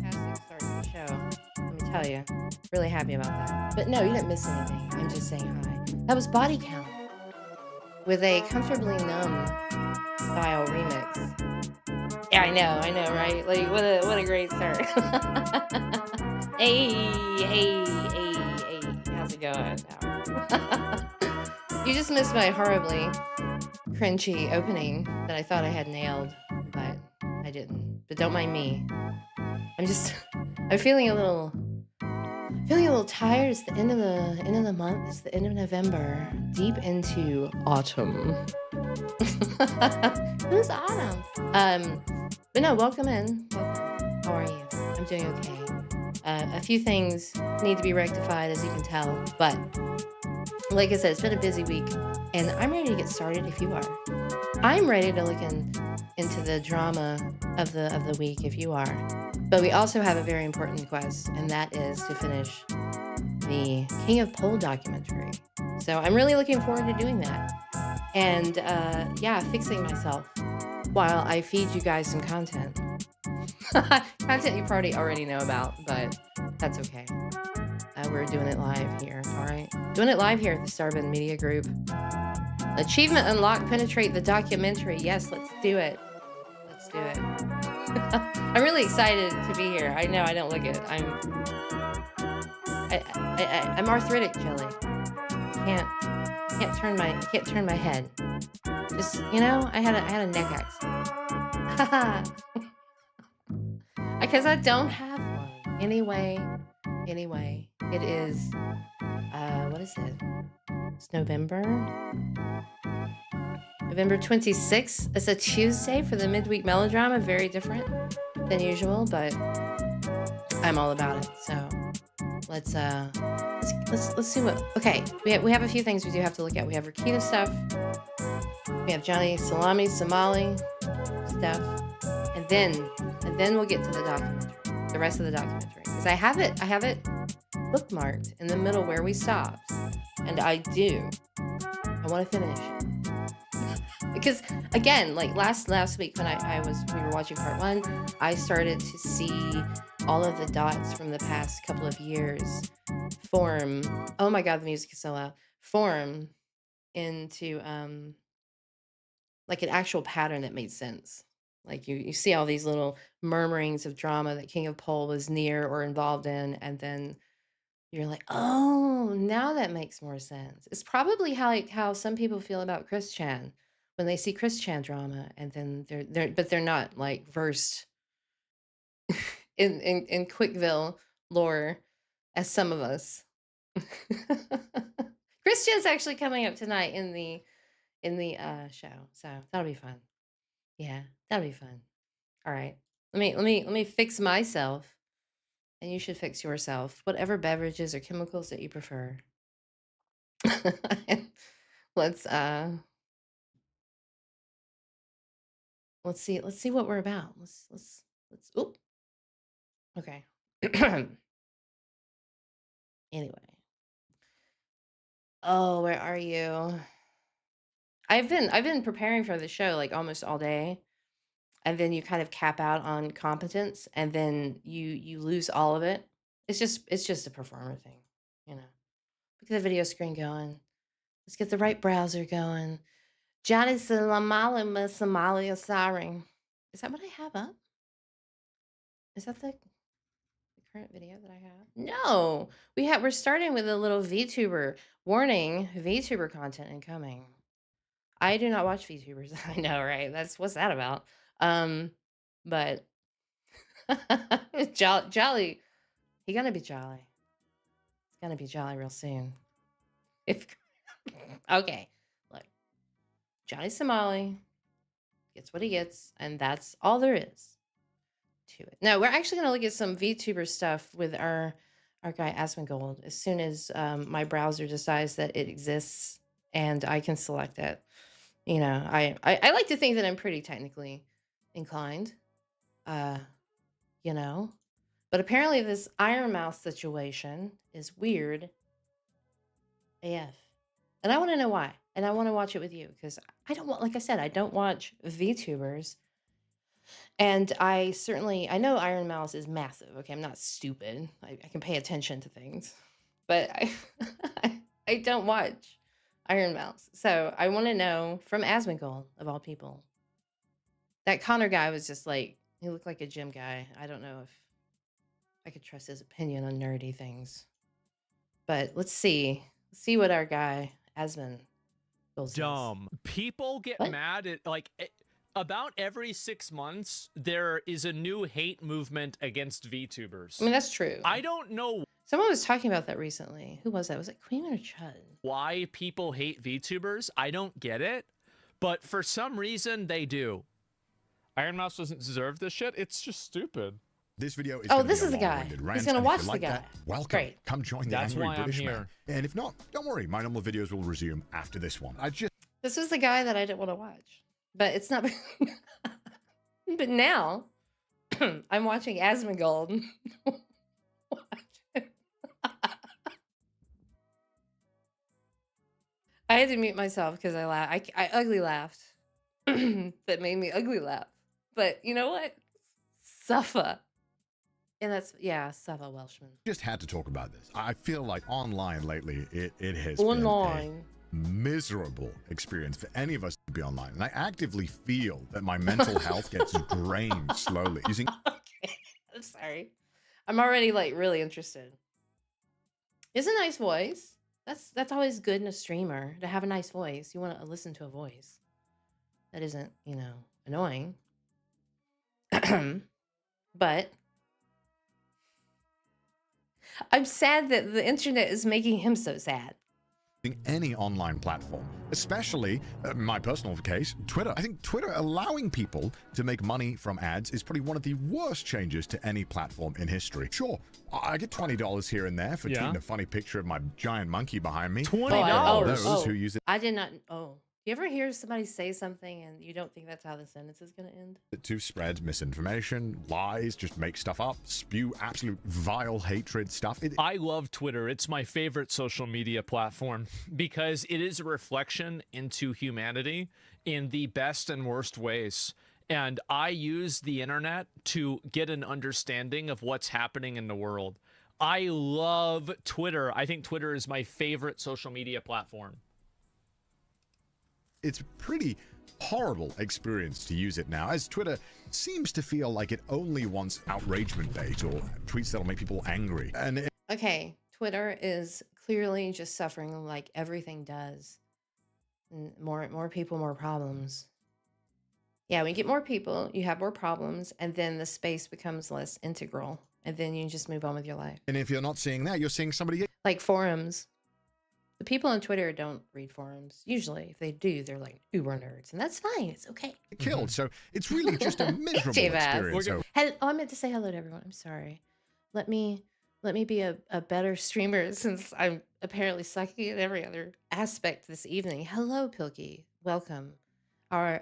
Fantastic start to the show. Let me tell you. Really happy about that. But no, you didn't miss anything. I'm just saying hi. That was Body Count with a Comfortably Numb style remix. Yeah, I know, right? Like what a great start. Hey, hey, hey, hey. How's it going? You just missed my horribly cringy opening that I thought I had nailed, but I didn't. But don't mind me. I'm just I'm feeling a little tired. It's the end of the month. It's the end of November, deep into autumn. Who's autumn? But no, welcome in. Welcome. How are you? I'm doing okay. A few things need to be rectified, as you can tell. But like I said, it's been a busy week, and I'm ready to get started. If you are, I'm ready to look into the drama of the week. If you are, but we also have a very important quest, and that is to finish the KingOfPol documentary. So I'm really looking forward to doing that, and yeah, fixing myself while I feed you guys some content. Content you probably already know about, but that's okay. We're doing it live here, all right? Doing it live here at the Starbin Media Group. Achievement unlocked, penetrate the documentary. Yes, let's do it. Let's do it. I'm really excited to be here. I know I don't look it. I'm arthritic, Jelly. Can't turn my head. Just I had a neck accident. Because I don't have one. Anyway, it is what is it? It's November 26th. It's a Tuesday for the midweek melodrama. Very different than usual, but I'm all about it. So let's see what. Okay, we have a few things we do have to look at. We have Rakita stuff. We have Johnny Salami Somali stuff, and then we'll get to the documentary, the rest of the documentary, because I have it bookmarked in the middle where we stopped, and I want to finish. Because again, like last week when we were watching part 1, I started to see all of the dots from the past couple of years form. Oh my god, the music is so loud. Form into like an actual pattern that made sense. Like you see all these little murmurings of drama that KingOfPol was near or involved in, and then you're like, oh, now that makes more sense. It's probably how some people feel about Chris Chan when they see Chris Chan drama, and then they're not like versed in Quickville lore as some of us. Chris Chan's actually coming up tonight in the show, so that'll be fun. Yeah, that'll be fun. All right, let me fix myself, and you should fix yourself. Whatever beverages or chemicals that you prefer. let's uh let's see what we're about. Let's oop. Okay. Anyway. Oh, where are you? I've been preparing for the show like almost all day, and then you kind of cap out on competence, and then you lose all of it. It's just a performer thing, you know. Get the video screen going. Let's get the right browser going. Johnny Salamali Somalia Siring. Is that what I have up? Is that the current video that I have? No. We're starting with a little VTuber warning, VTuber content incoming. I do not watch VTubers. I know, right? What's that about? But Jolly. He gonna be jolly. He's gonna be jolly real soon. If okay, look, Johnny Somali gets what he gets, and that's all there is to it. No, we're actually gonna look at some VTuber stuff with our guy Asmongold as soon as my browser decides that it exists and I can select it. You know, I like to think that I'm pretty technically inclined. Uh, you know. But apparently this Iron Mouse situation is weird AF. And I want to know why. And I want to watch it with you because I don't want, like I said, I don't watch VTubers. And I know Iron Mouse is massive. Okay, I'm not stupid. I can pay attention to things. But I don't watch Iron Mouse. So I want to know from Asmongold, of all people. That Connor guy was just like, he looked like a gym guy. I don't know if I could trust his opinion on nerdy things. But let's see. Let's see what our guy Asmongold says. Dumb. People get mad at about every 6 months there is a new hate movement against VTubers. I mean, that's true. I don't know. Someone was talking about that recently. Who was that? Was it Queen or Chud? Why people hate VTubers? I don't get it. But for some reason they do. Iron Mouse doesn't deserve this shit. It's just stupid. This video is this is the guy. He's gonna watch the guy. Welcome. Great. Come join the That's angry why British I'm man. And if not, don't worry. My normal videos will resume after this one. This was the guy that I didn't want to watch, but it's not. But now I'm watching Asmongold. I had to mute myself because I laughed. I ugly laughed. That made me ugly laugh. But you know what? Suffer. And that's, Suffer Welshman. Just had to talk about this. I feel like online lately, it has been a miserable experience for any of us to be online. And I actively feel that my mental health gets drained slowly. Okay, I'm sorry. I'm already like really interested. It's a nice voice. That's always good in a streamer, to have a nice voice. You want to listen to a voice that isn't, annoying. But I'm sad that the internet is making him so sad. Any online platform, especially my personal case, Twitter. I think Twitter allowing people to make money from ads is probably one of the worst changes to any platform in history. Sure, I get $20 here and there for tweeting a funny picture of my giant monkey behind me. $20. Those who use it. I did not. You ever hear somebody say something and you don't think that's how the sentence is going to end? To spread misinformation, lies, just make stuff up, spew absolute vile hatred stuff. I love Twitter. It's my favorite social media platform because it is a reflection into humanity in the best and worst ways. And I use the internet to get an understanding of what's happening in the world. I love Twitter. I think Twitter is my favorite social media platform. It's a pretty horrible experience to use it now, as Twitter seems to feel like it only wants outragement bait or tweets that'll make people angry. And okay, Twitter is clearly just suffering like everything does. More people, more problems. Yeah, when you get more people, you have more problems, and then the space becomes less integral, and then you just move on with your life. And if you're not seeing that, you're seeing somebody like forums. The people on Twitter don't read forums. Usually, if they do, they're like uber nerds, and that's fine. It's okay. Killed. So it's really just a miserable experience. I meant to say hello to everyone. I'm sorry. Let me be a better streamer since I'm apparently sucking at every other aspect this evening. Hello, Pilkey. Welcome. Our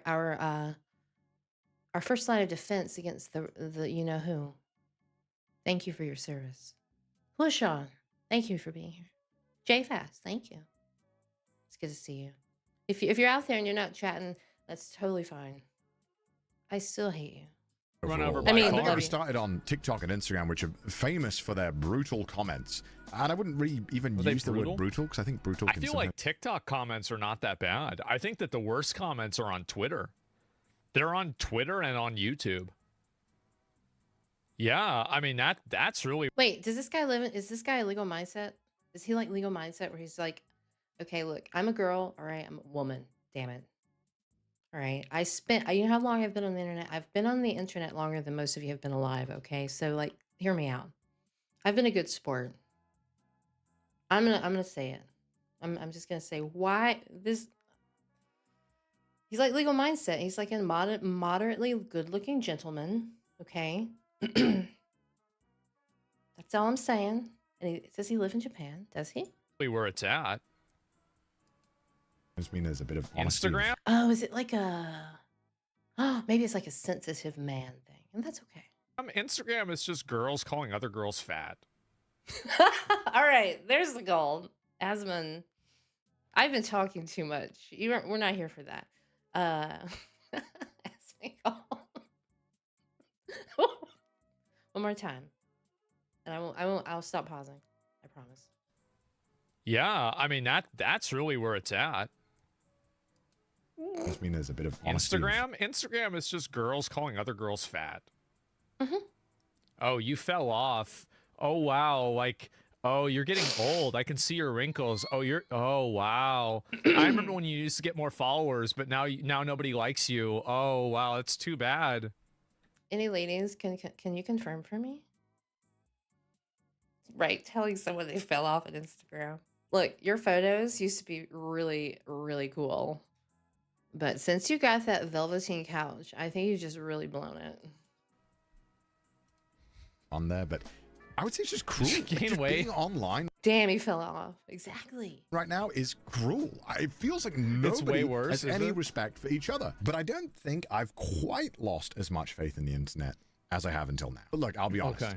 first line of defense against the you know who. Thank you for your service. Pushon, thank you for being here. JFast, thank you. It's good to see you. If you're out there and you're not chatting, that's totally fine. I still hate you. Run over I think I started on TikTok and Instagram, which are famous for their brutal comments. And I wouldn't really even use the word brutal, because I think brutal I feel like TikTok comments are not that bad. I think that the worst comments are on Twitter. They're on Twitter and on YouTube. Yeah, I mean, that's really... Wait, is this guy Legal Mindset? Is he like Legal Mindset where he's like, okay, look, I'm a girl, all right, I'm a woman, damn it. All right. You know how long I've been on the internet? I've been on the internet longer than most of you have been alive. Okay. So, like, hear me out. I've been a good sport. I'm gonna say it. I'm just gonna say why this. He's like legal mindset. He's like a moderately good looking gentleman. Okay. That's all I'm saying. And does he live in Japan? Does he? Where it's at. I mean, there's a bit of honesty. Instagram? Oh, is it like a? Oh, maybe it's like a sensitive man thing, and that's okay. Instagram is just girls calling other girls fat. All right, there's the goal. Asman, I've been talking too much. We're not here for that. Asman goal. One more time, and I'll stop pausing. I promise. Yeah, I mean that's really where it's at. I mean, there's a bit of honesty. Instagram is just girls calling other girls fat. Mm-hmm. Oh, you fell off. Oh wow, like, oh, you're getting old. I can see your wrinkles. Oh wow. I remember when you used to get more followers, but now nobody likes you. Oh wow, it's too bad. Any ladies, can you confirm for me? Right, telling someone they fell off on Instagram. Look, your photos used to be really, really cool. But since you got that velveteen couch, I think you've just really blown it. On there, but I would say it's just cruel. Gain weight. Being online Damn, you fell off. Exactly. right now is cruel. It feels like It's nobody way worse, has is any it? respect for each other. But I don't think I've quite lost as much faith in the internet as I have until now. But look, I'll be honest. Okay.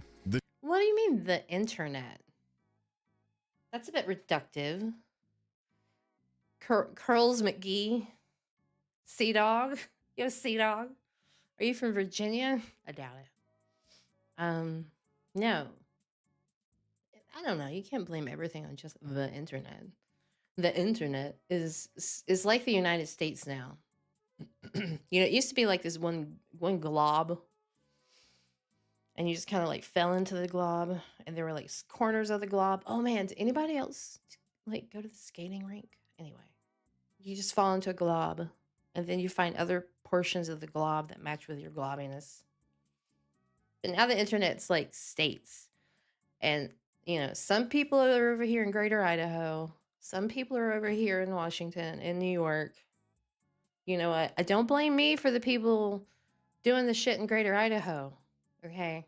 What do you mean the internet? That's a bit reductive. Curls McGee. Sea Dog. You have a Sea Dog? Are you from Virginia? I doubt it. No. I don't know. You can't blame everything on just the internet. The internet is like the United States now. You know, it used to be like this one glob, and you just kind of like fell into the glob, and there were like corners of the glob. Oh man, did anybody else like go to the skating rink? Anyway, you just fall into a glob, and then you find other portions of the glob that match with your globiness. But now the internet's like states, and you know, some people are over here in Greater Idaho, some people are over here in Washington, in New York. You know what? I don't blame me for the people doing the shit in Greater Idaho. Okay,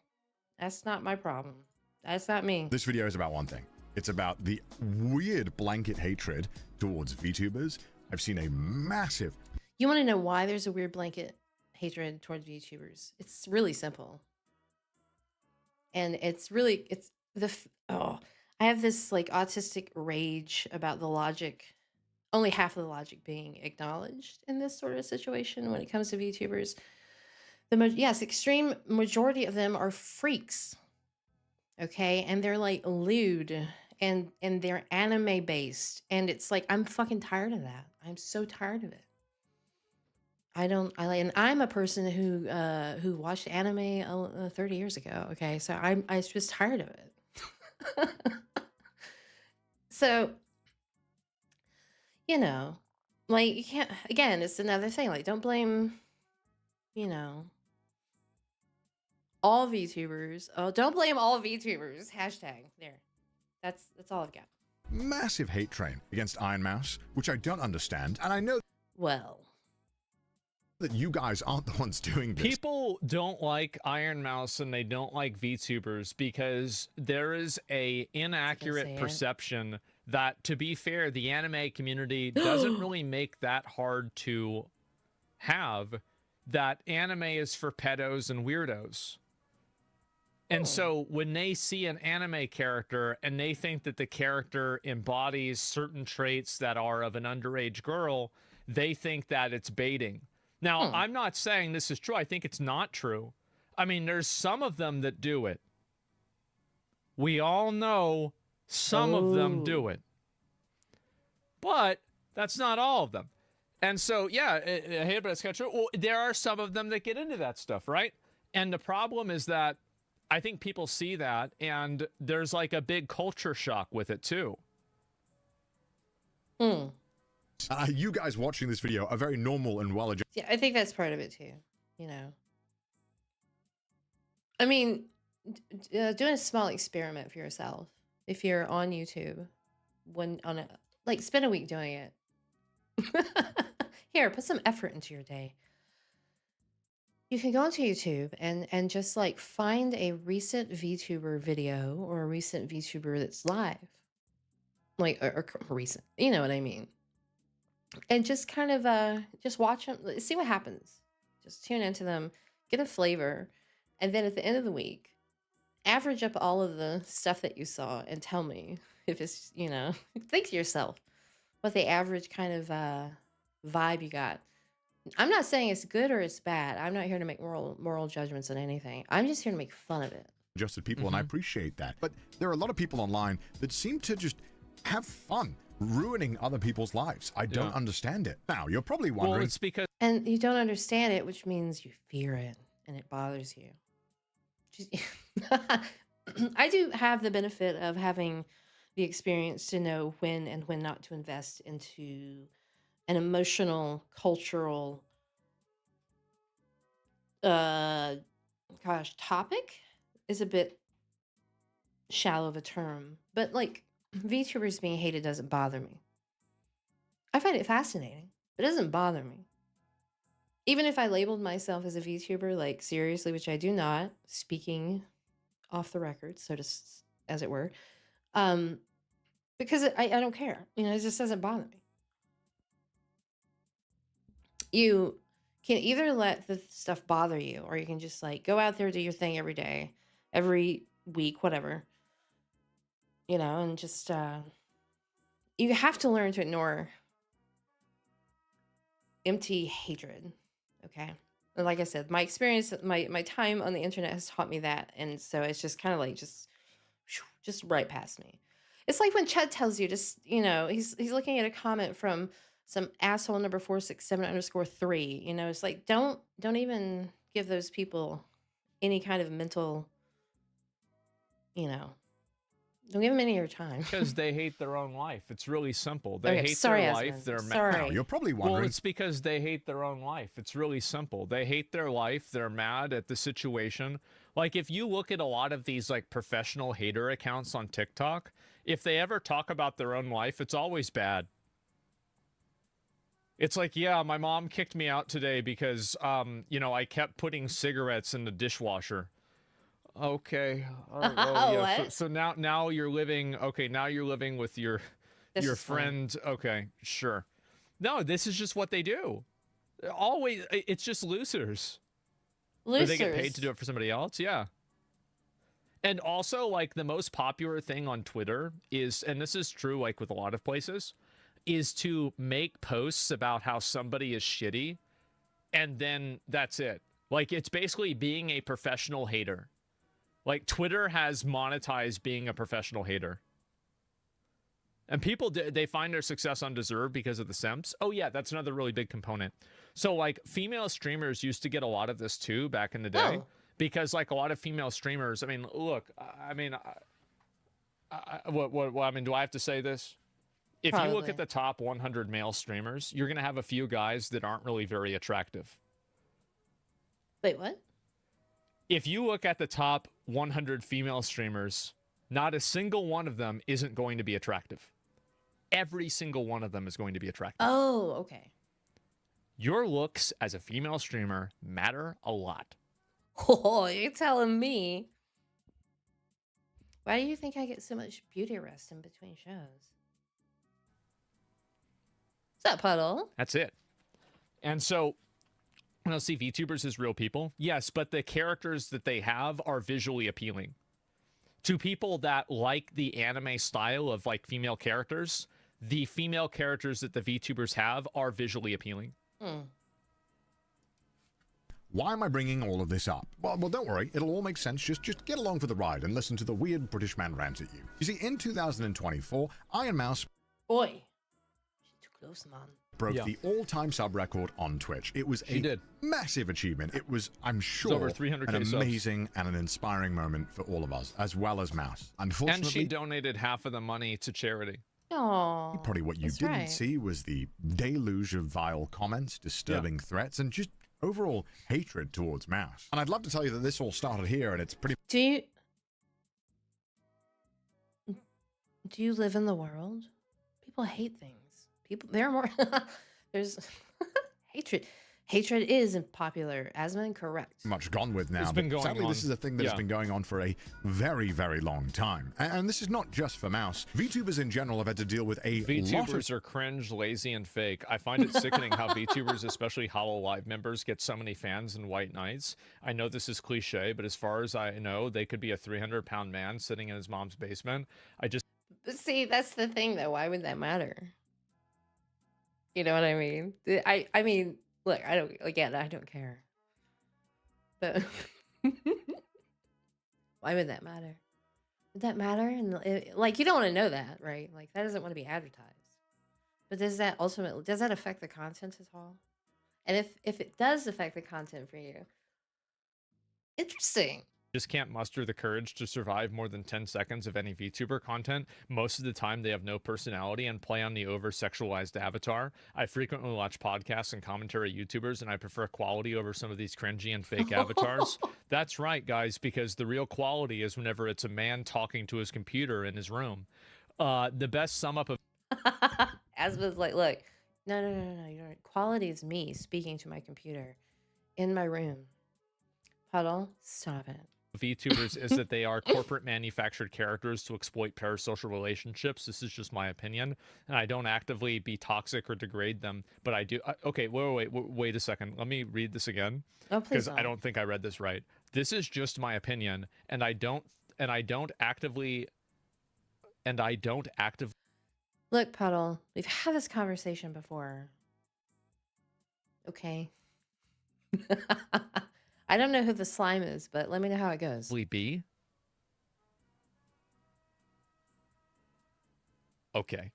that's not my problem. That's not me. This video is about one thing. It's about the weird blanket hatred towards VTubers. I've seen a massive. You want to know why there's a weird blanket hatred towards VTubers? It's really simple. And it's I have this like autistic rage about the logic, only half of the logic being acknowledged in this sort of situation when it comes to VTubers. Yes, extreme majority of them are freaks. Okay, and they're like lewd and they're anime based, and it's like I'm fucking tired of that. I'm so tired of it. And I'm a person who watched anime 30 years ago. Okay, so I was just tired of it. So, you know, like you can't. Again, it's another thing. Like, don't blame, you know, all VTubers. Oh, don't blame all VTubers. Hashtag there. That's all I've got. Massive hate train against Iron Mouse, which I don't understand. And I know Well, that you guys aren't the ones doing this. People don't like Iron Mouse and they don't like VTubers because there is a inaccurate say it. perception that, to be fair, the anime community doesn't really make that hard to have, that anime is for pedos and weirdos. And so when they see an anime character and they think that the character embodies certain traits that are of an underage girl, they think that it's baiting. Now, I'm not saying this is true. I think it's not true. I mean, there's some of them that do it. We all know some of them do it. But that's not all of them. And so, yeah, hey, but it's kind of true. Well, there are some of them that get into that stuff, right? And the problem is that I think people see that, and there's like a big culture shock with it, too. You guys watching this video are very normal and well-adjusted. Yeah, I think that's part of it too. You know, I mean, doing a small experiment for yourself. If you're on YouTube, like spend a week doing it. Here, put some effort into your day. You can go onto YouTube and just like find a recent VTuber video or a recent VTuber that's live, like or recent. You know what I mean? And just kind of just watch them, see what happens. Just tune into them, get a flavor, and then at the end of the week, average up all of the stuff that you saw and tell me if it's, you know, think to yourself what the average kind of vibe you got. I'm not saying it's good or it's bad. I'm not here to make moral judgments on anything. I'm just here to make fun of it. People, and I appreciate that. But there are a lot of people online that seem to just have fun ruining other people's lives. I don't understand it. Now, you're probably wondering... Well, it's because... And you don't understand it, which means you fear it, and it bothers you. I do have the benefit of having the experience to know when and when not to invest into an emotional, cultural, topic is a bit shallow of a term, but like VTubers being hated doesn't bother me. I find it fascinating, but it doesn't bother me. Even if I labeled myself as a VTuber, like seriously, which I do not, speaking off the record, so to as it were, because I don't care. You know, it just doesn't bother me. You can either let the stuff bother you, or you can just like go out there, do your thing every day, every week, whatever, you know, and just, you have to learn to ignore empty hatred. Okay. And like I said, my experience, my time on the internet has taught me that. And so it's just kind of like, just right past me. It's like when Chud tells you, just, you know, he's looking at a comment from some asshole number 467_3, you know, it's like, don't even give those people any kind of mental, you know, don't give them any of your time. Because they hate their own life. It's really simple. They Okay, hate sorry, their Asmund. life. They're Sorry. Now, you're probably wondering... Well, it's because they hate their own life. It's really simple. They hate their life. They're mad at the situation. Like, if you look at a lot of these, like, professional hater accounts on TikTok, if they ever talk about their own life, it's always bad. It's like, yeah, my mom kicked me out today because, you know, I kept putting cigarettes in the dishwasher. Okay. Oh, yeah. So now you're living. Okay, now you're living with your friend. Fun. Okay, sure. No, this is just what they do. Always, it's just losers. Losers. Or they get paid to do it for somebody else. Yeah. And also, like, the most popular thing on Twitter is, and this is true, like, with a lot of places, is to make posts about how somebody is shitty, and then that's it. Like, it's basically being a professional hater. Like, Twitter has monetized being a professional hater. And people, they find their success undeserved because of the simps. Oh, yeah, that's another really big component. So, like, female streamers used to get a lot of this, too, back in the day. Oh. Because, like, a lot of female streamers, I mean, look, I mean, I mean, do I have to say this? If Probably. You look at the top 100 male streamers, you're going to have a few guys that aren't really very attractive. Wait, what? If you look at the top 100 female streamers, not a single one of them isn't going to be attractive. Every single one of them is going to be attractive. Oh, okay. Your looks as a female streamer matter a lot. Oh, you're telling me. Why do you think I get so much beauty rest in between shows? What's up, Puddle? That's it. And so, I'll see VTubers as real people. Yes, but the characters that they have are visually appealing. To people that like the anime style of, like, female characters, the female characters that the VTubers have are visually appealing. Why am I bringing all of this up? Well, don't worry. It'll all make sense. Just get along for the ride and listen to the weird British man rant at you. You see, in 2024, Iron Mouse... Boy. Too close, man. Broke the all-time sub record on Twitch. It was a massive achievement. It was, I'm sure, over 300K an amazing and an inspiring moment for all of us, as well as Mouse. Unfortunately, and she donated half of the money to charity. Oh, Probably what you that's didn't right. see was the deluge of vile comments, disturbing threats, and just overall hatred towards Mouse. And I'd love to tell you that this all started here, and it's pretty Do you live in the world? People hate things. People, there are more. There's hatred. Hatred is unpopular. Asman, correct. much gone with now. It's been but going sadly, on. this is a thing that has been going on for a very, very long time. And this is not just for Mouse. VTubers in general have had to deal with a lot of... VTubers are cringe, lazy, and fake. I find it sickening how VTubers, especially Hollow Live members, get so many fans and white knights. I know this is cliche, but as far as I know, they could be a 300-pound man sitting in his mom's basement. But see, that's the thing, though. Why would that matter? You know what I mean? I mean, look, I don't care. But why would that matter? Would that matter? And like, you don't want to know that, right? Like, that doesn't want to be advertised. But does that affect the content at all? And if it does affect the content for you, interesting. Just can't muster the courage to survive more than 10 seconds of any VTuber content. Most of the time, they have no personality and play on the over-sexualized avatar. I frequently watch podcasts and commentary YouTubers, and I prefer quality over some of these cringy and fake avatars. That's right, guys, because the real quality is whenever it's a man talking to his computer in his room. The best sum up of... Asma's like, look, no, you know, quality is me speaking to my computer in my room. Puddle, stop it. VTubers is that they are corporate manufactured characters to exploit parasocial relationships. This is just my opinion, and I don't actively be toxic or degrade them, but I do. Okay, wait a second. Let me read this again. Oh, please because I don't think I read this right. This is just my opinion, and I don't actively. Look, Puddle, we've had this conversation before. Okay. I don't know who the slime is, but let me know how it goes. Be? Okay.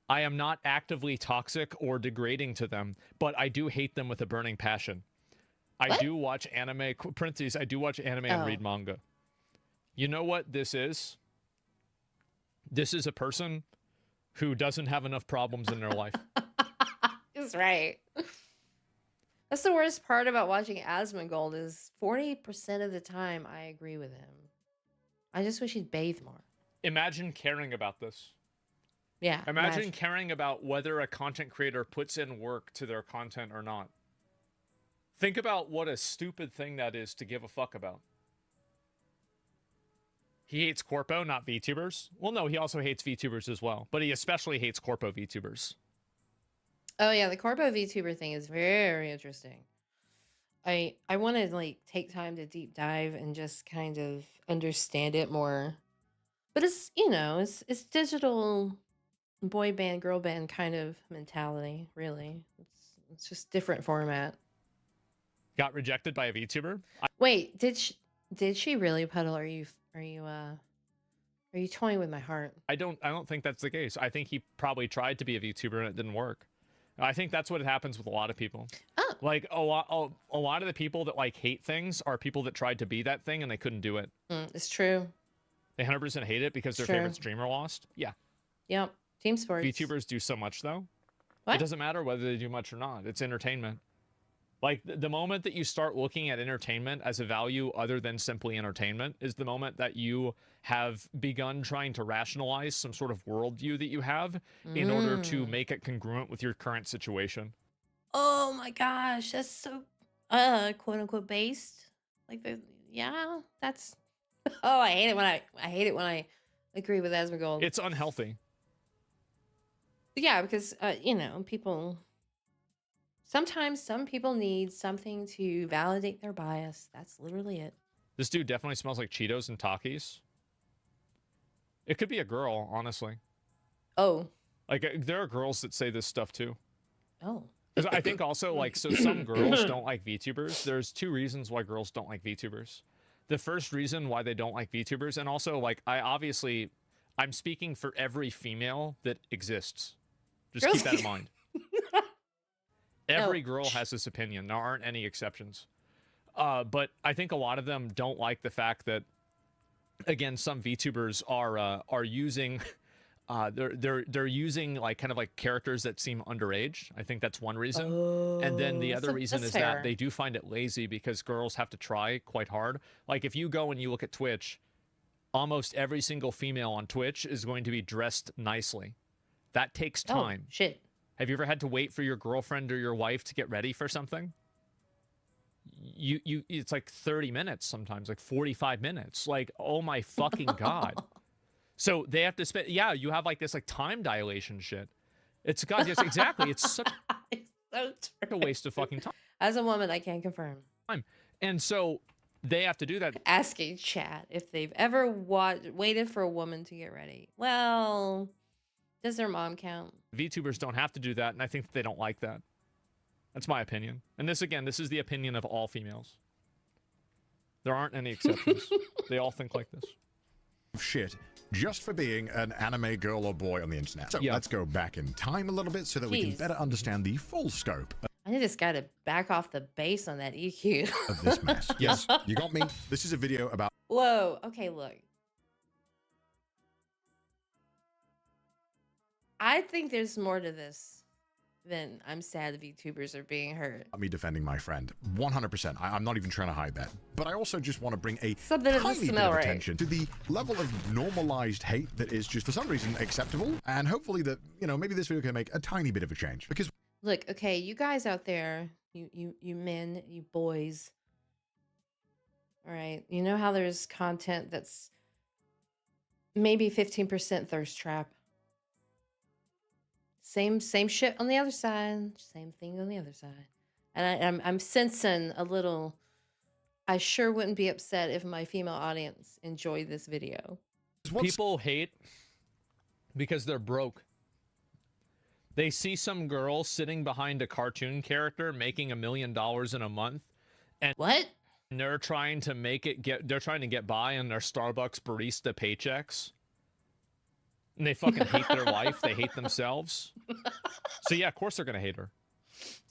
I am not actively toxic or degrading to them, but I do hate them with a burning passion. I do watch anime, parentheses, I do watch anime and read manga. You know what this is? This is a person who doesn't have enough problems in their life. He's right. That's the worst part about watching Asmongold is 40% of the time I agree with him. I just wish he'd bathe more. Imagine caring about this. Yeah. Imagine caring about whether a content creator puts in work to their content or not. Think about what a stupid thing that is to give a fuck about. He hates Corpo, not VTubers. Well, no, he also hates VTubers as well, but he especially hates Corpo VTubers. Oh yeah, the Corpo VTuber thing is very interesting. I want to like take time to deep dive and just kind of understand it more. But it's, you know, it's digital boy band, girl band kind of mentality, really. It's just different format. Got rejected by a VTuber? Wait, did she really, Puddle? Are you toying with my heart? I don't think that's the case. I think he probably tried to be a VTuber and it didn't work. I think that's what happens with a lot of people. Oh. Like a lot of the people that like hate things are people that tried to be that thing and they couldn't do it. It's true. They 100% hate it because their favorite streamer lost. Yeah. Yep. Team sports. VTubers do so much though. What? It doesn't matter whether they do much or not. It's entertainment. Like the moment that you start looking at entertainment as a value other than simply entertainment is the moment that you have begun trying to rationalize some sort of worldview that you have in order to make it congruent with your current situation. Oh my gosh, that's so quote unquote based. Like that's oh, I hate it when I agree with Asmongold. It's unhealthy. Yeah, because you know, sometimes some people need something to validate their bias. That's literally it. This dude definitely smells like Cheetos and Takis. It could be a girl, honestly. Oh. Like, there are girls that say this stuff, too. Oh. Because I think also, like, so some girls don't like VTubers. There's two reasons why girls don't like VTubers. The first reason why they don't like VTubers, and also, like, I'm speaking for every female that exists. Just keep that in mind. Every girl has this opinion. There aren't any exceptions. But I think a lot of them don't like the fact that, again, some VTubers are using they're using like kind of like characters that seem underage. I think that's one reason. And then the other reason is that they do find it lazy because girls have to try quite hard. Like if you go and you look at Twitch, almost every single female on Twitch is going to be dressed nicely. That takes time. Oh, shit. Have you ever had to wait for your girlfriend or your wife to get ready for something? It's like 30 minutes sometimes, like 45 minutes. Like, oh my fucking God. So they have to spend, yeah, you have like this like time dilation shit. It's, God, yes, exactly. It's such a waste of fucking time. As a woman, I can confirm. And so they have to do that. Asking chat if they've ever waited for a woman to get ready. Well, does their mom count? VTubers don't have to do that, and I think they don't like that. That's my opinion. And this, again, this is the opinion of all females. There aren't any exceptions. They all think like this. Shit, just for being an anime girl or boy on the internet. So let's go back in time a little bit so that we can better understand the full scope. I need this guy to back off the bass on that EQ. Of this mess. Yes, you got me. This is a video about... Whoa, okay, look. I think there's more to this than I'm sad VTubers are being hurt. Me defending my friend. 100%. I'm not even trying to hide that. But I also just want to bring a something tiny bit of attention to the level of normalized hate that is just for some reason acceptable. And hopefully that, you know, maybe this video can make a tiny bit of a change. Because look, okay, you guys out there, you men, you boys. All right, you know how there's content that's maybe 15% thirst trap. Same shit on the other side. Same thing on the other side. And I'm sensing a little. I sure wouldn't be upset if my female audience enjoyed this video. People hate because they're broke. They see some girl sitting behind a cartoon character making $1 million in a month, and what? They're trying to they're trying to get by on their Starbucks barista paychecks. And they fucking hate their life. They hate themselves. So yeah, of course they're gonna hate her.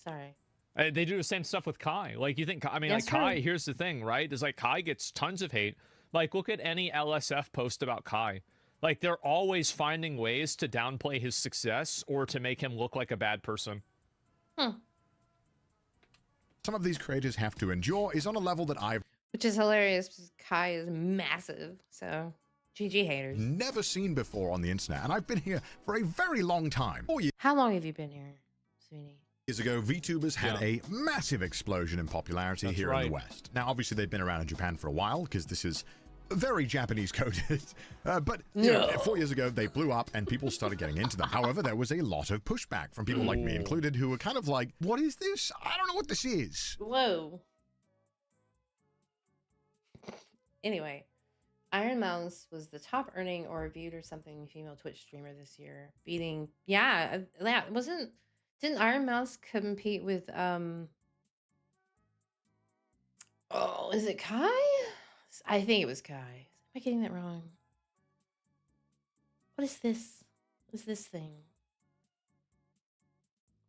Sorry. They do the same stuff with Kai. Like you think, I mean, like Kai. Here's the thing, right? Is like Kai gets tons of hate. Like look at any LSF post about Kai. Like they're always finding ways to downplay his success or to make him look like a bad person. Some of these creators have to endure is on a level that I've... Which is hilarious because Kai is massive. So... GG haters. Never seen before on the internet, and I've been here for a very long time. 4 years. How long have you been here, Sweeney? Years ago, VTubers had a massive explosion in popularity here in the West. Now, obviously, they've been around in Japan for a while because this is very Japanese coded. But you know, 4 years ago, they blew up and people started getting into them. However, there was a lot of pushback from people like me included who were kind of like, what is this? I don't know what this is. Whoa. Anyway. Iron Mouse was the top earning or viewed or something female Twitch streamer this year, beating didn't Iron Mouse compete with oh, is it Kai? I think it was Kai. Am I getting that wrong? What is this? What is this thing?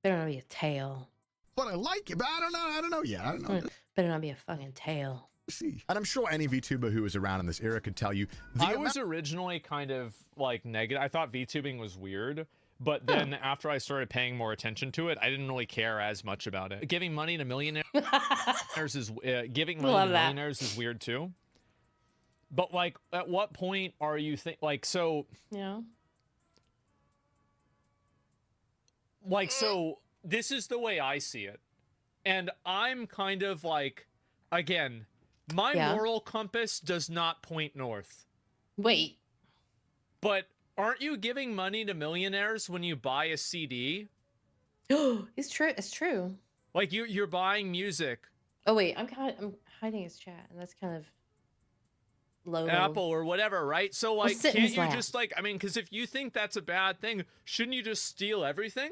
Better not be a tail. But I like it, but I don't know yet. I don't know. Better not be a fucking tail. See. And I'm sure any VTuber who was around in this era could tell you. I was originally kind of like negative. I thought VTubing was weird, but then after I started paying more attention to it, I didn't really care as much about it. Giving money to millionaires is millionaires is weird too. But like, at what point are you like so? Yeah. Like so, this is the way I see it, and I'm kind of like, again. My moral compass does not point north. Wait. But aren't you giving money to millionaires when you buy a CD? It's true. It's true. Like you're buying music. Oh wait, I'm hiding his chat, and that's kind of low. Apple or whatever, right? So like, can't you just like? I mean, because if you think that's a bad thing, shouldn't you just steal everything?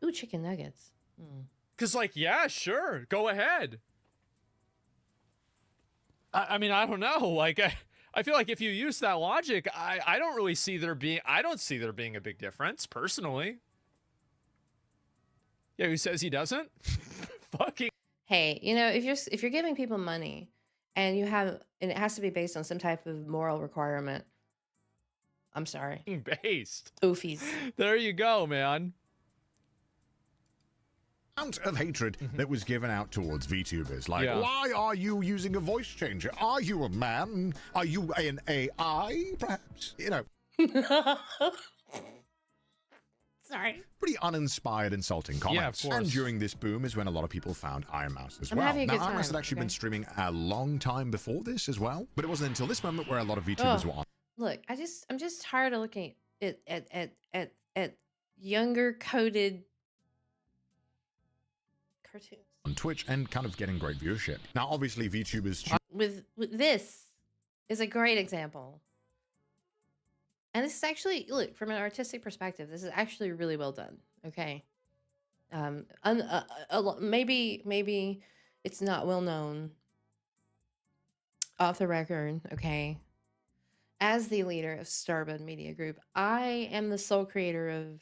Ooh, chicken nuggets. Because like, yeah, sure, go ahead. I mean, I don't know. Like, I feel like if you use that logic, I don't really see there being. I don't see there being a big difference personally. Yeah, who says he doesn't? Fucking. Hey, you know, if you're giving people money, and it has to be based on some type of moral requirement, I'm sorry. Based. Oofies. There you go, man. Amount of hatred that was given out towards VTubers. Like, Yeah. why are you using a voice changer? Are you a man? Are you an AI, perhaps? You know, Sorry. pretty uninspired, insulting comments. Yeah, of course. And during this boom is when a lot of people found Iron Mouse as I'm well. having a Now, good Iron Mouse time, had actually okay? been streaming a long time before this as well, but it wasn't until this moment where a lot of VTubers were on Look, I'm just tired of looking at younger coded cartoons. Twitch and kind of getting great viewership. Now, obviously, VTubers With this is a great example. And this is actually, look, from an artistic perspective, this is actually really well done. Okay. Maybe it's not well known off the record. Okay. As the leader of Starbud Media Group, I am the sole creator of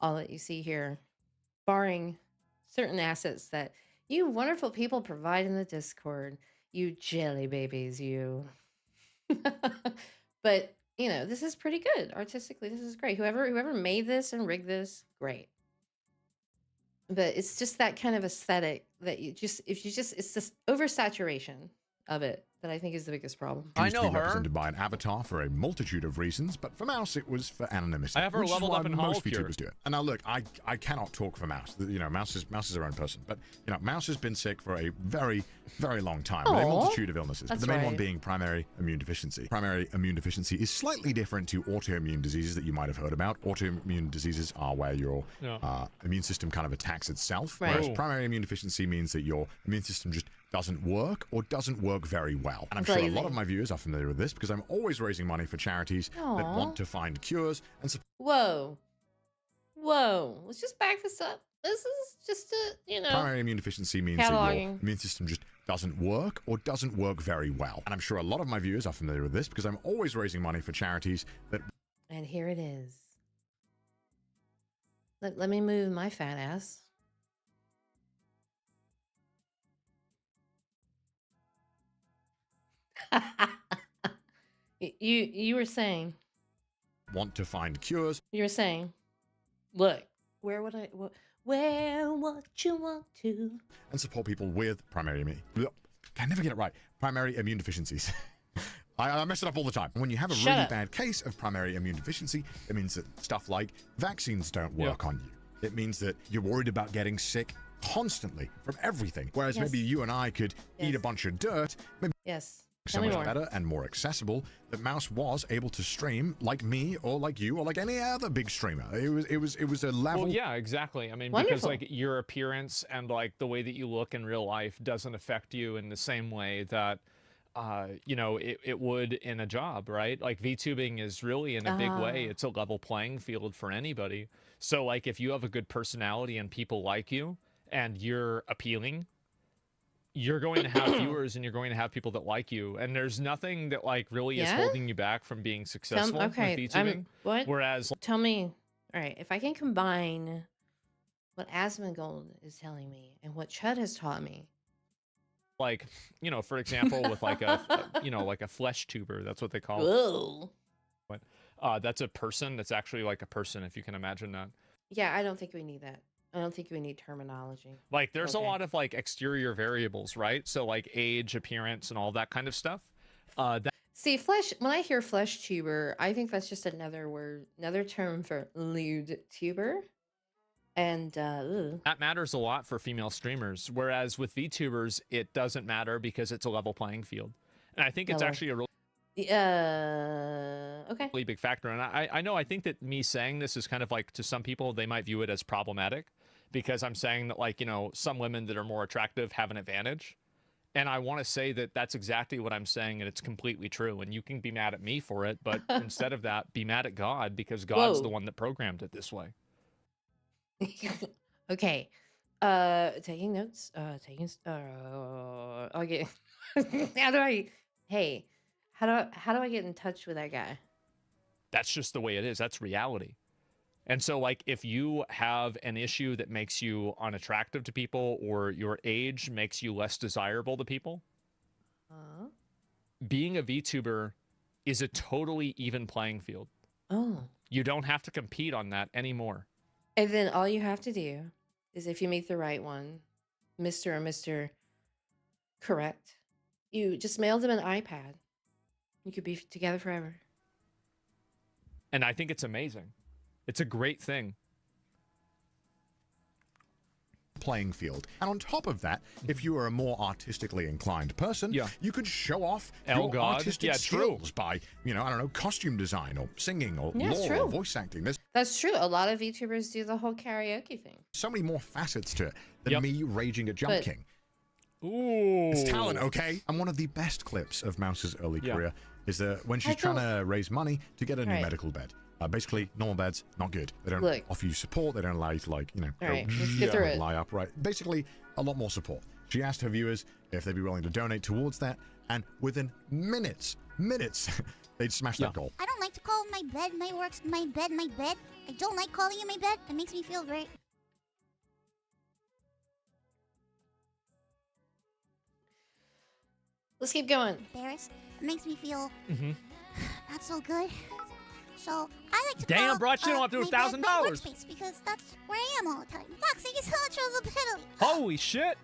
all that you see here, barring certain assets that you wonderful people provide in the Discord. You jelly babies, you. But you know, this is pretty good artistically. This is great. Whoever made this and rigged this, great. But it's just that kind of aesthetic that it's this oversaturation of it that I think is the biggest problem. I used to know be her. represented by an avatar for a multitude of reasons, but for Mouse it was for anonymity. I have her which is leveled why up in most Holocure. VTubers do it. And now look, I cannot talk for Mouse. You know, Mouse is her own person, but you know, Mouse has been sick for a very, very long time with a Aw, multitude of illnesses. But that's the main one right. being primary immune deficiency. Primary immune deficiency is slightly different to autoimmune diseases that you might have heard about. Autoimmune diseases are where your immune system kind of attacks itself, Right. whereas Oh. primary immune deficiency means that your immune system just doesn't work or doesn't work very well. And I'm It's sure a lazy. lot of my viewers are familiar with this because I'm always raising money for charities that Aw. want to find cures and support Whoa. Let's just back this up. This is just a, you know. primary immune deficiency means that your Cataloging. immune system just doesn't work or doesn't work very well. And I'm sure a lot of my viewers are familiar with this because I'm always raising money for charities that And here it is. Let me move my fat ass. You were saying, want to find cures look, where would where what you want to? and support people with primary immune. I never get it right. Primary immune deficiencies. I mess it up all the time. When you have a Shut really up. bad case of primary immune deficiency, it means that stuff like vaccines don't work on you. It means that you're worried about getting sick constantly from everything. Whereas Yes. maybe you and I could eat a Yes. bunch of dirt, maybe Yes. so Tell me much more. better and more accessible, that Mouse was able to stream like me or like you or like any other big streamer. It was a level. Well, yeah, exactly. I mean, because Wonderful. like your appearance and like the way that you look in real life doesn't affect you in the same way that you know, it would in a job, right? Like VTubing is really in a big way, Ah. it's a level playing field for anybody. So like if you have a good personality and people like you and you're appealing, you're going to have viewers and you're going to have people that like you. And there's nothing that like really is Yeah? holding you back from being successful Okay. with VTubing. What? Whereas Tell me. All right. If I can combine what Asmongold is telling me and what Chud has taught me. like, you know, for example, with like you know, like a flesh tuber, that's what they call it. Whoa. That's a person that's actually like a person, if you can imagine that. Yeah, I don't think we need that. I don't think we need terminology. Like there's Okay. a lot of like exterior variables, right? So like age, appearance, and all that kind of stuff. That See, when I hear flesh tuber, I think that's just another word, another term for lewd tuber. And that matters a lot for female streamers. Whereas with VTubers, it doesn't matter because it's a level playing field. And I think it's Level. actually a really okay. big factor. And I know, I think that me saying this is kind of like, to some people, they might view it as problematic because I'm saying that, like, you know, some women that are more attractive have an advantage. And I want to say that that's exactly what I'm saying, and it's completely true. And you can be mad at me for it, but instead of that, be mad at God because God's Whoa. the one that programmed it this way. Okay. Taking notes. Okay. How do I get in touch with that guy? That's just the way it is. That's reality. And so, like, if you have an issue that makes you unattractive to people or your age makes you less desirable to people, Huh? being a VTuber is a totally even playing field. Oh. You don't have to compete on that anymore. And then all you have to do is if you meet the right one, Mr. or Mr. Correct, you just mail them an iPad. You could be together forever. And I think it's amazing. It's a great thing. Playing field. And on top of that, if you are a more artistically inclined person, you could show off your artistic skills by, you know, I don't know, costume design or singing or lore or voice acting. That's true. A lot of VTubers do the whole karaoke thing. So many more facets to it than me raging at Jump King. Ooh. It's talent, okay? And one of the best clips of Mouse's early career is when she's trying to raise money to get a new medical bed. Basically, normal beds, not good. They don't offer you support. They don't allow you to, like, you know, lie upright. Basically, a lot more support. She asked her viewers if they'd be willing to donate towards that, and within minutes, they'd smash that goal. I don't like to call my bed my works, my bed my bed. I don't like calling it my bed. It makes me feel great. Let's keep going. Embarrassed. It makes me feel not so good. So I like to Damn, bro, she don't have to do $1,000. Workspace because that's where I am all the time. Boxing is such a penalty. Holy shit!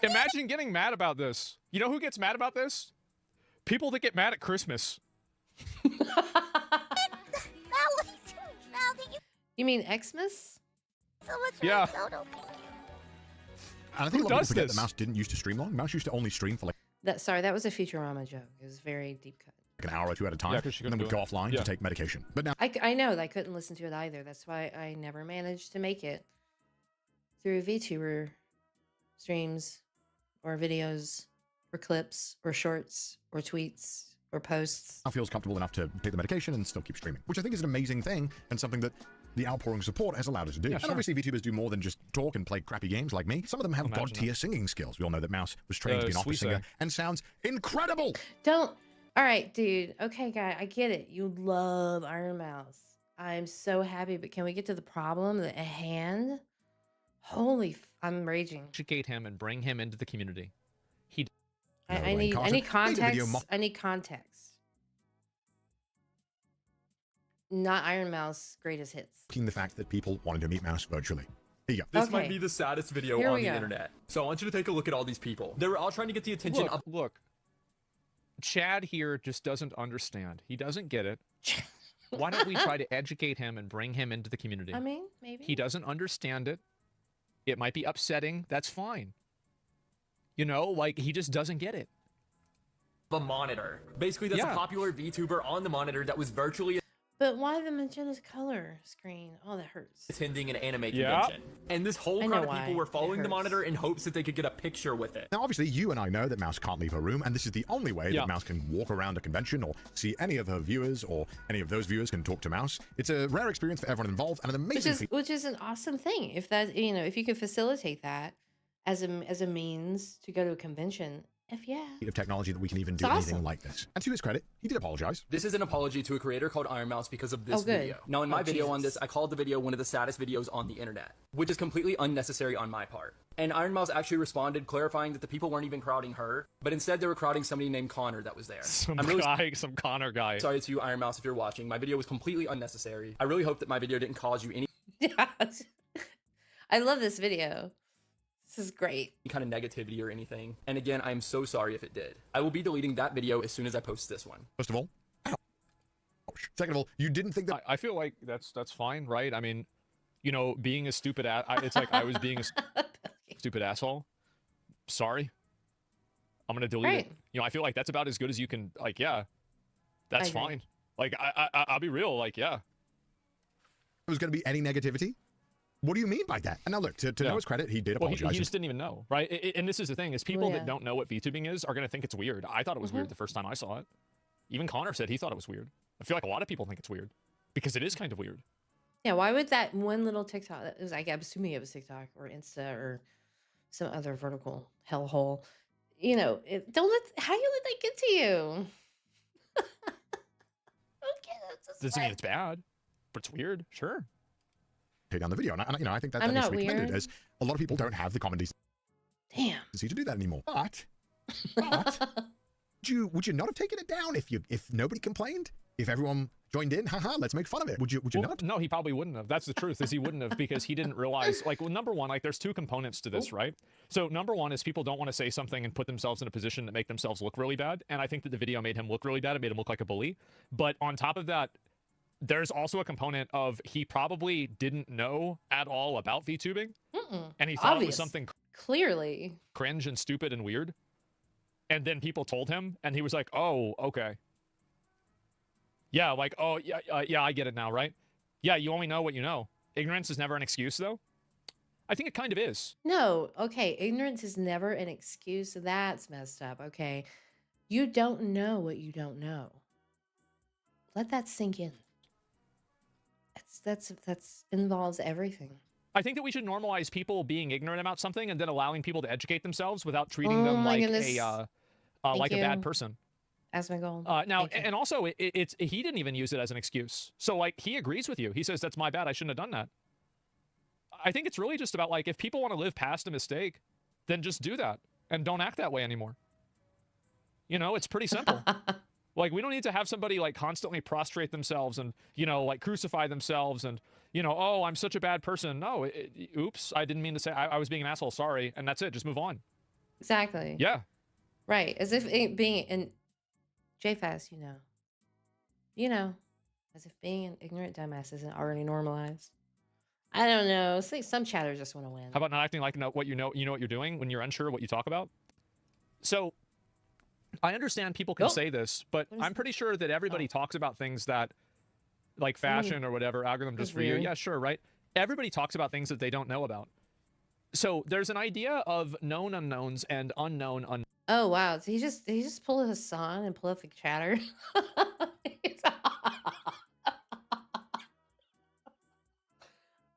Imagine getting mad about this. You know who gets mad about this? People that get mad at Christmas. You mean Xmas? So much yeah. And I think a lot of people forget that Mouse didn't used to stream long. Mouse used to only stream for like... Sorry, that was a Futurama joke. It was very deep cut. Like an hour or two at a time, and then would go offline to take medication. But now... I know, I couldn't listen to it either. That's why I never managed to make it through VTuber streams or videos or clips or shorts or tweets or posts. Now feels comfortable enough to take the medication and still keep streaming, which I think is an amazing thing and something that the outpouring support has allowed us to do. And obviously VTubers do more than just talk and play crappy games like me. Some of them have god-tier singing skills. We all know that Mouse was trained to be an opera singer and sounds incredible. All right, dude. Okay, guy, I get it. You love Iron Mouse. I'm so happy, but can we get to the problem at hand? I'm raging. Educate him and bring him into the community. I need context. I need context. Not Iron Mouse greatest hits. The fact that people wanted to meet Mouse virtually. Here you go. This might be the saddest video on the internet. So I want you to take a look at all these people. They were all trying to get the attention of... Look. Chad here just doesn't understand. He doesn't get it. Why don't we try to educate him and bring him into the community? I mean, maybe. He doesn't understand it. It might be upsetting. That's fine. You know, like, he just doesn't get it. A monitor. Basically, that's a popular VTuber on the monitor that was virtually... But why the magenta color screen? Oh, that hurts. Attending an anime convention. And this whole crowd of people were following the monitor in hopes that they could get a picture with it. Now, obviously, you and I know that Mouse can't leave her room, and this is the only way that Mouse can walk around a convention or see any of her viewers, or any of those viewers can talk to Mouse. It's a rare experience for everyone involved, and an amazing which is an awesome thing. If that, you know, if you could facilitate that as a means to go to a convention. Of technology that we can even do anything like this. And to his credit, he did apologize. This is an apology to a creator called Iron Mouse because of this video. Now, in my video on this, I called the video one of the saddest videos on the internet, which is completely unnecessary on my part. And Iron Mouse actually responded, clarifying that the people weren't even crowding her, but instead they were crowding somebody named Connor that was there. Some Connor guy. Sorry to you, Iron Mouse, if you're watching. My video was completely unnecessary. I really hope that my video didn't cause you any... I love this video. This is great. Any kind of negativity or anything. And again, I'm so sorry if it did. I will be deleting that video as soon as I post this one. First of all, second of all, you didn't think that... I feel like that's fine, right? I mean, you know, being a stupid it's like I was being a stupid asshole. Sorry. I'm gonna delete it. You know, I feel like that's about as good as you can, like, that's fine. Like, I'll be real, like, There was gonna be any negativity? What do you mean by that? And now look, to know his credit, he did apologize. He just didn't even know, right? And this is the thing, is people that don't know what VTubing is are going to think it's weird. I thought it was weird the first time I saw it. Even Connor said he thought it was weird. I feel like a lot of people think it's weird because it is kind of weird. Yeah, why would that one little TikTok, that was, I'm assuming it was TikTok or Insta or some other vertical hellhole, you know, how you let that get to you? Doesn't mean it's bad, but it's weird, sure. Down the video, and you know, I think that needs to be commended, as a lot of people don't have the common decency to do that anymore. But Would you not have taken it down if nobody complained? If everyone joined in, haha, let's make fun of it. Would you not? No, he probably wouldn't have. That's the truth, is he wouldn't have, because he didn't realize, like, well, number one, like, there's two components to this, right? So number one is people don't want to say something and put themselves in a position to make themselves look really bad. And I think that the video made him look really bad. It made him look like a bully. But on top of that, there's also a component of he probably didn't know at all about VTubing. And he thought it was something clearly cringe and stupid and weird. And then people told him, and he was like, oh, okay. Yeah, like, oh, yeah, I get it now, right? Yeah, you only know what you know. Ignorance is never an excuse, though. I think it kind of is. No, okay, ignorance is never an excuse. That's messed up, okay? You don't know what you don't know. Let that sink in. That's involves everything. I think that we should normalize people being ignorant about something and then allowing people to educate themselves without treating them like a bad person. That's my goal. Now, and also, it's he didn't even use it as an excuse. So, like, he agrees with you. He says, that's my bad. I shouldn't have done that. I think it's really just about, like, if people want to live past a mistake, then just do that. And don't act that way anymore. You know, it's pretty simple. Like, we don't need to have somebody, like, constantly prostrate themselves and, you know, like, crucify themselves and, you know, oh, I'm such a bad person. No, oops, I didn't mean to say, I was being an asshole. Sorry. And that's it. Just move on. Exactly. Yeah. Right. As if being an JFast, you know, as if being an ignorant dumbass isn't already normalized. I don't know. It's like some chatters just want to win. How about not acting like what you know what you're doing when you're unsure what you talk about? So I understand people can say this, but I'm pretty sure that everybody talks about things that, like fashion or whatever, algorithm just for you. Yeah, sure, right? Everybody talks about things that they don't know about. So there's an idea of known unknowns and unknown unknowns. Oh wow! So he just pulled Hassan and pulled up the chatter.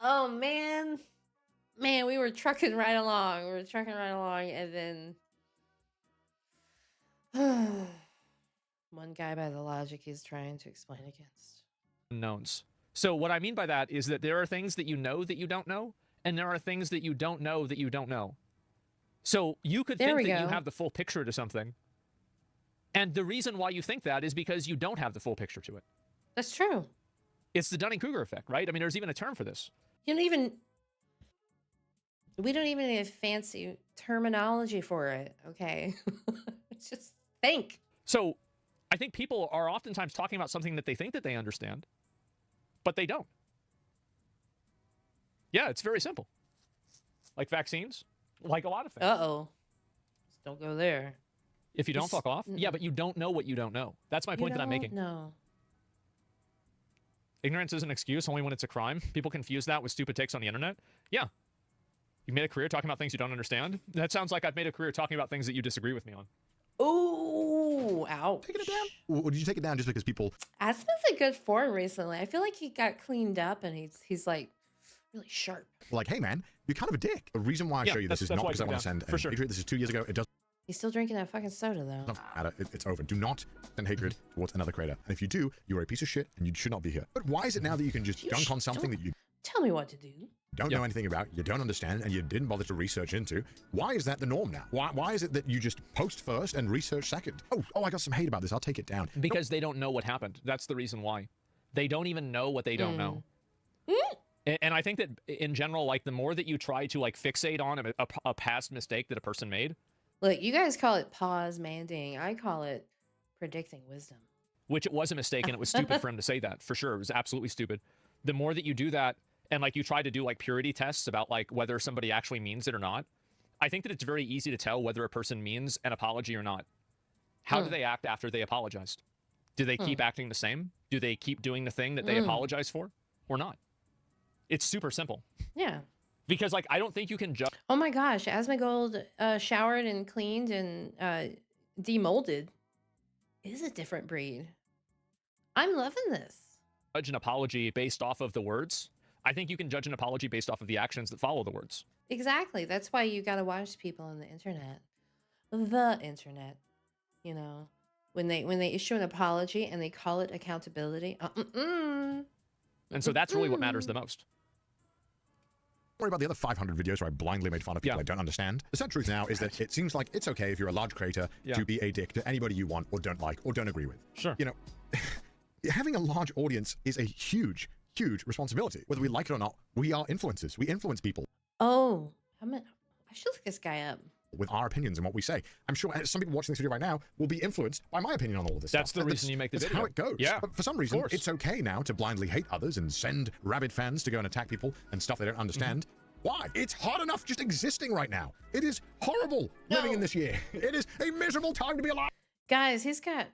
Oh man, we were trucking right along. And then one guy by the logic he's trying to explain against. Unknowns. So what I mean by that is that there are things that you know that you don't know, and there are things that you don't know that you don't know. So you could think that you have the full picture to something. And the reason why you think that is because you don't have the full picture to it. That's true. It's the Dunning-Kruger effect, right? I mean, there's even a term for this. We don't even have fancy terminology for it, okay? It's just think. So I think people are oftentimes talking about something that they think that they understand, but they don't. Yeah, it's very simple. Like vaccines. Like a lot of things. Uh-oh. Just don't go there. If you don't, fuck off. Yeah, but you don't know what you don't know. That's my point that I'm making. No. Ignorance is an excuse only when it's a crime. People confuse that with stupid takes on the internet. Yeah. You made a career talking about things you don't understand. That sounds like I've made a career talking about things that you disagree with me on. Ooh, ouch. Taking it down? Or did you take it down just because people... Aspen's in good form recently. I feel like he got cleaned up and he's like really sharp. Like, hey man, you're kind of a dick. The reason why I show you this is not because I want to send hatred. This is 2 years ago. It doesn't He's still drinking that fucking soda though. matter. It's over. Do not send hatred towards another creator. And if you do, you're a piece of shit and you should not be here. But why is it now that you can just dunk on something that you tell me what to do? Don't know anything about, you don't understand, and you didn't bother to research into? Why is that the norm now? Why is it that you just post first and research second? Oh, I got some hate about this. I'll take it down. Because they don't know what happened. That's the reason why. They don't even know what they don't know. And I think that in general, like the more that you try to like fixate on a past mistake that a person made. Look, you guys call it pause manding. I call it predicting wisdom. Which it was a mistake, and it was stupid for him to say that. For sure, it was absolutely stupid. The more that you do that, and like you try to do like purity tests about like whether somebody actually means it or not, I think that it's very easy to tell whether a person means an apology or not. How do they act after they apologized? Do they keep acting the same? Do they keep doing the thing that they apologized for or not? It's super simple. Yeah. Because like I don't think you can judge. Oh my gosh, Asmongold showered and cleaned and demolded is a different breed. I'm loving this. Judge an apology based off of the words. I think you can judge an apology based off of the actions that follow the words. Exactly. That's why you got to watch people on the internet. The internet. You know, when they issue an apology and they call it accountability. And so that's really what matters the most. worry about the other 500 videos where I blindly made fun of people I don't understand. The sad truth now is that it seems like it's okay if you're a large creator to be a dick to anybody you want or don't like or don't agree with. Sure. You know, having a large audience is a huge, huge responsibility. Whether we like it or not, we are influencers. We influence people. Oh, I should look this guy up. With our opinions and what we say. I'm sure some people watching this video right now will be influenced by my opinion on all of this That's stuff. the reason you make the video. That's how it goes. Yeah. But for some reason, it's okay now to blindly hate others and send rabid fans to go and attack people and stuff they don't understand. Why? It's hard enough just existing right now. It is horrible living in this year. It is a miserable time to be alive. Guys, he's got...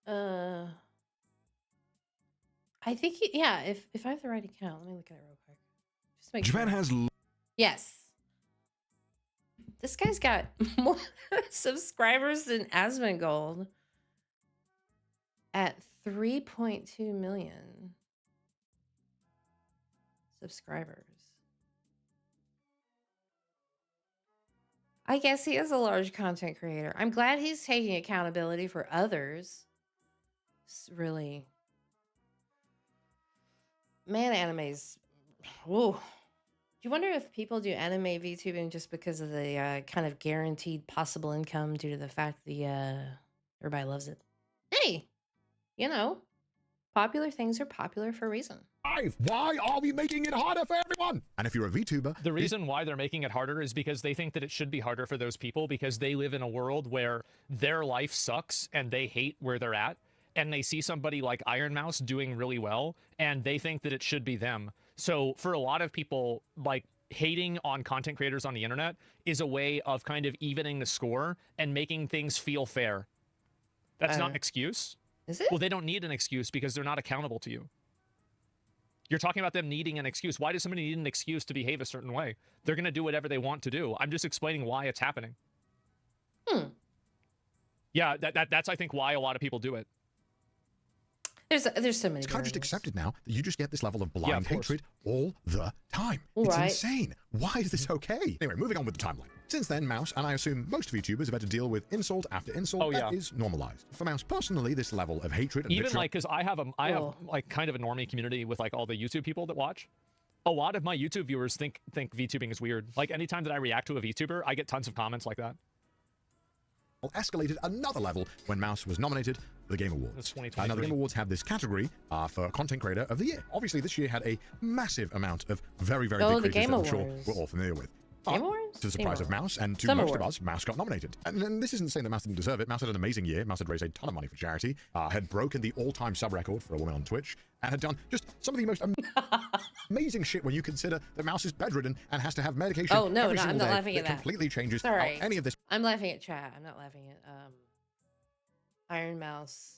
I think if I have the right account, let me look at it real quick. Just make Japan sure. has... Yes. This guy's got more subscribers than Asmongold at 3.2 million subscribers. I guess he is a large content creator. I'm glad he's taking accountability for others. It's really... Man, anime's... Whoa. Do you wonder if people do anime VTubing just because of the kind of guaranteed possible income due to the fact the everybody loves it? Hey, you know, popular things are popular for a reason. Why are we making it harder for everyone? And if you're a VTuber... The reason why they're making it harder is because they think that it should be harder for those people because they live in a world where their life sucks and they hate where they're at. And they see somebody like Iron Mouse doing really well, and they think that it should be them. So for a lot of people, like, hating on content creators on the internet is a way of kind of evening the score and making things feel fair. That's not an excuse. Is it? Well, they don't need an excuse because they're not accountable to you. You're talking about them needing an excuse. Why does somebody need an excuse to behave a certain way? They're going to do whatever they want to do. I'm just explaining why it's happening. Yeah, that's, I think, why a lot of people do it. There's so many. It's kind of just accepted now that you just get this level of blind hatred all the time. All it's right. insane. Why is this okay? Anyway, moving on with the timeline. Since then, Mouse, and I assume most YouTubers, have had to deal with insult after insult that is normalized. For Mouse personally, this level of hatred and even vitriol... like, because I have like kind of a normie community with like all the YouTube people that watch. A lot of my YouTube viewers think VTubing is weird. Like anytime that I react to a VTuber, I get tons of comments like that. escalated another level when Mouse was nominated for the Game Awards. Now, the Game Awards have this category for Content Creator of the Year. Obviously, this year had a massive amount of very, very big creators that I'm sure we're all familiar with. Game Awards? To the surprise of Mouse and to most of us, Mouse got nominated. And this isn't saying that Mouse didn't deserve it. Mouse had an amazing year. Mouse had raised a ton of money for charity, had broken the all-time sub record for a woman on Twitch, and had done just some of the most amazing shit when you consider that Mouse is bedridden and has to have medication I'm not day laughing at that. Completely changes Sorry. how any of this... I'm laughing at chat. I'm not laughing at Iron Mouse's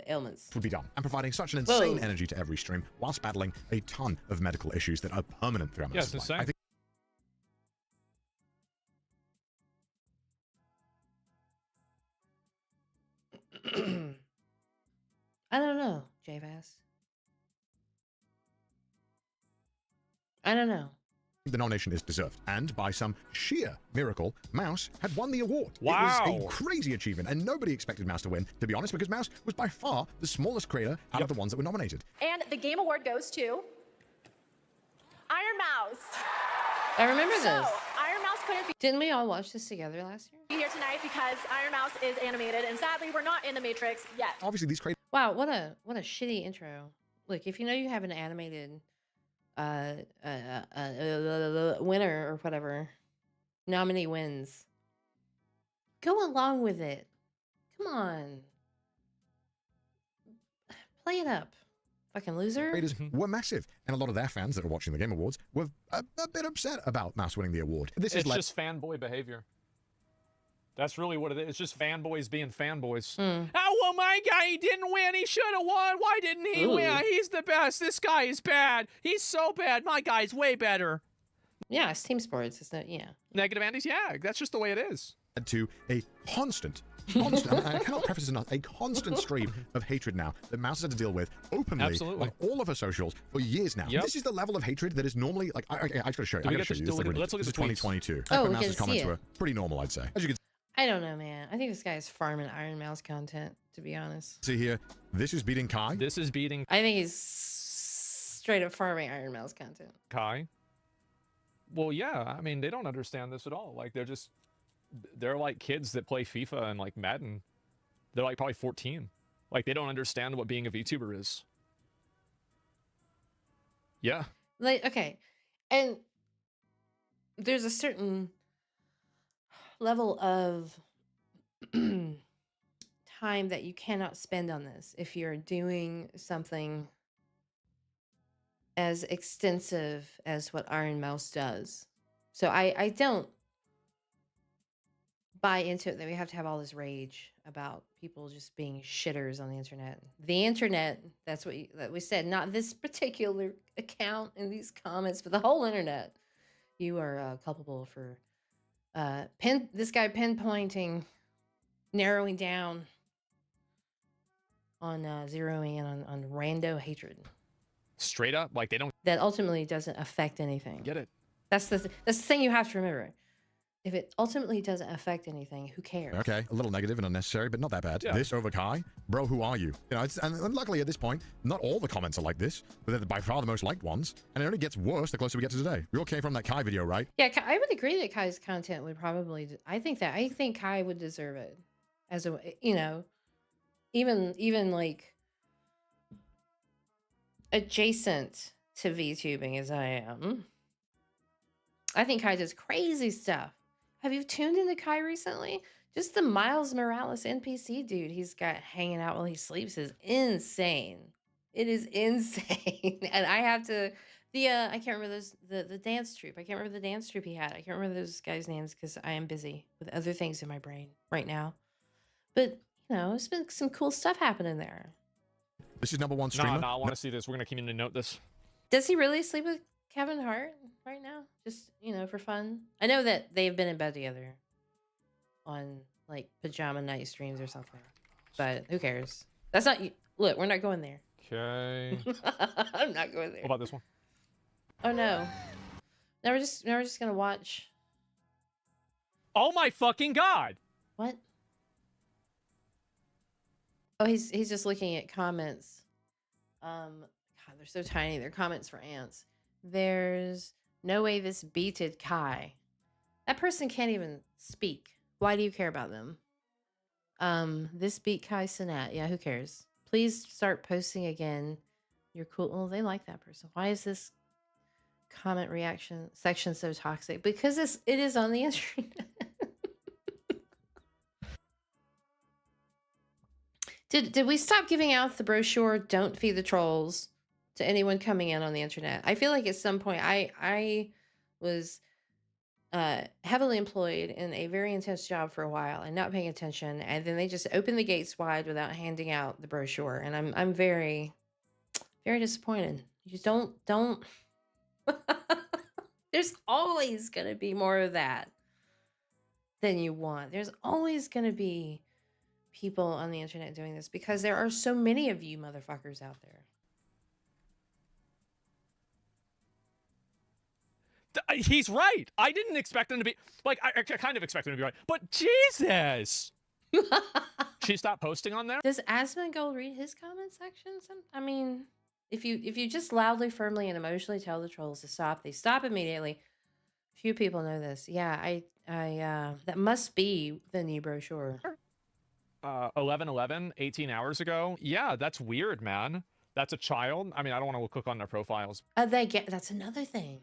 ailments. Would be done, and providing such an insane energy to every stream whilst battling a ton of medical issues that are permanent throughout Mouse's life. I think I don't know, Javass. I don't know. the nomination is deserved, and by some sheer miracle, Mouse had won the award. Wow. It was a crazy achievement, and nobody expected Mouse to win, to be honest, because Mouse was by far the smallest creator out of the ones that were nominated. And the Game Award goes to Iron Mouse. I remember this. Iron Mouse couldn't Didn't we all watch this together last year? be here tonight because Iron Mouse is animated, and sadly, we're not in the Matrix yet. Obviously, these creators... Wow, what a shitty intro. Look, if you know you have an animated winner or whatever, nominee wins, go along with it. Come on. Play it up. Fucking loser. Creators were massive, and a lot of their fans that are watching the Game Awards were a bit upset about Mouse winning the award. It's just fanboy behavior. That's really what it is. It's just fanboys being fanboys. Oh, well, my guy, he didn't win. He should have won. Why didn't he win? He's the best. This guy is bad. He's so bad. My guy's way better. Yeah, it's team sports. It's not, yeah. Negative Andy's, yeah. That's just the way it is. To a constant, I cannot preface this enough, a constant stream of hatred now that Mouse has had to deal with openly on all of her socials for years now. This is the level of hatred that is normally, like, I just gotta show you. Let's look at this the is 2022. Oh, we Mouse's can see comments it. were pretty normal, I'd say. As you can I don't know, man. I think this guy is farming Iron Mouse content, to be honest. See here, this is beating Kai. This is beating I think he's straight up farming Iron Mouse content. Kai. Well, yeah, I mean, they don't understand this at all. Like, they're like kids that play FIFA and like Madden. They're like probably 14. Like, they don't understand what being a VTuber is. Yeah. Like, okay. And there's a certain level of time that you cannot spend on this if you're doing something as extensive as what Iron Mouse does. So I don't buy into it that we have to have all this rage about people just being shitters on the internet. The internet, that's what that we said, not this particular account in these comments, but the whole internet. You are culpable for this guy pinpointing, narrowing down on zeroing in on rando hatred. Straight up, like they don't. That ultimately doesn't affect anything. Get it? That's the thing you have to remember. If it ultimately doesn't affect anything, who cares? Okay, a little negative and unnecessary, but not that bad. Yeah. This over Kai? Bro, who are you? You know, and luckily at this point, not all the comments are like this, but they're by far the most liked ones. And it only gets worse the closer we get to today. We all came from that Kai video, right? Yeah, I would agree that Kai's content would probably. I think Kai would deserve it, as a even like adjacent to VTubing as I am. I think Kai does crazy stuff. Have you tuned into Kai recently? Just the Miles Morales NPC dude he's got hanging out while he sleeps is insane. It is insane. And I have to I can't remember the dance troupe. I can't remember the dance troupe he had. I can't remember those guys' names because I am busy with other things in my brain right now. But it's been some cool stuff happening there. This is #1 streamer. No, I want to see this. We're gonna community note this. Does he really sleep with Kevin Hart right now? Just, for fun? I know that they've been in bed together on like pajama night streams or something. But who cares? That's not look, we're not going there. Okay. I'm not going there. What about this one? Oh no. Now we're just gonna watch. Oh my fucking god! What? Oh, he's just looking at comments. God, they're so tiny. They're comments for ants. There's no way this beated Kai. That person can't even speak. Why do you care about them? This beat Kai Sinat. Yeah, who cares? Please start posting again. You're cool. Well, they like that person. Why is this comment reaction section so toxic? Because it is on the internet. Did we stop giving out the brochure, Don't Feed the Trolls, to anyone coming in on the internet? I feel like at some point I was heavily employed in a very intense job for a while and not paying attention, and then they just opened the gates wide without handing out the brochure, and I'm very, very disappointed. You don't there's always gonna be more of that than you want. There's always gonna be people on the internet doing this because there are so many of you motherfuckers out there. He's right. I didn't expect him to be like. I kind of expected him to be right, but Jesus. She stopped posting on there. Does Asmongold read his comment section? I mean, if you just loudly, firmly, and emotionally tell the trolls to stop, they stop immediately. Few people know this. Yeah, I that must be the new brochure. 11/11, 18 hours ago. Yeah, that's weird, man. That's a child. I mean, I don't want to click on their profiles. That's another thing.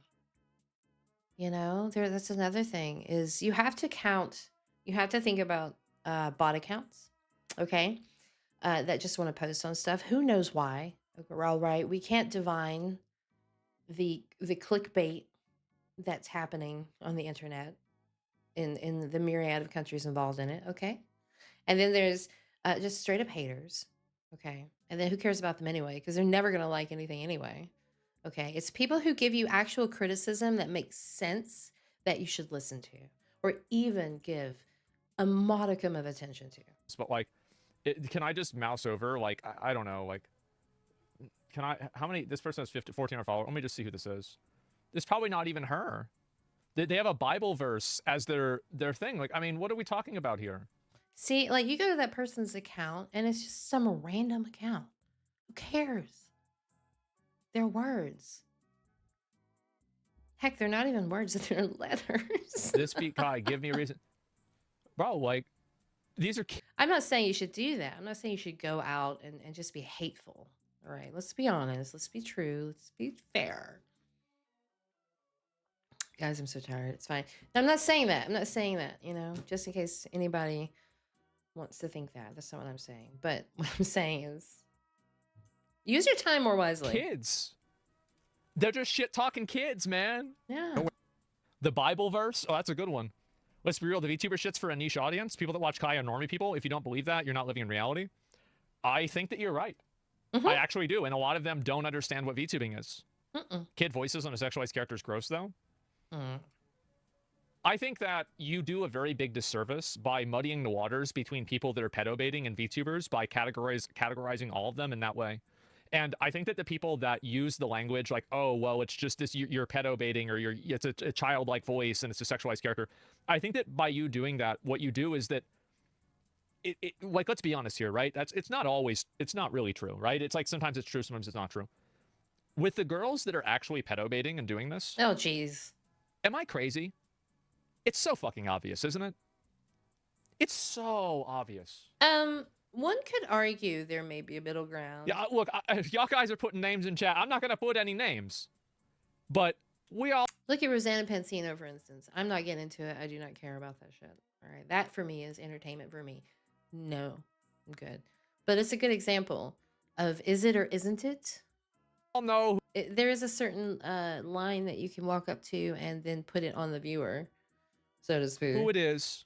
That's another thing is you have to count. You have to think about bot accounts, okay? That just want to post on stuff. Who knows why? Okay, we're all right. We can't divine the clickbait that's happening on the internet in the myriad of countries involved in it, okay? And then there's just straight up haters, okay? And then who cares about them anyway? Because they're never going to like anything anyway, okay? It's people who give you actual criticism that makes sense that you should listen to or even give a modicum of attention to. But like, can I just mouse over? Like, I don't know. Like, how many? This person has 14 followers. Let me just see who this is. It's probably not even her. They have a Bible verse as their thing. Like, I mean, what are we talking about here? See, like you go to that person's account and it's just some random account. Who cares? They're words. Heck, they're not even words, they're letters. This beat Kai, give me a reason. Bro, like, these are... I'm not saying you should do that. I'm not saying you should go out and just be hateful. All right, let's be honest. Let's be true. Let's be fair. Guys, I'm so tired. It's fine. I'm not saying that. I'm not saying that, you know, just in case anybody wants to think that. That's not what I'm saying. But what I'm saying is use your time more wisely. Kids. They're just shit-talking kids, man. Yeah. The Bible verse? Oh, that's a good one. Let's be real. The VTuber shit's for a niche audience. People that watch Kai are normie people. If you don't believe that, you're not living in reality. I think that you're right. I actually do. And a lot of them don't understand what VTubing is. Kid voices on a sexualized character is gross, though. I think that you do a very big disservice by muddying the waters between people that are pedobaiting and VTubers by categorizing all of them in that way. And I think that the people that use the language like, oh, well, it's just this, you're pedobaiting, or it's a childlike voice and it's a sexualized character. I think that by you doing that, what you do is that like, let's be honest here, right? It's not really true, right? It's like sometimes it's true, sometimes it's not true. With the girls that are actually pedobaiting and doing this. Oh, geez. Am I crazy? It's so fucking obvious, isn't it? It's so obvious. One could argue there may be a middle ground. Yeah, look, y'all guys are putting names in chat. I'm not going to put any names. But we all... Look at Rosanna Pansino, for instance. I'm not getting into it. I do not care about that shit. All right. That, for me, is entertainment for me. No. I'm good. But it's a good example of is it or isn't it? I'll know. There is a certain line that you can walk up to and then put it on the viewer, so to speak. Who it is.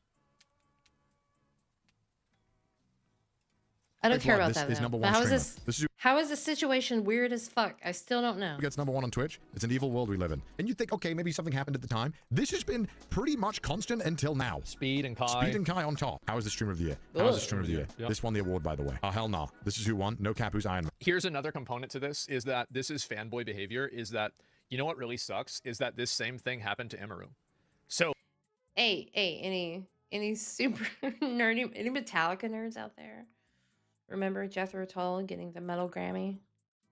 I don't care about that. This is though. number But one how is streamer. this? How is the situation weird as fuck? I still don't know. Gets number one on Twitch. It's an evil world we live in. And you think, okay, maybe something happened at the time. This has been pretty much constant until now. Speed and Kai. Speed and Kai on top. How is the streamer of the year? How is the streamer of the year? Yep. This won the award, by the way. Oh, hell no. This is who won. No cap, who's Iron Man. Here's another component to this, is that this is fanboy behavior, is that, you know what really sucks? Is that this same thing happened to Emeru. So... Hey, any super nerdy, any Metallica nerds out there? Remember Jethro Tull getting the Metal Grammy?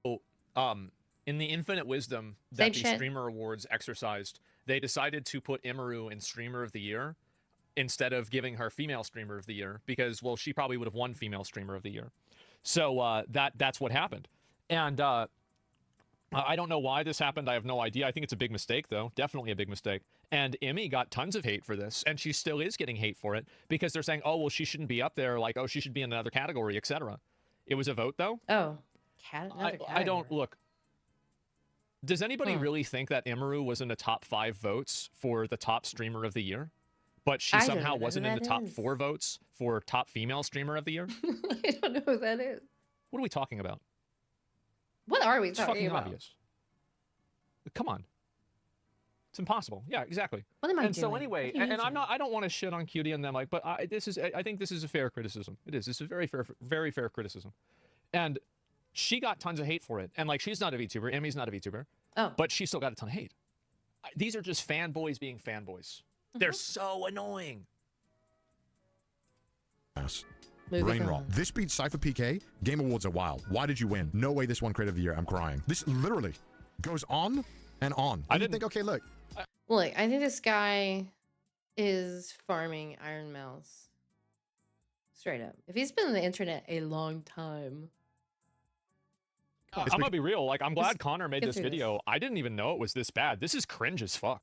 In the infinite wisdom that the Streamer Awards exercised, they decided to put Emeru in Streamer of the Year instead of giving her Female Streamer of the Year because, well, she probably would have won Female Streamer of the Year. So that's what happened. And I don't know why this happened. I have no idea. I think it's a big mistake, though. Definitely a big mistake. And Emmy got tons of hate for this, and she still is getting hate for it because they're saying, oh, well, she shouldn't be up there. Like, oh, she should be in another category, etc. It was a vote, though. Oh, I don't look. Does anybody really think that Emeru was in the top 5 votes for the top streamer of the year? But she somehow wasn't in the top 4 votes for top female streamer of the year? I don't know who that is. What are we talking about? What are we it's talking fucking about? Obvious. Come on. It's impossible. Yeah, exactly. What am I doing? And so anyway, and I don't want to shit on Cutie and them, like, but I think this is a fair criticism. It is. It's a very fair criticism. And she got tons of hate for it. And like, she's not a VTuber. Emmy's not a VTuber. Oh. But she still got a ton of hate. These are just fanboys being fanboys. They're so annoying. Brain rot. This beats Cypher PK. Game Awards are wild. Why did you win? No way this one Creator of the Year. I'm crying. This literally goes on and on. I didn't think, okay, look. Look, I think this guy is farming Iron Mouse. Straight up. If he's been on the internet a long time. I'm gonna be real. Like, I'm glad Connor made this video. I didn't even know it was this bad. This is cringe as fuck.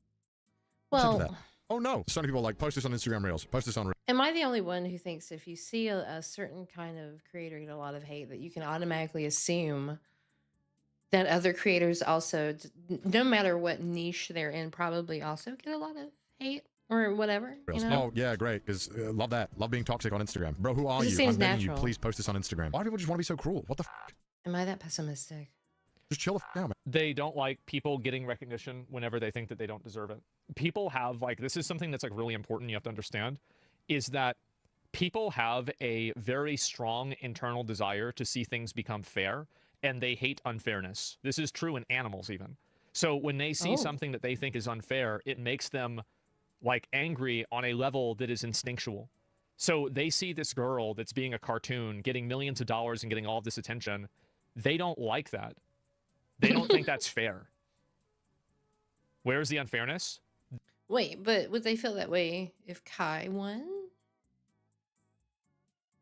Well, oh no. So many people are like, post this on Instagram Reels. Post this on Reels. Am I the only one who thinks if you see a certain kind of creator get a lot of hate, that you can automatically assume that other creators also, no matter what niche they're in, probably also get a lot of hate or whatever? You know? Oh, yeah, great. Because love that. Love being toxic on Instagram. Bro, who are you? Seems I'm begging you, natural. please post this on Instagram. Why do people just want to be so cruel? What the f? Am I that pessimistic? Just chill the f out, man. They don't like people getting recognition whenever they think that they don't deserve it. People have, like, this is something that's, like, really important you have to understand, is that people have a very strong internal desire to see things become fair, and they hate unfairness. This is true in animals, even. So when they see something that they think is unfair, it makes them like angry on a level that is instinctual. So they see this girl that's being a cartoon, getting millions of dollars and getting all of this attention. They don't like that. They don't think that's fair. Where's the unfairness? Wait, but would they feel that way if Kai won?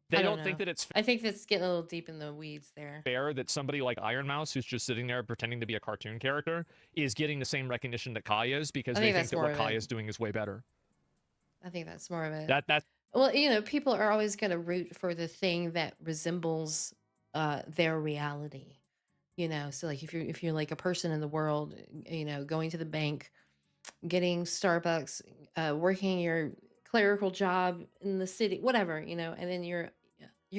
They don't think that it's I think that's getting a little deep in the weeds there. fair that somebody like Iron Mouse, who's just sitting there pretending to be a cartoon character, is getting the same recognition that Kai is because they think that what Kai is doing is way better. I think that's more of it. That's Well, you know, people are always going to root for the thing that resembles their reality. You know, so like if you're like a person in the world, you know, going to the bank, getting Starbucks, working your clerical job in the city, whatever, you know, and then you're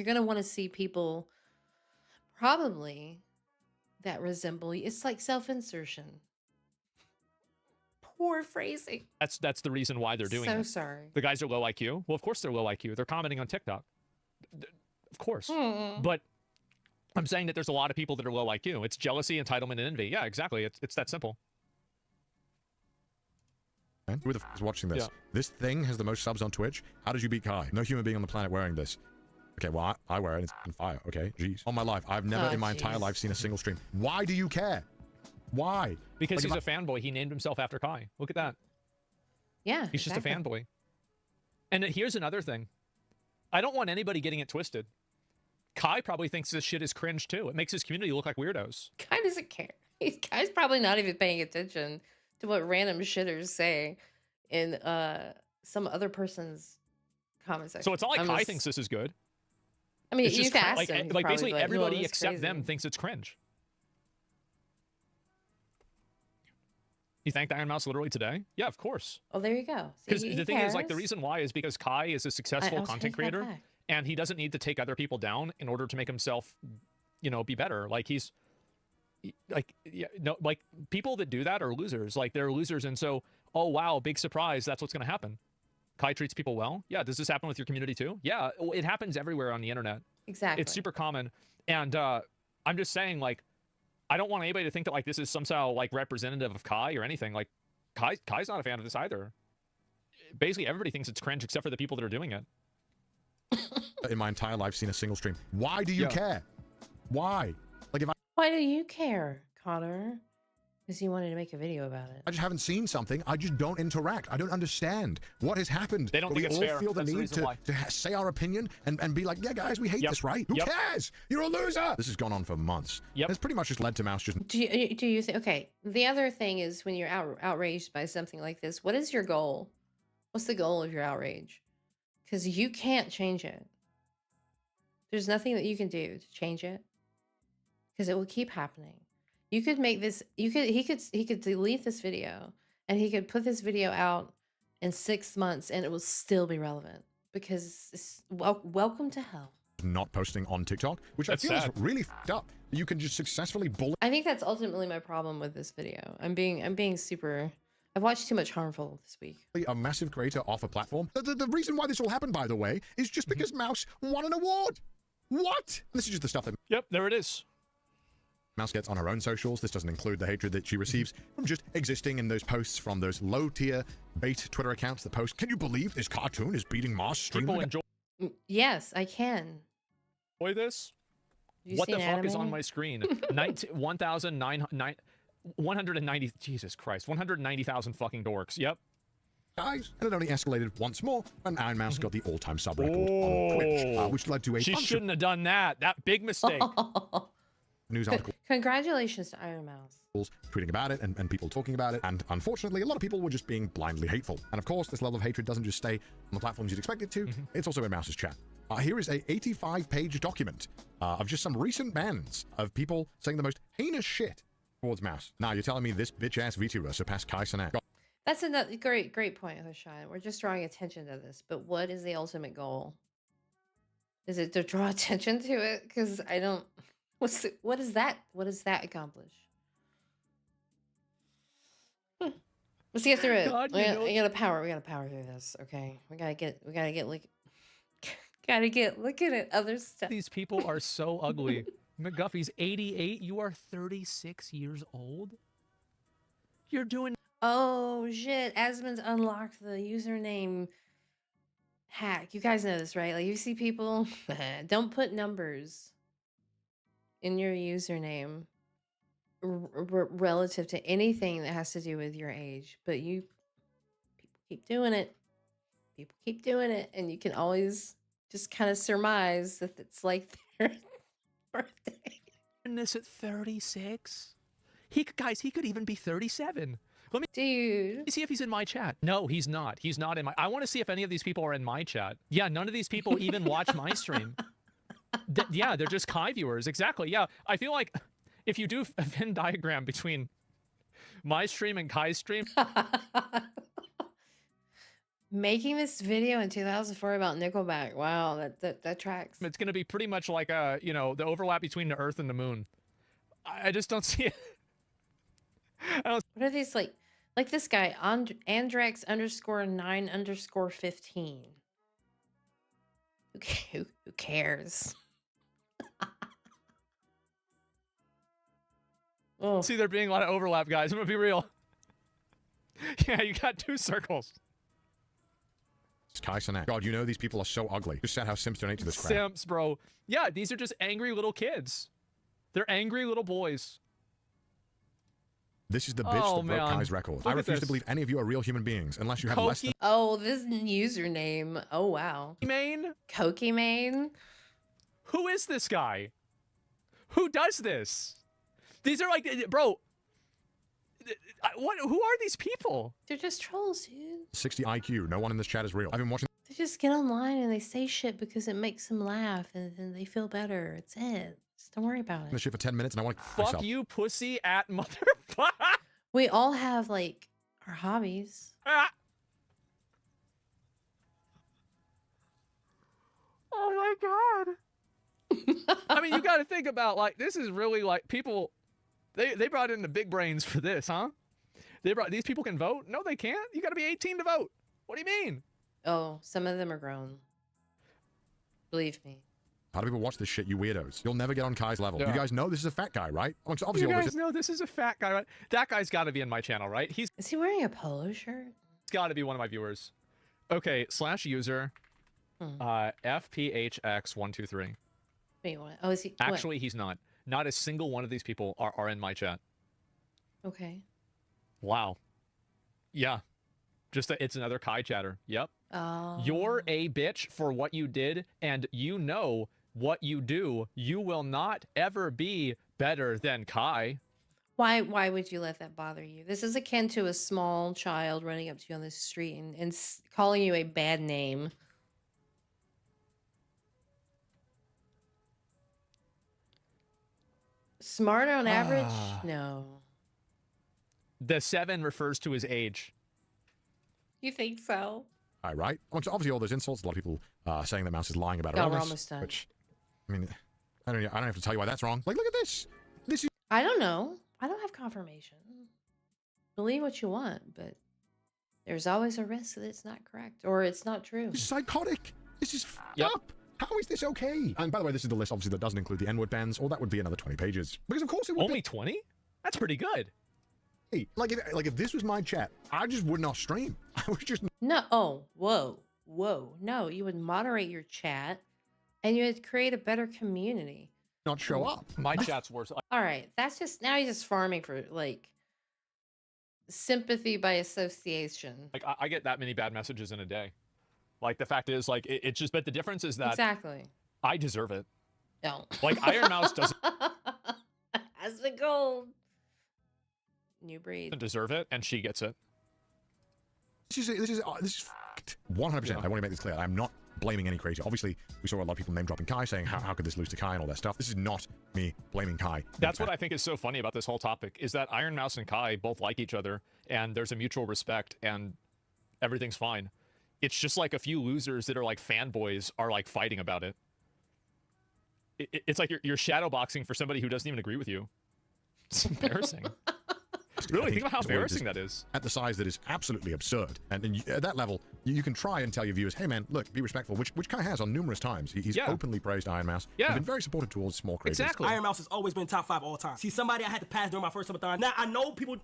going to want to see people probably that resemble you. It's like self-insertion. Poor phrasing. that's the reason why they're doing it. So sorry. The guys are low IQ. Well, of course they're low IQ. They're commenting on TikTok. Of course. But I'm saying that there's a lot of people that are low IQ. It's jealousy, entitlement, and envy. Yeah, exactly. It's that simple. Who the f is watching this? Yeah. This thing has the most subs on Twitch. How did you beat Kai? No human being on the planet wearing this. Okay, well, I wear it. It's on fire. Okay, jeez. All my life, I've never in my entire life seen a single stream. Why do you care? Why? Because he's a fanboy. He named himself after Kai. Look at that. Yeah. He's just a fanboy. And here's another thing. I don't want anybody getting it twisted. Kai probably thinks this shit is cringe too. It makes his community look like weirdos. Kai doesn't care. Kai's probably not even paying attention to what random shitters say in some other person's comment section. So it's not like Kai thinks this is good. I mean, it's you've asked like, him. like basically like, everybody except them thinks it's cringe. You thanked Iron Mouse literally today? Yeah, of course. Oh, there you go. Because the thing is, like, the reason why is because Kai is a successful content creator, and he doesn't need to take other people down in order to make himself, you know, be better. Like he's, like, yeah, no, like people that do that are losers. Like they're losers, and so, oh wow, big surprise, that's what's going to happen. Kai treats people well. Yeah, does this happen with your community too? Yeah, it happens everywhere on the internet. Exactly. It's super common, and I'm just saying, like, I don't want anybody to think that like this is somehow like representative of Kai or anything. Like, Kai's not a fan of this either. Basically, everybody thinks it's cringe except for the people that are doing it. In my entire life, seen a single stream. Why do you care? Why? Like, if Why do you care, Connor? Because you wanted to make a video about it. I just haven't seen something. I just don't interact. I don't understand what has happened. They don't think it's fair. We all feel the That's need to say our opinion and be like, yeah, guys, we hate this, right? Who cares? You're a loser. This has gone on for months. It's pretty much just led to Mouse just... Do you think... Okay, the other thing is when you're outraged by something like this, what is your goal? What's the goal of your outrage? Because you can't change it. There's nothing that you can do to change it. Because it will keep happening. You could make this, he could delete this video and he could put this video out in 6 months and it will still be relevant because it's, welcome to hell. Not posting on TikTok, which I feel is really f***ed up. You can just successfully bully. I think that's ultimately my problem with this video. I'm being super, I've watched too much harmful this week. A massive creator off a platform. The reason why this all happened, by the way, is just because Mouse won an award. What? This is just the stuff that... Yep, there it is. Mouse gets on her own socials. This doesn't include the hatred that she receives from just existing in those posts from those low-tier bait Twitter accounts that post, can you believe this cartoon is beating Mars streamer? People enjoy... Yes, I can. Enjoy this? What the fuck is on my screen? 190... Jesus Christ. 190,000 fucking dorks. Yep. Guys, and it only escalated once more when Iron Mouse got the all-time sub record on Twitch, which led to a She shouldn't have done that. That big mistake. News article. Congratulations to Iron Mouse. Tweeting about it and people talking about it, and unfortunately a lot of people were just being blindly hateful. And of course this level of hatred doesn't just stay on the platforms you'd expect it to, it's also in Mouse's chat. Here is a 85-page document of just some recent bans of people saying the most heinous shit towards Mouse. Now you're telling me this bitch-ass VTuber surpassed Kai Cenat. That's another great point, Shine. We're just drawing attention to this, but what is the ultimate goal? Is it to draw attention to it? Because I don't... What is that? What does that accomplish? Let's get through it. We gotta power through this. Okay, we gotta get looking at other stuff. These people are so ugly. McGuffey's 88. You are 36 years old. You're doing. Oh shit! Asmon's unlocked the username hack. You guys know this, right? Like you see people don't put numbers in your username relative to anything that has to do with your age, but people keep doing it. People keep doing it, and you can always just kind of surmise that it's like their birthday. This at 36. Guys, he could even be 37. Let me see if he's in my chat. No, he's not. He's not in my. I want to see if any of these people are in my chat. Yeah, none of these people even watch my stream. Yeah, they're just Kai viewers. Exactly. Yeah, I feel like if you do a Venn diagram between my stream and Kai's stream. Making this video in 2004 about Nickelback. Wow, that tracks. It's going to be pretty much like the overlap between the Earth and the Moon. I just don't see it. What are these like this guy Andrex_9_15? Who cares? Oh. See, there being a lot of overlap, guys. I'm gonna be real. Yeah, you got 2 circles. Kai Cenat. God, you know these people are so ugly. Just said how Simps donate to this crap. Simps, bro. Yeah, these are just angry little kids. They're angry little boys. This is the bitch that broke Kai's record. I refuse to believe any of you are real human beings unless you have less than... Oh, this username. Oh, wow. Koki Main? Who is this guy? Who does this? These are like... Bro... Who are these people? They're just trolls, dude. 60 IQ. No one in this chat is real. I've been watching... They just get online and they say shit because it makes them laugh and then they feel better. It's it. Just don't worry about it. This shit for 10 minutes and I want to fuck myself. You, pussy at mother. We all have like our hobbies. Oh my god. I mean, you got to think about like this is really like people. They brought in the big brains for this, huh? These people can vote? No, they can't. You got to be 18 to vote. What do you mean? Oh, some of them are grown. Believe me. How do people watch this shit, you weirdos? You'll never get on Kai's level. Yeah. You guys know this is a fat guy, right? Obviously, you guys know this is a fat guy, right? That guy's got to be in my channel, right? Is he wearing a polo shirt? He's got to be one of my viewers. Okay, /user FPHX123. Wait, what? Oh, is he? Actually, he's not. Not a single one of these people are in my chat. Okay. Wow. Yeah. Just it's another Kai chatter. Yep. Oh. You're a bitch for what you did, and you know what you do. You will not ever be better than Kai. Why would you let that bother you? This is akin to a small child running up to you on the street and calling you a bad name. Smarter on average? No. The 7 refers to his age. You think so? All right. Obviously, all those insults. A lot of people saying that Mouse is lying about her illness. We're almost done. Which, I mean, I don't have to tell you why that's wrong. Like, look at this. This is. I don't know. I don't have confirmation. Believe what you want, but there's always a risk that it's not correct or it's not true. This is psychotic. This is up. How is this okay? And by the way, this is the list, obviously, that doesn't include the N-word bans, or that would be another 20 pages. Because of course it would. Only 20? That's pretty good. Hey, like if this was my chat, I just would not stream. I would just no. Oh, whoa. No, you would moderate your chat, and you would create a better community. Not show up. My chat's worse. All right, that's just now you're just farming for like sympathy by association. Like I get that many bad messages in a day. Like the fact is, like it's just. But the difference is that exactly I deserve it. No. Like Iron Mouse doesn't. As the gold. New breed. Deserve it, and she gets it. This is 100%. I want to make this clear. I'm not blaming any creator. Obviously, we saw a lot of people name dropping Kai, saying how could this lose to Kai and all that stuff. This is not me blaming Kai. That's what I think is so funny about this whole topic is that Iron Mouse and Kai both like each other, and there's a mutual respect, and everything's fine. It's just like a few losers that are like fanboys are like fighting about it. It's like you're shadowboxing for somebody who doesn't even agree with you. It's embarrassing. Really, think about how embarrassing that is. At the size that is absolutely absurd. And at that level, you can try and tell your viewers, hey man, look, be respectful, which Kai has on numerous times. He's openly praised Iron Mouse. Yeah. He's been very supportive towards small creators. Exactly. Iron Mouse has always been top 5 all time. See, somebody I had to pass during my first subathon. Now, I know people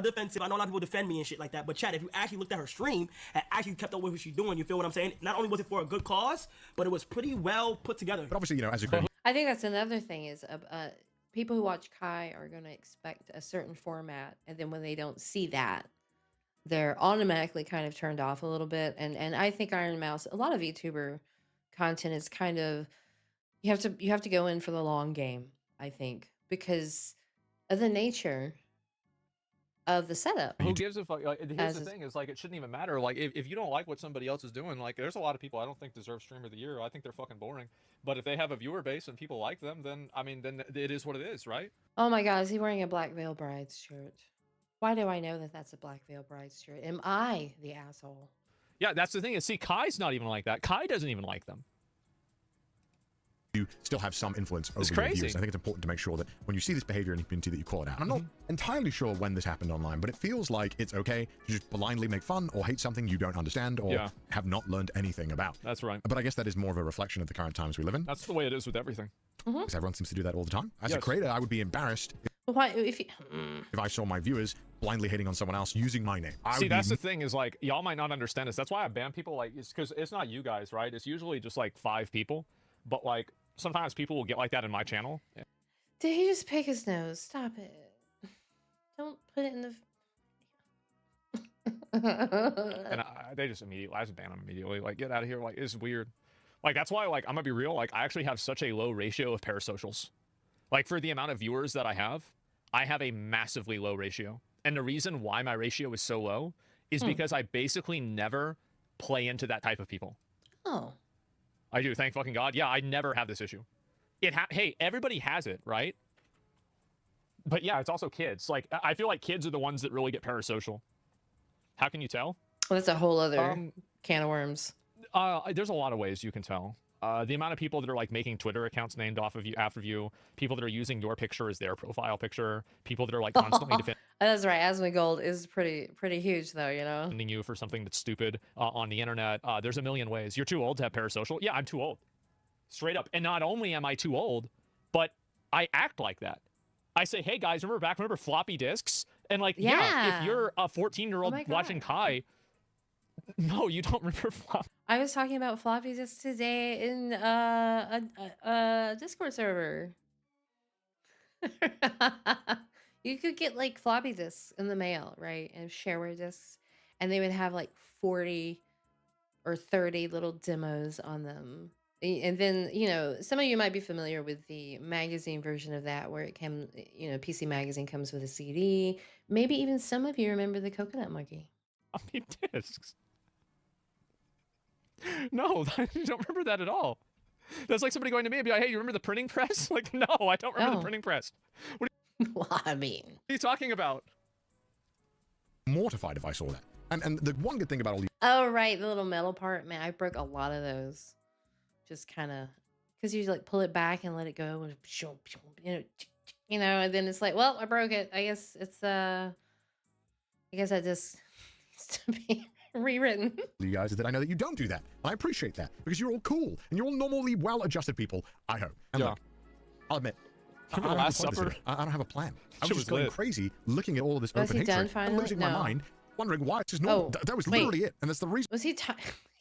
defensive. I know a lot of people defend me and shit like that, but Chad, if you actually looked at her stream and actually kept up with what she's doing, you feel what I'm saying? Not only was it for a good cause, but it was pretty well put together. But obviously, you know, as a creator, I think that's another thing is people who watch Kai are going to expect a certain format, and then when they don't see that, they're automatically kind of turned off a little bit. And I think Iron Mouse, a lot of YouTuber content is kind of you have to go in for the long game, I think, because of the nature of the setup. Who gives a fuck? Like, here's As the is- thing: is like it shouldn't even matter. Like if you don't like what somebody else is doing, like there's a lot of people I don't think deserve Streamer of the Year. I think they're fucking boring. But if they have a viewer base and people like them, then I mean, then it is what it is, right? Oh my God, is he wearing a Black Veil Brides shirt? Why do I know that that's a Black Veil Brides shirt? Am I the asshole? Yeah, that's the thing. Is see, Kai's not even like that. Kai doesn't even like them. you still have some influence over It's your crazy. viewers. I think it's important to make sure that when you see this behavior in the community that you call it out. And I'm not entirely sure when this happened online, but it feels like it's okay to just blindly make fun or hate something you don't understand or have not learned anything about. That's right. But I guess that is more of a reflection of the current times we live in. That's the way it is with everything. Because everyone seems to do that all the time. As a creator, I would be embarrassed Why, if I saw my viewers blindly hating on someone else using my name. See, that's the thing is like, y'all might not understand this. That's why I ban people. Like, it's because it's not you guys, right? It's usually just like 5 people. But like, sometimes people will get like that in my channel. Did he just pick his nose? Stop it. Don't put it in the... And they just immediately, I just ban them immediately. Like, get out of here. Like, it's weird. Like, that's why, like, I'm gonna be real. Like, I actually have such a low ratio of parasocials. Like, for the amount of viewers that I have a massively low ratio. And the reason why my ratio is so low is because I basically never play into that type of people. Oh. I do, thank fucking God. Yeah, I never have this issue. Hey, everybody has it, right? But yeah, it's also kids. Like, I feel like kids are the ones that really get parasocial. How can you tell? Well, that's a whole other can of worms. There's a lot of ways you can tell. The amount of people that are like making Twitter accounts named off of you after you, people that are using your picture as their profile picture, people that are like constantly That's right. Asmongold is pretty huge, though. You know, defending you for something that's stupid on the internet. There's a million ways. You're too old to have parasocial. Yeah, I'm too old. Straight up. And not only am I too old, but I act like that. I say, hey guys, remember floppy disks? And like, yeah, if you're a 14-year-old watching Kai, no, you don't remember floppy. I was talking about floppy disks today in a Discord server. You could get like floppy disks in the mail, right? And shareware disks, and they would have like 40 or 30 little demos on them. And then, you know, some of you might be familiar with the magazine version of that, where it can, you know, PC Magazine comes with a CD. Maybe even some of you remember the Coconut Monkey. Floppy disks. No, I don't remember that at all. That's like somebody going to me and be like, hey, you remember the printing press? Like, no, I don't remember the printing press. What well, I mean, are you talking about? Mortified if I saw that. And the one good thing about all these... Oh, right, the little metal part. Man, I broke a lot of those. Just kind of, because you like pull it back and let it go, and you know, and then it's like, well, I broke it. I guess it's I guess that just needs to be rewritten. You guys, that I know that you don't do that. And I appreciate that because you're all cool and you're all normally well-adjusted people. I hope. And look, I'll admit, I don't have a plan. I was just going crazy, looking at all of this open hatred and losing my mind, wondering why it's just normal. That was literally it, and that's the reason. Was he?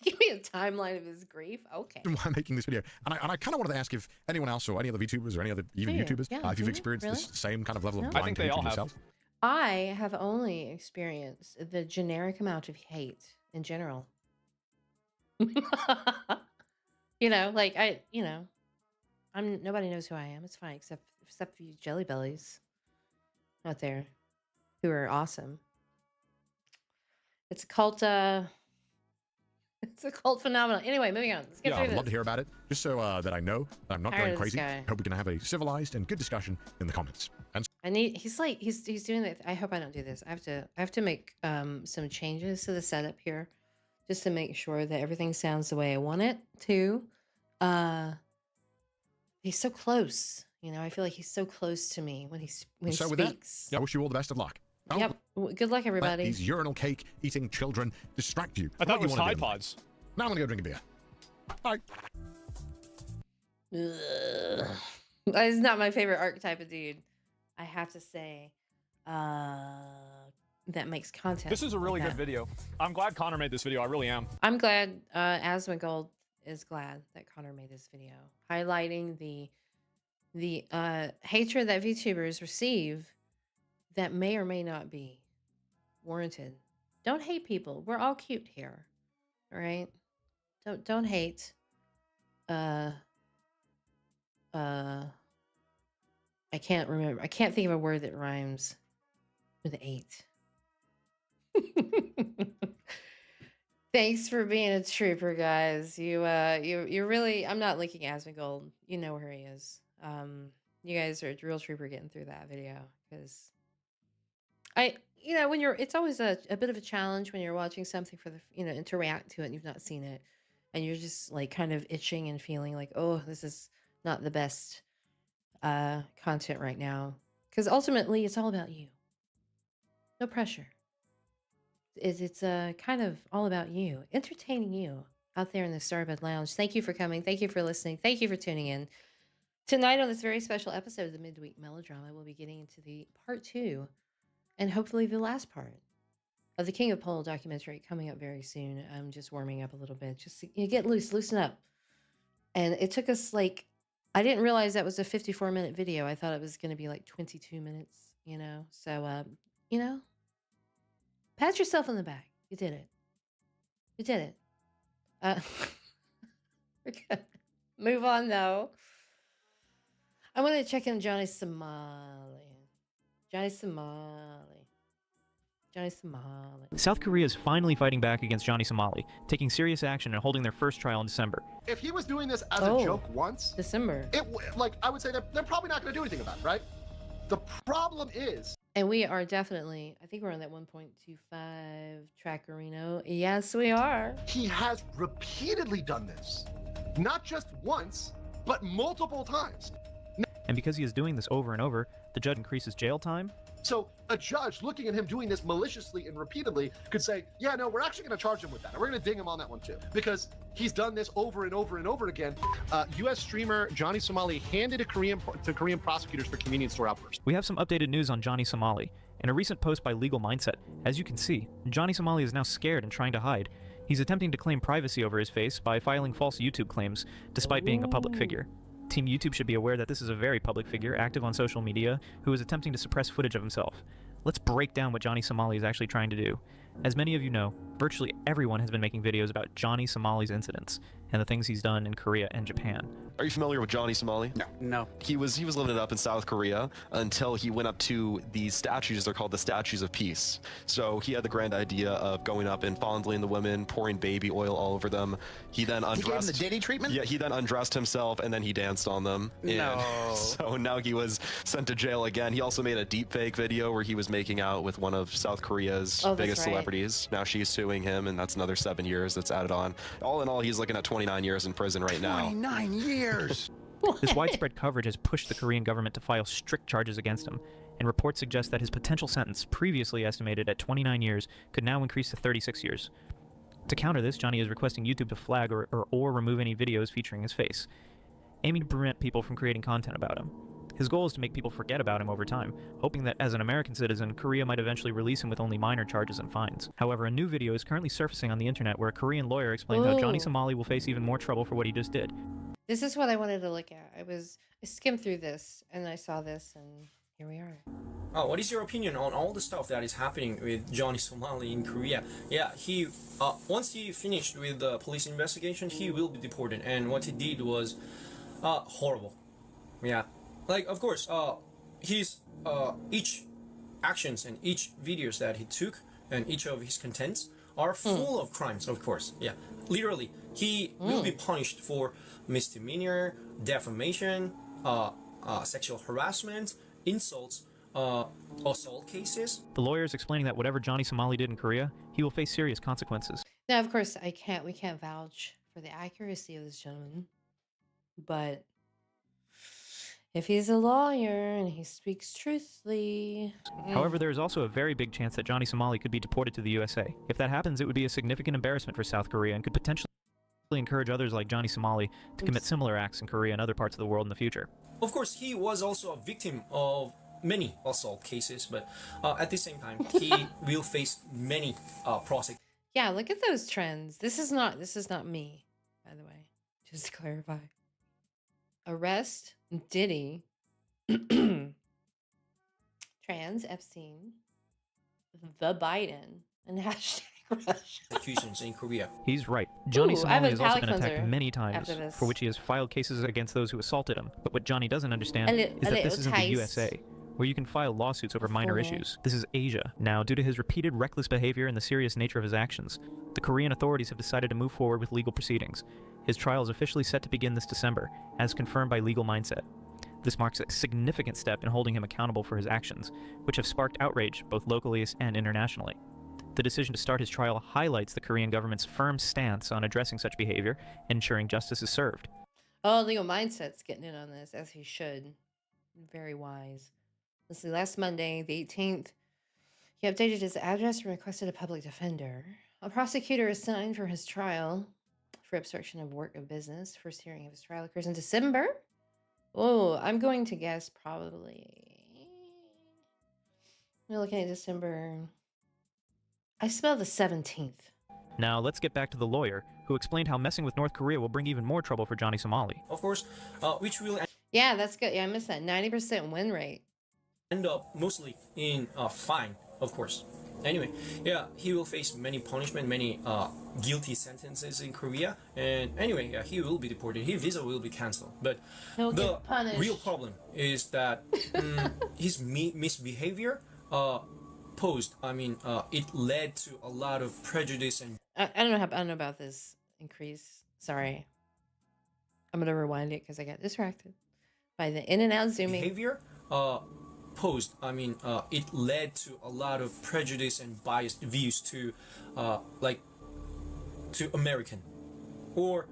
Give me a timeline of his grief. Okay. Why I'm making this video, and I kind of wanted to ask if anyone else or any other VTubers or any other even YouTubers, if you've experienced this same kind of level of blind hatred yourself. I have only experienced the generic amount of hate in general. You know, like nobody knows who I am. It's fine, except for you jelly bellies out there who are awesome. It's a cult. It's a cult phenomenon. Anyway, moving on. Let's get through I'd love to hear about it, just so that I know that I'm not going crazy. Hope we can have a civilized and good discussion in the comments. And he's doing that. I hope I don't do this. I have to make some changes to the setup here, just to make sure that everything sounds the way I want it to. He's so close. You know, I feel like he's so close to me when he speaks. With that, I wish you all the best of luck. Yep. Good luck, everybody. These urinal cake eating children distract you. I thought it was Tide Pods. Now I'm gonna go drink a beer. Bye. That is not my favorite archetype of dude. I have to say, that makes content. This is a really like good video. I'm glad Connor made this video. I really am. I'm glad Asmongold is glad that Connor made this video, highlighting the hatred that VTubers receive that may or may not be warranted. Don't hate people. We're all cute here. All right? Don't hate. I can't remember. I can't think of a word that rhymes with 8. Thanks for being a trooper, guys. You're really. I'm not linking Asmongold. You know where he is. You guys are a real trooper getting through that video, because when it's always a bit of a challenge when you're watching something for and to react to it and you've not seen it, and you're just like kind of itching and feeling like, oh, this is not the best content right now, because ultimately it's all about you. No pressure. It's kind of all about you, entertaining you out there in the Starbed Lounge. Thank you for coming. Thank you for listening. Thank you for tuning in. Tonight on this very special episode of the Midweek Melodrama, we'll be getting into the part 2 and hopefully the last part of the KingOfPol documentary coming up very soon. I'm just warming up a little bit. Just to, get loose, loosen up. And it took us I didn't realize that was a 54-minute video. I thought it was going to be like 22 minutes, So, pat yourself on the back. You did it. You did it. We're gonna move on, though. I want to check in Johnny Somali. South Korea is finally fighting back against Johnny Somali, taking serious action and holding their first trial in December. If he was doing this as a joke once, December, I would say they're probably not going to do anything about it, right? The problem is, and we are definitely, I think we're on that 1.25 Trackerino. Yes, we are. He has repeatedly done this, not just once, but multiple times. And because he is doing this over and over, the judge increases jail time. So a judge looking at him doing this maliciously and repeatedly could say, yeah, no, we're actually going to charge him with that. And we're going to ding him on that one too, because he's done this over and over and over again. U.S. streamer Johnny Somali handed to Korean prosecutors for convenience store outbursts. We have some updated news on Johnny Somali. In a recent post by Legal Mindset, as you can see, Johnny Somali is now scared and trying to hide. He's attempting to claim privacy over his face by filing false YouTube claims, despite being a public figure. Team YouTube should be aware that this is a very public figure, active on social media, who is attempting to suppress footage of himself. Let's break down what Johnny Somali is actually trying to do. As many of you know, virtually everyone has been making videos about Johnny Somali's incidents and the things he's done in Korea and Japan. Are you familiar with Johnny Somali? No. He was living it up in South Korea until he went up to these statues. They're called the Statues of Peace. So he had the grand idea of going up and fondling the women, pouring baby oil all over them. He then undressed. He gave him the Diddy treatment? Yeah, he then undressed himself and then he danced on them. No. And so now he was sent to jail again. He also made a deepfake video where he was making out with one of South Korea's biggest celebrities. Now she's suing him, and that's another 7 years that's added on. All in all, he's looking at 29 years in prison right now. 29 years! This widespread coverage has pushed the Korean government to file strict charges against him, and reports suggest that his potential sentence, previously estimated at 29 years, could now increase to 36 years. To counter this, Johnny is requesting YouTube to flag or remove any videos featuring his face, aiming to prevent people from creating content about him. His goal is to make people forget about him over time, hoping that as an American citizen, Korea might eventually release him with only minor charges and fines. However, a new video is currently surfacing on the internet where a Korean lawyer explains how Johnny Somali will face even more trouble for what he just did. This is what I wanted to look at. I skimmed through this and I saw this, and here we are. What is your opinion on all the stuff that is happening with Johnny Somali in Korea? Yeah, he once he finished with the police investigation, he will be deported, and what he did was horrible. Yeah. Like, of course, his each actions and each videos that he took and each of his contents are full of crimes, of course. Yeah, literally, he will be punished for misdemeanor, defamation, sexual harassment, insults, assault cases. The lawyer is explaining that whatever Johnny Somali did in Korea, he will face serious consequences. Now, of course, we can't vouch for the accuracy of this gentleman, but if he's a lawyer and he speaks truthfully... However, there is also a very big chance that Johnny Somali could be deported to the USA. If that happens, it would be a significant embarrassment for South Korea and could potentially encourage others like Johnny Somali to commit similar acts in Korea and other parts of the world in the future. Of course, he was also a victim of many assault cases, but at the same time, he will face many prosecutions. Yeah, look at those trends. This is not me, by the way. Just to clarify. Arrest Diddy. Trans Epstein. The Biden. And hashtag Russia. Executions in Korea. He's right. Johnny Ooh, I have Somali a has also palate been attacked cleanser many times, after this. for which he has filed cases against those who assaulted him. But what Johnny doesn't understand A is that little this isn't the taste. USA, where you can file lawsuits over minor Okay. issues. This is Asia. Now, due to his repeated reckless behavior and the serious nature of his actions, the Korean authorities have decided to move forward with legal proceedings. His trial is officially set to begin this December, as confirmed by Legal Mindset. This marks a significant step in holding him accountable for his actions, which have sparked outrage both locally and internationally. The decision to start his trial highlights the Korean government's firm stance on addressing such behavior and ensuring justice is served. Oh, Legal Mindset's getting in on this, as he should. Very wise. Let's see, last Monday, the 18th, he updated his address and requested a public defender. A prosecutor assigned for his trial for obstruction of work of business. First hearing of his trial occurs in December. Oh, I'm going to guess probably. We're looking at December. I smell the 17th. Now, let's get back to the lawyer, who explained how messing with North Korea will bring even more trouble for Johnny Somali. Of course, which will Yeah, that's good. Yeah, I missed that. 90% win rate. end up mostly in fine, of course. Anyway, yeah, he will face many punishment, many guilty sentences in Korea, and anyway, yeah, he will be deported. His visa will be cancelled. But He'll the get punished. real problem is that his misbehavior posed. I mean, it led to a lot of prejudice and. I don't know about this increase. Sorry. I'm gonna rewind it because I got distracted by the in and out zooming. Behavior posed. I mean, it led to a lot of prejudice and biased views to, to American, or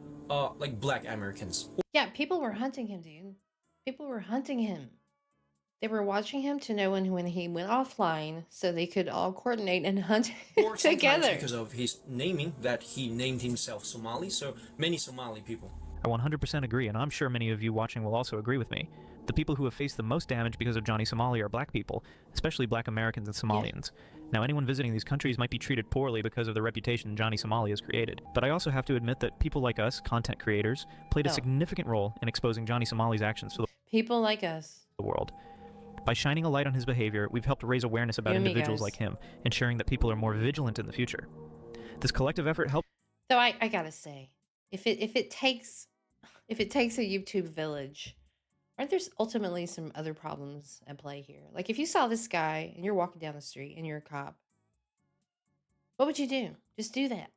like Black Americans. Yeah, people were hunting him, dude. People were hunting him. They were watching him to know when he went offline, so they could all coordinate and hunt Or sometimes together. because of his naming, that he named himself Somali, so many Somali people. I 100% agree, and I'm sure many of you watching will also agree with me. The people who have faced the most damage because of Johnny Somali are black people, especially black Americans and Somalians. Now, anyone visiting these countries might be treated poorly because of the reputation Johnny Somali has created. But I also have to admit that people like us, content creators, played a significant role in exposing Johnny Somali's actions to People like us. the world. By shining a light on his behavior, we've helped raise awareness about You and me, individuals guys. like him, ensuring that people are more vigilant in the future. This collective effort helps. So I gotta say, if it takes a YouTube village, aren't there ultimately some other problems at play here? Like if you saw this guy and you're walking down the street and you're a cop, what would you do? Just do that.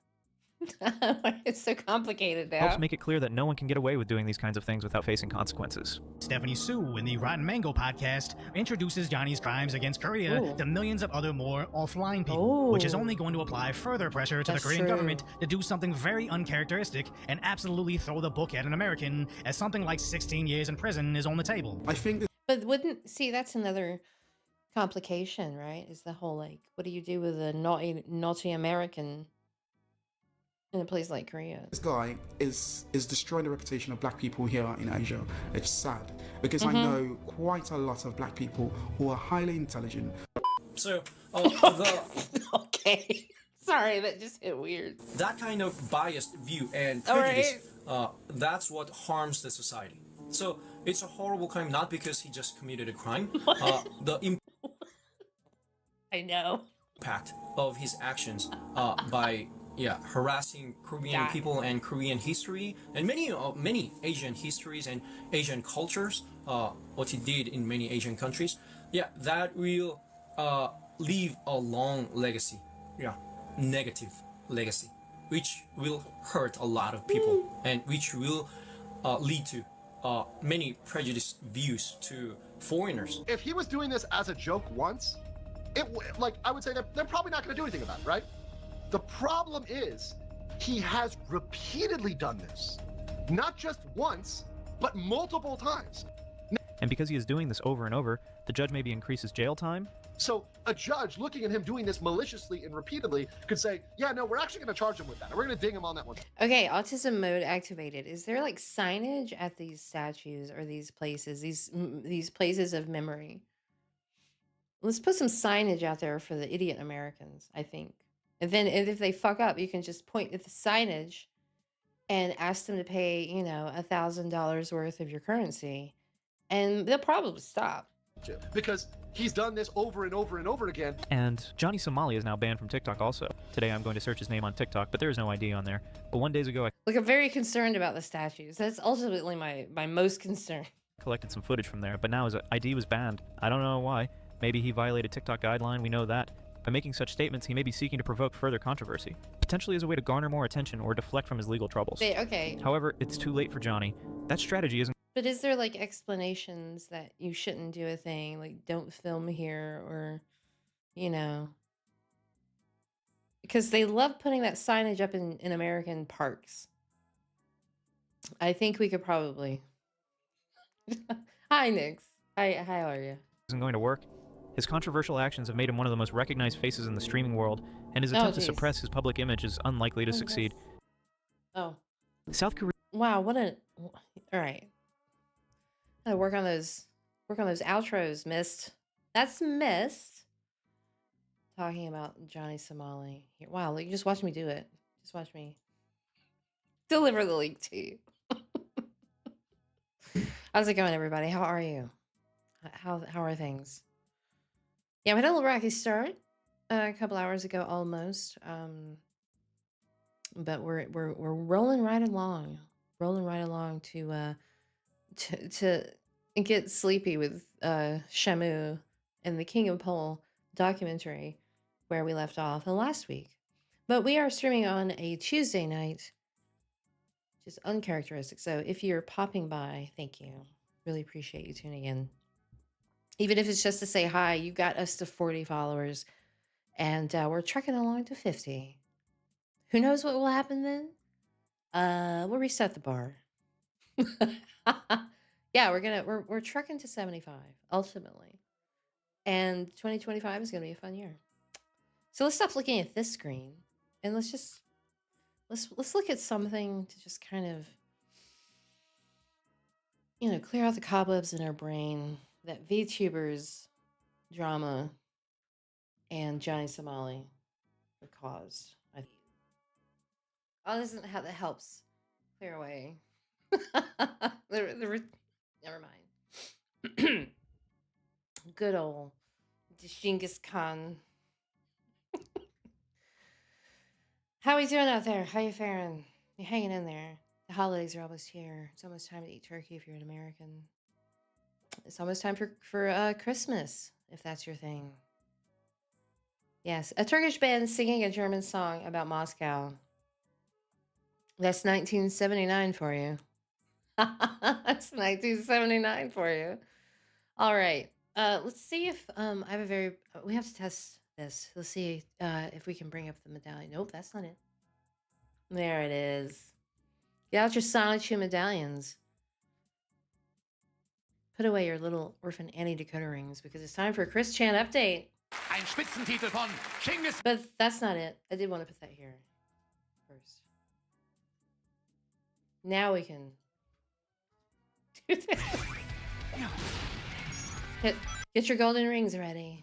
It's so complicated now. Helps make it clear that no one can get away with doing these kinds of things without facing consequences. Stephanie Sue in the Rotten Mango podcast introduces Johnny's crimes against Korea Ooh. to millions of other more offline people, which is only going to apply further pressure to That's the Korean true. government to do something very uncharacteristic and absolutely throw the book at an American, as something like 16 years in prison is on the table. I think But that's another complication, right? Is the whole like, what do you do with a naughty American in a place like Korea? This guy is destroying the reputation of black people here in Asia. It's sad because I Mhm. know quite a lot of black people who are highly intelligent. So, the Okay. Sorry, that just hit weird. that kind of biased view and All prejudice, that's what harms the society. So it's a horrible crime, not because he just committed a crime. The I know. impact of his actions by harassing Korean Yeah. people and Korean history and many Asian histories and Asian cultures. What he did in many Asian countries, that will leave a long legacy, negative legacy, which will hurt a lot of people and which will lead to many prejudiced views to foreigners. if he was doing this as a joke once, I would say they're probably not going to do anything about it, right? The problem is he has repeatedly done this, not just once, but multiple times. And because he is doing this over and over, the judge maybe increase his jail time. So a judge looking at him doing this maliciously and repeatedly could say, yeah, no, we're actually going to charge him with that. And we're going to ding him on that one. Okay, autism mode activated. Is there like signage at these statues or these places, these places of memory? let's put some signage out there for the idiot Americans, I think. And then if they fuck up, you can just point at the signage and ask them to pay, you know, $1,000 worth of your currency, and they'll probably stop. Because he's done this over and over and over again. And Johnny Somali is now banned from TikTok also. Today I'm going to search his name on TikTok, but there is no ID on there. But 1 day ago I Like, I'm very concerned about the statues. That's ultimately my most concern. collected some footage from there, but now his ID was banned. I don't know why. Maybe he violated TikTok guideline, we know that. By making such statements, he may be seeking to provoke further controversy, potentially as a way to garner more attention or deflect from his legal troubles. Wait, okay. However, it's too late for Johnny. That strategy isn't. But is there, like, explanations that you shouldn't do a thing, like, don't film here, or, you know? Because they love putting that signage up in American parks. I think we could probably... Hi, Nix. Hi, how are you? Isn't going to work. His controversial actions have made him one of the most recognized faces in the streaming world, and his attempt to suppress his public image is unlikely to succeed. Oh. South Korea. Wow, what a... All right. Gotta work on those outros, Mist. That's Mist. Talking about Johnny Somali. Here. Wow, you just watch me do it. Just watch me deliver the link to you. How's it going, everybody? How are you? How are things? Yeah, we had a little rocky start a couple hours ago, almost. But we're rolling right along, to get sleepy with Shamu and the KingOfPol documentary where we left off last week. But we are streaming on a Tuesday night, which is uncharacteristic. So if you're popping by, thank you. Really appreciate you tuning in. Even if it's just to say hi, you got us to 40 followers, and we're trekking along to 50. Who knows what will happen then? We'll reset the bar. Yeah, we're trekking to 75 ultimately, and 2025 is gonna be a fun year. So let's stop looking at this screen, and let's look at something to just kind of, you know, clear out the cobwebs in our brain that VTubers drama and Johnny Somali have caused. Oh, this isn't how that helps clear away. Never mind. Good old Genghis Khan. How we doing out there? How you faring? You hanging in there? The holidays are almost here. It's almost time to eat turkey if you're an American. It's almost time for Christmas, if that's your thing. Yes, a Turkish band singing a German song about Moscow. That's 1979 for you. That's 1979 for you. All right. Let's see if I have a very... we have to test this. Let's see if we can bring up the medallion. Nope, that's not it. There it is. Get out your Sonic 2 medallions. Put away your little Orphan Annie decoder rings because it's time for a Chris Chan update. Ein Spitzentitel von Genghis. But that's not it. I did want to put that here first. Now we can do this. Get your golden rings ready.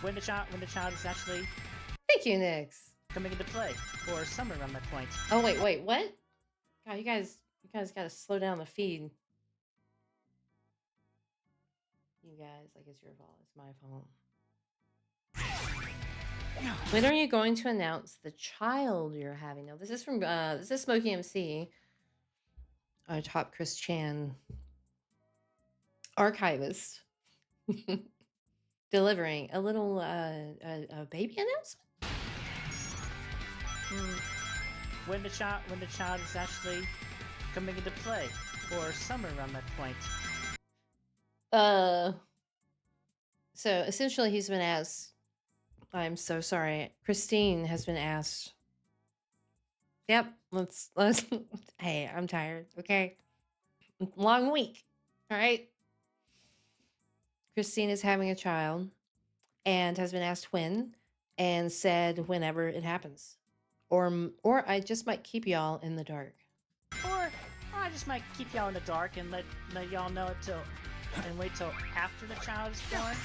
When the child is actually Thank you, Nix. coming into play, or somewhere around that point. Oh wait, what? God, you guys gotta slow down the feed. You guys, like it's your fault. It's my fault. When are you going to announce the child you're having? No, this is from this is Smokey MC, our top Chris Chan archivist, delivering a little a baby announcement. When the child is actually coming into play, or somewhere around that point. So essentially he's been asked, I'm so sorry, Christine has been asked. Yep, let's hey, I'm tired, okay? Long week. All right. Christine is having a child and has been asked when, and said whenever it happens. Or I just might keep y'all in the dark. Or I just might keep y'all in the dark and let y'all know and wait till after the child is born.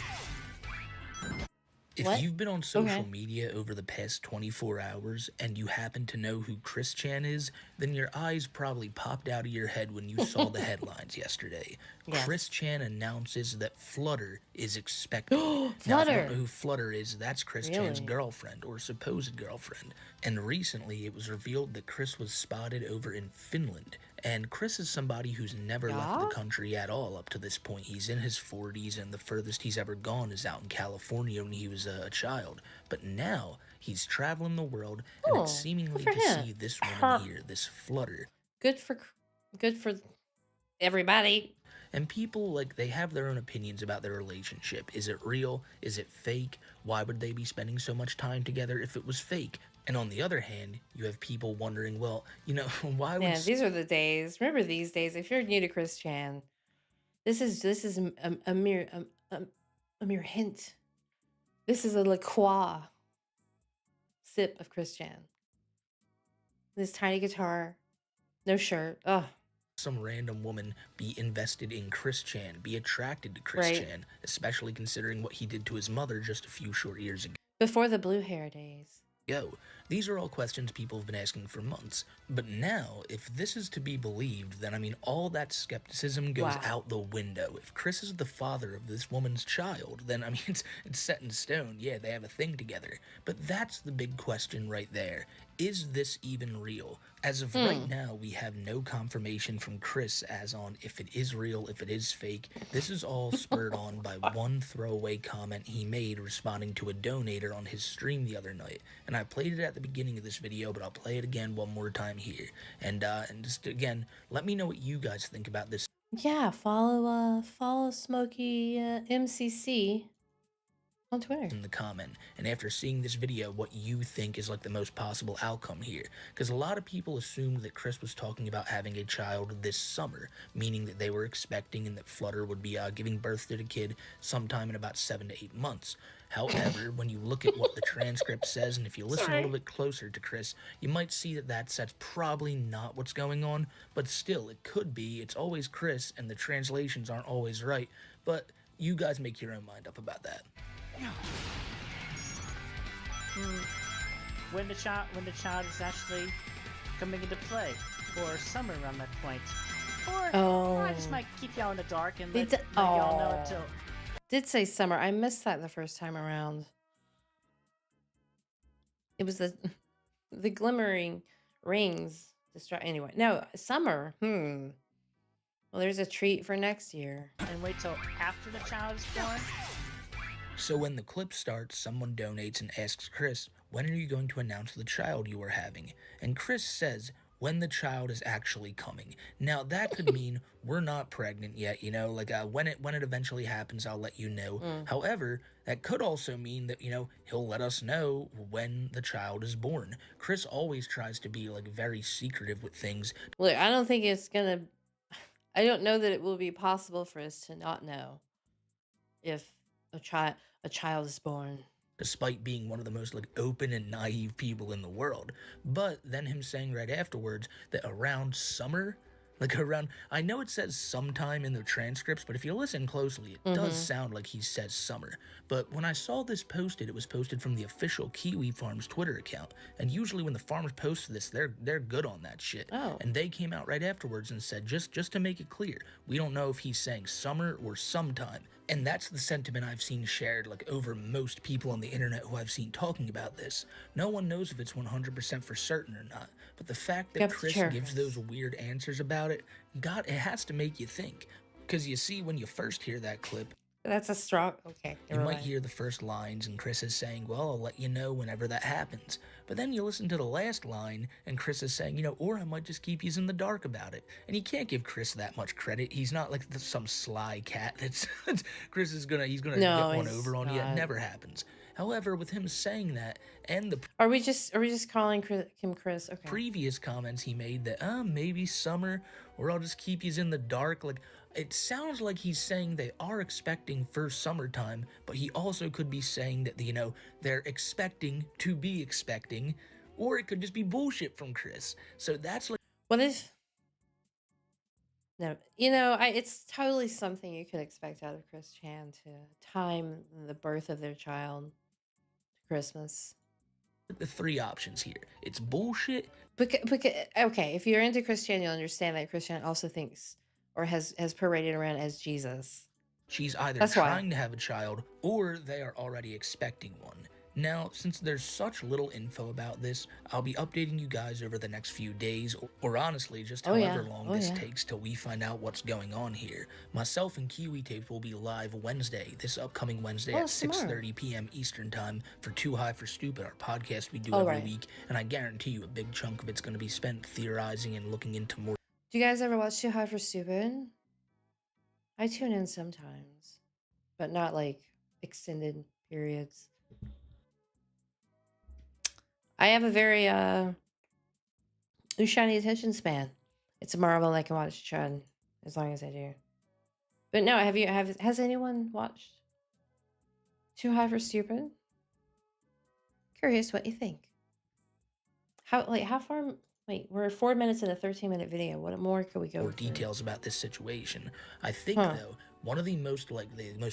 If What? you've been on social Okay. media over the past 24 hours and you happen to know who Chris Chan is, then your eyes probably popped out of your head when you saw the headlines yesterday. Yes. Chris Chan announces that Flutter is expecting. Now, if you Flutter! don't know who Flutter is, that's Chris Chan's Really? girlfriend or supposed girlfriend. And recently it was revealed that Chris was spotted over in Finland. And Chris is somebody who's never left the Yeah? country at all up to this point. He's in his 40s, and the furthest he's ever gone is out in California when he was a child. But now he's traveling the world, and Oh, it's seemingly good to for him. see this woman here, this Flutter. Good for everybody. And people, like, they have their own opinions about their relationship. Is it real? Is it fake? Why would they be spending so much time together if it was fake? And on the other hand, you have people wondering, well, you know, why would... Yeah, these are the days. Remember these days. If you're new to Chris Chan, this is a mere hint. This is a La Croix sip of Chris Chan. This tiny guitar, no shirt. Ugh. some random woman be invested in Chris Chan, be attracted to Chris Right. Chan, especially considering what he did to his mother just a few short years ago. Before the blue hair days. These are all questions people have been asking for months. But now, if this is to be believed, then I mean, all that skepticism goes Wow. out the window. If Chris is the father of this woman's child, then I mean, it's set in stone. Yeah, they have a thing together. But that's the big question right there. Is this even real? As of right now, we have no confirmation from Chris as on if it is real, if it is fake. This is all spurred on by one throwaway comment he made responding to a donator on his stream the other night. And I played it at the beginning of this video, but I'll play it again one more time here. And just again, let me know what you guys think about this. Yeah, follow Smokey MCC on Twitter. In the comment, and after seeing this video, what you think is like the most possible outcome here, because a lot of people assumed that Chris was talking about having a child this summer, meaning that they were expecting and that Flutter would be giving birth to the kid sometime in about 7 to 8 months. However, when you look at what the transcript says, and if you listen a little bit closer to Chris, you might see that that's probably not what's going on, but still, it could be. It's always Chris, and the translations aren't always right, but you guys make your own mind up about that. When the child is actually coming into play, or summer around that point, or I just might keep y'all in the dark and let y'all know until. Did say summer. I missed that the first time around. It was the glimmering rings. Anyway, no, summer. Well, there's a treat for next year. And wait till after the child is born. So when the clip starts, someone donates and asks Chris, when are you going to announce the child you are having? And Chris says, when the child is actually coming. Now that could mean we're not pregnant yet, you know, like when it eventually happens, I'll let you know. However, that could also mean that, you know, he'll let us know when the child is born. Chris always tries to be like very secretive with things. Look, I don't think it's gonna. I don't know that it will be possible for us to not know if a child is born. Despite being one of the most like open and naive people in the world. But then him saying right afterwards that around summer, like around, I know it says sometime in the transcripts, but if you listen closely, it does sound like he says summer. But when I saw this posted, it was posted from the official Kiwi Farms Twitter account. And usually when the farmers post this, they're good on that shit. Oh. And they came out right afterwards and said, just to make it clear, we don't know if he's saying summer or sometime. And that's the sentiment I've seen shared like over most people on the internet who I've seen talking about this. No one knows if it's 100% for certain or not, but the fact that Chris gives those weird answers about it, God, it has to make you think. Because you see, when you first hear that clip, that's a strong. Okay, you might hear the first lines and Chris is saying, well, I'll let you know whenever that happens. But then you listen to the last line and Chris is saying, you know, or I might just keep you in the dark about it. And you can't give Chris that much credit. He's not like some sly cat that's Chris is he's gonna get one over on you. It never happens. However, with him saying that and the are we just calling him Chris? Okay. Previous comments he made that maybe summer or I'll just keep you in the dark, like it sounds like he's saying they are expecting for summertime, but he also could be saying that, you know, they're expecting to be expecting, or it could just be bullshit from Chris. So that's like, what if No, it's totally something you could expect out of Chris Chan to time the birth of their child to Christmas. The three options here. It's bullshit. Okay, if you're into Chris Chan, you'll understand that Chris Chan also thinks or has paraded around as Jesus. She's either That's trying why. to have a child or they are already expecting one. Now, since there's such little info about this, I'll be updating you guys over the next few days, or honestly, just however long this takes till we find out what's going on here. Myself and Kiwi Tapes will be live Wednesday, this upcoming Wednesday at 6:30 p.m. Eastern Time for Too High for Stupid, our podcast we do every week, and I guarantee you a big chunk of it's going to be spent theorizing and looking into more. Do you guys ever watch Too High for Stupid? I tune in sometimes, but not like extended periods. I have a very shiny attention span. It's a marvel I can watch Chud as long as I do. But no, has anyone watched Too High for Stupid? Curious what you think. How far? Wait, we're 4 minutes in a 13-minute video. What more could we go? More details about this situation. I think though, one of the most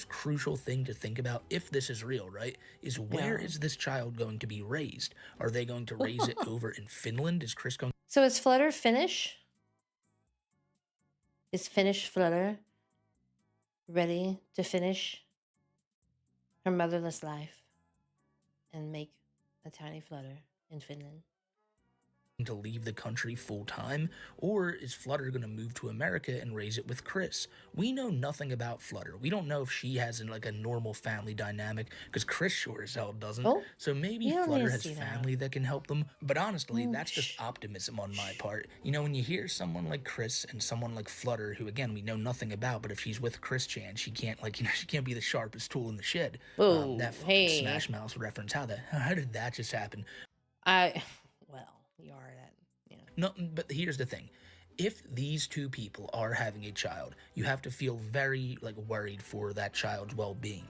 crucial thing to think about, if this is real, right, is where is this child going to be raised? Are they going to raise it over in Finland? Is Chris going? So is Flutter Finnish? Is Finnish Flutter ready to finish her motherless life and make a tiny Flutter in Finland? To leave the country full time, or is Flutter going to move to America and raise it with Chris? We know nothing about Flutter. We don't know if she has a normal family dynamic, because Chris sure as hell doesn't. So maybe Flutter has family that can help them. But honestly, that's just optimism on my part. When you hear someone like Chris and someone like Flutter, who again we know nothing about, but if she's with Chris Chan, she can't she can't be the sharpest tool in the shed. That Smash Mouth reference. How did that just happen? You are that. Yeah. No, but here's the thing. If these two people are having a child, you have to feel very worried for that child's well-being.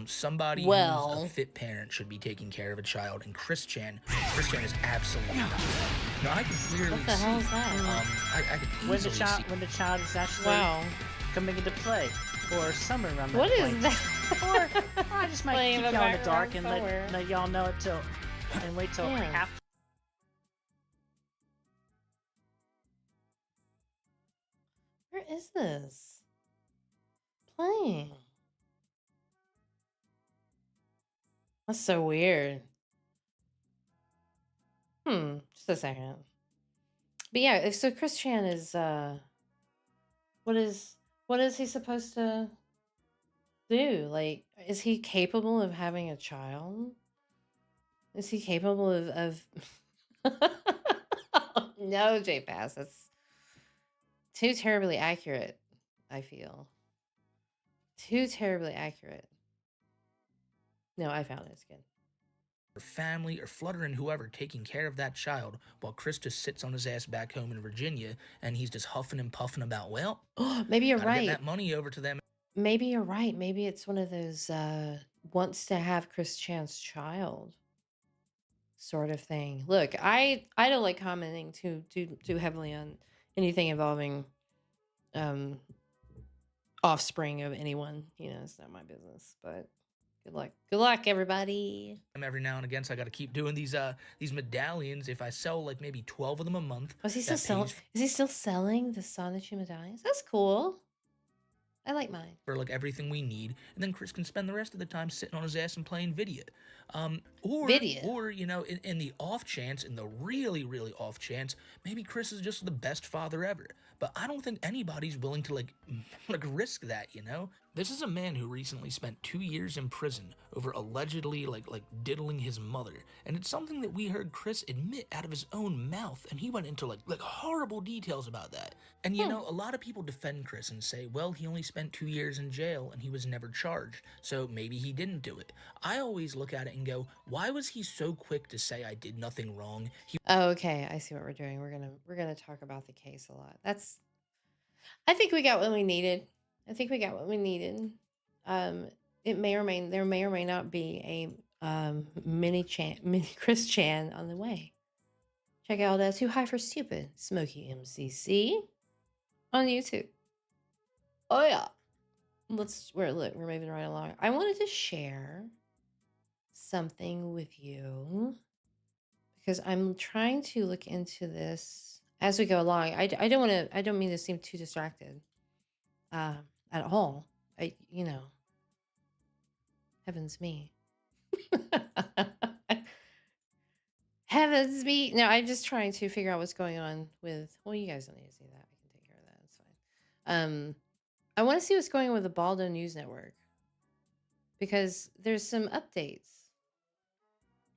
Somebody who's a fit parent should be taking care of a child, and Chris Chan is absolutely not that. No, I can clearly what the hell is that? I could easily see when the child is actually coming into play, or somewhere around that What point. is that? Or I just might keep y'all in the dark and let y'all know it and wait till after. Where is this playing? That's so weird. Just a second. But yeah, if so Chris Chan is what is he supposed to do? Is he capable of having a child? Is he capable of No, J-Pass, that's too terribly accurate, I feel. Too terribly accurate. No, I found it. It's good. Family or Flutter and whoever taking care of that child while Chris just sits on his ass back home in Virginia and he's just huffing and puffing about, maybe you're right. Get that money over to them. Maybe you're right. Maybe it's one of those wants to have Chris Chan's child sort of thing. Look, I don't like commenting too heavily on anything involving offspring of anyone. It's not my business, but good luck everybody. Every now and again, so I got to keep doing these medallions. If I sell maybe 12 of them a month. Is he still selling the Sonichu medallions? That's cool. I like mine. For everything we need, and then Chris can spend the rest of the time sitting on his ass and playing video. Or in the off chance, in the really, really off chance, maybe Chris is just the best father ever. But I don't think anybody's willing to risk that, This is a man who recently spent 2 years in prison over allegedly diddling his mother, and it's something that we heard Chris admit out of his own mouth, and he went into horrible details about that. And a lot of people defend Chris and say, well, he only spent 2 years in jail and he was never charged, so maybe he didn't do it. I always look at it and go, why was he so quick to say I did nothing wrong? Okay, I see what we're doing. We're gonna talk about the case a lot. I think we got what we needed. There may or may not be a mini Chris Chan on the way. Check out Too High for Stupid, Smokey MCC on YouTube. Oh yeah. We're moving right along. I wanted to share something with you because I'm trying to look into this as we go along. I don't mean to seem too distracted at all. Heavens me. Heavens me. No, I'm just trying to figure out what's going on with, well, you guys don't need to see that. I can take care of that. It's fine. I want to see what's going on with the Baldo News Network because there's some updates.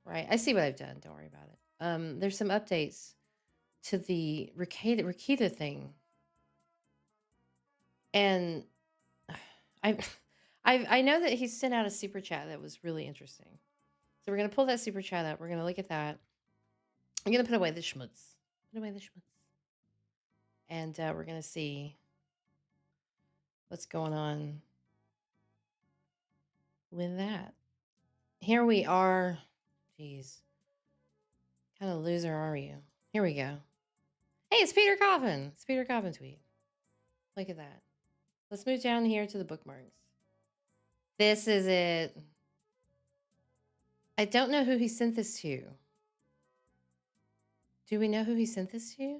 Right. I see what I've done. Don't worry about it. There's some updates to the Rikita thing. And I know that he sent out a super chat that was really interesting. So we're going to pull that super chat up. We're going to look at that. I'm going to put away the schmutz. Put away the schmutz. And we're going to see what's going on with that. Here we are. Jeez. Kind of loser are you? Here we go. Hey, it's Peter Coffin. It's Peter Coffin tweet. Look at that. Let's move down here to the bookmarks. This is it. I don't know who he sent this to. Do we know who he sent this to?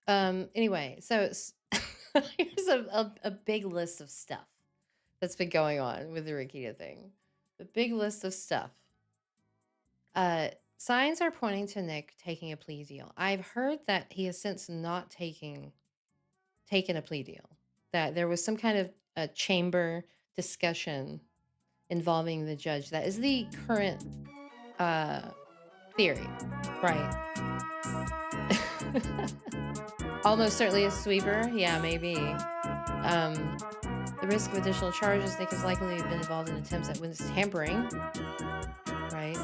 Anyway, so here's a big list of stuff that's been going on with the Rikita thing. The big list of stuff. Signs are pointing to Nick taking a plea deal. I've heard that he has since not taken a plea deal. That there was some kind of a chamber discussion involving the judge. That is the current theory, right? Almost certainly a sweeper. Yeah, maybe. The risk of additional charges, Nick has likely been involved in attempts at witness tampering. Right?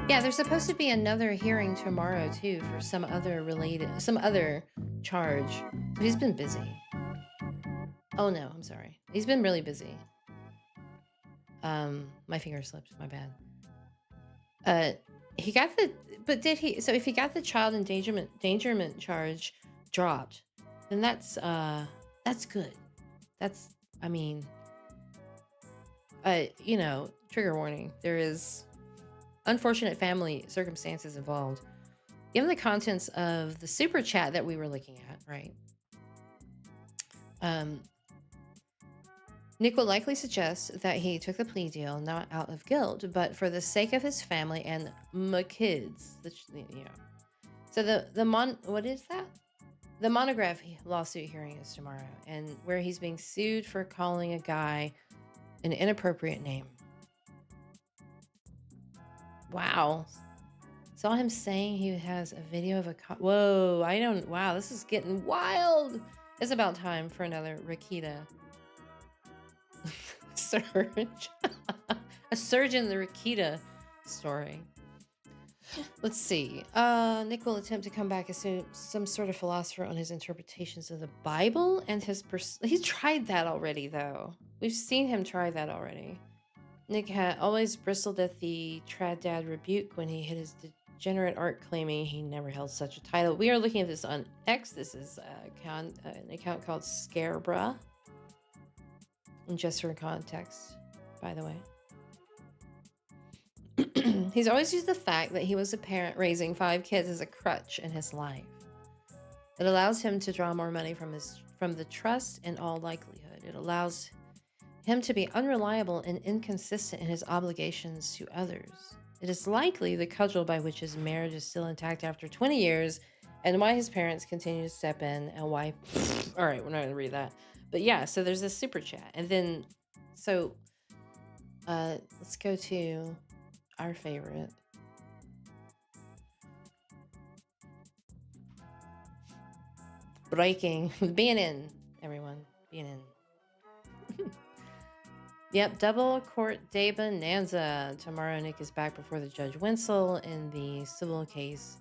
Yeah, there's supposed to be another hearing tomorrow, too, for some other charge. So he's been busy. Oh, no, I'm sorry. He's been really busy. My finger slipped. My bad. He got if he got the child endangerment charge dropped, then that's good. That's, trigger warning. There is unfortunate family circumstances involved. Given the contents of the super chat that we were looking at, right? Nick will likely suggest that he took the plea deal not out of guilt, but for the sake of his family and my kids. So what is that? The monograph lawsuit hearing is tomorrow, and where he's being sued for calling a guy an inappropriate name. Wow. Saw him saying he has a video of a whoa, wow, this is getting wild. It's about time for another Rikita surge. A surge in the Rikita story. Let's see. Nick will attempt to come back as some sort of philosopher on his interpretations of the Bible and his he's tried that already, though. We've seen him try that already. Nick had always bristled at the trad dad rebuke when he hit his degenerate art, claiming he never held such a title. We are looking at this on X. This is an account called Scarebra. And just for context, by the way. He's always used the fact that he was a parent raising 5 kids as a crutch in his life. It allows him to draw more money from the trust in all likelihood. It allows him to be unreliable and inconsistent in his obligations to others. It is likely the cudgel by which his marriage is still intact after 20 years and why his parents continue to step in and why... All right, we're not going to read that. But yeah, so there's this super chat. And then, so let's go to our favorite. Breaking. BNN, everyone. BNN. Yep, double court day bonanza. Tomorrow, Nick is back before the Judge Wenzel in the civil case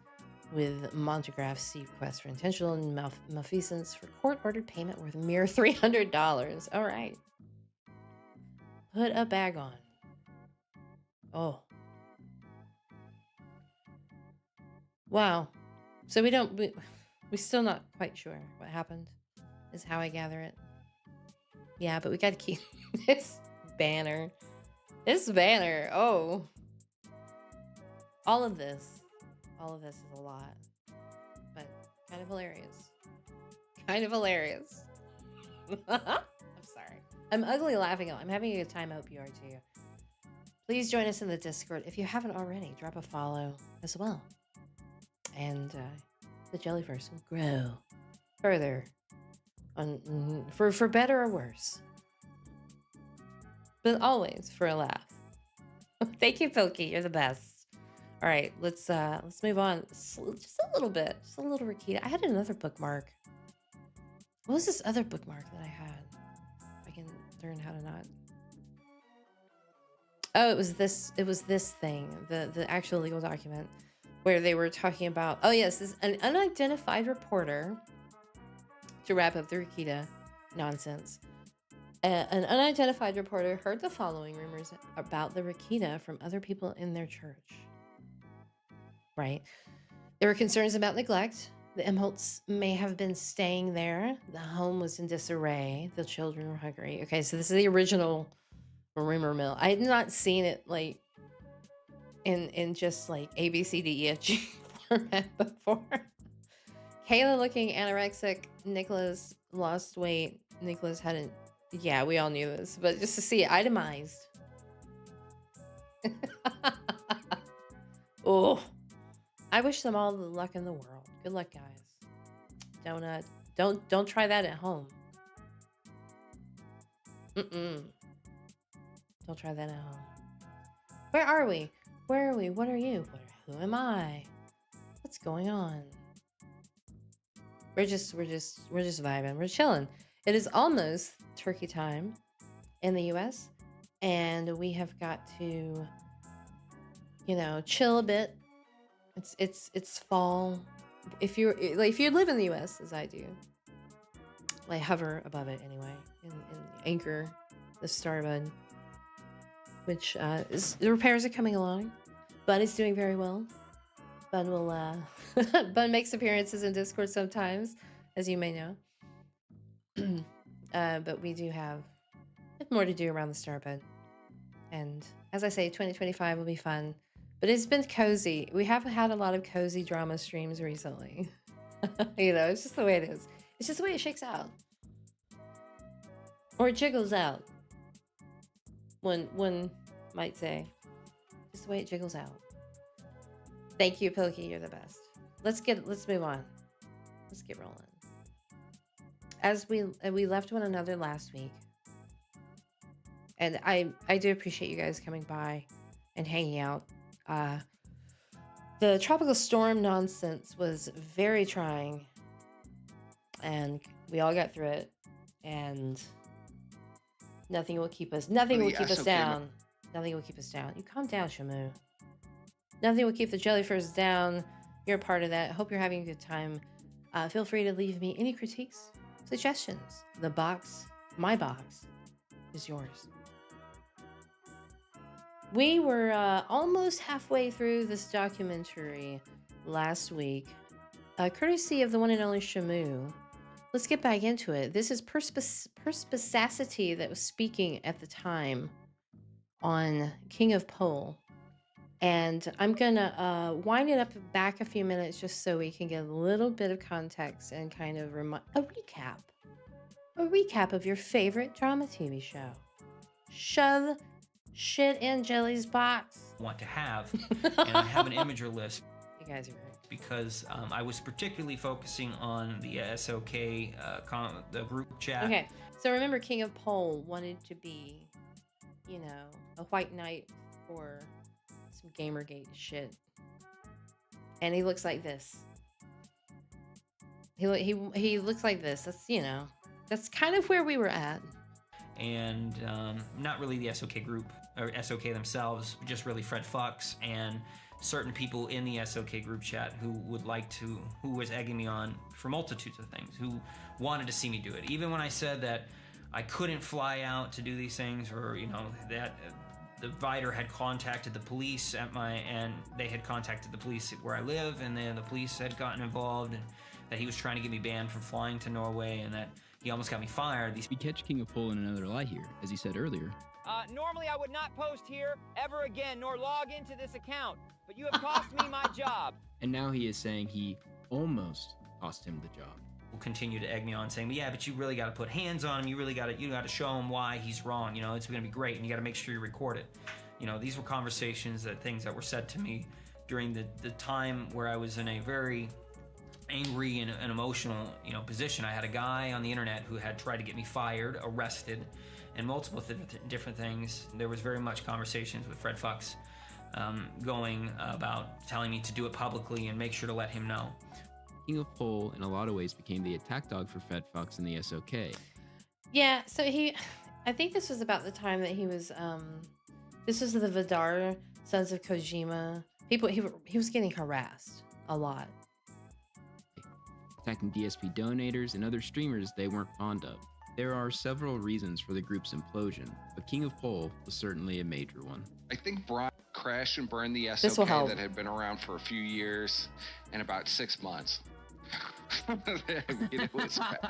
with Montegraph's steep quest for intentional malfeasance for court-ordered payment worth a mere $300. All right. Put a bag on. Oh. Wow. So we're still not quite sure what happened, is how I gather it. Yeah, but we got to keep this banner. This banner. Oh. All of this is a lot, but kind of hilarious. Kind of hilarious. I'm sorry. I'm ugly laughing. I'm having a good time. I hope you are too. Please join us in the Discord. If you haven't already, drop a follow as well. And the Jellyverse will grow further for better or worse. But always for a laugh. Thank you, Pilkey. You're the best. All right, let's move on. Just a little bit. Just a little Rakita. I had another bookmark. What was this other bookmark that I had? I can learn how to not. Oh, it was this thing, the actual legal document where they were talking about, oh yes, this an unidentified reporter, to wrap up the Rakita nonsense. An unidentified reporter heard the following rumors about the Rakita from other people in their church. Right? There were concerns about neglect. The Imholtz may have been staying there. The home was in disarray. The children were hungry. Okay, so this is the original rumor mill. I had not seen it like in just like A, B, C, D, E, F, G format before. Kayla looking anorexic. Nicholas lost weight. Nicholas hadn't. Yeah, we all knew this, but just to see it itemized. Oh, I wish them all the luck in the world. Good luck, guys. Don't try that at home. Don't try that at home. Where are we? Where are we? What are you? Who am I? What's going on? We're just vibing. We're chilling. It is almost turkey time in the US, and we have got to, chill a bit. It's fall. If you live in the US, as I do, like hover above it anyway, and anchor the Starbud, which the repairs are coming along. Bud is doing very well. Bud will Bud makes appearances in Discord sometimes, as you may know. But we do have more to do around the Starbud, and as I say, 2025 will be fun. But it's been cozy. We have had a lot of cozy drama streams recently. It's just the way it is. It's just the way it shakes out. Or it jiggles out. One might say. Just the way it jiggles out. Thank you, Pilkey. You're the best. Let's move on. Let's get rolling. As we left one another last week. And I do appreciate you guys coming by and hanging out. The tropical storm nonsense was very trying, and we all got through it, and nothing will keep us down. Nothing will keep us down. You calm down, Shamu. Nothing will keep the Jellyfers down. You're a part of that. Hope you're having a good time. Feel free to leave me any critiques, suggestions. My box is yours. We were almost halfway through this documentary last week, courtesy of the one and only Shamu. Let's get back into it. This is Perspicacity that was speaking at the time on KingOfPol. And I'm going to wind it up back a few minutes just so we can get a little bit of context and kind of a recap of your favorite drama TV show. Shove shit in Jelly's box. Want to have, and I have an imager list. You guys are great. Because I was particularly focusing on the SOK, the group chat. Okay, so remember KingOfPol wanted to be, a white knight for some Gamergate shit. And he looks like this. He looks like this. That's kind of where we were at. And not really the SOK group or SOK themselves, just really Fred Fox and certain people in the SOK group chat who was egging me on for multitudes of things, who wanted to see me do it. Even when I said that I couldn't fly out to do these things, or that the writer had contacted the police and they had contacted the police where I live, and then the police had gotten involved, and that he was trying to get me banned from flying to Norway, and that he almost got me fired. We catch KingOfPol in another lie here, as he said earlier. Normally I would not post here ever again, nor log into this account, but you have cost me my job. And now he is saying he almost cost him the job. Will continue to egg me on, saying, yeah, but you really got to put hands on him. You really got to show him why he's wrong. You know, it's going to be great, and you got to make sure you record it. You know, these were conversations, things that were said to me during the time where I was in a very angry and emotional, position. I had a guy on the internet who had tried to get me fired, arrested, and multiple different things. There was very much conversations with Fred Fuchs going about telling me to do it publicly and make sure to let him know. KingOfPol, in a lot of ways, became the attack dog for Fred Fuchs and the SOK. Yeah, so I think this was about the time that he was, this was the Vidar Sons of Kojima. He was getting harassed a lot. Attacking DSP donators and other streamers they weren't fond of. There are several reasons for the group's implosion, but KingOfPol was certainly a major one. I think Brian crashed and burned the SOK that had been around for a few years in about 6 months. It was bad.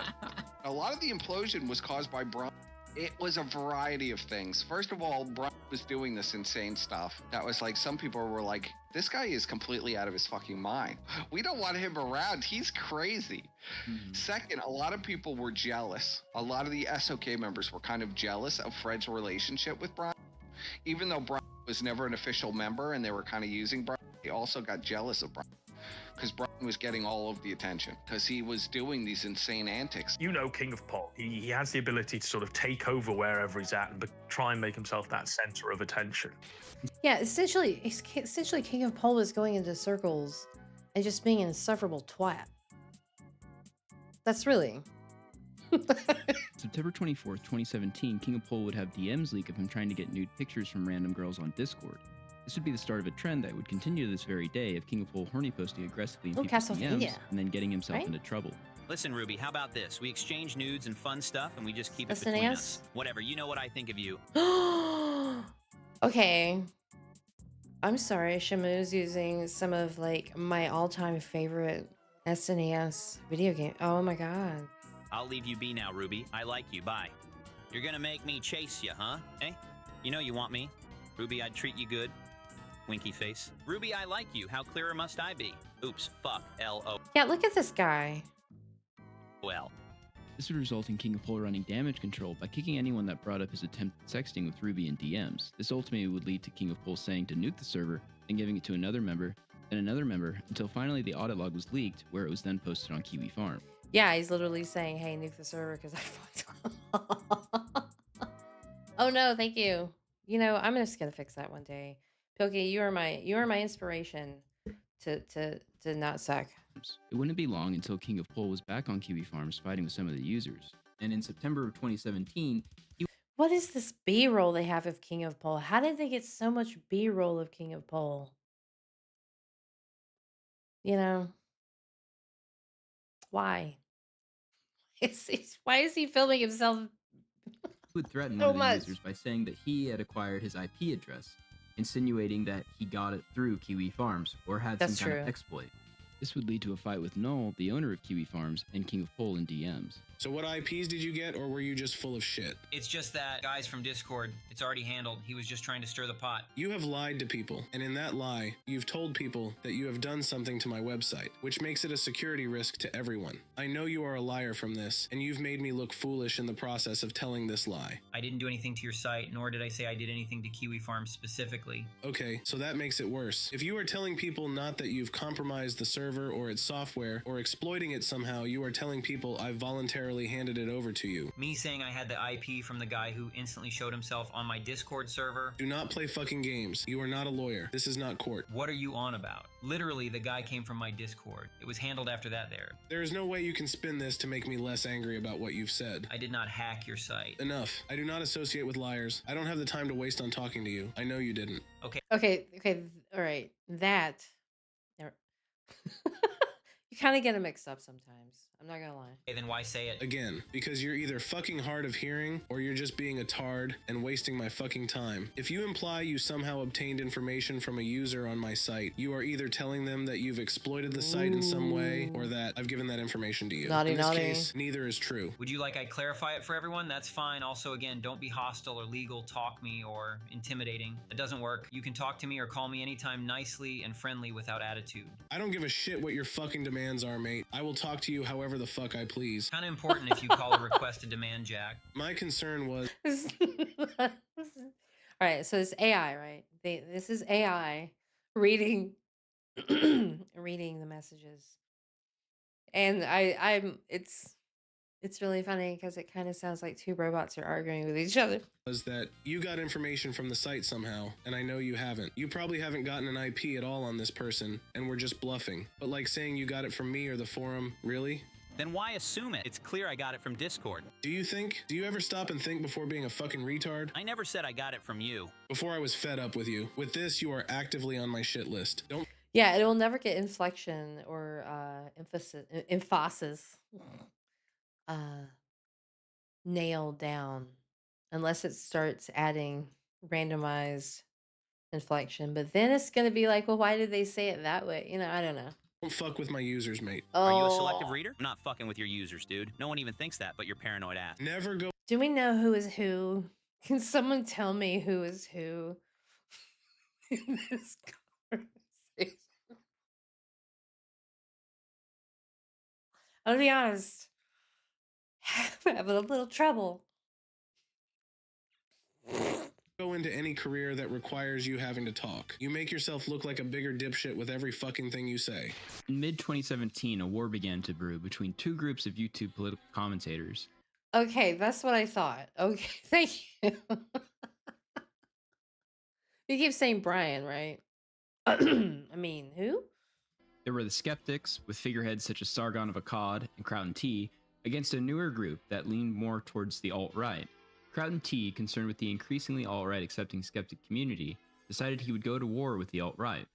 A lot of the implosion was caused by Brian. It was a variety of things. First of all, Brian was doing this insane stuff. That was like, some people were like, this guy is completely out of his fucking mind. We don't want him around. He's crazy. Second, a lot of people were jealous. A lot of the SOK members were kind of jealous of Fred's relationship with Brian. Even though Brian was never an official member and they were kind of using Brian, they also got jealous of Brian. Because Brian was getting all of the attention because he was doing these insane antics. You know KingOfPol. He has the ability to sort of take over wherever he's at and try and make himself that center of attention. Yeah, essentially KingOfPol was going into circles and just being an insufferable twat. That's really... September 24th, 2017, KingOfPol would have DMs leak of him trying to get nude pictures from random girls on Discord. This would be the start of a trend that would continue to this very day of KingOfPol horny posting aggressively in people's DMs and then getting himself into trouble. Listen, Ruby, how about this? We exchange nudes and fun stuff, and we just keep it between us. Whatever, you know what I think of you. Okay. I'm sorry, Shamu's using some of my all-time favorite SNES video game. Oh my god. I'll leave you be now, Ruby. I like you. Bye. You're gonna make me chase you, huh? Eh? You know you want me. Ruby, I'd treat you good. Winky face. Ruby, I like you. How clearer must I be? Oops, fuck, L-O. Yeah, look at this guy. Well. This would result in KingOfPol running damage control by kicking anyone that brought up his attempt at sexting with Ruby in DMs. This ultimately would lead to KingOfPol saying to nuke the server and giving it to another member, then another member, until finally the audit log was leaked, where it was then posted on Kiwi Farm. Yeah, he's literally saying, hey, nuke the server because I fucked up. Oh no, thank you. You know, I'm just gonna fix that one day. Pilky, you are my inspiration to not suck. It wouldn't be long until KingOfPol was back on Kiwi Farms fighting with some of the users. And in September of 2017, what is this B-roll they have of KingOfPol? How did they get so much B-roll of KingOfPol? You know, why? Why is he filming himself? Would threaten one of the users by saying that he had acquired his IP address, insinuating that he got it through Kiwi Farms or had some kind of exploit. This would lead to a fight with Null, the owner of Kiwi Farms, and KingOfPol in DMs. So what IPs did you get, or were you just full of shit? It's just that guys from Discord, it's already handled. He was just trying to stir the pot. You have lied to people, and in that lie, you've told people that you have done something to my website, which makes it a security risk to everyone. I know you are a liar from this, and you've made me look foolish in the process of telling this lie. I didn't do anything to your site, nor did I say I did anything to Kiwi Farms specifically. Okay, so that makes it worse. If you are telling people not that you've compromised the server or its software, or exploiting it somehow, you are telling people I voluntarily handed it over to you. Me saying I had the IP from the guy who instantly showed himself on my Discord server. Do not play fucking games. You are not a lawyer. This is not court. What are you on about? Literally, the guy came from my Discord. It was handled after that there. There is no way you can spin this to make me less angry about what you've said. I did not hack your site. Enough. I do not associate with liars. I don't have the time to waste on talking to you. I know you didn't. Okay, all right. That... You kind of get them mixed up sometimes. I'm not gonna lie. Okay, then why say it? Again, because you're either fucking hard of hearing or you're just being a tard and wasting my fucking time. If you imply you somehow obtained information from a user on my site, you are either telling them that you've exploited the site in some way or that I've given that information to you. Naughty, in this naughty. case, neither is true. Would you like I clarify it for everyone? That's fine. Also, again, don't be hostile or legal, talk me, or intimidating. That doesn't work. You can talk to me or call me anytime nicely and friendly without attitude. I don't give a shit what your fucking demands are, mate. I will talk to you however the fuck I please. Kind of important if you call a request a demand, Jack. My concern was... All right, so it's AI, right? This is AI reading reading the messages, and it's really funny because it kind of sounds like two robots are arguing with each other. Was that you got information from the site somehow, and I know you haven't. You probably haven't gotten an IP at all on this person, and we're just bluffing. But like saying you got it from me or the forum, really? Then why assume it? It's clear I got it from Discord. Do you ever stop and think before being a fucking retard? I never said I got it from you. Before I was fed up with you. With this, you are actively on my shit list. Don't... Yeah, it will never get inflection or emphasis nailed down unless it starts adding randomized inflection. But then it's going to be like, well, why did they say it that way? You know, I don't know. Don't fuck with my users, mate. Are you a selective reader? I'm not fucking with your users, dude. No one even thinks that, but you're paranoid ass. Never go... Do we know who is who? Can someone tell me who is who in this conversation? I'll be honest. I'm having a little trouble. Go into any career that requires you having to talk. You make yourself look like a bigger dipshit with every fucking thing you say. In mid-2017, a war began to brew between two groups of YouTube political commentators. Okay, that's what I thought. Okay, thank you. You keep saying Brian, right? I mean, who? There were the skeptics, with figureheads such as Sargon of Akkad and Crowton T, against a newer group that leaned more towards the alt-right. Crowton T, concerned with the increasingly alt-right accepting skeptic community, decided he would go to war with the alt-right.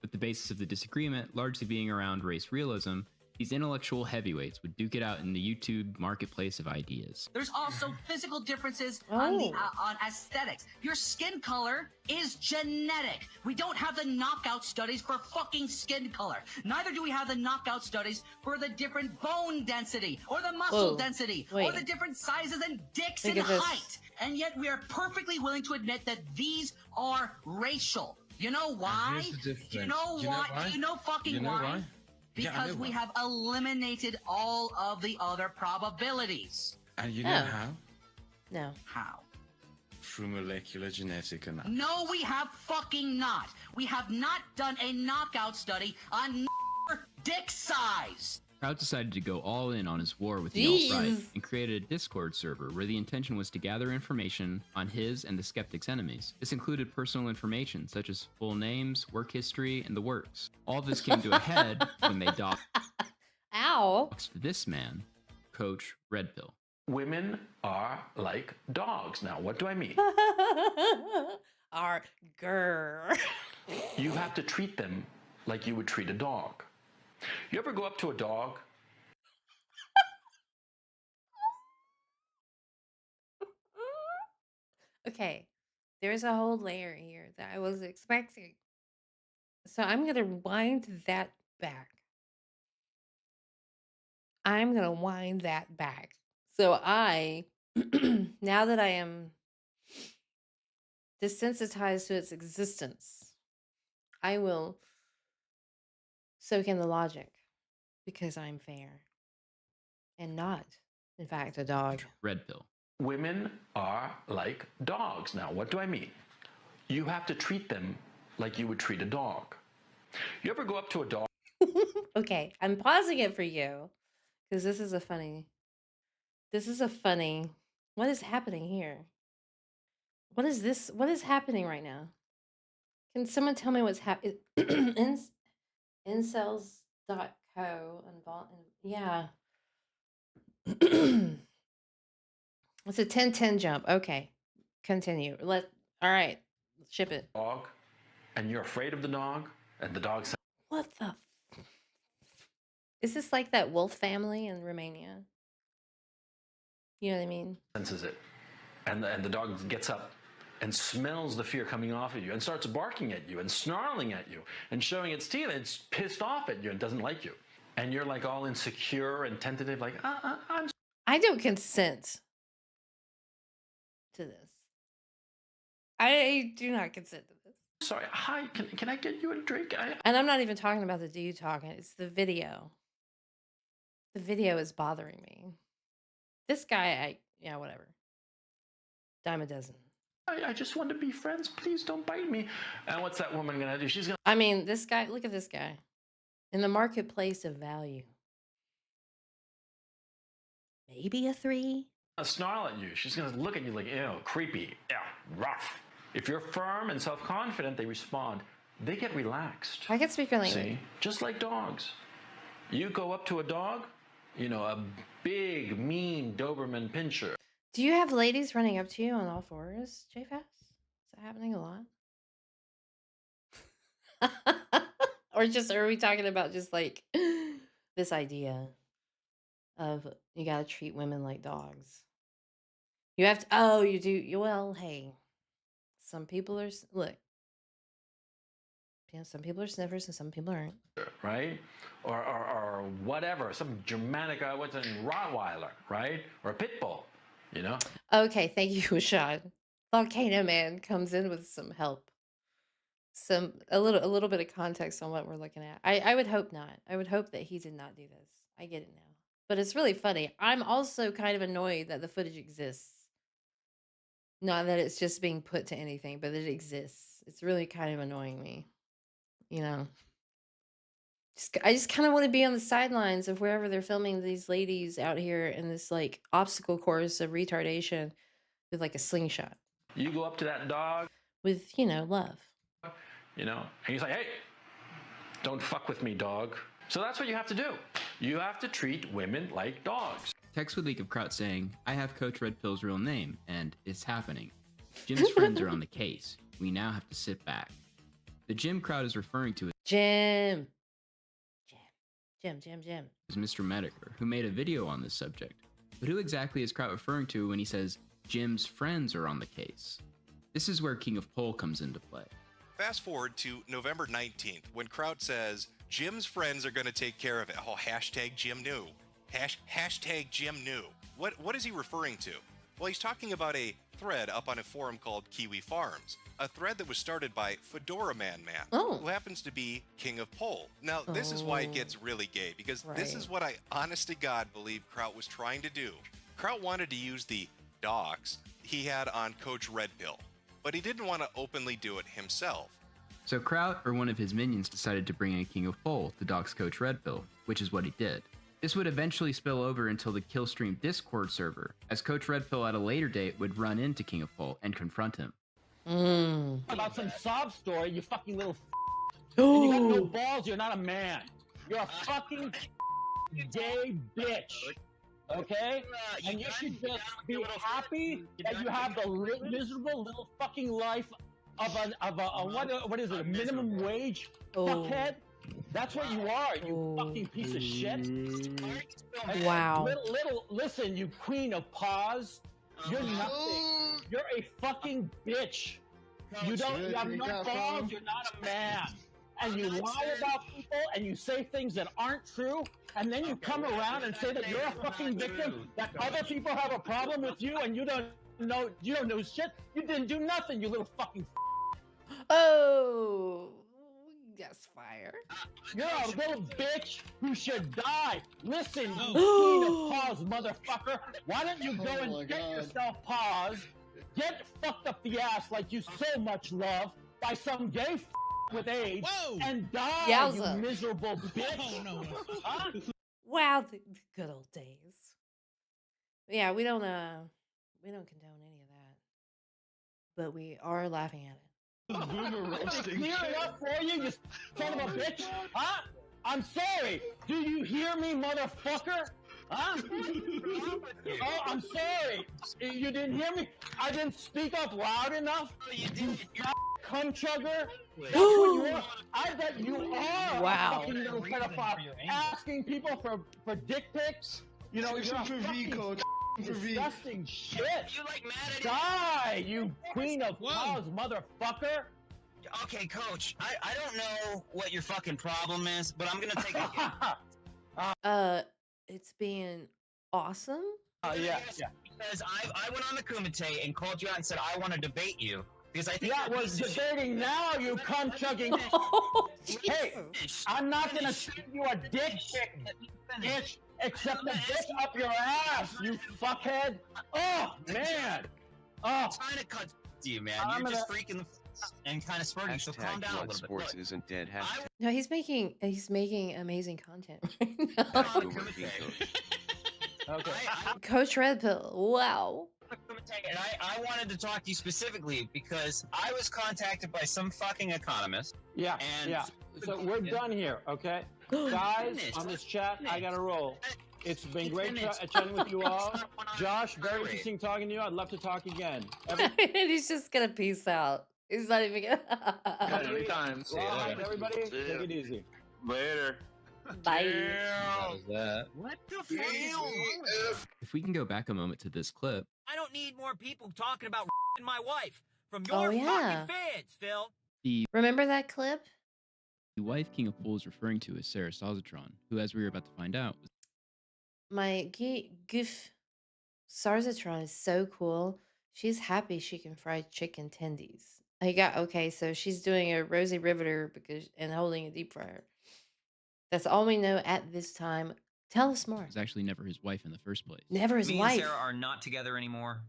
With the basis of the disagreement largely being around race realism, these intellectual heavyweights would duke it out in the YouTube marketplace of ideas. There's also physical differences on aesthetics. Your skin color is genetic. We don't have the knockout studies for fucking skin color. Neither do we have the knockout studies for the different bone density or the muscle density or the different sizes and dicks and height. And yet we are perfectly willing to admit that these are racial. You know why? You know why? You know fucking why? Because we have eliminated all of the other probabilities. And you know how? No. How? Through molecular genetic analysis. No, we have fucking not. We have not done a knockout study on dick size. Crowd decided to go all in on his war with the alt-right and created a Discord server where the intention was to gather information on his and the skeptics' enemies. This included personal information such as full names, work history, and the works. All of this came to a head when they doxed this man, Coach Red Pill. Women are like dogs. Now, what do I mean? You have to treat them like you would treat a dog. You ever go up to a dog? Okay, there's a whole layer here that I was expecting. So I'm going to wind that back. I'm going to wind that back. So now that I am desensitized to its existence, I will soak in the logic because I'm fair and not, in fact, a dog. Red Pill. Women are like dogs. Now, what do I mean? You have to treat them like you would treat a dog. You ever go up to a dog? Okay, I'm pausing it for you because this is a funny. What is happening here? What is this? What is happening right now? Can someone tell me what's happening? Incels.co and yeah. It's a 10-10 jump. Okay. Continue. All right. Ship it. Dog, and you're afraid of the dog, and the dog says, What the Is this like that wolf family in Romania? You know what I mean? Senses it. And the dog gets up and smells the fear coming off of you and starts barking at you and snarling at you and showing its teeth. And it's pissed off at you and doesn't like you. And you're like all insecure and tentative, like, I don't consent to this. I do not consent to this. sorry. Hi, can I get you a drink? And I'm not even talking about the dude talking. It's the video. The video is bothering me. This guy, yeah, whatever. Dime a dozen. I just want to be friends. Please don't bite me. And what's that woman going to do? She's going I mean, this guy, look at this guy. In the marketplace of value. Maybe a 3? to snarl at you. She's going to look at you like, ew, creepy, yeah, rough. If you're firm and self-confident, they respond. They get relaxed. I can speak your language. See? Just like dogs. You go up to a dog, you know, a big, mean Doberman Pinscher. Do you have ladies running up to you on all fours, JFast? Is that happening a lot? Or are we talking about just like this idea of you gotta treat women like dogs? You have to, oh, you do, well, hey, some people are, look, yeah, some people are sniffers and some people aren't. Right? Or whatever, some Germanic, what's a Rottweiler, right? Or a pit bull, you know? Okay, thank you, Rashad. Volcano Man comes in with some help. A little bit of context on what we're looking at. I would hope not. I would hope that he did not do this. I get it now. But it's really funny. I'm also kind of annoyed that the footage exists. Not that it's just being put to anything, but that it exists. It's really kind of annoying me. You know? I just kind of want to be on the sidelines of wherever they're filming these ladies out here in this like obstacle course of retardation with like a slingshot. You go up to that dog. With, you know, love. You know, and he's like, hey, don't fuck with me, dog. So that's what you have to do. You have to treat women like dogs. Text would leak of Kraut saying, I have Coach Red Pill's real name, and it's happening. Jim's friends are on the case. We now have to sit back. The Jim Kraut is referring to Jim is Mr. Medicare, who made a video on this subject. But who exactly is Kraut referring to when he says Jim's friends are on the case? This is where KingOfPol comes into play. Fast forward to November 19th, when Kraut says, Jim's friends are going to take care of it. Oh, hashtag Jim knew. Hashtag Jim knew. What is he referring to? Well, he's talking about a thread up on a forum called Kiwi Farms. A thread that was started by Fedora Man, who happens to be KingOfPol. Now, this is why it gets really gay, because this is what I, honest to God, believe Kraut was trying to do. Kraut wanted to use the docs he had on Coach Red Pill, but he didn't want to openly do it himself. So Kraut or one of his minions decided to bring in KingOfPol to dox Coach Red Pill, which is what he did. This would eventually spill over until the Killstream Discord server, as Coach Red Pill at a later date would run into KingOfPol and confront him. About some sob story, you fucking little and you got no balls, you're not a man. You're a fucking gay bitch. Okay? And you should just be happy that you have the miserable little fucking life of a what is it, a minimum wage fuckhead? That's what you are, you fucking piece of shit. Wow. Listen, you queen of paws. You're nothing. You're a fucking bitch. You have no balls, you're not a man. And you lie about people and you say things that aren't true, and then you come around and say that you're a fucking victim, that other people have a problem with you and you don't know shit. You didn't do nothing, you little fucking Oh, yes, fire. You're a little bitch who should die. Listen, you queen of paws, motherfucker. Why don't you go and get yourself paws, get fucked up the ass like you so much love by some gay with AIDS, and die, Yowza. you miserable bitch. Huh? Wow, the good old days. Yeah, we don't condone any of that, but we are laughing at it. Clear it up for you, you son of a bitch. Huh? I'm sorry. Do you hear me, motherfucker? Huh? Oh, I'm sorry. You didn't hear me? I didn't speak up loud enough? You cum chugger? That's what you I bet you are Wow. a fucking little pedophile asking people for dick pics. You know, you're a fucking disgusting shit. You like mad at it? Die, you queen of cows, motherfucker. Okay, coach, I don't know what your fucking problem is, but I'm gonna take it. It's being awesome. Yeah. Because I went on the Kumite and called you out and said I want to debate you. Because I think That you're a was piece of shit. debating now, you cunt chugging. Hey, I'm not gonna send you a dick pic, bitch, except the dick up your ass, you fuckhead. Oh, man. I'm trying to cut to you, man. I'm You're just gonna- freaking and kind of spurting, so calm down a little bit. Sports Look, isn't dead. No, he's making amazing content right now. Okay. Coach Red Pill. Wow. And I wanted to talk to you specifically because I was contacted by some fucking economist. Yeah, And yeah. So we're done here, okay? Guys, on this chat, I gotta roll. It's been great chatting with you all. Josh, very interesting talking to you. I'd love to talk again. He's just gonna peace out. He's not even gonna. Anytime. Right, everybody, take it easy. Later. Bye. What the fuck? If we can go back a moment to this clip, I don't need more people talking about my wife from Oh, your yeah. fucking fans, Phil. the Remember that clip? wife King of Pol is referring to is Sarah Salzatron, who, as we were about to find out, was My goof Sarzatron is so cool. She's happy she can fry chicken tendies. Okay, so she's doing a Rosie Riveter and holding a deep fryer. That's all we know at this time. Tell us more. actually never his wife in the first place. Never his Me wife. and Sarah are not together anymore,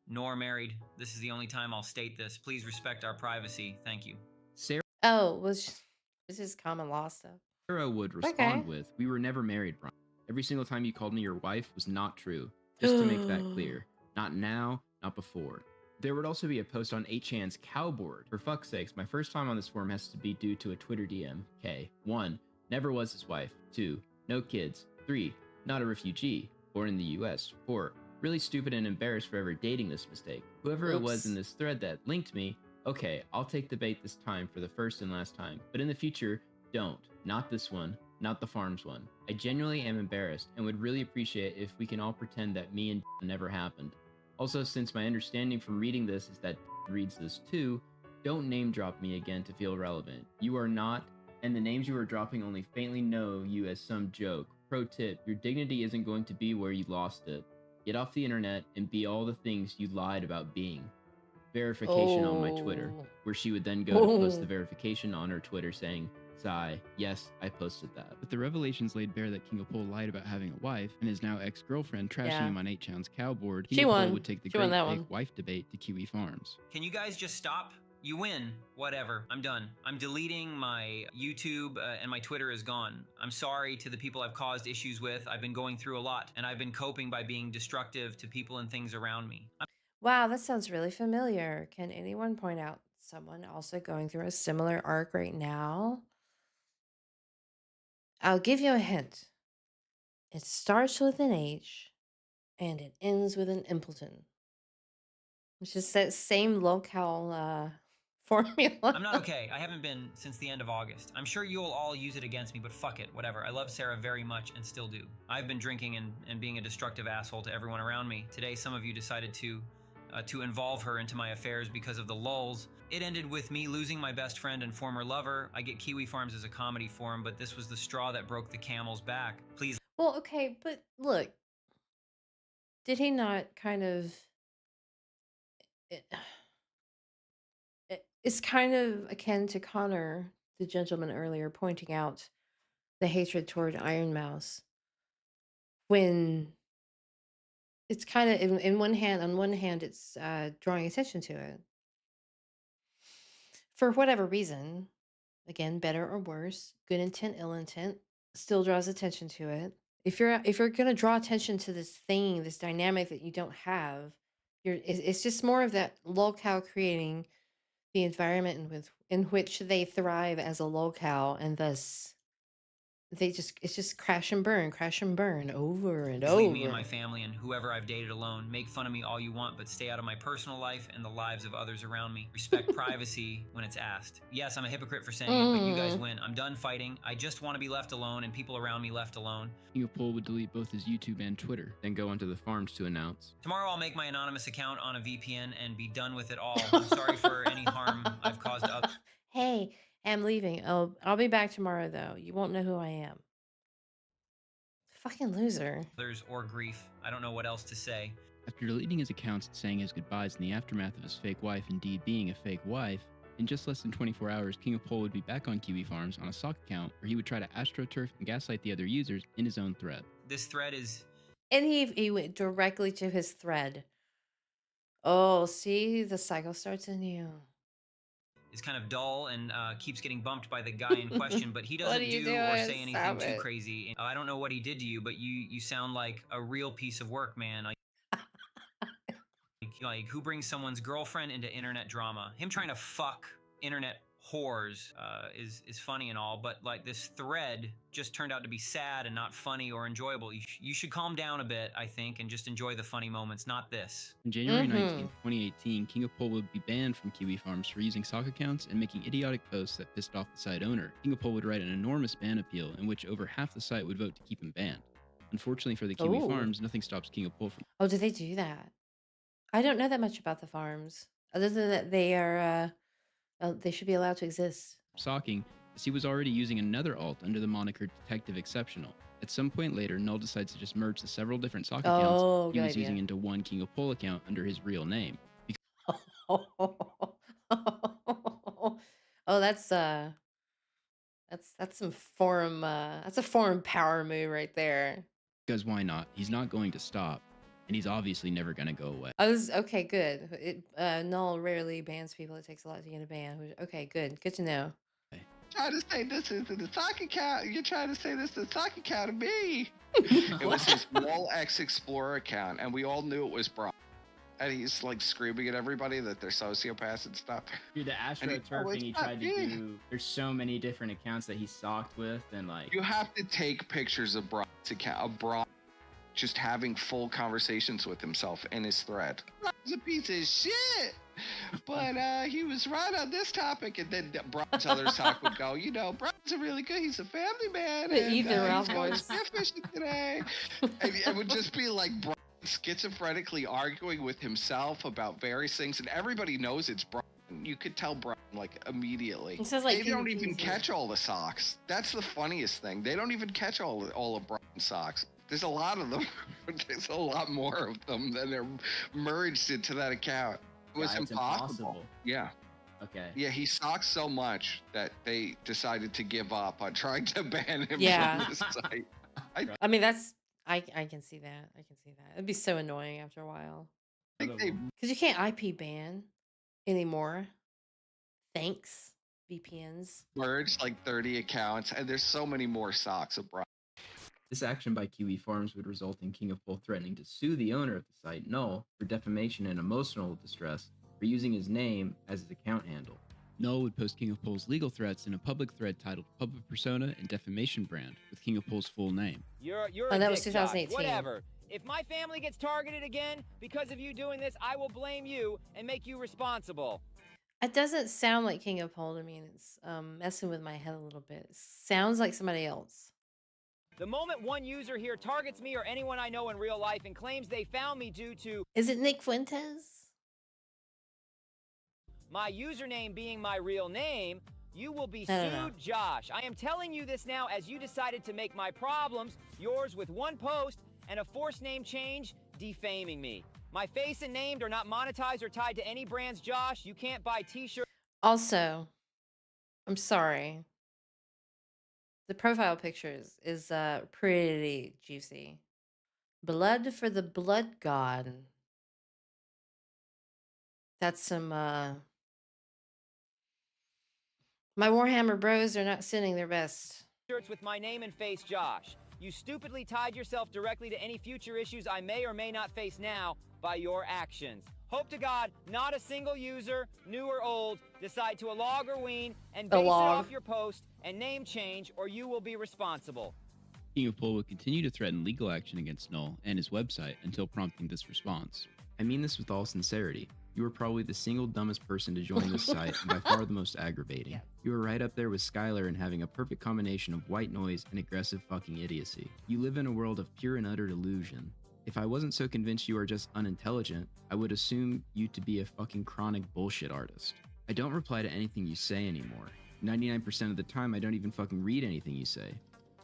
nor married. This is the only time I'll state this. Please respect our privacy. Thank you. Sarah Oh, this is common law stuff. would Okay. respond with, "We were never married, Brian. Every single time you called me your wife was not true. Just to make that clear. Not now, not before." There would also be a post on 8chan's Cowboard. For fuck's sakes, my first time on this forum has to be due to a Twitter DM. K. 1. Never was his wife. 2. No kids. 3. Not a refugee. Born in the US. 4. Really stupid and embarrassed for ever dating this mistake. Whoever it was Oops. in this thread that linked me, okay, I'll take the bait this time for the first and last time. But in the future, don't. Not this one. Not the farms one. I genuinely am embarrassed and would really appreciate if we can all pretend that me and never happened. Also, since my understanding from reading this is that reads this too, don't name drop me again to feel relevant. You are not, and the names you are dropping only faintly know you as some joke. Pro tip, your dignity isn't going to be where you lost it. Get off the internet and be all the things you lied about being. Verification on my Twitter, where she would then go to post the verification on her Twitter saying, "Sigh, yes, I posted that." With the revelations laid bare that King of Pol lied about having a wife and his now ex-girlfriend trashing Yeah. him on 8chan's Cowboard, She King of Pol won. would take the She won great that fake one. wife debate to Kiwi Farms. Can you guys just stop? You win. Whatever. I'm done. I'm deleting my YouTube and my Twitter is gone. I'm sorry to the people I've caused issues with. I've been going through a lot and I've been coping by being destructive to people and things around me. Wow, that sounds really familiar. Can anyone point out someone also going through a similar arc right now? I'll give you a hint. It starts with an H and it ends with an Impleton. It's just that same locale formula. I'm not okay. I haven't been since the end of August. I'm sure you'll all use it against me, but fuck it, whatever. I love Sarah very much and still do. I've been drinking and being a destructive asshole to everyone around me. Today, some of you decided to involve her into my affairs because of the lulls. It ended with me losing my best friend and former lover. I get Kiwi Farms as a comedy forum, but this was the straw that broke the camel's back. Please. Well, okay, but look, did he not kind of... It's kind of akin to Connor, the gentleman earlier, pointing out the hatred toward Iron Mouse. When it's kind of, on one hand, it's drawing attention to it. For whatever reason, again, better or worse, good intent, ill intent, still draws attention to it. If you're gonna draw attention to this thing, this dynamic that you don't have, it's just more of that locale creating the environment in which they thrive as a locale, and thus it's just crash and burn over and Just leave me and over. my family and whoever I've dated alone. Make fun of me all you want, but stay out of my personal life and the lives of others around me. Respect privacy when it's asked. Yes, I'm a hypocrite for saying it, but you guys win. I'm done fighting. I just want to be left alone and people around me left alone. King of Pol would delete both his YouTube and Twitter, then go onto the farms to announce, Tomorrow I'll make my anonymous account on a VPN and be done with it all. I'm sorry for any harm I've caused to others. Hey, I'm leaving. Oh, I'll be back tomorrow though. You won't know who I am. Fucking loser. Or grief. I don't know what else to say. After deleting his accounts and saying his goodbyes in the aftermath of his fake wife indeed being a fake wife, in just less than 24 hours, King of Pol would be back on Kiwi Farms on a sock account where he would try to astroturf and gaslight the other users in his own thread. This thread is... And he went directly to his thread. Oh, see? The cycle starts in you. is kind of dull and keeps getting bumped by the guy in question, but he doesn't do or say anything too crazy. I don't know what he did to you, but you sound like a real piece of work, man. Like who brings someone's girlfriend into internet drama? Him trying to fuck internet whores is funny and all, but like this thread just turned out to be sad and not funny or enjoyable. You should calm down a bit, I think, and just enjoy the funny moments, not this. On January 19th, 2018, King of Pol would be banned from Kiwi Farms for using sock accounts and making idiotic posts that pissed off the site owner. King of Pol would write an enormous ban appeal in which over half the site would vote to keep him banned. Unfortunately for the Kiwi Farms, nothing stops King of Pol from... Oh, do they do that? I don't know that much about the farms, other than that they are, they should be allowed to exist. Socking, as he was already using another alt under the moniker Detective Exceptional. At some point later, Null decides to just merge the several different sock accounts he was using into one King of Pol account under his real name. Oh, that's some forum, that's a foreign power move right there. Because why not? He's not going to stop. And he's obviously never going to go away. Okay, good. Null rarely bans people. It takes a lot to get a ban. Okay, good. Good to know. Trying to say this is the sock account. You're trying to say this is the sock account of me. It was his Wall X Explorer account, and we all knew it was Brock. And he's like screaming at everybody that they're sociopaths and stuff. Dude, the astroturfing he tried to do, there's so many different accounts that he socked with, and like... You have to take pictures of Brock's account, of Brock just having full conversations with himself in his thread. Brock's a piece of shit, but he was right on this topic, and then Brock's other sock would go, you know, Brock's a really good, he's a family man, and he's going spearfishing today. And it would just be like Brock schizophrenically arguing with himself about various things, and everybody knows it's Brock. You could tell Brian like immediately. It sounds like they don't even catch all the socks. That's the funniest thing. They don't even catch all of Brian's socks. There's a lot of them. There's a lot more of them than they're merged into that account. It was impossible. Yeah. Okay. Yeah, he socks so much that they decided to give up on trying to ban him from this site. I mean, that's I can see that. I can see that. It'd be so annoying after a while. Because you can't IP ban anymore. Thanks, VPNs. Merged like 30 accounts, and there's so many more socks of Brian. This action by Kiwi Farms would result in King of Pol threatening to sue the owner of the site, Null, for defamation and emotional distress for using his name as his account handle. Null would post King of Pol's legal threats in a public thread titled Public Persona and Defamation Brand with King of Pol's full name. You're that a was dick, 2018. Josh. Whatever. If my family gets targeted again because of you doing this, I will blame you and make you responsible. It doesn't sound like King of Pol to me, and it's messing with my head a little bit. It sounds like somebody else. The moment one user here targets me or anyone I know in real life and claims they found me due to... Is it Nick Fuentes? My username being my real name, you will be No. sued, Josh. I am telling you this now as you decided to make my problems yours with one post and a forced name change defaming me. My face and name are not monetized or tied to any brands, Josh. You can't buy t-shirts. Also, I'm sorry. The profile pictures is pretty juicy. Blood for the blood god. That's some my Warhammer bros are not sending their best. Shirts with my name and face, Josh. You stupidly tied yourself directly to any future issues I may or may not face now by your actions. Hope to God, not a single user, new or old, decide to log or wean and A base it log. off your post and name change, or you will be responsible. KingOfPol will continue to threaten legal action against Null and his website until prompting this response. I mean this with all sincerity. You are probably the single dumbest person to join this site and by far the most aggravating. You are right up there with Skylar in having a perfect combination of white noise and aggressive fucking idiocy. You live in a world of pure and utter delusion. If I wasn't so convinced you are just unintelligent, I would assume you to be a fucking chronic bullshit artist. I don't reply to anything you say anymore. 99% of the time I don't even fucking read anything you say.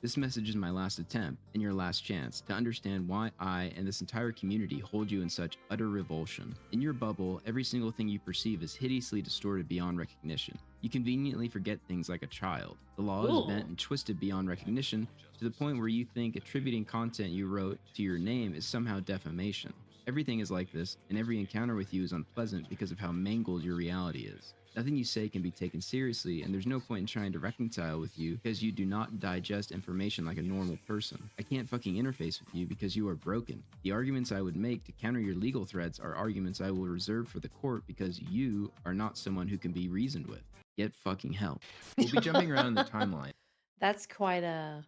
This message is my last attempt, and your last chance, to understand why I and this entire community hold you in such utter revulsion. In your bubble, every single thing you perceive is hideously distorted beyond recognition. You conveniently forget things like a child. The law is bent and twisted beyond recognition, to the point where you think attributing content you wrote to your name is somehow defamation. Everything is like this, and every encounter with you is unpleasant because of how mangled your reality is. Nothing you say can be taken seriously, and there's no point in trying to reconcile with you because you do not digest information like a normal person. I can't fucking interface with you because you are broken. The arguments I would make to counter your legal threats are arguments I will reserve for the court because you are not someone who can be reasoned with. Get fucking help. We'll be jumping around in the timeline. That's quite a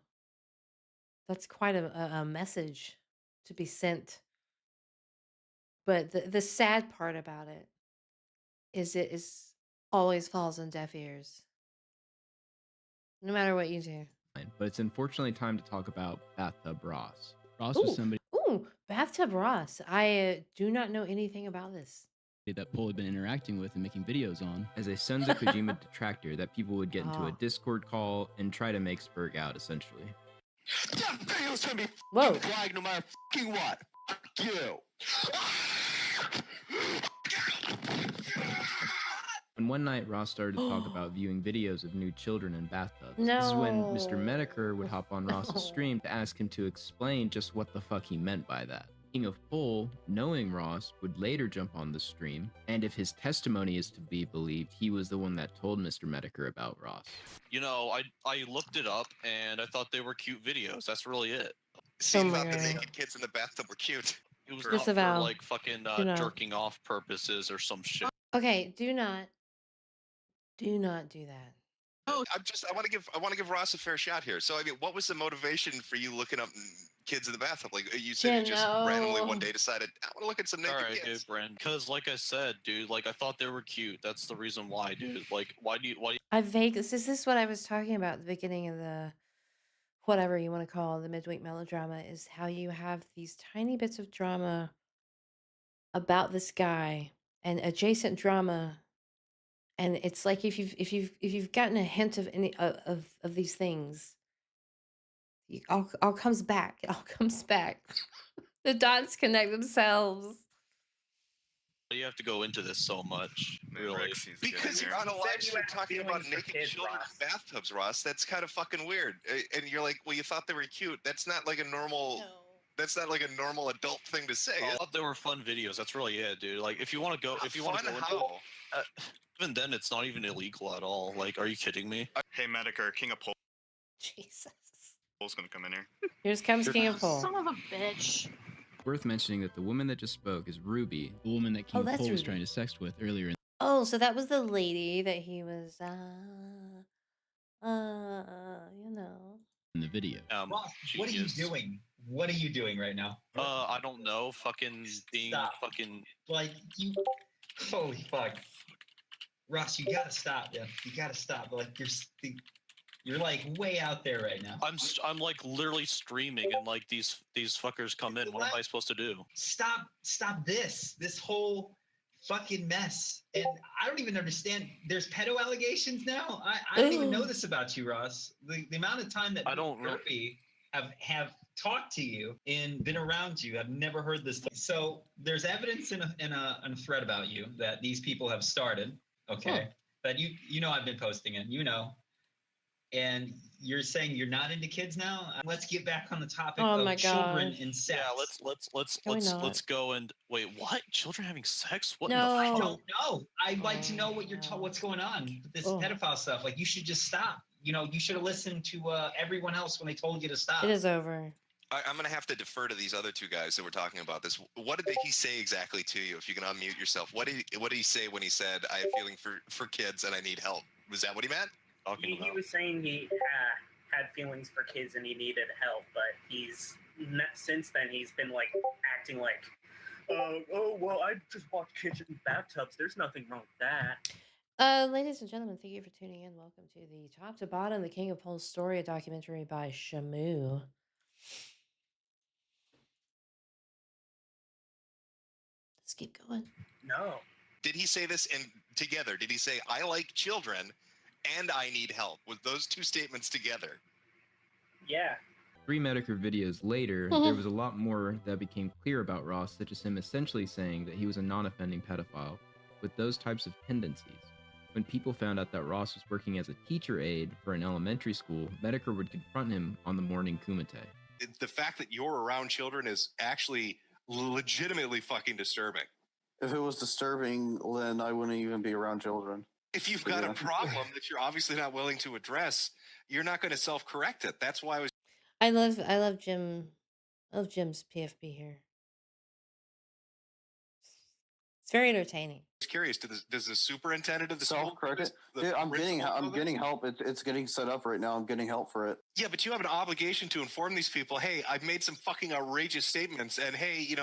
message to be sent. But the sad part about it is always falls on deaf ears. No matter what you do. But it's unfortunately time to talk about Bathtub Ross. Ross was somebody Bathtub Ross. I do not know anything about this. that Pol had been interacting with and making videos on. As a Sons of Kojima detractor that people would get into a Discord call and try to make Spurg out, essentially. That video's gonna be Whoa. flagged no matter fucking what. Fuck you. And one night, Ross started to talk about viewing videos of nude children in bathtubs. This is when Mr. Medicare would hop on Ross's stream to ask him to explain just what the fuck he meant by that. KingOfPol, knowing Ross, would later jump on the stream, and if his testimony is to be believed, he was the one that told Mr. Medicare about Ross. You know, I looked it up, and I thought they were cute videos. That's really it. Seemed thought the naked kids in the bathtub were cute. It was Just not for, about, like, fucking you know. jerking off purposes or some shit. Okay, do not do that. I want to give Ross a fair shot here. So I mean, what was the motivation for you looking up kids in the bathtub? Like you said, you just randomly one day decided I want to look at some naked Alright, kids. dude, Brand. Because, like I said, dude, like I thought they were cute. That's the reason why, dude. Like, why do you? This is what I was talking about at the beginning of the whatever you want to call the midweek melodrama, is how you have these tiny bits of drama about this guy and adjacent drama, and it's like if you've gotten a hint of any of these things, all comes back. It all comes back. The dots connect themselves. You have to go into this so much, really. Because you're on a live stream talking about naked children in bathtubs, Ross. That's kind of fucking weird. And you're like, well, you thought they were cute. That's not like a normal. That's not like a normal adult thing to say. I thought they were fun videos. That's really it, dude. Like, if you want to go, even then, it's not even illegal at all. Like, are you kidding me? Hey, Medicare, KingOfPol. Jesus. Pol's gonna come in here. Here comes KingOfPol. Son of a bitch. Worth mentioning that the woman that just spoke is Ruby, the woman that Oh, that's KingOfPol was Ruby. trying to sext with earlier in Oh, so that was the lady that he was, you know. the video. Ross, what are you doing? What are you doing right now? I don't know. Fucking being fucking. Like you. Holy fuck, Ross, you gotta stop, yeah. You gotta stop. Like you're like way out there right now. I'm like literally streaming, and like these fuckers come in. What am I supposed to do? Stop this whole fucking mess. And I don't even understand. There's pedo allegations now. I don't even know this about you, Ross. The amount of time that Murphy have talked to you and been around you, I've never heard this. So there's evidence in a thread about you that these people have started. Okay, that you know I've been posting it. You know. And you're saying you're not into kids now? Let's get back on the topic of children and sex. Yeah, let's go and wait. What? Children having sex? What? No. I don't know. I'd like to know what's going on with this pedophile stuff. Like you should just stop. You know, you should have listened to everyone else when they told you to stop. It is over. I'm going to have to defer to these other two guys that were talking about this. What did he say exactly to you? If you can unmute yourself, what did he say when he said, "I have feeling for kids and I need help"? Was that what he meant? He was saying he had feelings for kids and he needed help, but since then he's been like acting like, oh well, I just watch kitchen bathtubs. There's nothing wrong with that. Ladies and gentlemen, thank you for tuning in. Welcome to the Top to Bottom, the King of Pol story, a documentary by Shamu. Let's keep going. No. Did he say this together? Did he say, "I like children and I need help"? Was those two statements together? Yeah. 3 Medicare videos later, there was a lot more that became clear about Ross, such as him essentially saying that he was a non-offending pedophile with those types of tendencies. When people found out that Ross was working as a teacher aide for an elementary school, Medicare would confront him on the morning kumite. The fact that you're around children is actually legitimately fucking disturbing. If it was disturbing, then I wouldn't even be around children. If you've got a problem that you're obviously not willing to address, you're not going to self-correct it. That's why I was I love Jim. I love Jim's PFP here. It's very entertaining. curious. Does the superintendent of the school self-correct it? Dude, I'm getting help. It's getting set up right now. I'm getting help for it. Yeah, but you have an obligation to inform these people, hey, I've made some fucking outrageous statements, and hey,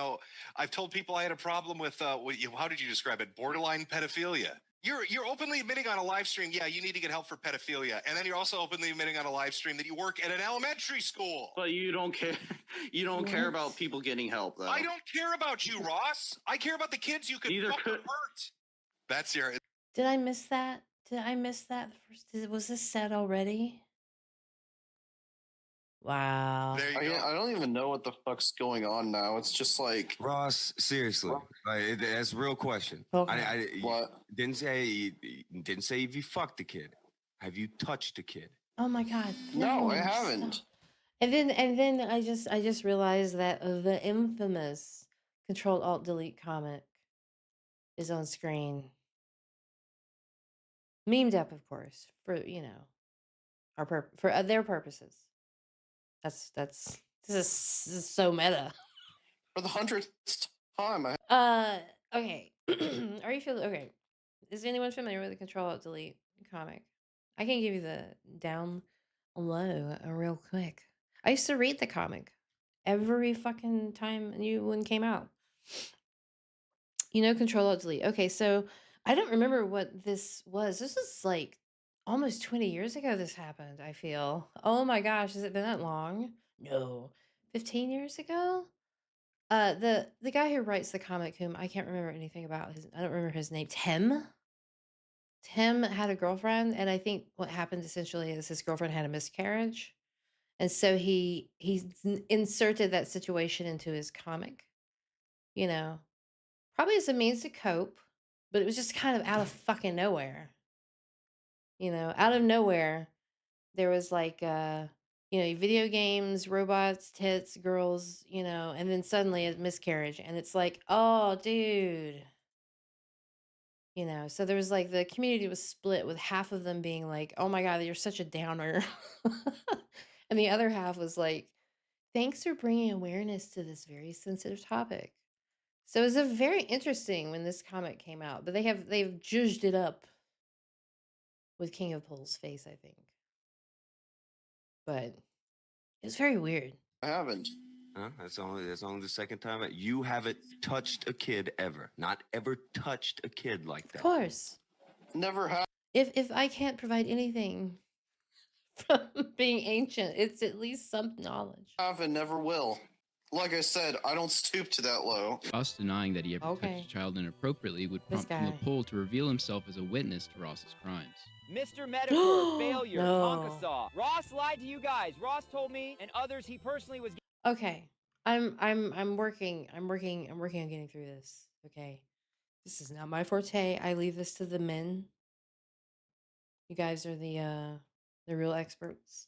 I've told people I had a problem with, how did you describe it? Borderline pedophilia. You're openly admitting on a live stream, yeah, you need to get help for pedophilia, and then you're also openly admitting on a live stream that you work at an elementary school. But you don't care. You don't care about people getting help, though. I don't care about you, Ross. I care about the kids you could fucking hurt. That's your. Did I miss that? Did I miss that? Was this said already? Wow. I don't even know what the fuck's going on now. It's just like Ross. Seriously, that's a real question. Okay. What? Didn't say if you fucked the kid. Have you touched a kid? Oh my God. No, I haven't. And then I just realized that the infamous Control-Alt-Delete comic is on screen. Memed up, of course, for for their purposes. This is so meta. For the 100th time. Okay. Are you feeling okay? Is anyone familiar with the Control-Alt-Delete comic? I can give you the down low real quick. I used to read the comic every fucking time a new one came out. Control-Alt-Delete. Okay, so I don't remember what this was. This was like almost 20 years ago this happened, I feel. Oh my gosh, has it been that long? No. 15 years ago? The guy who writes the comic, whom I can't remember anything about, I don't remember his name. Tim had a girlfriend, and I think what happened essentially is his girlfriend had a miscarriage. And so he inserted that situation into his comic, probably as a means to cope, but it was just kind of out of fucking nowhere. Out of nowhere, there was like, video games, robots, tits, girls, and then suddenly a miscarriage. And it's like, oh, dude. So there was like the community was split with half of them being like, oh my God, you're such a downer. And the other half was like, thanks for bringing awareness to this very sensitive topic. So it was a very interesting when this comic came out, but they've judged it up with King of Pol's face, I think. But it's very weird. I haven't. Huh? That's only the second time. You haven't touched a kid ever. Not ever touched a kid like that. Of course. Never have. If I can't provide anything from being ancient, it's at least some knowledge. Have and never will. Like I said, I don't stoop to that low. Ross denying that he ever touched a child inappropriately would prompt King of Pol to reveal himself as a witness to Ross's crimes. Mr. Medicare, failure, Conkasaw. Ross lied to you guys. Ross told me and others he personally was. Okay, I'm working on getting through this. Okay, this is not my forte. I leave this to the men. You guys are the real experts.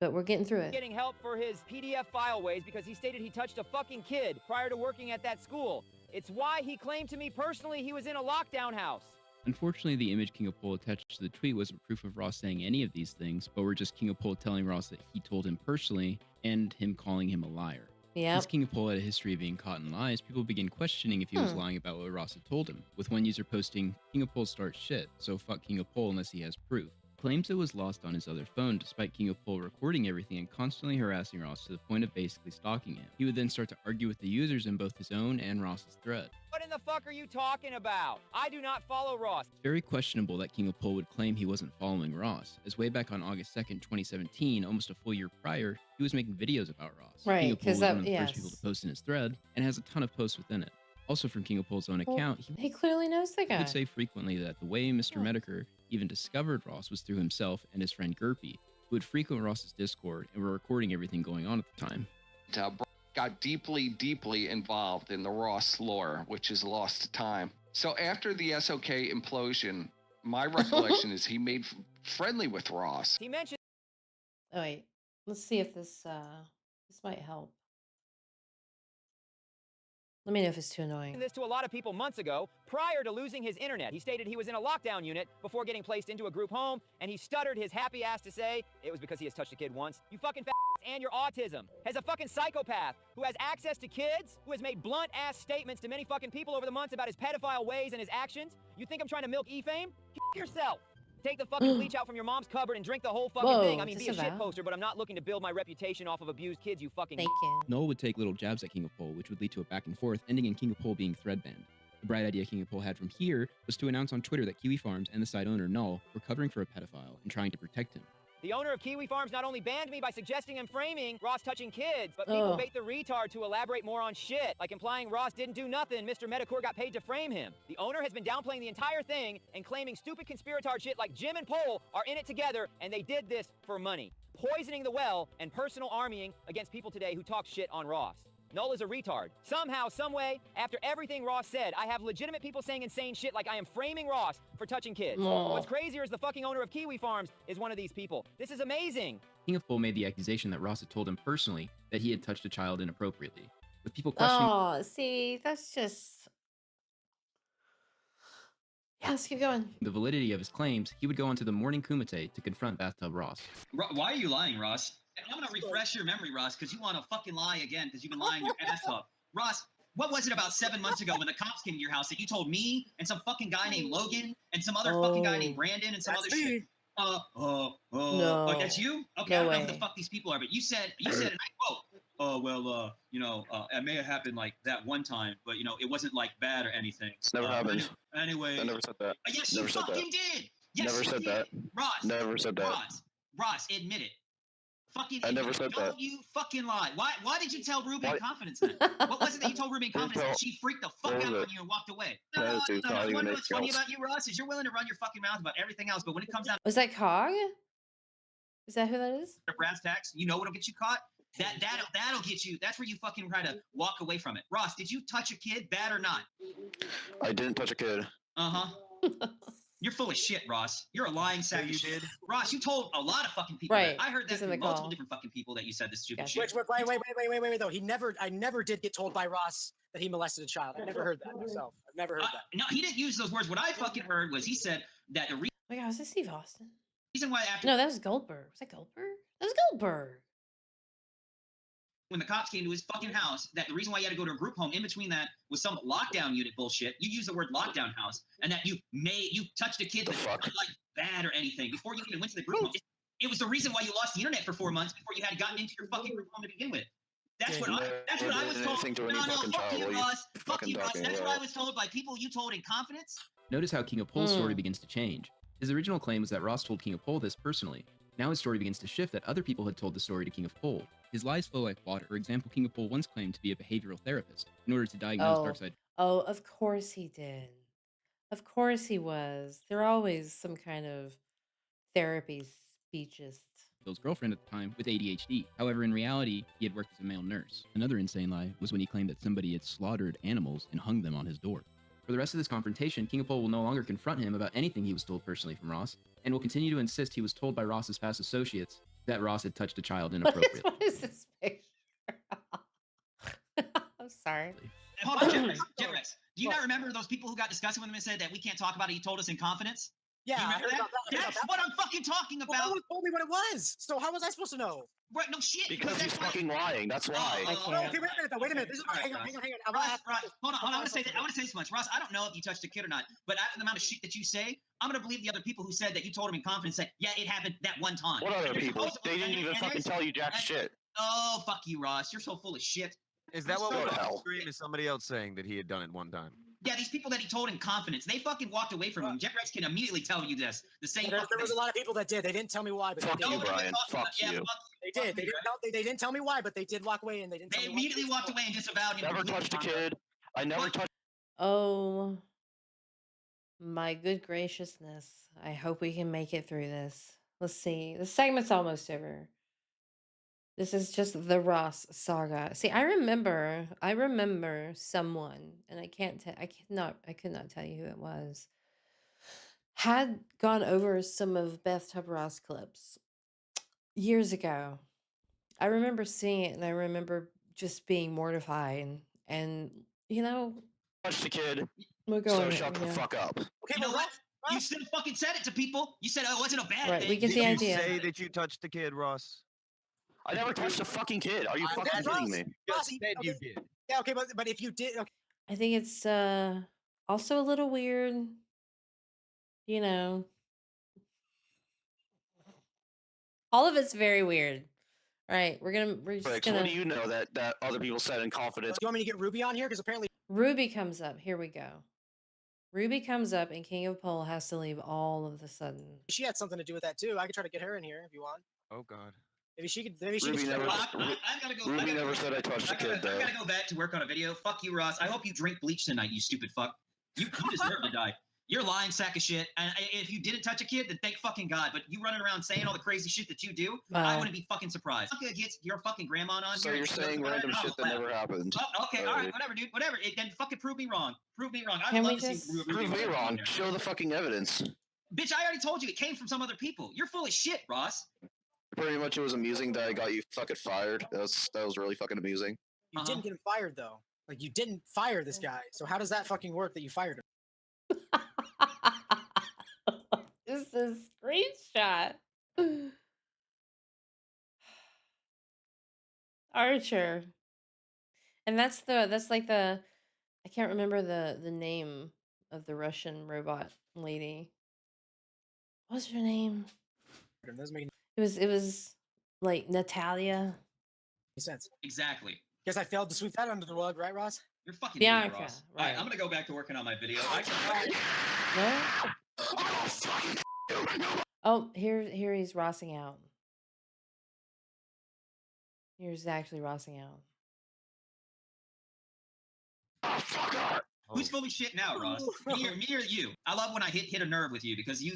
But we're getting through it. Getting help for his PDF fileways because he stated he touched a fucking kid prior to working at that school. It's why he claimed to me personally he was in a lockdown house. Unfortunately, the image King of Pol attached to the tweet wasn't proof of Ross saying any of these things, but were just King of Pol telling Ross that he told him personally and him calling him a liar. Yep. Since King of Pol had a history of being caught in lies, people began questioning if he was lying about what Ross had told him, with one user posting, "King of Pol starts shit, so fuck King of Pol unless he has proof." Claims it was lost on his other phone despite King of Pol recording everything and constantly harassing Ross to the point of basically stalking him. He would then start to argue with the users in both his own and Ross's thread. What in the fuck are you talking about? I do not follow Ross. It's very questionable that King of Pol would claim he wasn't following Ross, as way back on August 2nd, 2017, almost a full year prior, he was making videos about Ross. Right, King of Pol was one of the yes. first people to post in his thread, and has a ton of posts within it. Also from King of Pol's own Well, account, he clearly knows the he guy. would say frequently that the way Mr. Medicare even discovered Ross was through himself and his friend Gerpy, who would frequent Ross's Discord and were recording everything going on at the time. Got deeply involved in the Ross lore, which is lost to time. So after the SOK implosion, my recollection is he made friendly with Ross. He mentioned. Oh wait, let's see if this might help. Let me know if it's too annoying. This to a lot of people months ago, prior to losing his internet. He stated he was in a lockdown unit before getting placed into a group home, and he stuttered his happy ass to say it was because he has touched a kid once. You fucking fat and your autism. As a fucking psychopath who has access to kids, who has made blunt ass statements to many fucking people over the months about his pedophile ways and his actions, you think I'm trying to milk E-Fame? Yourself. Take the fucking bleach out from your mom's cupboard and drink the whole fucking thing. I mean, be a shit poster, but I'm not looking to build my reputation off of abused kids, you fucking. Thank you. Noel would take little jabs at King of Pol, which would lead to a back and forth, ending in King of Pol being thread banned. The bright idea King of Pol had from here was to announce on Twitter that Kiwi Farms and the site owner, Null, were covering for a pedophile and trying to protect him. The owner of Kiwi Farms not only banned me by suggesting and framing Ross touching kids, but people bait the retard to elaborate more on shit, like implying Ross didn't do nothing, Mr. Medicare got paid to frame him. The owner has been downplaying the entire thing and claiming stupid conspiratard shit like Jim and Pol are in it together, and they did this for money. Poisoning the well and personal armying against people today who talk shit on Ross. Null is a retard. Somehow, someway, after everything Ross said, I have legitimate people saying insane shit like I am framing Ross for touching kids. What's crazier is the fucking owner of Kiwi Farms is one of these people. This is amazing. King of Pol made the accusation that Ross had told him personally that he had touched a child inappropriately. With people questioning. Oh, see, that's just. Yeah, let's keep going. The validity of his claims, he would go onto the morning kumite to confront Bathtub Ross. Why are you lying, Ross? I'm gonna refresh your memory, Ross, because you want to fucking lie again because you've been lying your ass off. Ross, what was it about 7 months ago when the cops came to your house that you told me and some fucking guy named Logan and some other fucking guy named Brandon and some other shit? No. Like that's you? Okay, No I don't know way. who the fuck these people are, but you said, and I quote, it may have happened like that one time, but it wasn't like bad or anything. It's never happened. Anyway. I never said that. Yes, Never you said fucking that. did. Yes, Never you said did. that. Ross. Never said that. Ross, admit it. Fucking I never admit it. said Don't that. you fucking lie. Why did you tell Ruby in confidence then? What was it that you told Ruby in confidence and she freaked the fuck out on you and walked away? No. You want to know what's funny about you, Ross? Is you're willing to run your fucking mouth about everything else, but when it comes down Was that Cog? Is that who that is? to brass tacks, you know what'll get you caught? That'll get you. That's where you fucking try to walk away from it. Ross, did you touch a kid, bad or not? I didn't touch a kid. You're full of shit, Ross. You're a lying sack of shit. Ross, you told a lot of fucking people Right. that. I heard that He's in from the multiple call. different fucking people that you said this stupid shit. Wait, though. I never did get told by Ross that he molested a child. I never heard that myself. I've never heard that. No, he didn't use those words. What I fucking heard was he said that the Oh my God, was that Steve Austin? reason why after No, that was Goldberg. Was that Goldberg? That was Goldberg. when the cops came to his fucking house, that the reason why you had to go to a group home in between that was some lockdown unit bullshit. You use the word lockdown house, and that you touched a kid that's not like bad or anything before you even went to the group home. It was the reason why you lost the internet for 4 months before you had gotten into your fucking group home to begin with. That's what I was told. No, fuck you, Ross. Fuck you, Ross. That's what I was told by people you told in confidence. Notice how King of Pol's story begins to change. His original claim was that Ross told King of Pol this personally. Now his story begins to shift that other people had told the story to King of Pol. His lies flow like water. For example, King of Pol once claimed to be a behavioral therapist in order to diagnose Darkseid. Oh, of course he did. Of course he was. They're always some kind of therapy speechist. Phil's girlfriend at the time with ADHD. However, in reality, he had worked as a male nurse. Another insane lie was when he claimed that somebody had slaughtered animals and hung them on his door. For the rest of this confrontation, King of Pol will no longer confront him about anything he was told personally from Ross, and will continue to insist he was told by Ross's past associates that Ross had touched a child inappropriately. What is this picture? I'm sorry. hold on, Jetrex. Do you not remember those people who got disgusted with him and said that we can't talk about it? You told us in confidence. Yeah, You remember that? That's what I'm fucking talking about. No one told me what it was. So how was I supposed to know? Right, no shit. Because he's fucking lying. That's why. Okay, wait a minute though. Wait a minute. This is hang on. Ross, hold on. I want to say that. I want to say this much, Ross. I don't know if you touched a kid or not, but after the amount of shit that you say, I'm gonna believe the other people who said that you told him in confidence that yeah, it happened that one time. What other people? They didn't even fucking tell you jack shit. Oh, fuck you, Ross. You're so full of shit. Is that what Go was to on hell. the screen? Is somebody else saying that he had done it one time? Yeah, these people that he told in confidence, they fucking walked away from him. Jetrex can immediately tell you this. The same. There was a lot of people that did. They didn't tell me why, but Fuck they did. you, Brian. Fuck you. They did. They didn't tell me why, but they did walk away, and they didn't. They immediately walked away and disavowed him. Never touched a kid. I never touched. Oh my good graciousness. I hope we can make it through this. Let's see. The segment's almost over. This is just the Ross saga. See, I remember someone, and I could not tell you who it was, had gone over some of Bathtub Ross clips years ago. I remember seeing it, and I remember just being mortified, and you know, Touched a kid. we're So going. shut the fuck up. You know what? You still fucking said it to people. You said, "Oh, it wasn't a bad Right, thing." we get the Did idea. you say that you touched the kid, Ross? I never touched a fucking kid. Are you fucking kidding me? Just said you did. Yeah, okay, but if you did, okay. I think it's also a little weird, you know. All of it's very weird. All right, we're just Bricks, gonna. what do you know that other people said in confidence? You want me to get Ruby on here? Because apparently Ruby comes up. Here we go. Ruby comes up, and King of Pole has to leave all of a sudden. she had something to do with that too. I could try to get her in here if you want. Oh God. Maybe she could. Maybe she Ruby could. never, I gotta go. Ruby never said I touched a kid, I though. gotta go back to work on a video. Fuck you, Ross. I hope you drink bleach tonight, you stupid fuck. You deserve to die. You're a lying sack of shit. And if you didn't touch a kid, then thank fucking God. But you running around saying all the crazy shit that you do, I Wow. wouldn't be fucking surprised. Gets your fucking grandma on So here. you're saying random shit that never happened. Oh, okay, all right, whatever, dude. Whatever. Then fucking prove me wrong. Prove me wrong. I'd Can love we to just- see Ruby Prove me on wrong. there. Show the fucking evidence. Bitch, I already told you it came from some other people. You're full of shit, Ross. Pretty much, it was amusing that I got you fucking fired. That was really fucking amusing. You didn't get him fired though. Like you didn't fire this guy. So how does that fucking work that you fired him? This is a screenshot. Archer. And that's like the I can't remember the name of the Russian robot lady. What's her name? That doesn't make It was like Natalia. any sense. Exactly. Guess I failed to sweep that under the rug, right, Ross? You're fucking Bianca, idiot, Ross. right. All right, I'm gonna go back to working on my video. No? Oh, here he's rossing out. Here's actually rossing out. Who's full of shit now, Ross? Me or you? I love when I hit a nerve with you because you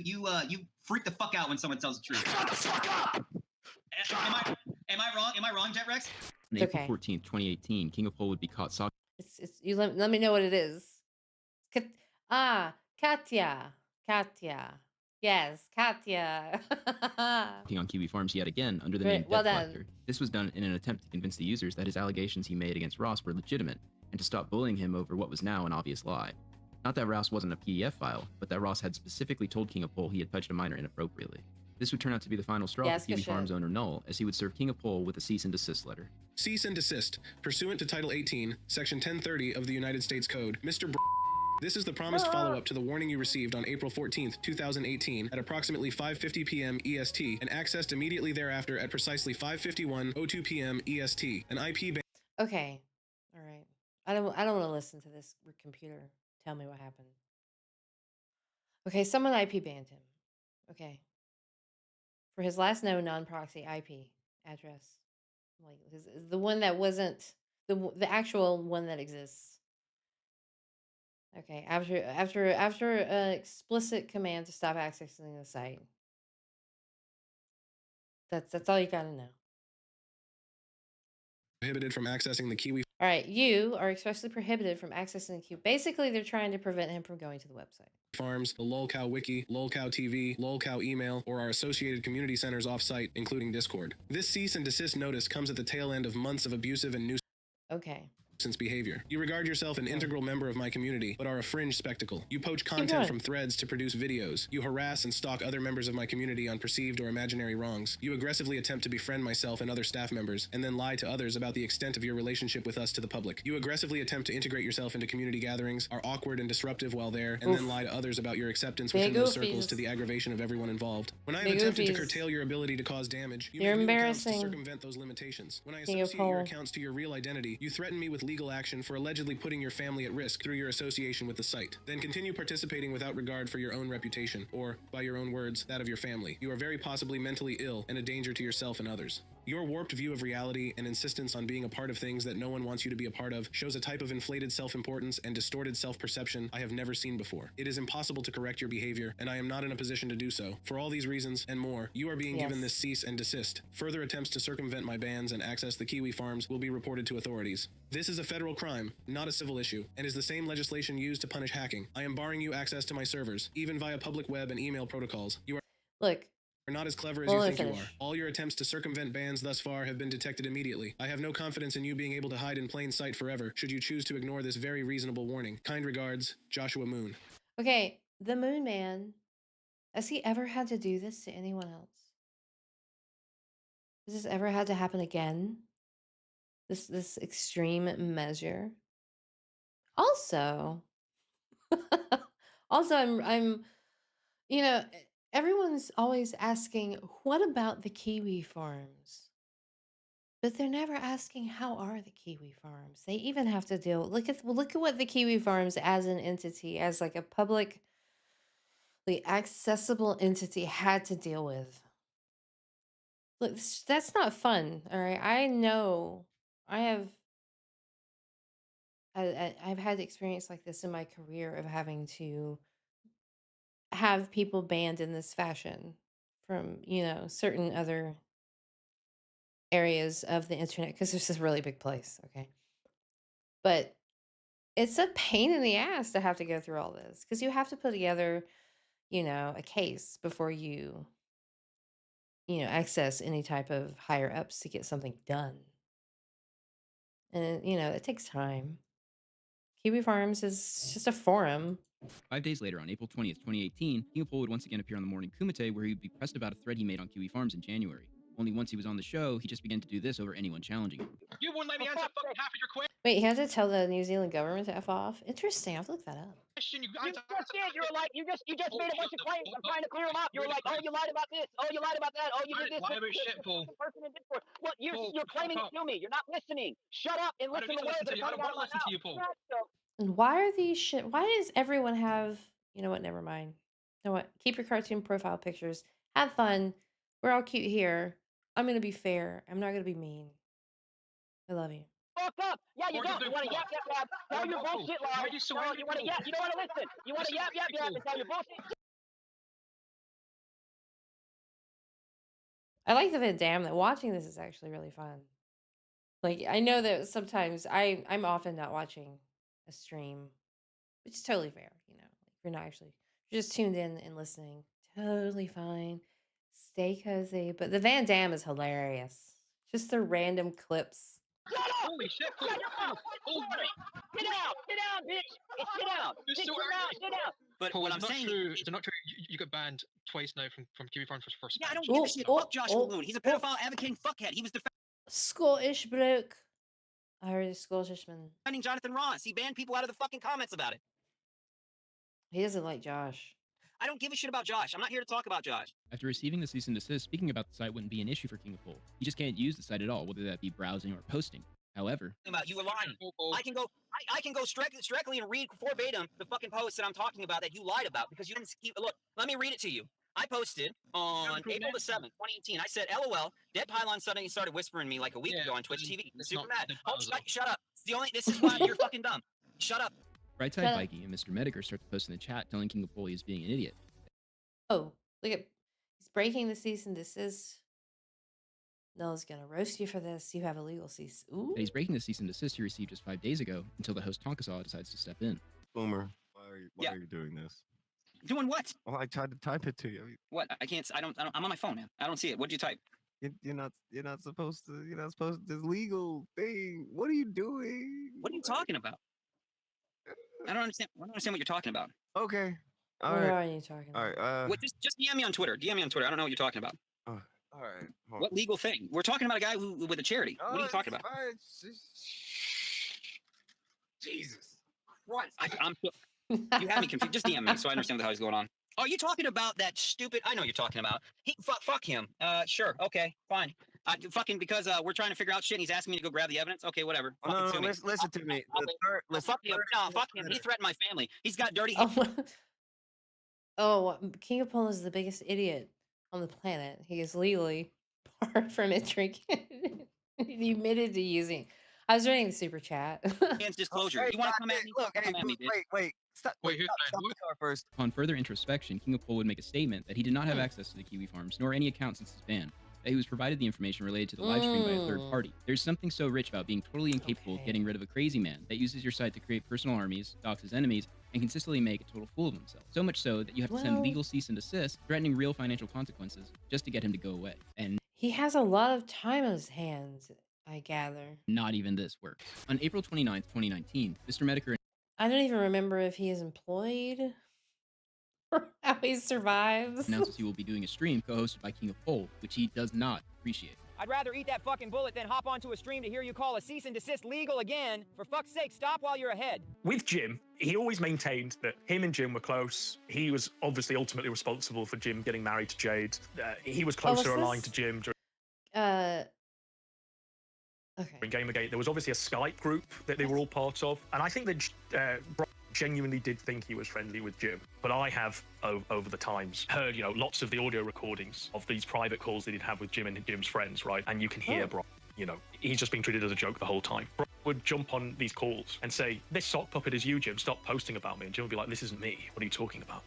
freak the fuck out when someone tells the truth. Shut the fuck up! Am I wrong? Am I wrong, Jetrex? On April 14th, 2018, King of Pole would be caught stalking It's you let me know what it is. Katya. Yes, Katya. on Kiwi Farms yet again under the Great, name well Debt done. Collector. This was done in an attempt to convince the users that his allegations he made against Ross were legitimate, and to stop bullying him over what was now an obvious lie. Not that Ross wasn't a PDF file, but that Ross had specifically told King of Pole he had touched a minor inappropriately. This would turn out to be the final straw Yes, for Kiwi good shit. Farms owner Null, as he would serve King of Pole with a cease and desist letter. Cease and desist. Pursuant to Title 18, Section 1030 of the United States Code, Mr. This is the promised follow-up to the warning you received on April 14th, 2018 at approximately 5:50 p.m. EST and accessed immediately thereafter at precisely 5:51:02 p.m. EST. An IP ban. Okay. All right. I don't want to listen to this computer tell me what happened. Okay, someone IP banned him. Okay. For his last known non-proxy IP address. Like the one that wasn't the actual one that exists. Okay, after an explicit command to stop accessing the site. That's all you got to know. Prohibited from accessing the Kiwi All right, you are expressly prohibited from accessing the queue. Basically, they're trying to prevent him from going to the website. Farms, the LolCow Wiki, LolCow TV, LolCow email, or our associated community centers off-site, including Discord. This cease and desist notice comes at the tail end of months of abusive and nuisance. Okay. behavior. You regard yourself an integral member of my community, but are a fringe spectacle. You poach content from threads to produce videos. You harass and stalk other members of my community on perceived or imaginary wrongs. You aggressively attempt to befriend myself and other staff members, and then lie to others about the extent of your relationship with us to the public. You aggressively attempt to integrate yourself into community gatherings, are awkward and disruptive while there, and then lie to others about your acceptance within those circles to the aggravation of everyone involved. When I have attempted to curtail your ability to cause damage, you make new accounts to circumvent those limitations. When I associate your accounts to your real identity, you threaten me with legal action for allegedly putting your family at risk through your association with the site. Then continue participating without regard for your own reputation, or, by your own words, that of your family. You are very possibly mentally ill and a danger to yourself and others. Your warped view of reality and insistence on being a part of things that no one wants you to be a part of shows a type of inflated self-importance and distorted self-perception I have never seen before. It is impossible to correct your behavior, and I am not in a position to do so. For all these reasons and more, you are being given this cease and desist. Further attempts to circumvent my bans and access the Kiwi farms will be reported to authorities. This is a federal crime, not a civil issue, and is the same legislation used to punish hacking. I am barring you access to my servers, even via public web and email protocols. You are not as clever as you think you are. All your attempts to circumvent bans thus far have been detected immediately. I have no confidence in you being able to hide in plain sight forever, should you choose to ignore this very reasonable warning. Kind regards, Joshua Moon. Okay, the Moon Man, has he ever had to do this to anyone else? Has this ever had to happen again? This extreme measure? Also, I'm you know, everyone's always asking, what about the kiwi farms? But they're never asking, how are the kiwi farms? They even have to deal, look at what the kiwi farms as an entity, as like a publicly accessible entity had to deal with. Look, that's not fun, all right? I know I've had experience like this in my career of having to have people banned in this fashion from, certain other areas of the internet because it's this really big place, okay? But it's a pain in the ass to have to go through all this because you have to put together, a case before you, access any type of higher ups to get something done. And, it takes time. Kiwi Farms is just a forum. 5 days later, on April 20th, 2018, KingOfPol would once again appear on the morning Kumite, where he would be pressed about a thread he made on Kiwi Farms in January. Only once he was on the show, he just began to do this over anyone challenging him. You wouldn't let me answer fucking half of your question. Wait, he had to tell the New Zealand government to F off? Interesting, I'll look that up. You just did. You were like, you just made a bunch of claims. I'm trying to clear them up. You were like, oh, you lied about this. Oh, you lied about that. Oh, you did this. Lie about shit, Paul. Well, you're claiming it to me. You're not listening. Shut up and listen to words that are coming out of my mouth. And why are these why does everyone have, you know what, never mind. You know what, keep your cartoon profile pictures. Have fun. We're all cute here. I'm going to be fair. I'm not going to be mean. I love you. Fuck up. Yeah, you don't. You want to yap, tell your bullshit lies. No, you want to yap. You don't want to listen. You want to yap, and tell your bullshit. I like the Van Damme that watching this is actually really fun. Like, I know that sometimes I'm often not watching a stream, which is totally fair. You're not actually, you're just tuned in and listening. Totally fine. Stay cozy. But the Van Damme is hilarious. Just the random clips. Holy shit! Get down, bitch! Sit down! Sit down! But what I'm saying is, not true. You got banned twice now from Kiwi Farms for Yeah, I don't give a shit. Fuck Joshua Moon. He's a pedophile advocating fuckhead. He was Scottish bloke. I heard he's Scottishman. defending Jonathan Ross. He banned people out of the fucking comments about it. He doesn't like Josh. I don't give a shit about Josh. I'm not here to talk about Josh. After receiving the cease and desist, speaking about the site wouldn't be an issue for KingOfPol. You just can't use the site at all, whether that be browsing or posting. However, You were lying. I can go directly and read verbatim the fucking post that I'm talking about that you lied about because you didn't keep. Look, let me read it to you. I posted on April the 7th, 2018. I said, LOL, Dead Pylon suddenly started whispering me like a week ago on Twitch TV. Super mad. Oh, shut up. This is why you're fucking dumb. Shut up. Brightside Mikey and Mr. Mediker start to post in the chat telling KingOfPol he's being an idiot. Oh, look at, he's breaking the cease and desist. Noah's gonna roast you for this. You have illegal cease. Ooh. And he's breaking the cease and desist he received just 5 days ago until the host Tonkasaw decides to step in. Boomer, why are you doing this? Doing what? Well, I tried to type it to you. What? I can't. I'm on my phone, man. I don't see it. What'd you type? You're not supposed to. You're not supposed to. This legal thing. What are you doing? What are you talking about? I don't understand. I don't understand what you're talking about. Okay. All What right. are you talking All about? right. Wait, just DM me on Twitter. DM me on Twitter. I don't know what you're talking about. All right. Hold What legal thing? We're talking about a guy who with a charity. What are you talking about? Jesus. What? I'm. You have me confused. Just DM me so I understand what the hell is going on. Oh, you talking about that stupid? I know what you're talking about. Fuck him. Sure. Okay. Fine. Fucking because we're trying to figure out shit. And he's asking me to go grab the evidence. Okay, whatever. Oh, no, listen to me. Fuck him. No, fuck him. He threatened my family. He's got dirty. Oh, King of Pol is the biggest idiot on the planet. He is legally barred from entering. He admitted to using. I was reading the super chat. Hands disclosure. You want to come at me? Look, Come at me, bitch. wait. Stop the car first. Upon further introspection, King of Pol would make a statement that he did not have access to the Kiwi farms, nor any account since his ban. That he was provided the information related to the live stream by a third party. There's something so rich about being totally incapable of getting rid of a crazy man that uses your site to create personal armies, dox his enemies, and consistently make a total fool of himself. So much so that you have to send legal cease and desist, threatening real financial consequences, just to get him to go away. And He has a lot of time on his hands, I gather. not even this works. On April 29th, 2019, Mr. Medicare I don't even remember if he is employed or how he survives. announces he will be doing a stream co-hosted by King of Pol, which he does not appreciate. I'd rather eat that fucking bullet than hop onto a stream to hear you call a cease and desist legal again. For fuck's sake, stop while you're ahead. With Jim, he always maintained that him and Jim were close. He was obviously ultimately responsible for Jim getting married to Jade. He was closer aligned to Jim during Gamergate. There was obviously a Skype group that they were all part of. And I think that Brock genuinely did think he was friendly with Jim. But I have, over the times, heard, lots of the audio recordings of these private calls that he'd have with Jim and Jim's friends, right? And you can hear Brock, he's just being treated as a joke the whole time. Brock would jump on these calls and say, "This sock puppet is you, Jim. Stop posting about me." And Jim would be like, "This isn't me. What are you talking about?"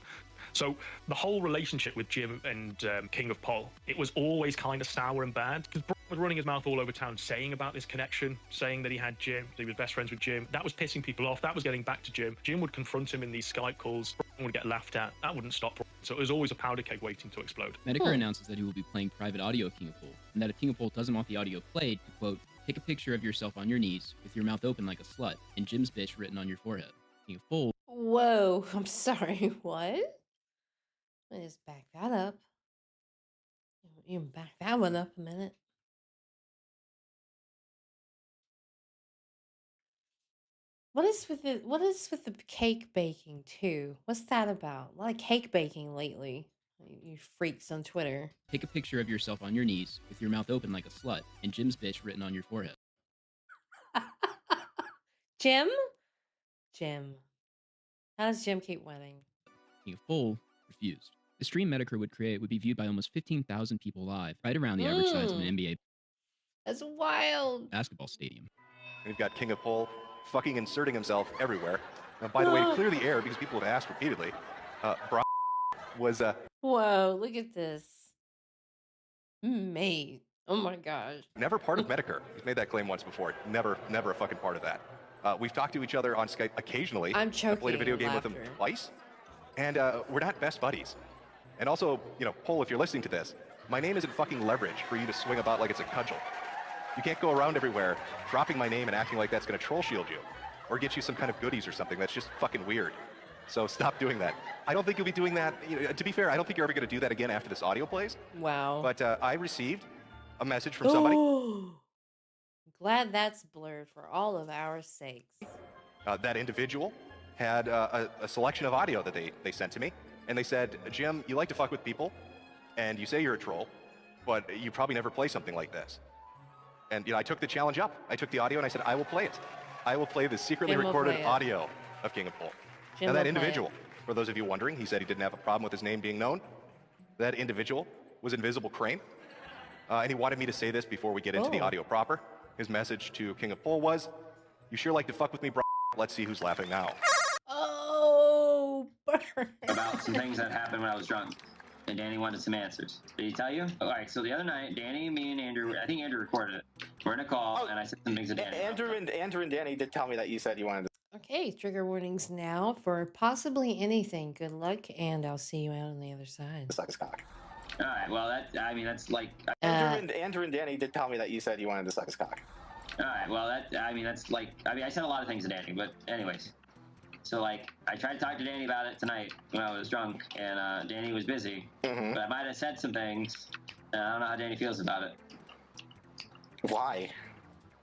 So the whole relationship with Jim and King of Pol, it was always kind of sour and bad because Brock was running his mouth all over town saying about this connection, saying that he had Jim, that he was best friends with Jim. That was pissing people off. That was getting back to Jim. Jim would confront him in these Skype calls. Brock would get laughed at. That wouldn't stop Brock. So it was always a powder keg waiting to explode. Medicare announces that he will be playing private audio of King of Pol, and that if King of Pol doesn't want the audio played, to quote, take a picture of yourself on your knees with your mouth open like a slut and Jim's bitch written on your forehead. King of Pol. Whoa, I'm sorry, what? Let me just back that up. You can back that one up a minute. What is with the cake baking too? What's that about? A lot of cake baking lately. You freaks on Twitter. Take a picture of yourself on your knees with your mouth open like a slut and Jim's bitch written on your forehead. Jim? How does Jim keep winning? King of Pol refused. The stream Medicare would create would be viewed by almost 15,000 people live, right around the average size of an NBA That's wild. basketball stadium. We've got King of Pol fucking inserting himself everywhere. Now, by the way, to clear the air, because people have asked repeatedly, Brock was Whoa, look at this. Mate. Oh my gosh. never part of Medicare. He's made that claim once before. Never a fucking part of that. We've talked to each other on Skype occasionally. I'm choking. I played a video game with him laughter. twice, and we're not best buddies. And also, Pol, if you're listening to this, my name isn't fucking leverage for you to swing about like it's a cudgel. You can't go around everywhere dropping my name and acting like that's going to troll shield you or get you some kind of goodies or something. That's just fucking weird. So stop doing that. I don't think you'll be doing that. To be fair, I don't think you're ever going to do that again after this audio plays. Wow. But I received a message from somebody. Glad that's blurred for all of our sakes. That individual had a selection of audio that they sent to me. And they said, "Jim, you like to fuck with people, and you say you're a troll, but you probably never play something like this." And I took the challenge up. I took the audio and I said, "I will play it. I will play the secretly Jim will recorded play it. audio of King of Pol." Jim Now will that play individual, for those of you wondering, he said he didn't have a problem with his name being known. That individual was Invisible Crane. And he wanted me to say this before we get into the Oh. audio proper. His message to King of Pol was, "You sure like to fuck with me, bro? Let's see who's laughing now." Oh, burn. About some things that happened when I was drunk. And Danny wanted some answers. Did he tell you? All right, so the other night, Danny, me, and Andrew, I think Andrew recorded it. We're in a call, and I said some things to Danny. Andrew and Danny did tell me that you said you wanted to. Okay, trigger warnings now for possibly anything. Good luck, and I'll see you out on the other side. Suck his cock. All right. Well, that's like. Andrew and Danny did tell me that you said you wanted to suck his cock. All right. Well, that's like. I said a lot of things to Danny, but anyways. So like, I tried to talk to Danny about it tonight when I was drunk, and Danny was busy. Mm-hmm. But I might have said some things. And I don't know how Danny feels about it. Why?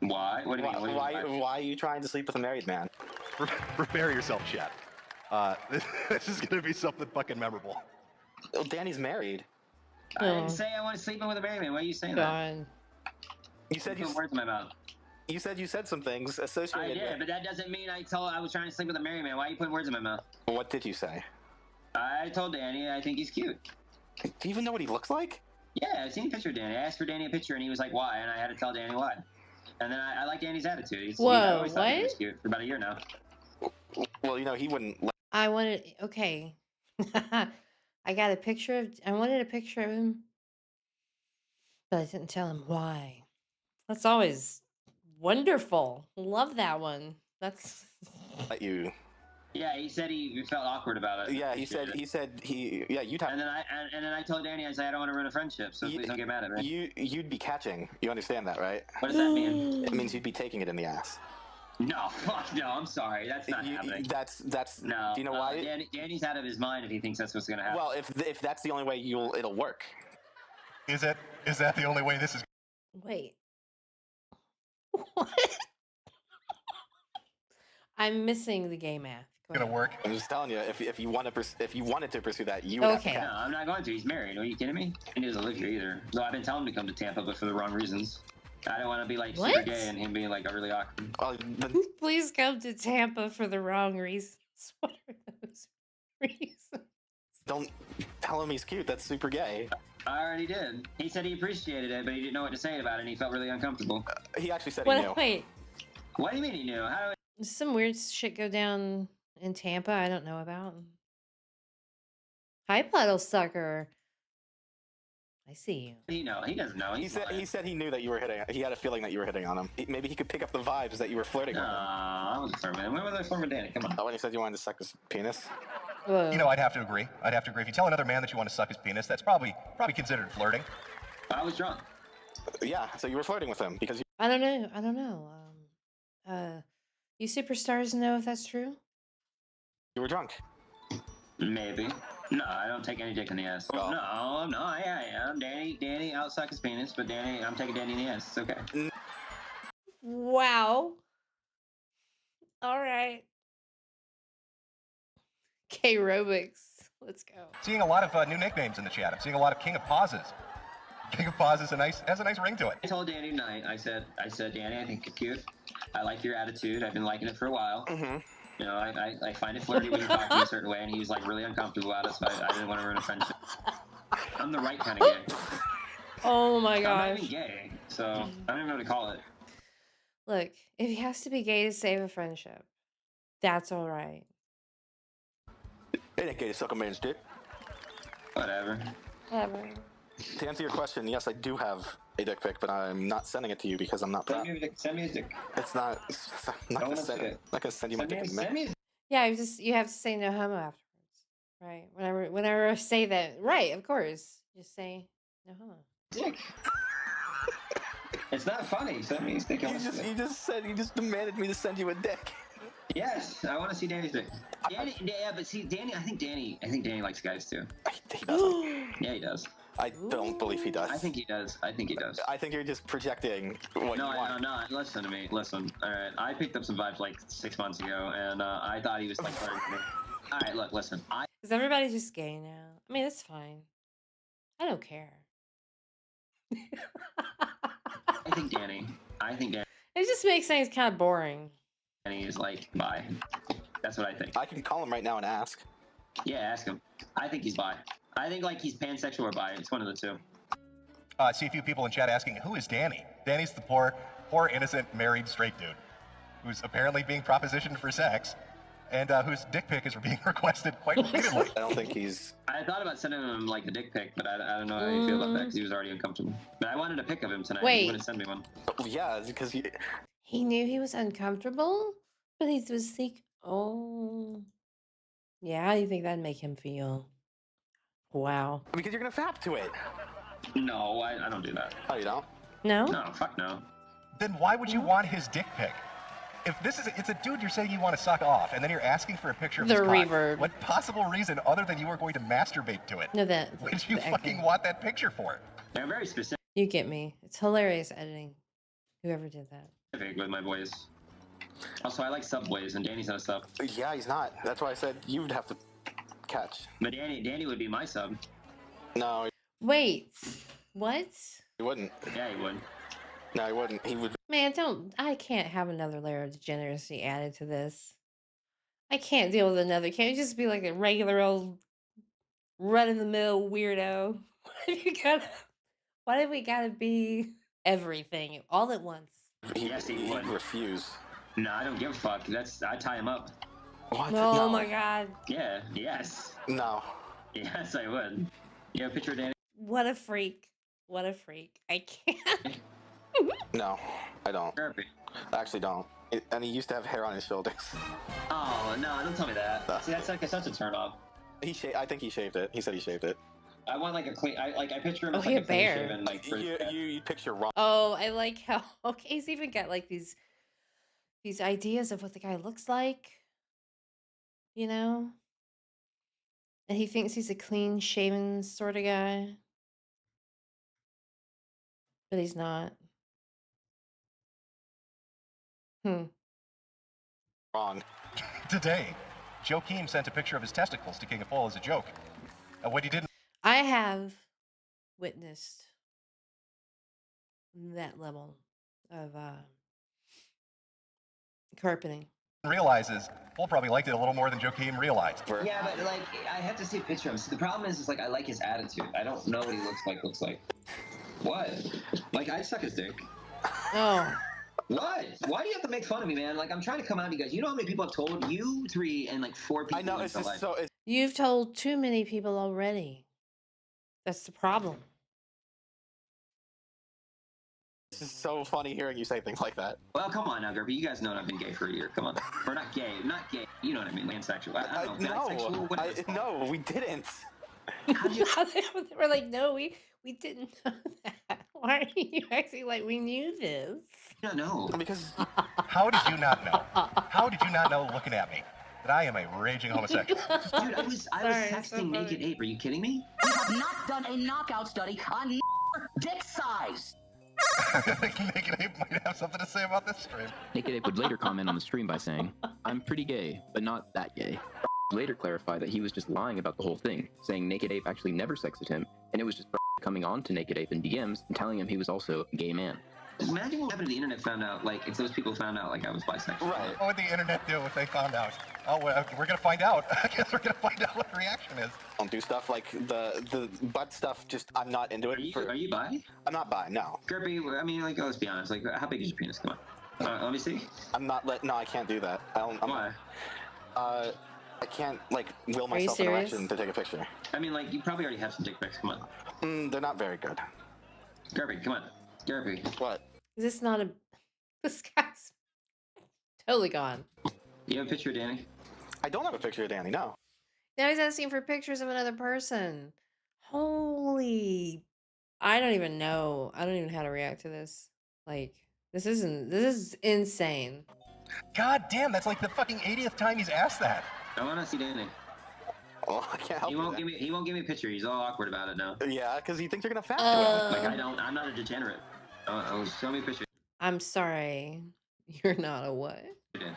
Why? What do you mean? Why are you trying to sleep with a married man? Prepare yourself, chat. This is gonna be something fucking memorable. Well, Danny's married. I didn't say I want to sleep with a married man. Why are you saying that? You said you put words in my mouth. You said you said some things associated. I did, but that doesn't mean I was trying to sleep with a married man. Why are you putting words in my mouth? What did you say? I told Danny I think he's cute. Do you even know what he looks like? Yeah, I've seen a picture of Danny. I asked for Danny a picture, and he was like, "Why?" And I had to tell Danny why. And then I like Danny's attitude. Whoa, I always thought he what? was cute for about a year now. Well, you know, he wouldn't. I wanted. Okay. I got a picture of. I wanted a picture of him, but I didn't tell him why. That's always wonderful. Love that one. That's. Let you. Yeah, he said he felt awkward about it. Yeah, he said he. Yeah, you'd have. And then I told Danny, I said I don't want to ruin a friendship, so please don't get mad at me. You'd be catching. You understand that, right? What does that mean? It means you'd be taking it in the ass. No, fuck no. I'm sorry. That's not happening. That's no. Do you know why? Danny's out of his mind if he thinks that's what's gonna happen. Well, if that's the only way it'll work. Is that the only way this is? Wait. What? I'm missing the gay math. Gonna work. I'm just telling you, if you wanted to pursue that, you would. Okay. No, I'm not going to. He's married. Are you kidding me? He doesn't live here either. So I've been telling him to come to Tampa, but for the wrong reasons. I don't want to be like super What? gay and him being like a really awkward. Please come to Tampa for the wrong reasons. What are those reasons? Don't tell him he's cute. That's super gay. I already did. He said he appreciated it, but he didn't know what to say about it, and he felt really uncomfortable. He actually said What? Wait. What do you mean he knew? How? Did some weird shit go down in Tampa I don't know about? Hi, puddle sucker. I see you. He doesn't know. He said he knew that you were hitting. He had a feeling that you were hitting on him. Maybe he could pick up the vibes that you were flirting with him. I wasn't flirting. When was I flirting with Danny? Come on. Oh, when he said you wanted to suck his penis. Whoa. You know, I'd have to agree. If you tell another man that you want to suck his penis, that's probably considered flirting. I was drunk. Yeah, so you were flirting with him because. I don't know. You superstars know if that's true? You were drunk. Maybe. No, I don't take any dick in the ass. Oh. No, I am. Danny, I'll suck his penis, but I'm taking Danny in the ass. It's okay. Wow. All right. K-Robics. Let's go. Seeing a lot of new nicknames in the chat. I'm seeing a lot of King of Pauses. King of Pause has a nice ring to it. I told Danny tonight. I said, Danny, I think you're cute. I like your attitude. I've been liking it for a while. Mm-hmm. You know, I find it flirty when you talk to me a certain way, and he was like really uncomfortable about it, so I didn't want to ruin a friendship. I'm the right kind of gay. Oh my I'm not gosh. even gay, so I don't even know what to call it. Look, if he has to be gay to save a friendship, that's all right. It ain't gay to suck a man's dick. Whatever. Whatever. To answer your question, yes, I do have a dick pic, but I'm not sending it to you because I'm not proud. Send me a dick. It's not. I'm not gonna send it. I'm not gonna send you my dick. Yeah, you have to say no homo afterwards, right? Whenever I say that, right? Of course, just say no homo. Dick. It's not funny. Send me his dick. You just demanded me to send you a dick. Yes, I want to see Danny's dick. Yeah, but see, Danny. I think Danny likes guys too. He doesn't. Yeah, he does. I don't believe he does. I think he does. I think you're just projecting what you want. No, I'm not. Listen to me. Listen. All right. I picked up some vibes like 6 months ago, and I thought he was like flirting with me. All right, look, listen. Is everybody just gay now? I mean, it's fine. I don't care. I think Danny. It just makes things kind of boring. Danny is like bi. That's what I think. I can call him right now and ask. Yeah, ask him. I think he's bi. I think like he's pansexual or bi. It's one of the two. I see a few people in chat asking, who is Danny? Danny's the poor, innocent, married, straight dude who's apparently being propositioned for sex and whose dick pic is being requested quite repeatedly. I don't think he's... I thought about sending him like a dick pic, but I don't know how you feel about that because he was already uncomfortable. But I wanted a pic of him tonight. Wait. He wouldn't send me one. Yeah, because he knew he was uncomfortable, but he was like, oh. Yeah, how do you think that'd make him feel? Wow. Because you're gonna fap to it. No, I don't do that. Oh, you don't? No? No, fuck no. Then why would you want his dick pic? If it's a dude you're saying you want to suck off, and then you're asking for a picture of The his cock, reverb. what possible reason other than you are going to masturbate to it No, that. would you the fucking acting. want that picture for? They're very specific You get me. It's hilarious editing. Whoever did that. with my boys. Also, I like Subways, and Danny's not a sub. Yeah, he's not. That's why I said you'd have to catch. But Danny would be my sub. No, Wait. What? he wouldn't. Yeah, he would. No, he wouldn't. He would. Man, I can't have another layer of degeneracy added to this. I can't deal with another. Can't you just be like a regular old run-of-the-mill weirdo? Why did we gotta be everything all at once? Yes, he would. Refuse. No, I don't give a fuck. I tie him up. What? Oh No. my god. Yeah, yes. No. Yes, I would. You have a picture of Danny? What a freak. What a freak. I can't. No, I don't. Therapy. I actually don't. And he used to have hair on his shoulders. Oh, no, don't tell me that. See, that's like such a turn off. I think he shaved it. He said he shaved it. I want like a clean. I picture him Oh, as he like a a clean bear. shaven, like. You picture wrong. Oh, I like how okay, he's even got like these ideas of what the guy looks like. You know? And he thinks he's a clean shaven sort of guy. But he's not. Wrong. Today, Joakim sent a picture of his testicles to King of Pol as a joke. What he didn't I have witnessed that level of carpeting. realize is Pol probably liked it a little more than Joakim realized. Yeah, but like I have to see a picture of him. See, the problem is like I like his attitude. I don't know what he looks like. What? Like I'd suck his dick. Oh. What? Why do you have to make fun of me, man? Like I'm trying to come out to you guys. You know how many people I've told? You 3 and like 4 people. I know. in It's real just life. so. It's, You've told too many people already. That's the problem. it's just so funny hearing you say things like that. Well, come on now, Gerby. You guys know I've been gay for a year. Come on. Or not gay. Not gay. You know what I mean. Pansexual. I don't know. Bisexual, whatever it's called. No, we didn't. They were like, no, we didn't know that. Why are you acting like we knew this? I don't know. Because How did you not know? How did you not know looking at me that I am a raging homosexual? Dude, I was texting Naked Ape. Are you kidding me? We have not done a knockout study on dick size. I think Naked Ape might have something to say about this stream. Naked Ape would later comment on the stream by saying, "I'm pretty gay, but not that gay." Later clarified that he was just lying about the whole thing, saying Naked Ape actually never sexted him, and it was just coming on to Naked Ape in DMs and telling him he was also a gay man. Imagine what happened if the internet found out, like, if those people found out, like, I was bisexual. Right. What would the internet do if they found out? Oh, well, we're gonna find out. I guess we're gonna find out what the reaction is. don't do stuff like the butt stuff. Just I'm not into it. Are you bi? I'm not bi. No. Gerby, I mean, like, let's be honest. Like, how big is your penis? Come on. Let me see. I'm not. No, I can't do that. Why? I can't like will Are you myself an serious? erection to take a picture. I mean, like, you probably already have some dick pics. Come on. They're not very good. Gerby, come on. Gerby. What? Is this not a... This guy's totally gone. You have a picture of Danny? I don't have a picture of Danny. No. Now he's asking for pictures of another person. Holy... I don't even know. I don't even know how to react to this. Like, this is insane. God damn, that's like the fucking 80th time he's asked that. I want to see Danny. Oh, I can't help He won't give me a picture. He's all awkward about it now. Yeah, because he thinks you're gonna fap to Like, him. I don't. I'm not a degenerate. Show me a picture. I'm sorry. You're not a what?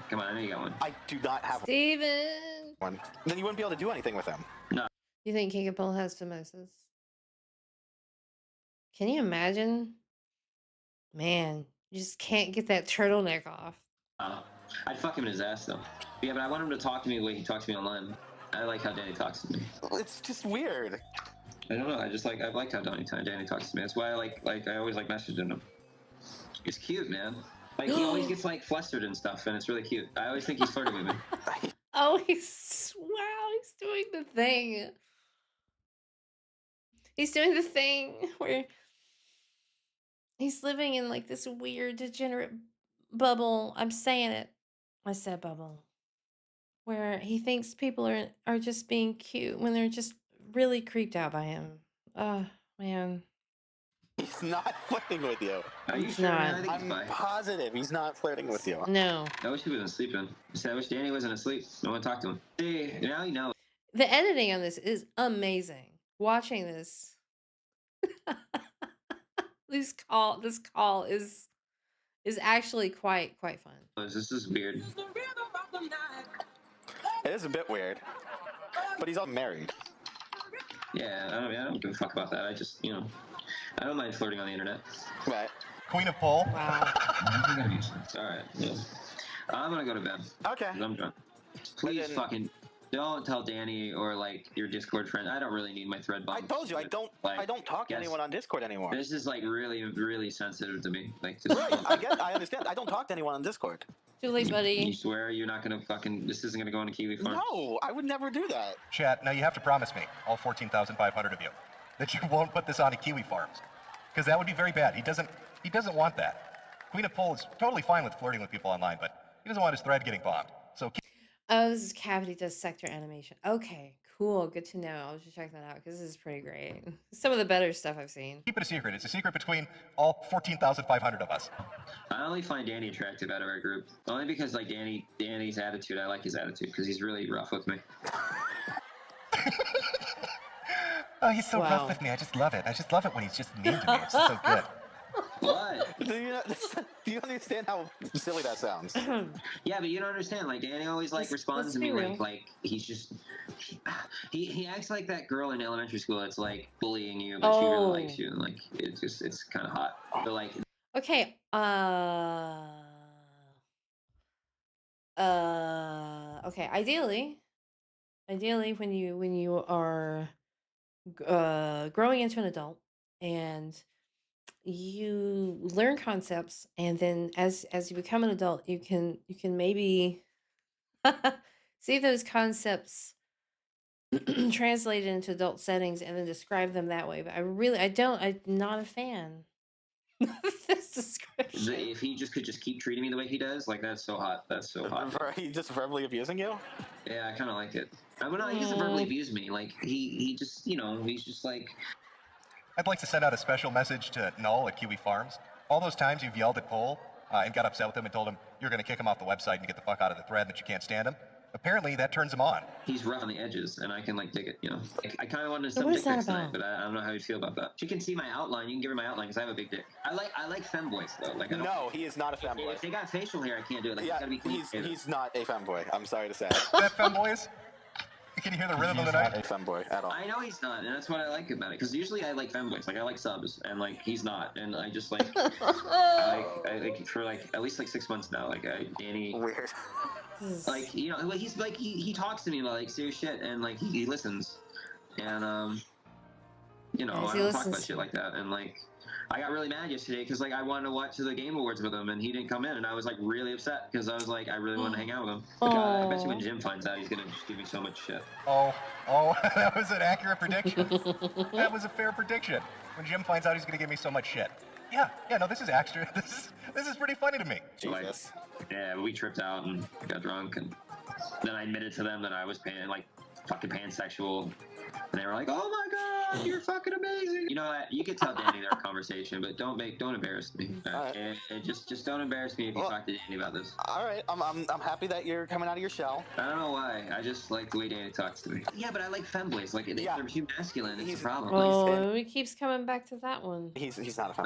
Come on, I know you got one. I do not have Steven! one. Then you wouldn't be able to do anything with him. No. You think KingOfPol has phimosis? Can you imagine? Man, you just can't get that turtleneck off. I'd fuck him in his ass though. Yeah, but I want him to talk to me the way he talks to me online. I like how Danny talks to me. It's just weird. I don't know. I like how Danny talks to me. That's why I always like messaging him. He's cute, man. Like he always gets like flustered and stuff, and it's really cute. I always think he's flirting with me. Oh, he's doing the thing. He's doing the thing where he's living in like this weird degenerate bubble. I'm saying it. I said bubble. Where he thinks people are just being cute when they're just really creeped out by him. Oh, man. He's not flirting with you. Are you He's sure, man? not. I think he's I'm bi. positive he's not flirting with you. No. I wish he wasn't sleeping. I wish Danny wasn't asleep. I want to talk to him. See, now you know. The editing on this is amazing. Watching this. this call is actually quite fun. This is weird. It is a bit weird, but he's all married. Yeah, I don't give a fuck about that. I just, you know, I don't mind flirting on the internet. Right. Queen of Pole. Wow. All right. Yeah. I'm gonna go to bed. Okay. I'm drunk. Please fucking don't tell Danny or like your Discord friend. I don't really need my thread bump. I told you I don't talk to anyone on Discord anymore. This is like really sensitive to me. Like, I understand. I don't talk to anyone on Discord. Too late, buddy. You swear you're not gonna fucking. This isn't gonna go on a Kiwi farm. No, I would never do that. Chat, now you have to promise me, all 14,500 of you, that you won't put this on a Kiwi Farms. Because that would be very bad. He doesn't want that. Queen of Pole is totally fine with flirting with people online, but he doesn't want his thread getting bombed. So Oh, this is Cavity does sector animation. Okay, cool. Good to know. I'll just check that out because this is pretty great. Some of the better stuff I've seen. keep it a secret. It's a secret between all 14,500 of us. I only find Danny attractive out of our group. Only because like Danny's attitude. I like his attitude because he's really rough with me. Oh, he's so rough with me. I just love it. I just love it when he's just mean to me. It's just so good. What? Do you understand how silly that sounds? Yeah, but you don't understand. Like Danny always like responds to me like he's just he acts like that girl in elementary school that's like bullying you, but she really likes you, and like it's kind of hot. But like Okay. Okay. Ideally, when you are growing into an adult and you learn concepts, and then as you become an adult, you can maybe see those concepts translated into adult settings and then describe them that way. But I'm not a fan of this description. if he could keep treating me the way he does, like that's so hot. That's so hot. He's just verbally abusing you? Yeah, I kind of like it. I mean, no, he doesn't verbally abuse me. Like he just, you know, he's just like. I'd like to send out a special message to Null at Kiwi Farms. All those times you've yelled at Pole and got upset with him and told him you're going to kick him off the website and get the fuck out of the thread and that you can't stand him. Apparently that turns him on. He's rough on the edges, and I can like dig it. You know, like, I kind of wanted to So send what dick is that pics tonight, about? but I don't know how you'd feel about that. She can see my outline. You can give her my outline because I have a big dick. I like femboys though. Like I don't, No, he is not a femboy. if they got facial hair, I can't do it. Like it's Yeah, gotta be clean. he's not a femboy. I'm sorry to say. That femboys? Can you hear the rhythm of the night? Not a femboy at all. I know he's not, and that's what I like about it. Because usually I like femboys, like I like subs, and like he's not, and I just like, I like for like at least like 6 months now. Like Danny, weird. Like you know, he's like he talks to me about like serious shit, and like he listens, and you know, Yes, I he don't talk about listens. shit like that, and like. I got really mad yesterday because like I wanted to watch the Game Awards with him and he didn't come in, and I was like really upset because I was like I really want to hang out with him. God, I bet you when Jim finds out he's gonna just give me so much shit. Oh, that was an accurate prediction. That was a fair prediction. When Jim finds out he's going to give me so much shit. Yeah, no, this is extra. This is pretty funny to me. Like, yeah, we tripped out and got drunk, and then I admitted to them that I was fucking pansexual. And they were like, "Oh my god, you're fucking amazing!" You know what? You could tell Danny their conversation, but don't embarrass me. And just don't embarrass me if you talk to Danny about this. All right, I'm happy that you're coming out of your shell. I don't know why. I just like the way Danny talks to me. Yeah, but I like femboys. Like they're too masculine. It's a problem. Oh, he keeps coming back to that one. He's not a femboy.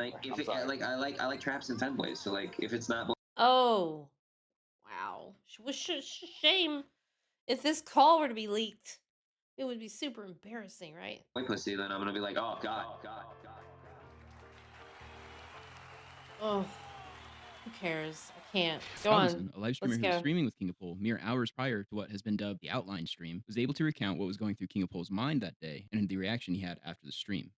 Like if I like traps and femboys. So like if it's not. Oh, wow. Shame if this call were to be leaked. It would be super embarrassing, right? Boy pussy, then I'm gonna be like, oh god. Oh, who cares? I can't. Go Robinson, on. a live streamer Let's who was go. streaming with King of Pol mere hours prior to what has been dubbed the outline stream, was able to recount what was going through King of Pol's mind that day and the reaction he had after the stream.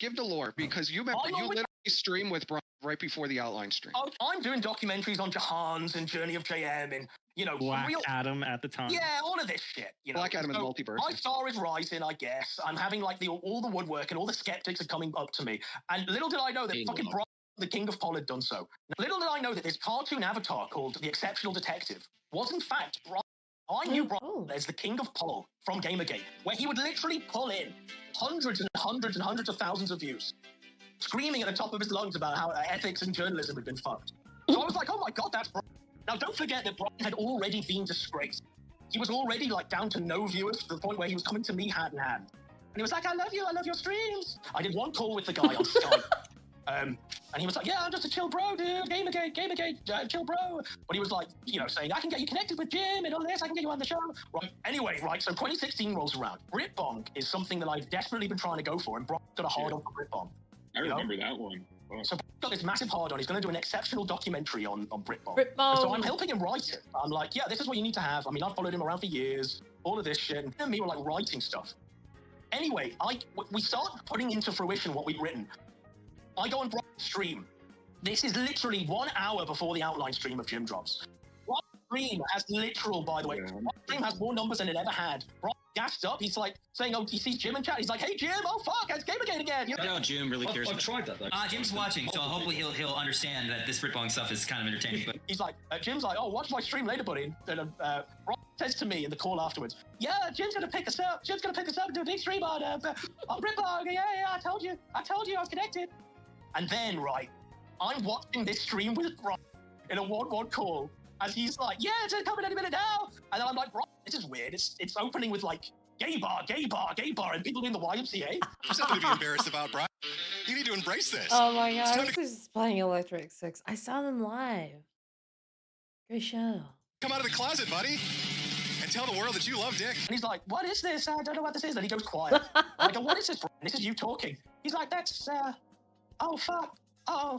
Give the lore, because you remember you literally stream with Brian right before the outline stream. I'm doing documentaries on Jahans and Journey of JM and, you know, Black Adam at the time. Yeah, all of this shit. You know, Black Adam and multiverse. My star is rising, I guess. I'm having like all the woodwork and all the skeptics are coming up to me. And little did I know that fucking Brian, the King of Pol, had done so. Little did I know that this cartoon avatar called the Exceptional Detective was in fact Brian I knew Brock as the king of pol from Gamergate, where he would literally pull in hundreds and hundreds and hundreds of thousands of views, screaming at the top of his lungs about how ethics and journalism had been fucked. So I was like, oh my God, that's Brock. Now, don't forget that Brock had already been disgraced. He was already like down to no viewers to the point where he was coming to me hand in hand. And he was like, I love your streams. I did one call with the guy on Skype. And he was like, yeah, I'm just a chill bro, dude. Gamergate, chill bro. But he was like, you know, saying, I can get you connected with Jim and all this. I can get you on the show. Right. Anyway, right. So 2016 rolls around. Britbong is something that I've desperately been trying to go for. And Brock got a hard on for Britbong. I remember that one. Oh. So Brock got this massive hard on. He's going to do an exceptional documentary on Britbong. So I'm helping him write it. I'm like, yeah, this is what you need to have. I mean, I've followed him around for years. All of this shit. And him and me were like writing stuff. Anyway, we start putting into fruition what we've written. I go on Brock's stream. This is literally 1 hour before the outline stream of Jim drops. Brock's stream has literal, by the way, Brock's stream has more numbers than it ever had. Brock gassed up. He's like saying, oh, he sees Jim in chat. He's like, hey, Jim, oh, fuck, it's Gamergate again. You know? No, Jim really cares. I've tried that, though. Jim's watching, so hopefully he'll understand that this Britbong stuff is kind of entertaining. But he's like, Jim's like, oh, watch my stream later, buddy. And Brock says to me in the call afterwards, yeah, Jim's going to pick us up. Jim's going to pick us up and do a big stream on Britbong. Yeah, I told you I was connected. And then, right, I'm watching this stream with Brock in a 1-1 call as he's like, yeah, it's coming any minute now. And then I'm like, Brock, this is weird. It's opening with like, gay bar, and people in the YMCA. There's nothing to be embarrassed about, Brian. You need to embrace this. Oh my God, I was just playing Electric Six. I saw them live. Great show. Come out of the closet, buddy, and tell the world that you love Dick. And he's like, what is this? I don't know what this is. Then he goes quiet. I go, what is this, Brian? This is you talking. He's like, that's, oh, fuck. I'm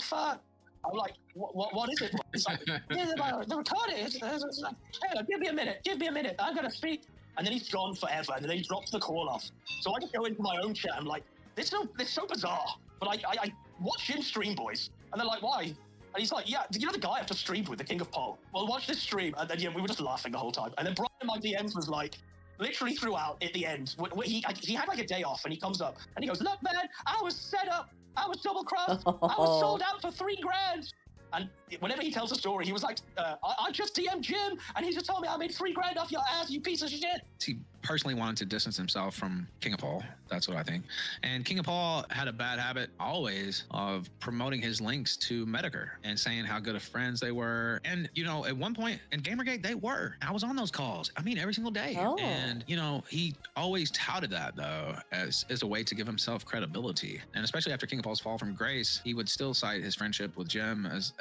like, what is it? It's like, the recording. It's like, hey, give me a minute. I'm going to speak. And then he's gone forever, and then he drops the call off. So I just go into my own chat. I'm like, this is so bizarre. But I watch him stream, boys. And they're like, why? And he's like, yeah, you know the guy I've just streamed with, the King of Pol? Well, watch this stream. And then, yeah, we were just laughing the whole time. And then Brian in my DMs was like, literally throughout at the end, he had like a day off, and he comes up, and he goes, look, man, I was set up. I was double-crossed. I was sold out for $3,000. And whenever he tells a story, he was like, I just DM'd Jim, and he just told me I made $3,000 off your ass, you piece of shit. He personally wanted to distance himself from King of Pol. That's what I think. And King of Pol had a bad habit always of promoting his links to Medicare and saying how good of friends they were. And, you know, at one point in Gamergate, they were. I was on those calls. I mean, every single day. Oh. And, you know, he always touted that, though, as a way to give himself credibility. And especially after King of Pol's fall from grace, he would still cite his friendship with Jim as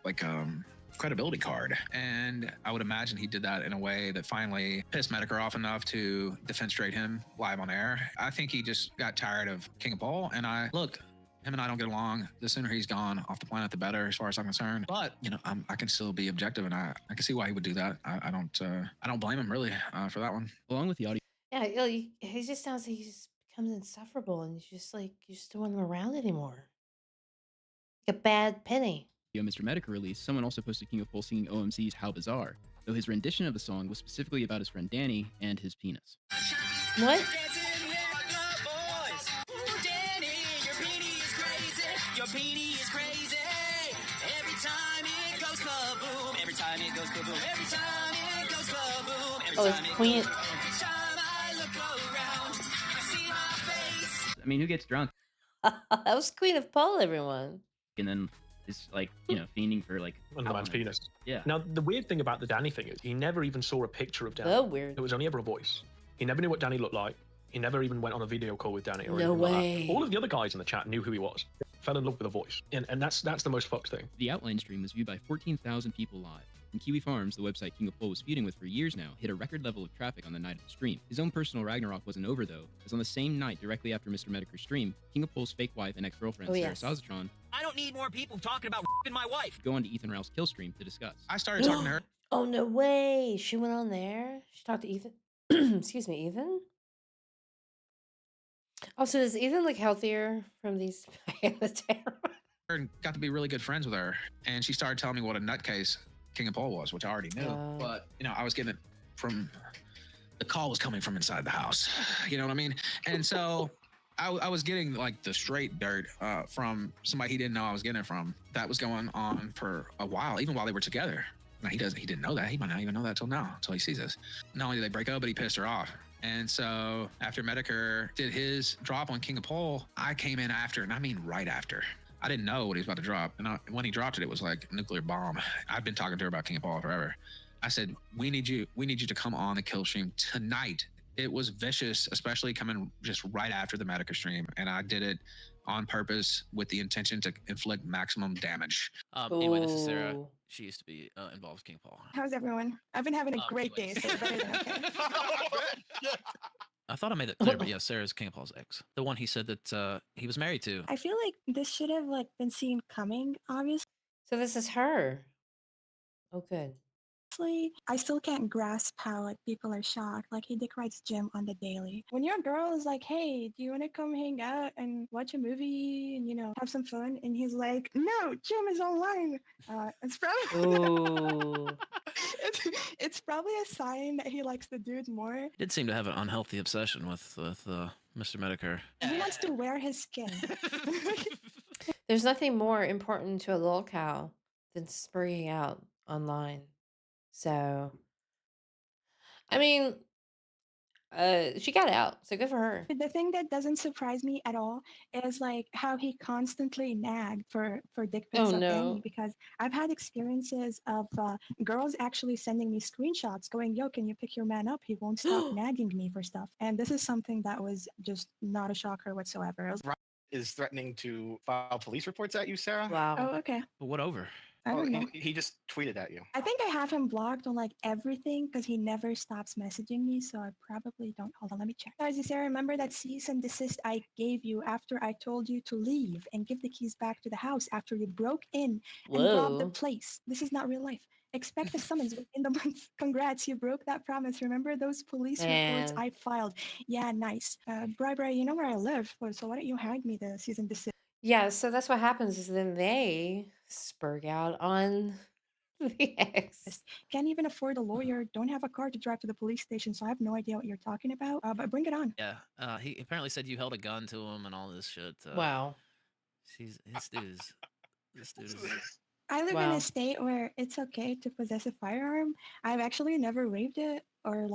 like credibility card. And I would imagine he did that in a way that finally pissed Medicare off enough to defenestrate him live on air. I think he just got tired of King of Pol. And him and I don't get along. The sooner he's gone off the planet, the better, as far as I'm concerned. But, you know, I can still be objective, and I can see why he would do that. I don't blame him really for that one. Along with the audio. Yeah, he just sounds like he just becomes insufferable, and you just don't want him around anymore. Like a bad penny. Mr. Medicare release, someone also posted King of Pol singing OMC's How Bizarre, though his rendition of the song was specifically about his friend Danny and his penis. What? Your peenie is crazy. Every time it goes kaboom. Every time it goes kaboom. Every time it goes kaboom. Every time it Queen. Every time I look around, I see my face. I mean, who gets drunk? That was Queen of Pol, everyone. And then is like, you know, fiending for like another man's penis. Yeah. Now the weird thing about the Danny thing is he never even saw a picture of Danny. Oh, weird. It was only ever a voice. He never knew what Danny looked like. He never even went on a video call with Danny or No anything like way. that. All of the other guys in the chat knew who he was. Fell in love with a voice. And that's the most fucked thing. The outline stream was viewed by 14,000 people live. And Kiwi Farms, the website King of Pol was feuding with for years now, hit a record level of traffic on the night of the stream. His own personal Ragnarok wasn't over though, as on the same night directly after Mr. Medicare's stream, King of Pol's fake wife and ex-girlfriend Sarah Sazatron I don't need more people talking about my wife. go on to Ethan Ralph's kill stream to discuss. I started talking to her. Oh, no way. She went on there. She talked to Ethan. Excuse me, Ethan? Oh, so does Ethan look healthier from these And got to be really good friends with her. And she started telling me what a nutcase King of Pol was, which I already knew. But, you know, I was getting it from, the call was coming from inside the house. You know what I mean? And so I was getting like the straight dirt from somebody he didn't know I was getting it from. That was going on for a while, even while they were together. Now, he didn't know that. He might not even know that till now, until he sees this. Not only did they break up, but he pissed her off. And so after Medicare did his drop on King of Pole, I came in after, and I mean right after. I didn't know what he was about to drop. And when he dropped it, it was like a nuclear bomb. I've been talking to her about King of Pole forever. I said, we need you to come on the kill stream tonight. It was vicious, especially coming just right after the Medicare stream. And I did it on purpose with the intention to inflict maximum damage. Anyway, this is Sarah. She used to be involved with King of Pole. How's everyone? I've been having a great day, so better than okay. I thought I made that clear, but yeah, Sarah's King of Paul's ex. The one he said that he was married to. I feel like this should have been seen coming, obviously. So this is her. Oh, good. I still can't grasp how people are shocked. He dick rides Jim on the daily. When your girl is like, "Hey, do you want to come hang out and watch a movie and have some fun?" and he's like, "No, Jim is online." It's probably it's probably a sign that he likes the dude more. He did seem to have an unhealthy obsession with Mr. Medicare. He wants to wear his skin. There's nothing more important to a lol cow than spurring out online. So, I mean, she got out, so good for her. The thing that doesn't surprise me at all is how he constantly nagged for dick pics Oh of no. Danny, because I've had experiences of girls actually sending me screenshots going, "Yo, can you pick your man up? He won't stop nagging me for stuff." And this is something that was just not a shocker whatsoever. I was, Is threatening to file police reports at you, Sarah? Wow. oh, okay. But what over? I don't know. He just tweeted at you. I think I have him blocked on everything because he never stops messaging me, so I probably don't. Hold on, let me check. Guys, Sarah, remember that cease and desist I gave you after I told you to leave and give the keys back to the house after you broke in and robbed the Whoa. place? This is not real life. Expect a summons within the month. Congrats, you broke that promise. Remember those police reports Man. I filed? Yeah, nice. Bri, you know where I live, so why don't you hand me the cease and desist? Yeah, so that's what happens is then they spurg out on the ex. Can't even afford a lawyer. Don't have a car to drive to the police station, so I have no idea what you're talking about. But bring it on. Yeah, he apparently said you held a gun to him and all this shit. Wow. This dude is. I live in Wow. a state where it's okay to possess a firearm. I've actually never raped it or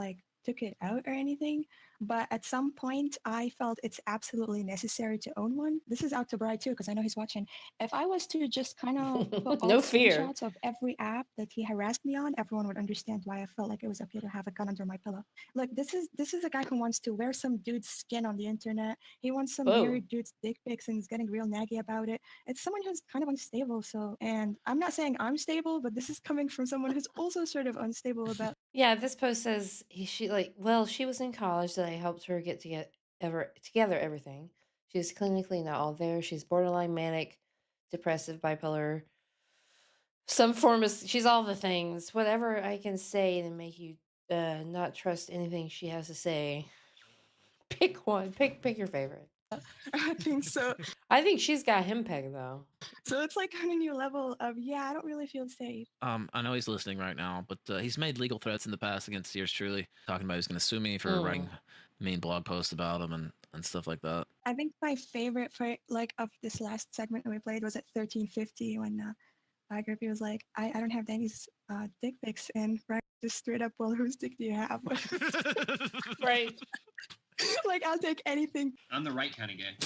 took it out or anything, but at some point I felt it's absolutely necessary to own one. This is out to Bride too, because I know he's watching. If I was to just kind of put all No the fear. screenshots of every app that he harassed me on, everyone would understand why I felt like it was okay to have a gun under my pillow. Look, this is a guy who wants to wear some dude's skin on the internet. He wants some Whoa. married dude's dick pics and is getting real naggy about it. It's someone who's kind of unstable. So, and I'm not saying I'm stable, but this is coming from someone who's also sort of unstable about. Yeah, this post says she she was in college that I helped her get together everything. She is clinically not all there. She's borderline manic, depressive, bipolar, some form of she's all the things. Whatever I can say to make you not trust anything she has to say. Pick one. Pick your favorite. I think so. I think she's got him pegged though. So it's on a new level of, I don't really feel safe. I know he's listening right now, but he's made legal threats in the past against yours truly, talking about he's going to sue me for writing mean blog posts about him and stuff like that. I think my favorite part, of this last segment we played was at 1350 when Grippy was like, I don't have Danny's dick pics, and Brian just straight up, well, whose dick do you have? Right. I'll take anything. I'm the right kind of gay.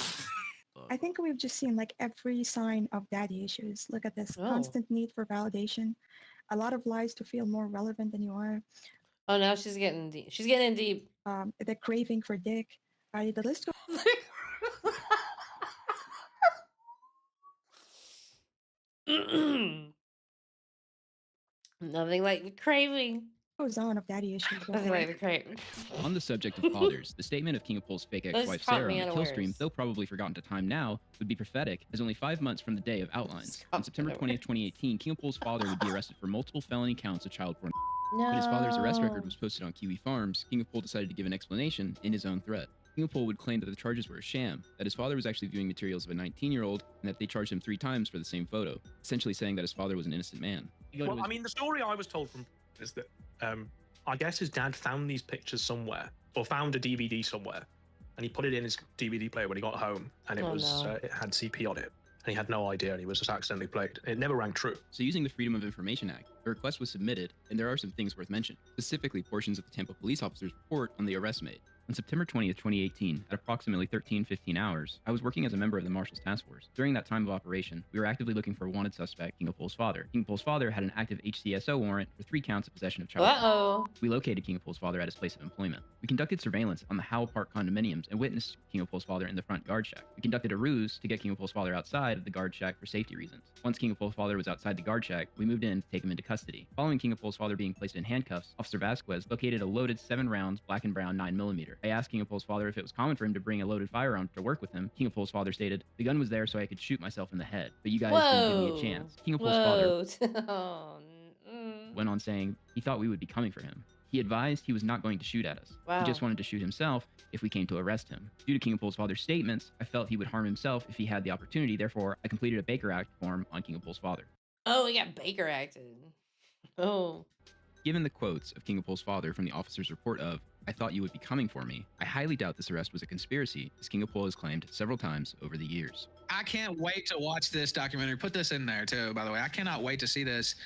I think we've just seen every sign of daddy issues. Look at this constant need for validation, a lot of lies to feel more relevant than you are. Oh, now she's getting deep. She's getting in deep. The craving for dick. The list goes. Nothing like the craving. Goes on of daddy issues. Nothing like the craving. On the subject of fathers, the statement of King of Pol's fake Those ex-wife caught Sarah me on the kill stream, unawares. though probably forgotten to time now, would be prophetic, as only 5 months from the day of outlines. On September 20th, 2018, King of Pol's father would be arrested for multiple felony counts of child porn. When his father's arrest record was posted on Kiwi Farms, King of Pol decided to give an explanation in his own threat. King of Pol would claim that the charges were a sham, that his father was actually viewing materials of a 19-year-old, and that they charged him 3 times for the same photo, essentially saying that his father was an innocent man. Well, I mean, the story I was told from is that I guess his dad found these pictures somewhere, or found a DVD somewhere, and he put it in his DVD player when he got home, and it Oh, was no. it had CP on it, and he had no idea, and he was just accidentally played. It never rang true. So using the Freedom of Information Act, a request was submitted, and there are some things worth mentioning, specifically portions of the Tampa police officer's report on the arrest made. On September 20th, 2018, at approximately 13:15 hours, I was working as a member of the Marshals Task Force. During that time of operation, we were actively looking for a wanted suspect, KingOfPol's father. KingOfPol's father had an active HCSO warrant for 3 counts of possession of child porn. We located KingOfPol's father at his place of employment. We conducted surveillance on the Howell Park condominiums and witnessed KingOfPol's father in the front guard shack. We conducted a ruse to get KingOfPol's father outside of the guard shack for safety reasons. Once KingOfPol's father was outside the guard shack, we moved in to take him into custody. Following KingOfPol's father being placed in handcuffs, Officer Vasquez located a loaded 7 rounds black and brown 9mm. I asked KingOfPol's father if it was common for him to bring a loaded firearm to work with him. KingOfPol's father stated, "The gun was there so I could shoot myself in the head, but you guys didn't give me a chance." KingOfPol's father went on saying he thought we would be coming for him. He advised he was not going to shoot at us. Wow. He just wanted to shoot himself if we came to arrest him. Due to KingOfPol's father's statements, I felt he would harm himself if he had the opportunity. Therefore, I completed a Baker Act form on KingOfPol's father. Oh, we got Baker acted. Oh. Given the quotes of KingOfPol's father from the officer's report of, "I thought you would be coming for me," I highly doubt this arrest was a conspiracy, as KingOfPol has claimed several times over the years. I can't wait to watch this documentary. Put this in there too, by the way. I cannot wait to see this.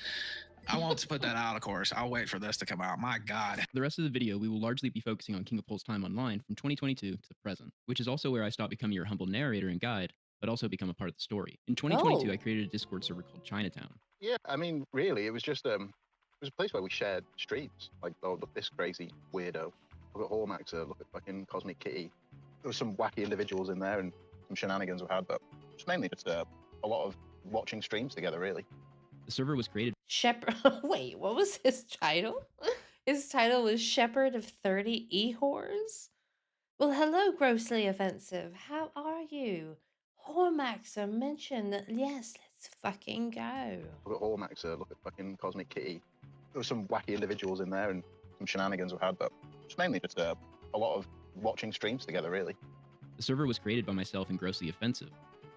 I want to put that out, of course. I'll wait for this to come out. My God. For the rest of the video, we will largely be focusing on KingOfPol's time online from 2022 to the present, which is also where I stopped becoming your humble narrator and guide, but also become a part of the story. In 2022, I created a Discord server called Chinatown. Yeah, I mean, really, it was just it was a place where we shared streams. Like, oh, look, this crazy weirdo. Look at Hallmaxer. Look at fucking Cosmic Kitty. There was some wacky individuals in there and some shenanigans we had, but it's mainly just a lot of watching streams together, really. The server was created. Shepherd. Wait, what was his title? His title was Shepherd of 30 E-Whores? Well, hello, grossly offensive. How are you? Hormaxer mentioned that, yes, let's fucking go. Look at Hallmaxer. Look at fucking Cosmic Kitty. There was some wacky individuals in there and some shenanigans we had, but it's mainly just a lot of watching streams together, really. The server was created by myself and grossly offensive.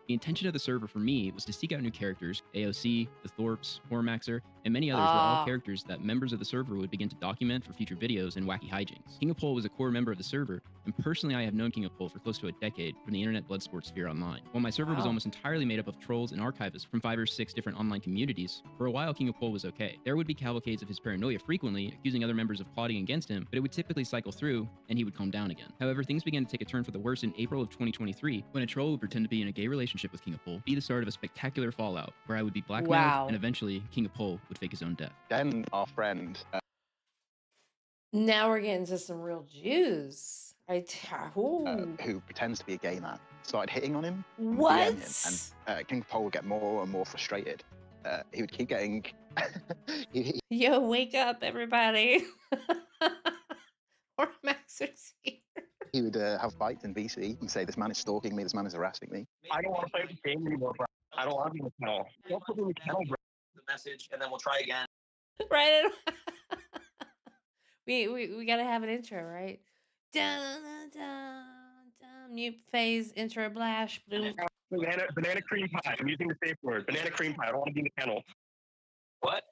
The intention of the server for me was to seek out new characters. AOC, the Thorpes, Hormaxer, and many others were all characters that members of the server would begin to document for future videos and wacky hijinks. KingOfPol was a core member of the server, and personally I have known KingOfPol for close to a decade from the internet blood sports sphere online. While my server was almost entirely made up of trolls and archivists from 5 or 6 different online communities, for a while KingOfPol was okay. There would be cavalcades of his paranoia frequently, accusing other members of plotting against him, but it would typically cycle through, and he would calm down again. However, things began to take a turn for the worse in April of 2023, when a troll would pretend to be in a gay relationship with KingOfPol, be the start of a spectacular fallout, where I would be blackmailed, and eventually KingOfPol would fake his own death. Then our friend... Now we're getting to some real juice. Who pretends to be a gay man, started hitting on him. What? And KingOfPol would get more and more frustrated. He would keep getting... Yo, wake up, everybody. Hormaxer's here. He would have fights in VC and say, "This man is stalking me, this man is harassing me." I don't want to play the game anymore, bro. I don't want to be in the kennel. Don't put me in the kennel, bro. The message, and then we'll try again. Right. we gotta have an intro, right? Dun, dun, dun, dun. Mute phase intro blash. Banana cream pie. I'm using the safe word. Banana cream pie. I don't want to be in the kennel. What?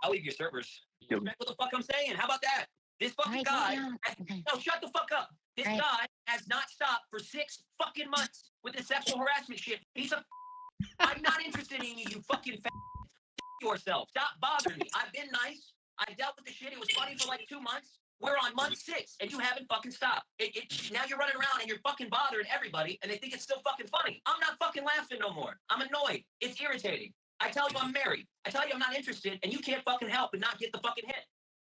I'll leave your servers. Respect what the fuck I'm saying. How about that? This fucking guy. No, shut the fuck up. This guy has not stopped for 6 fucking months with this sexual harassment shit. He's a. I'm not interested in you, you fucking yourself. Stop bothering me. I've been nice. I dealt with the shit. It was funny for like 2 months. We're on month 6, and you haven't fucking stopped. Now you're running around and you're fucking bothering everybody, and they think it's still fucking funny. I'm not fucking laughing no more. I'm annoyed. It's irritating. I tell you I'm married. I tell you I'm not interested, and you can't fucking help but not get the fucking hit.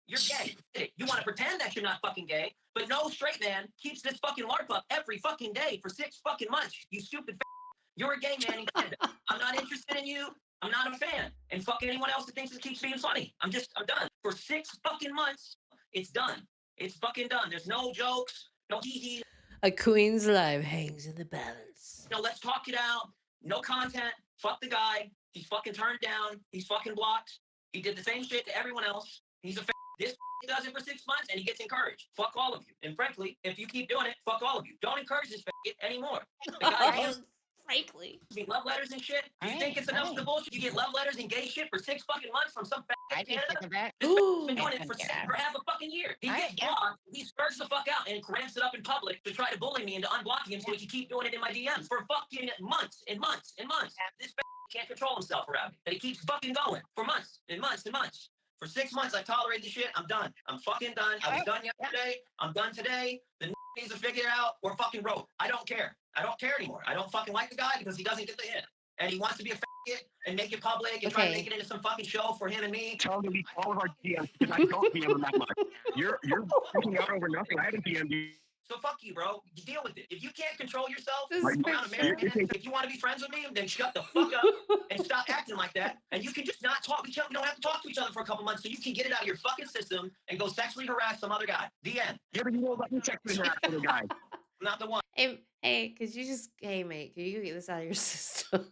You're gay. You want to pretend that you're not fucking gay, but no straight man keeps this fucking LARP up every fucking day for 6 fucking months. You stupid. You're a gay man. I'm not interested in you. I'm not a fan. And fuck anyone else that thinks it keeps being funny. I'm done. For 6 fucking months, it's done. It's fucking done. There's no jokes, no hee-hee. A queen's life hangs in the balance. No, let's talk it out. No content. Fuck the guy. He's fucking turned down. He's fucking blocked. He did the same shit to everyone else. He's a This does it for 6 months and he gets encouraged. Fuck all of you. And frankly, if you keep doing it, fuck all of you. Don't encourage this anymore. The guy Frankly. Love letters and shit. Do you think it's enough of the bullshit? You get love letters and gay shit for 6 fucking months from some fat Canada? This has been doing it for half a fucking year. He gets blocked. He spurts the fuck out and cramps it up in public to try to bully me into unblocking him so he can keep doing it in my DMs for fucking months and months and months. This can't control himself around me. And he keeps fucking going for months and months and months. For 6 months, I tolerated the shit. I'm done. I'm fucking done. I was done yesterday. I'm done today. The needs to figure it out or fucking rope. I don't care. I don't care anymore. I don't fucking like the guy because he doesn't get the hint. And he wants to be a faggot and make it public and try to make it into some fucking show for him and me. Tell him to leave all of our DMs because I don't DM him that much. You're freaking out over nothing. I haven't DM'd you. So fuck you, bro. You deal with it. If you can't control yourself This is around Americans, if you want to be friends with me, then shut the fuck up and stop acting like that. And you can just not talk. We don't have to talk to each other for a couple months so you can get it out of your fucking system and go sexually harass some other guy. The end. Yeah, but you won't let me sexually harass other guy. I'm not the one. Hey, could you just, hey, mate, can you get this out of your system?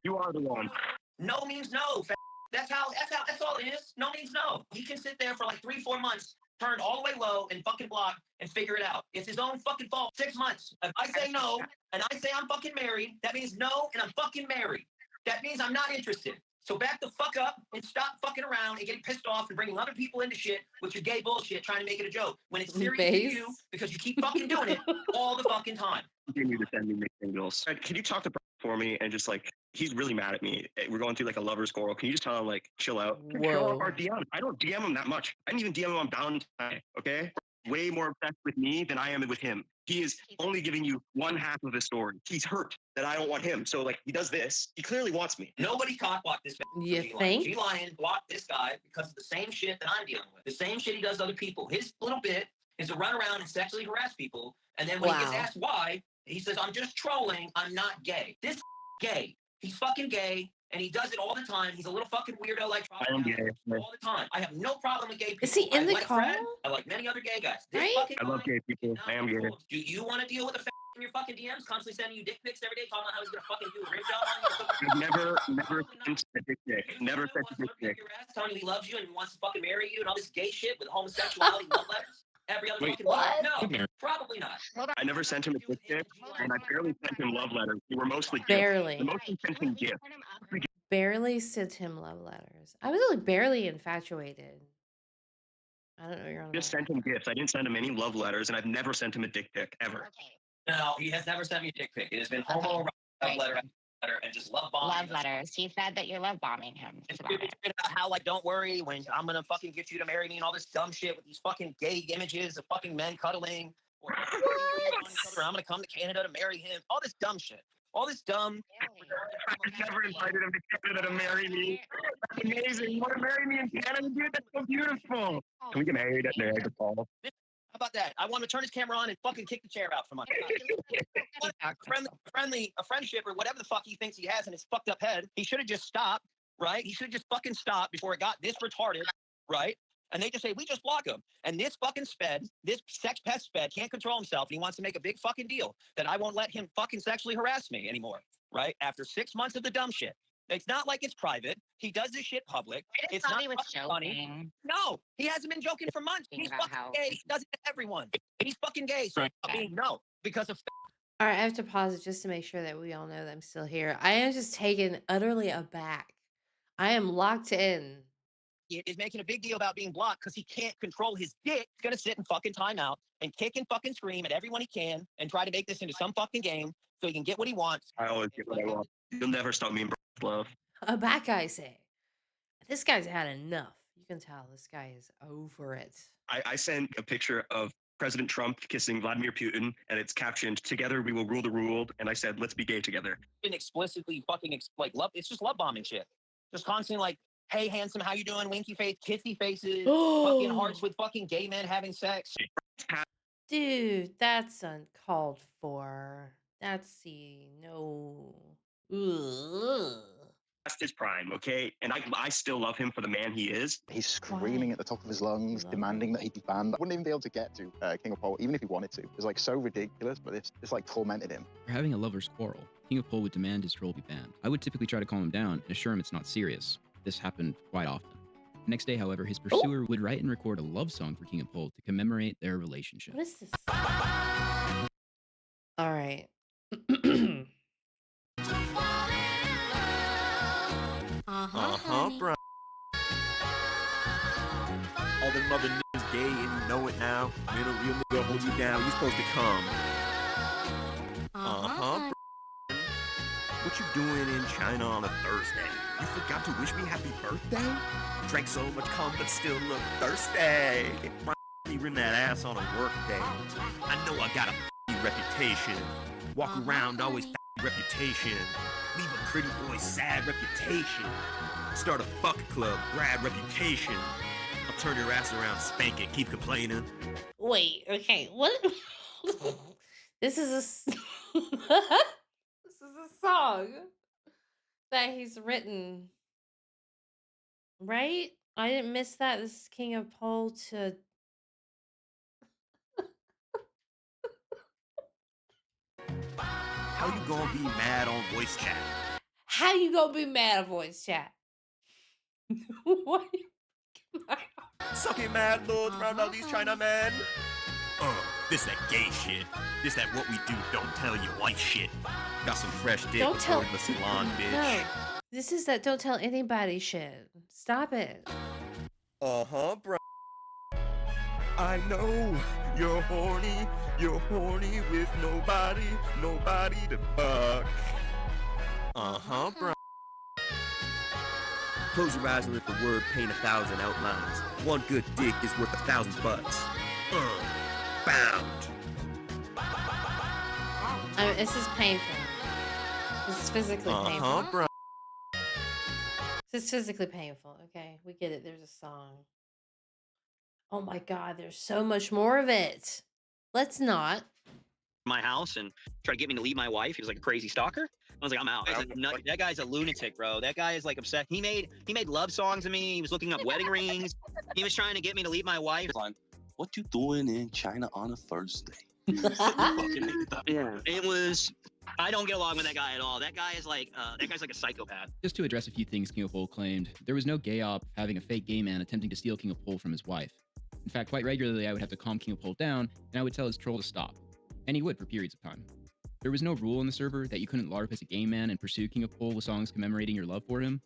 You are the one. No means no. That's all it is. No means no. He can sit there for like 3-4 months, turned all the way low and fucking block and figure it out. It's his own fucking fault. 6 months. If I say no and I say I'm fucking married, that means no and I'm fucking married. That means I'm not interested. So back the fuck up and stop fucking around and getting pissed off and bringing other people into shit with your gay bullshit trying to make it a joke when it's serious to you because you keep fucking doing it all the fucking time. Continue to send me mixed signals. Can you talk to Brian for me and just like, he's really mad at me. We're going through like a lover's quarrel. Can you just tell him like, chill out? Show up our DM. I don't DM him that much. I didn't even DM him on Valentine's, okay? Way more obsessed with me than I am with him. He is only giving you one half of the story. He's hurt that I don't want him. So like he does this. He clearly wants me. Nobody cock-blocked this man. You think? G-Lion blocked this guy because of the same shit that I'm dealing with. The same shit he does to other people. His little bit is to run around and sexually harass people. And then when he gets asked why, he says, I'm just trolling. I'm not gay. This gay. He's fucking gay. And he does it all the time. He's a little fucking weirdo like I am gay. all the time. I have no problem with gay people. Is he in the like car? Fred. I like many other gay guys. This Right? fucking I love gay people. I am gay. Do you want to deal with a in your fucking DMs constantly sending you dick pics every day talking about how he's gonna fucking do a rape job on you? I've never sent a dick pic. Never sent a dick pic. Telling you he loves you and wants to fucking marry you and all this gay shit with homosexuality love letters. Every other fucking no, probably not. I never sent him a dick pic, and I barely sent him love letters. They were mostly gifts. Barely. The mostly sent him gifts. Barely sent him love letters. I was like barely infatuated. I don't know you're on. Just sent him gifts. I didn't send him any love letters, and I've never sent him a dick pic ever. No, he has never sent me a dick pic. It has been homo love letter and just love bombing. Love letters. He said that you're love bombing him. It's been about how like don't worry when I'm gonna fucking get you to marry me and all this dumb shit with these fucking gay images of fucking men cuddling. Or I'm gonna come to Canada to marry him. All this dumb shit. All this dumb. I never invited him to Canada to marry me. That's amazing. You want to marry me in Canada, dude? That's so beautiful. Can we get married at Niagara Falls? How about that? I want him to turn his camera on and fucking kick the chair out from under. A friendship or whatever the fuck he thinks he has in his fucked up head. He should have just stopped, right? He should have just fucking stopped before it got this retarded, right? And they just say, we just block him. And this fucking sped, this sex pest sped can't control himself. And he wants to make a big fucking deal that I won't let him fucking sexually harass me anymore, right? After 6 months of the dumb shit. It's not like it's private. He does this shit public. It's not funny. No, he hasn't been joking for months. He's fucking gay. He does it to everyone. And he's fucking gay. So no, because of. All right, I have to pause it just to make sure that we all know that I'm still here. I am just taken utterly aback. I am locked in. Is making a big deal about being blocked because he can't control his dick. He's gonna sit in fucking timeout and kick and fucking scream at everyone he can and try to make this into some fucking game so he can get what he wants. I always get what I want. You'll never stop me in love. A bad guy say. This guy's had enough. You can tell this guy is over it. I sent a picture of President Trump kissing Vladimir Putin, and it's captioned, "Together we will rule the world." And I said, "Let's be gay together." Been explicitly fucking like love. It's just love bombing shit. Just constantly like, hey, handsome, how you doing? Winky face, kissy faces, fucking hearts with fucking gay men having sex. Dude, that's uncalled for. That's no. Ugh. That's his prime, okay? And I still love him for the man he is. He's screaming at the top of his lungs, demanding that he be banned. I wouldn't even be able to get to King of Pol, even if he wanted to. It was like so ridiculous, but it's like tormented him. For having a lover's quarrel, King of Pol would demand his troll be banned. I would typically try to calm him down and assure him it's not serious. This happened quite often. The next day, however, his pursuer would write and record a love song for King of Pol to commemorate their relationship. What is this? All right. bro. All them other niggas gay and you know it now. Man, a real nigga hold you down. You supposed to come. Bro. What you doing in China on a Thursday? You forgot to wish me happy birthday? Drank so much cum but still look thirsty. Me rim that ass on a work day. I know I got a reputation. Walk around always reputation. Leave a pretty boy sad reputation. Start a fuck club, grab reputation. I'll turn your ass around, spank it, keep complaining. Wait, okay, what? This is a song that he's written, right? I didn't miss that. This is King of Pol to. How you gonna be mad on voice chat? How you gonna be mad at voice chat? What? Sucking mad lords round all these Chinamen. This that gay shit. This that what we do don't tell your wife shit. Got some fresh dick Don't tell- in the salon, bitch. No, this is that don't tell anybody shit. Stop it. Bro. I know you're horny with nobody to fuck. Bro. Close your eyes and let the word paint 1,000 outlines. One good dick is worth 1,000 bucks. Bound. I mean, this is painful. This is physically painful. Bro. This is physically painful. Okay, we get it. There's a song. Oh my God, there's so much more of it. Let's not. My house and tried to get me to leave my wife. He was like a crazy stalker. I was like, I'm out. I was like, no, that guy's a lunatic, bro. That guy is like obsessed. He made love songs to me. He was looking up wedding rings. He was trying to get me to leave my wife. What you doing in China on a Thursday? Yeah, it was. I don't get along with that guy at all. That guy's like a psychopath. Just to address a few things King of Pol claimed, there was no gay op having a fake gay man attempting to steal King of Pol from his wife. In fact, quite regularly, I would have to calm King of Pol down, and I would tell his troll to stop. And he would for periods of time. There was no rule in the server that you couldn't LARP as a gay man and pursue King of Pol with songs commemorating your love for him.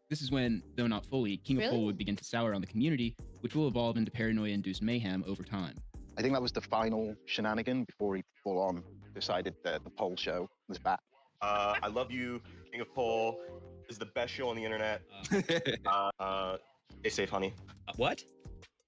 This is when, though not fully, King of Pol would begin to sour on the community, which will evolve into paranoia-induced mayhem over time. I think that was the final shenanigan before he full on decided that the Pol show was back. I love you, King of Pol. This is the best show on the internet. Stay safe, honey. What?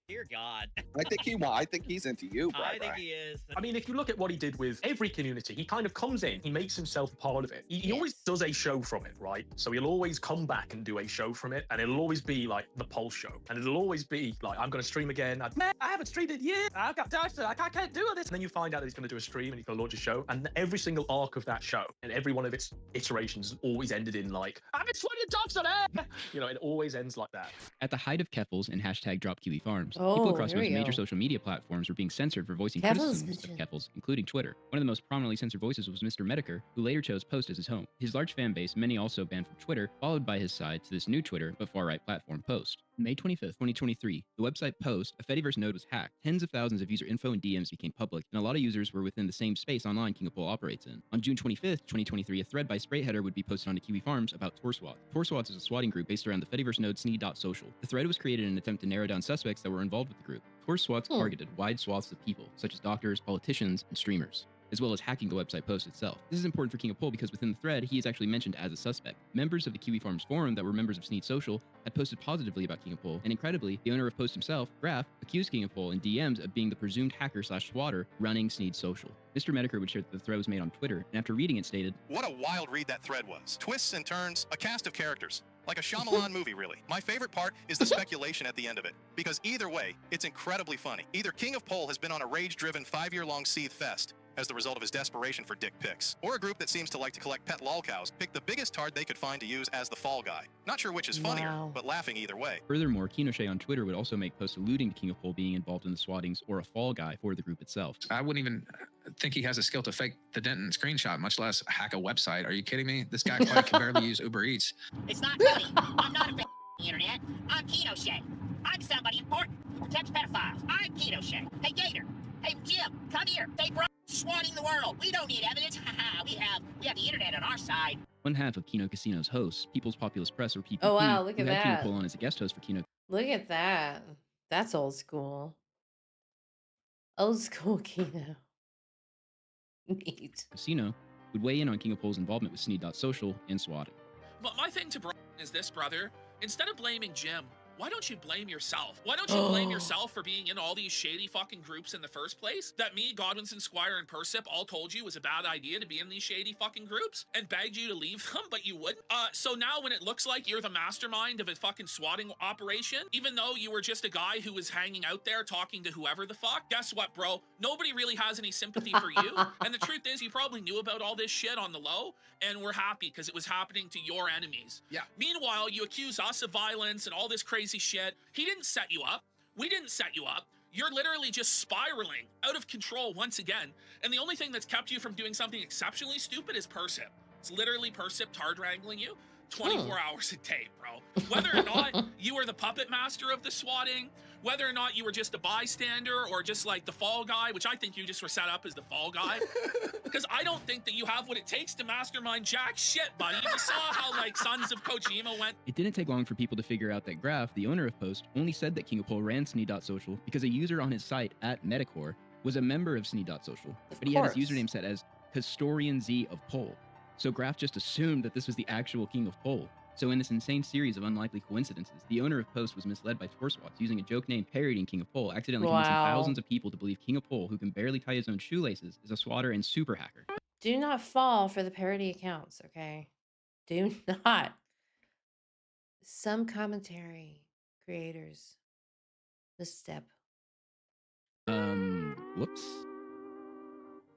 Dear God. I think he's into you, bro. I think he is. I mean, if you look at what he did with every community, he kind of comes in, he makes himself part of it. He always does a show from it, right? So he'll always come back and do a show from it, and it'll always be like the Pol show. And it'll always be like, I'm going to stream again. Man, I haven't streamed it yet. I've got Dexter. I can't do this. And then you find out that he's going to do a stream and he's going to launch a show. And every single arc of that show and every one of its iterations always ended in like, I've been sweating dogs on air. You know, it always ends like that. At the height of Keffels and #DropKiwiFarms, Oh, people across here we most major go. social media platforms were being censored for voicing Keffels criticisms of bitchin'. Keffels, including Twitter. One of the most prominently censored voices was Mr. Medicare, who later chose Post as his home. His large fan base, many also banned from Twitter, followed by his side to this new Twitter but far-right platform, Post. May 25th, 2023, the website Post, a Fediverse node, was hacked. Tens of thousands of user info and DMs became public, and a lot of users were within the same space online King of Pol operates in. On June 25th, 2023, a thread by SprayHeader would be posted onto Kiwi Farms about TorSWAT. TorSWAT is a swatting group based around the Fediverse node Sneed.social. The thread was created in an attempt to narrow down suspects that were involved with the group. TorSWAT targeted wide swaths of people, such as doctors, politicians, and streamers, as well as hacking the website Post itself. This is important for King of Pol because within the thread, he is actually mentioned as a suspect. Members of the Kiwi Farms forum that were members of Sneed Social had posted positively about King of Pol, and incredibly, the owner of Post himself, Graf, accused King of Pol in DMs of being the presumed hacker/swatter running Sneed Social. Mr. Medicare would share that the thread was made on Twitter, and after reading it stated, What a wild read that thread was. Twists and turns, a cast of characters. Like a Shyamalan movie, really. My favorite part is the speculation at the end of it. Because either way, it's incredibly funny. Either King of Pol has been on a rage-driven 5-year-long seethe fest as the result of his desperation for dick pics, or a group that seems to like to collect pet lolcows picked the biggest tard they could find to use as the fall guy. Not sure which is funnier, Wow. but laughing either way. Furthermore, Kinoche on Twitter would also make posts alluding to King of Pol being involved in the swattings or a fall guy for the group itself. I wouldn't even think he has a skill to fake the Denton screenshot, much less hack a website. Are you kidding me? This guy probably can barely use Uber Eats. It's not funny. I'm not a fan of the internet. I'm Kinoche. I'm somebody important who protects pedophiles. I'm Kinoche. Hey, Gator. Hey, Jim, come here. They brought swatting the world. We don't need evidence. we have the internet on our side. One half of Kino Casino's hosts, People's Populous Press or PPP, Oh, wow, look who at had that. KingOfPol on as a guest host for Kino. Look at that. That's old school. Old school Kino. Neat. Casino would weigh in on KingOfPol's involvement with Sneed.social and swatting. But my thing to Brian is this, brother. Instead of blaming Jim, why don't you blame yourself? Why don't you blame yourself for being in all these shady fucking groups in the first place? That me, Godwinson, Squire, and Persip all told you was a bad idea to be in these shady fucking groups and begged you to leave them, but you wouldn't? So now when it looks like you're the mastermind of a fucking swatting operation, even though you were just a guy who was hanging out there talking to whoever the fuck, guess what, bro? Nobody really has any sympathy for you. And the truth is, you probably knew about all this shit on the low, and we're happy because it was happening to your enemies. Yeah. Meanwhile, you accuse us of violence and all this crazy shit. He didn't set you up. We didn't set you up. You're literally just spiraling out of control once again. And the only thing that's kept you from doing something exceptionally stupid is Persip. It's literally Persip tard wrangling you 24 hours a day, bro. Whether or not you were the puppet master of the swatting, whether or not you were just a bystander or just like the fall guy, which I think you just were set up as the fall guy. Because I don't think that you have what it takes to mastermind jack shit, buddy. You saw how like Sons of Kojima went. It didn't take long for people to figure out that Graf, the owner of Post, only said that KingOfPol ran Sneed.social because a user on his site at Metacore was a member of Sneed.social, but he had his username set as Historian Z of Pol. So Graf just assumed that this was the actual KingOfPol. So in this insane series of unlikely coincidences, the owner of Post was misled by Torswats using a joke name parodying KingOfPol, accidentally convincing thousands of people to believe KingOfPol, who can barely tie his own shoelaces, is a swatter and super hacker. Do not fall for the parody accounts, okay? Do not. Some commentary creators misstep. Whoops.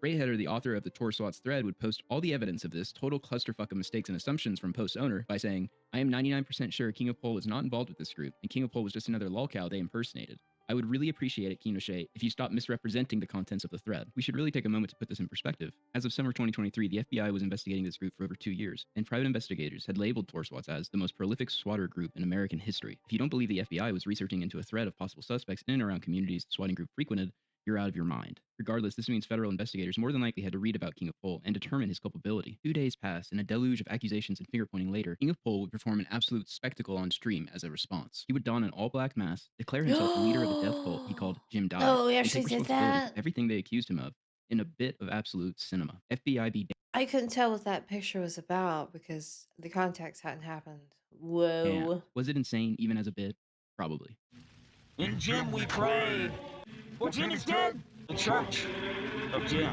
Greyheader, the author of the Torswats thread, would post all the evidence of this total clusterfuck of mistakes and assumptions from Post's owner by saying, I am 99% sure KingOfPol is not involved with this group, and KingOfPol was just another lolcow they impersonated. I would really appreciate it, Kinoshe, if you stop misrepresenting the contents of the thread. We should really take a moment to put this in perspective. As of summer 2023, the FBI was investigating this group for over 2 years, and private investigators had labeled Torswats as the most prolific swatter group in American history. If you don't believe the FBI was researching into a thread of possible suspects in and around communities the swatting group frequented, you're out of your mind. Regardless, this means federal investigators more than likely had to read about KingOfPol and determine his culpability. 2 days passed, and a deluge of accusations and finger-pointing later, KingOfPol would perform an absolute spectacle on stream as a response. He would don an all-black mask, declare himself the leader of a death cult he called Jim Dye, Oh, he and actually take did responsibility that? for everything they accused him of, in a bit of absolute cinema. FBI be I couldn't tell what that picture was about because the context hadn't happened. damned. Whoa. Was it insane even as a bit? Probably. In Jim we pray. For Jim is dead. The church of Jim.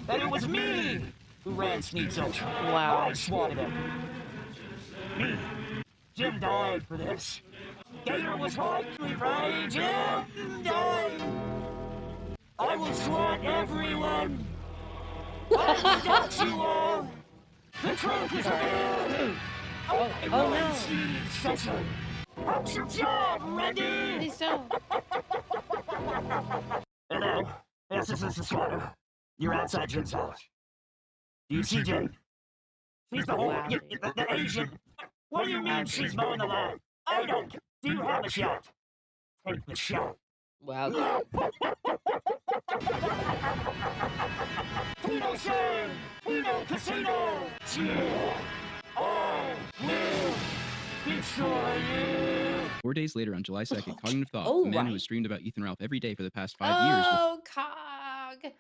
And it was me who ran Sneed Social. Wow. I swatted him. Me. Jim died for this. Gator was right. We pray. Jim died. I will swat everyone. I will get you all. The truth is revealed. Oh no. Sneed Social. How's your job, Randy? Please don't. Hello. Yes, this is the swatter. You're outside Jim's house. Do you see Jane? She's the whole... Wow. The agent. What do you mean she's mowing the lawn? I don't. Do you have a shot? Take the shot. Wow. Kino Shane! Kino Casino! Chill. I will destroy you! 4 days later, on July 2nd, Cognitive Thought, Oh, the man who right. has streamed about Ethan Ralph every day for the past 5 years, Oh, Cog.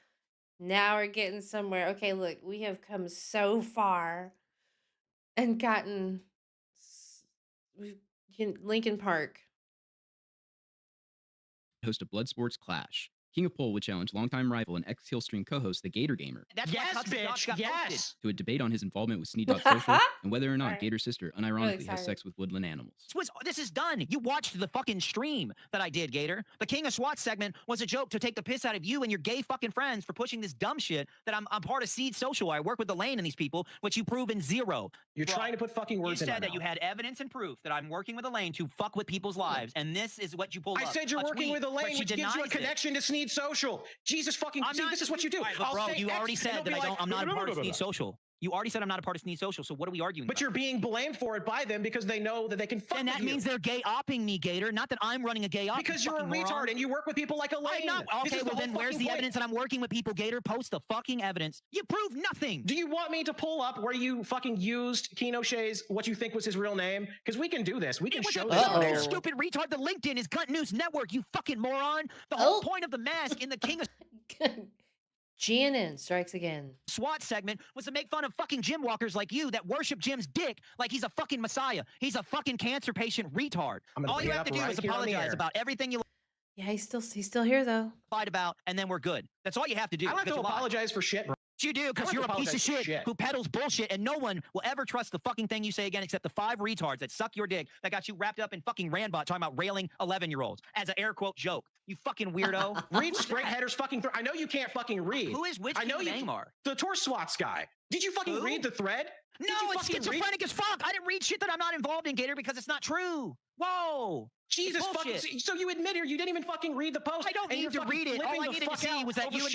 Now we're getting somewhere. Okay, look, we have come so far and gotten Lincoln Park. host a Blood Sports Clash. KingOfPol would challenge longtime rival and ex-Killstream co-host the Gator Gamer That's why Tuts and Dots got posted. to a debate on his involvement with Sneed.social and whether or not Alright. Gator's sister unironically has excited. sex with woodland animals. This is done. You watched the fucking stream that I did, Gator. The King of SWAT segment was a joke to take the piss out of you and your gay fucking friends for pushing this dumb shit that I'm part of Seed Social. I work with Elaine and these people, which you prove in zero. You're trying to put fucking words You in my said that you mouth. had evidence and proof that I'm working with Elaine to fuck with people's lives, and this is what you pulled I up. said you're A working tweet, with but Elaine, she which gives you a denies it. connection to Sneed Social. Jesus fucking, I'm see, not- this is what you do. Right, but I'll bro, say you X, already and said you'll that be like, I'm not a part of Sneed Social. You already said I'm not a part of Sneeze Social, so what are we arguing But about? you're being blamed for it by them because they know that they can fuck And that with you. means they're gay-opping me, Gator. Not that I'm running a gay-op. Because you're a retard and you work with people like Elaine. I'm not. Okay, well then where's the evidence that I'm working with people, Gator? Post the fucking evidence. You prove nothing. Do you want me to pull up where you fucking used Keno Shay's, what you think was his real name? Because we can do this. We can show this on air. Stupid retard. The LinkedIn is Cunt News Network, you fucking moron. The whole point of the mask in the King of GNN strikes again. SWAT segment was to make fun of fucking gym walkers like you that worship Jim's dick like he's a fucking messiah. He's a fucking cancer patient retard. All you have to do is apologize about everything you Yeah, he's still here though. lied about, and then we're good. That's all you have to do. I don't have to apologize for shit, bro. You do, because you're a piece of shit who peddles bullshit, and no one will ever trust the fucking thing you say again except the 5 retards that suck your dick that got you wrapped up in fucking Randbot talking about railing 11-year-olds as an air quote joke. You fucking weirdo. Read Straight Header's fucking I know you can't fucking read. Who is which I know King Angmar? The Tor Swats guy. Did you fucking read the thread? No, it's schizophrenic as fuck. I didn't read shit that I'm not involved in, Gator, because it's not true. Whoa. Jesus fucking. So you admit here you didn't even fucking read the post. I don't need to read it. All I needed to see was that you and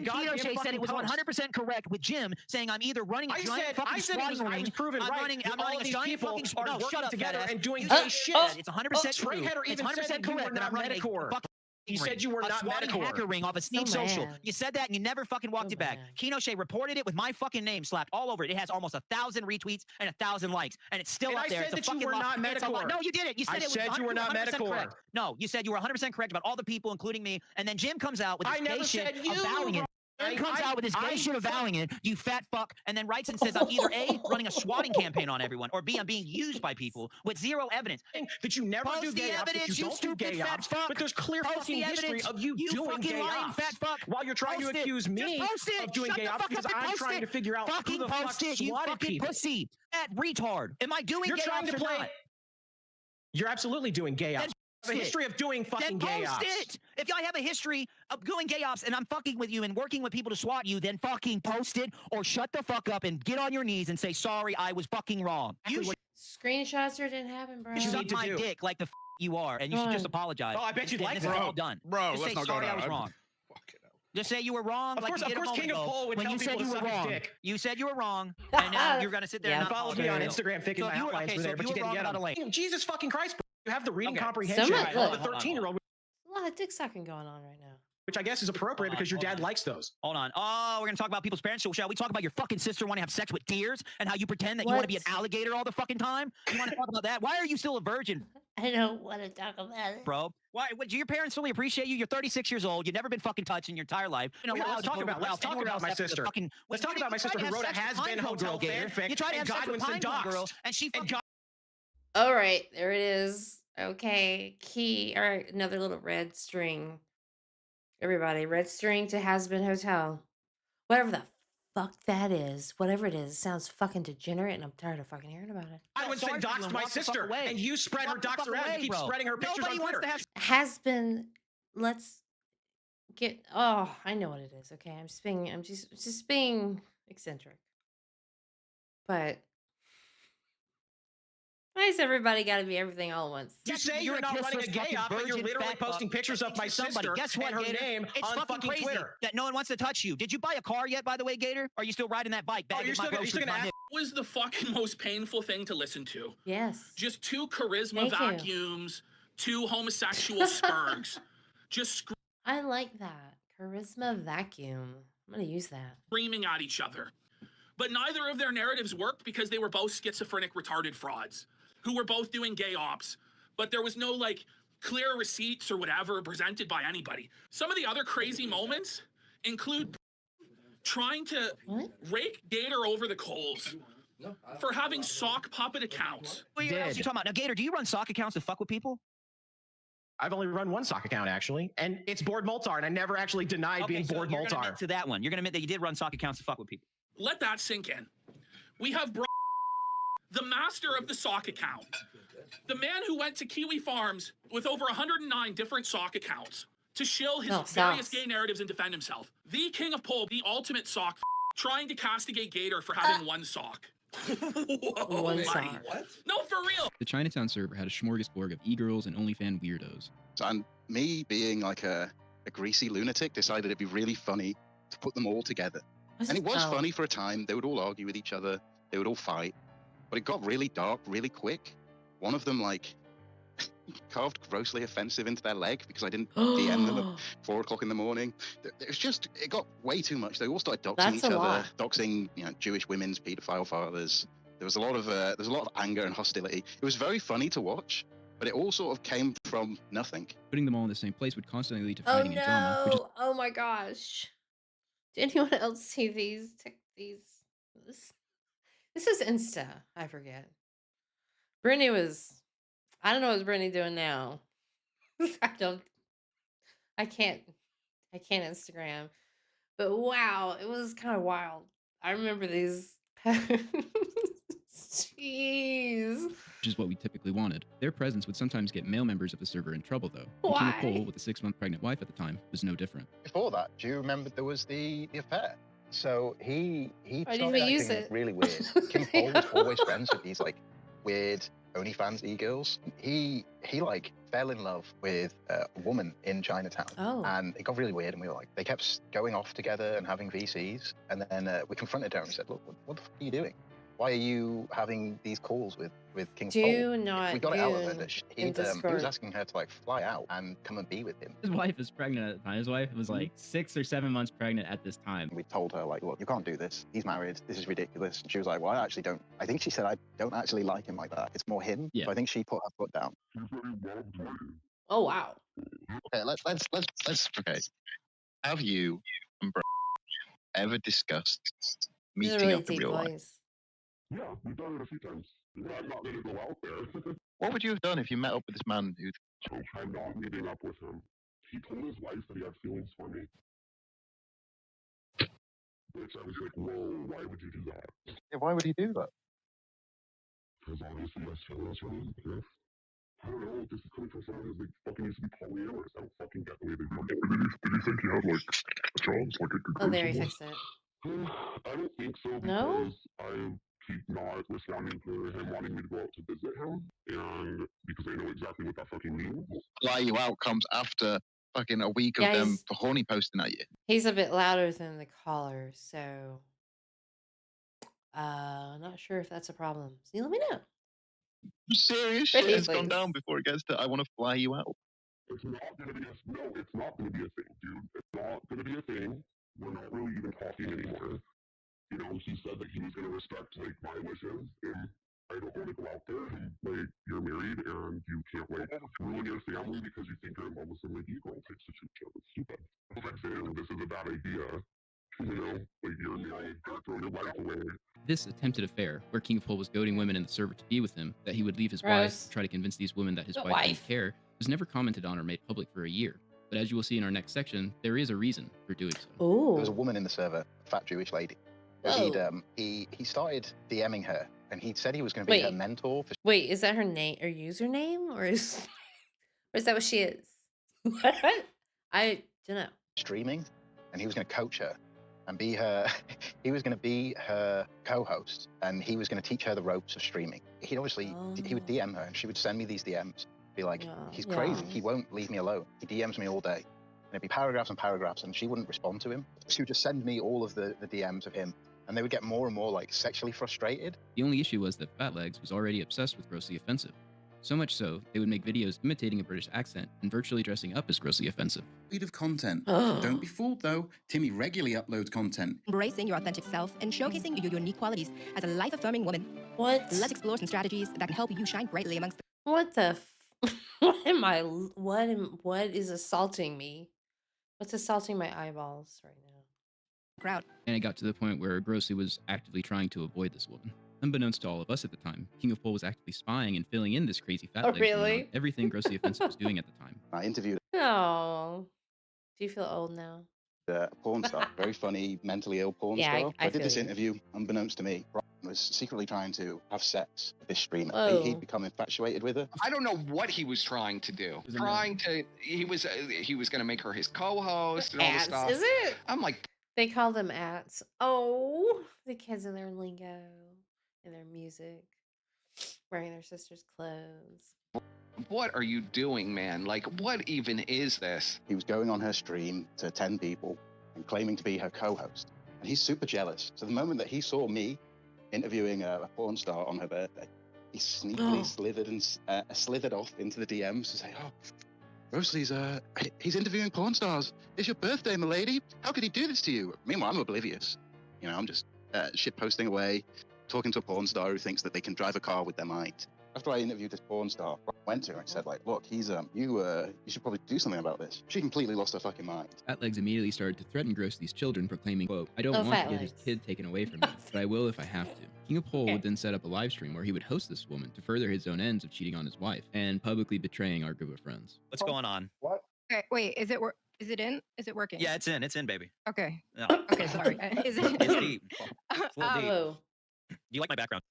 Pinochet said it was 100% correct with Jim saying I'm either running a giant fucking swatting ring. I'm running a giant fucking no, shut up, together and doing gay shit. It's 100% true. It's 100% correct that I'm running a fucking You said you were not swatting hacker ring off a Sneak Social. You said that and you never fucking walked it back. Pinochet reported it with my fucking name slapped all over it. It has almost 1,000 retweets and 1,000 likes, and it's still up there. I said that you were not Metacore. No, you didn't. You said it was 100% you were not Metacore. correct. No, you said you were 100% correct about all the people, including me, and then Jim comes out with this gay shit avowing it. Jim comes out with this gay shit avowing it, you fat fuck, and then writes and says I'm either A, running a swatting campaign on everyone, or B, I'm being used by people with zero evidence. That you never do gay ops, that you don't do gay ops, but there's clear fucking history of you doing gay ops. Fat fuck. While you're trying to accuse me of doing gay ops because I'm trying to figure out who the fuck swatted people. Pussy. Fat retard. Am I doing gay ops or not? You're absolutely doing gay ops. A history of doing fucking gay ops. It. If I have a history of doing gay ops and I'm fucking with you and working with people to swat you, then fucking post it or shut the fuck up and get on your knees and say sorry, I was fucking wrong. You Screenshots or didn't happen, bro. suck my dick like the you are, and you should just apologize. Oh, I bet you'd like that. It's all done. Bro, just let's say not go sorry, down. I was wrong. Just say you were wrong. Of course, KingOfPol would when tell you said people you to were suck his wrong. dick. You said you were wrong, and now you're gonna sit there and not follow me on Instagram thinking my outlines were there, but you didn't get them. Jesus fucking Christ, bro. You have the reading comprehension of the 13-year-old. A lot of dick sucking going on right now. Which I guess is appropriate because your dad likes those. Hold on. Oh, we're gonna talk about people's parents. So shall we talk about your fucking sister wanting to have sex with deers and how you pretend that you want to be an alligator all the fucking time? You want to talk about that? Why are you still a virgin? I don't want to talk about it, bro. Why? Do your parents fully appreciate you? You're 36 years old. You've never been fucking touched in your entire life. Let's talk about my sister. Let's talk about my sister who wrote a has-been hotel fanfic. You tried to have sex with Pine Girl, and she. All right, there it is. Okay, all right, another little red string. Everybody, red string to Has-Been Hotel. Whatever the fuck that is. Whatever it is, it sounds fucking degenerate, and I'm tired of fucking hearing about it. I went and doxed my sister, and you spread her dox around. You keep spreading her pictures on Twitter. Has-Been, let's get, oh, I know what it is, okay? I'm just being eccentric. But why has everybody got to be everything all at once? You say you're not running a gay op, but you're literally posting pictures of my sister and her name on fucking Twitter. That no one wants to touch you. Did you buy a car yet, by the way, Gator? Or are you still riding that bike? You're still gonna was the fucking most painful thing to listen to. Yes. Just 2 charisma vacuums, 2 homosexual spurgs. Just I like that. Charisma vacuum. I'm going to use that. Screaming at each other. But neither of their narratives worked because they were both schizophrenic, retarded frauds who were both doing gay ops. But there was no, like, clear receipts or whatever presented by anybody. Some of the other crazy moments include trying to rake Gator over the coals for having sock puppet accounts. What are you talking about? Now, Gator, do you run sock accounts to fuck with people? I've only run one sock account, actually, and it's Board Moltar, and I never actually denied being Board Moltar. You're admit to that one. You're going to admit that you did run sock accounts to fuck with people. Let that sink in. We have the master of the sock account. The man who went to Kiwi Farms with over 109 different sock accounts to shill his various gay narratives and defend himself. The KingOfPol, the ultimate sock trying to castigate Gator for having one sock. Whoa, one sock. What? No, for real. The Chinatown server had a smorgasbord of e-girls and OnlyFans weirdos. And me being like a greasy lunatic decided it'd be really funny to put them all together And it was Oh. funny for a time. They would all argue with each other. They would all fight. But it got really dark really quick. One of them, like, carved grossly offensive into their leg because I didn't DM them at 4 o'clock in the morning. It was just, it got way too much. They all started doxing That's each a other, lot. doxing, Jewish women's pedophile fathers. There was a lot of anger and hostility. It was very funny to watch, but it all sort of came from nothing. Putting them all in the same place would constantly lead to Oh fighting and drama, which is no! Oh my gosh. Did anyone else see these? This is Insta. I forget. Brittany was. I don't know what's Brittany doing now. I don't. I can't. I can't Instagram. But wow, it was kind of wild. I remember these. Jeez. which is what we typically wanted. Their presence would sometimes get male members of the server in trouble, though. And Why? KingOfPol, with a 6-month pregnant wife at the time, was no different. Before that, do you remember there was the affair? So he Why didn't started we use acting it? really weird. Kim Pole was always friends with these like weird OnlyFans e-girls. He like fell in love with a woman in Chinatown. Oh. And it got really weird, and we were like, they kept going off together and having VCs. And then we confronted her and said, look, what the fuck are you doing? Why are you having these calls with King Do Pole? not We got it out of her goon that in he was Discord. asking her to like fly out and come and be with him. His wife was pregnant at the time. His wife was like 6 or 7 months pregnant at this time. We told her, like, look, you can't do this. He's married. This is ridiculous. And she was like, well, I actually don't. I think she said, I don't actually like him like that. It's more him. Yeah. So I think she put her foot down. Oh wow. Okay, let's okay. Have you and Brett ever discussed This is a meeting really up in deep real life? voice. Yeah, we've done it a few times. I'm not gonna go out there. What would you have done if you met up with this man who? I'm not meeting up with him. He told his wife that he had feelings for me. Which I was like, whoa, why would you do that? Yeah, why would he do that? Because obviously he has feelings for me. Yeah. I don't know, this is coming from someone who's like fucking used to be polyamorous. I don't fucking get the way they do it. Did he think he had like a chance, like it could Oh, go there he somewhere? fixed it. I don't think so because No? I keep not responding to him wanting me to go out to visit him, and because I know exactly what that fucking means. Fly you out comes after fucking a week of Yeah, them horny posting at you. He's a bit louder than the caller, so not sure if that's a problem. See, let me know. I'm serious Pretty shit has gone please. down before it gets to I want to fly you out. It's not gonna be it's not gonna be a thing, dude. It's not gonna be a thing. We're not really even talking anymore. You know, he said that he was gonna respect like my wishes, and I don't want to go out there and like you're married and you can't like ruin your family because you think you're in love with some like e-girl type situation. It's stupid. I was like saying this is a bad idea. You know, like you're married, don't throw your life away. This attempted affair, where KingOfPol was goading women in the server to be with him, that he would leave his Gross. wife to try to convince these women that his The wife wife. didn't care, was never commented on or made public for a year. But as you will see in our next section, there is a reason for doing so. There was a Ooh. woman in the server, a fat Jewish lady. Whoa. He started DMing her, and he said he was going to be her Wait. mentor for Wait, is that her name or username, or is that what she is? What? I don't know. streaming, and he was going to coach her and be her. He was going to be her co-host, and he was going to teach her the ropes of streaming. He obviously he would DM her, and she would send me these DMs, be like, he's crazy. yeah. He won't leave me alone. He DMs me all day. And it'd be paragraphs and paragraphs, and she wouldn't respond to him. She would just send me all of the DMs of him, and they would get more and more like sexually frustrated. The only issue was that Fatlegs was already obsessed with grossly offensive. So much so, they would make videos imitating a British accent and virtually dressing up as grossly offensive. Speed of content. Don't be fooled though. Timmy regularly uploads content. Embracing your authentic self and showcasing your unique qualities as a life-affirming woman. What? Let's explore some strategies that can help you shine brightly amongst the What the? What is assaulting me? What's assaulting my eyeballs right now? crowd. And it got to the point where Grossly was actively trying to avoid this woman. Unbeknownst to all of us at the time, KingOfPol was actively spying and filling in this crazy Fatlegs woman on really? everything grossly offensive was doing at the time. I interviewed Oh, do you feel old now? a porn star, very funny, mentally ill porn Yeah, star. I I did this feel you. interview, unbeknownst to me. Brian was secretly trying to have sex with this streamer. Whoa. He'd become infatuated with her. I don't know what he was trying to do. He was going to make her his co-host and all this Ats, stuff. is it? I'm like, They call them ats. Oh, the kids in their lingo and their music, wearing their sister's clothes. what are you doing, man? Like, what even is this? He was going on her stream to 10 people and claiming to be her co-host. and he's super jealous. So the moment that he saw me interviewing a porn star on her birthday, he sneakily slithered off into the DMs to say, "Oh, Rosalie's he's interviewing porn stars. It's your birthday, milady. How could he do this to you?" Meanwhile, I'm oblivious. You know, I'm just shit posting away, talking to a porn star who thinks that they can drive a car with their mind. After I interviewed this porn star, I went to her and said, like, "Look, he's you should probably do something about this." She completely lost her fucking mind. Fat Legs immediately started to threaten Grosley's children, proclaiming, quote, "I don't Oh, want Fat to get his Legs. kid taken away from me, but I will if I have to." King of Pol would then set up a live stream where he would host this woman to further his own ends of cheating on his wife and publicly betraying our group of friends. What's going on? What? Okay, wait, is it is it in? Is it working? Yeah, it's in, baby. Okay. No. Okay, sorry. Is it? It's deep. It's a little deep. Oh, Do you like my background?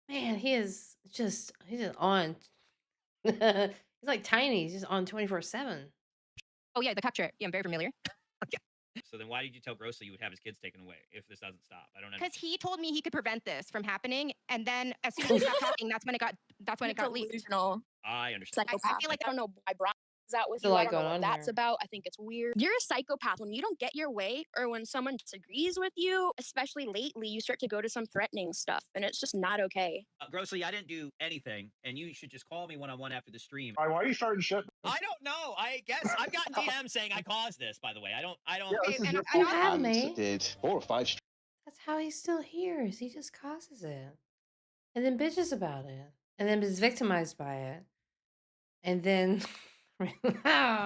man, he's just on. He's like tiny. He's just on 24/7. Oh yeah, the capture. Yeah, I'm very familiar. So then why did you tell Grossly you would have his kids taken away if this doesn't stop? I don't know. Because he told me he could prevent this from happening, and then as soon as he stopped talking, that's when it got leaked. I understand. I feel like I don't know why Brian is out with There's a you. I lot don't know going what on that's here. about. I think it's weird. You're a psychopath. When you don't get your way or when someone disagrees with you, especially lately, you start to go to some threatening stuff, and it's just not okay. Grossly, I didn't do anything, and you should just call me one-on-one after the stream. Why are you starting shit? I don't know. I guess I've gotten DMs saying I caused this. By the way, I don't. Yeah, this is and your I fault. have And me. did 4 or 5 That's how he's still here. Is he just causes it, and then bitches about it, and then is victimized by it, and then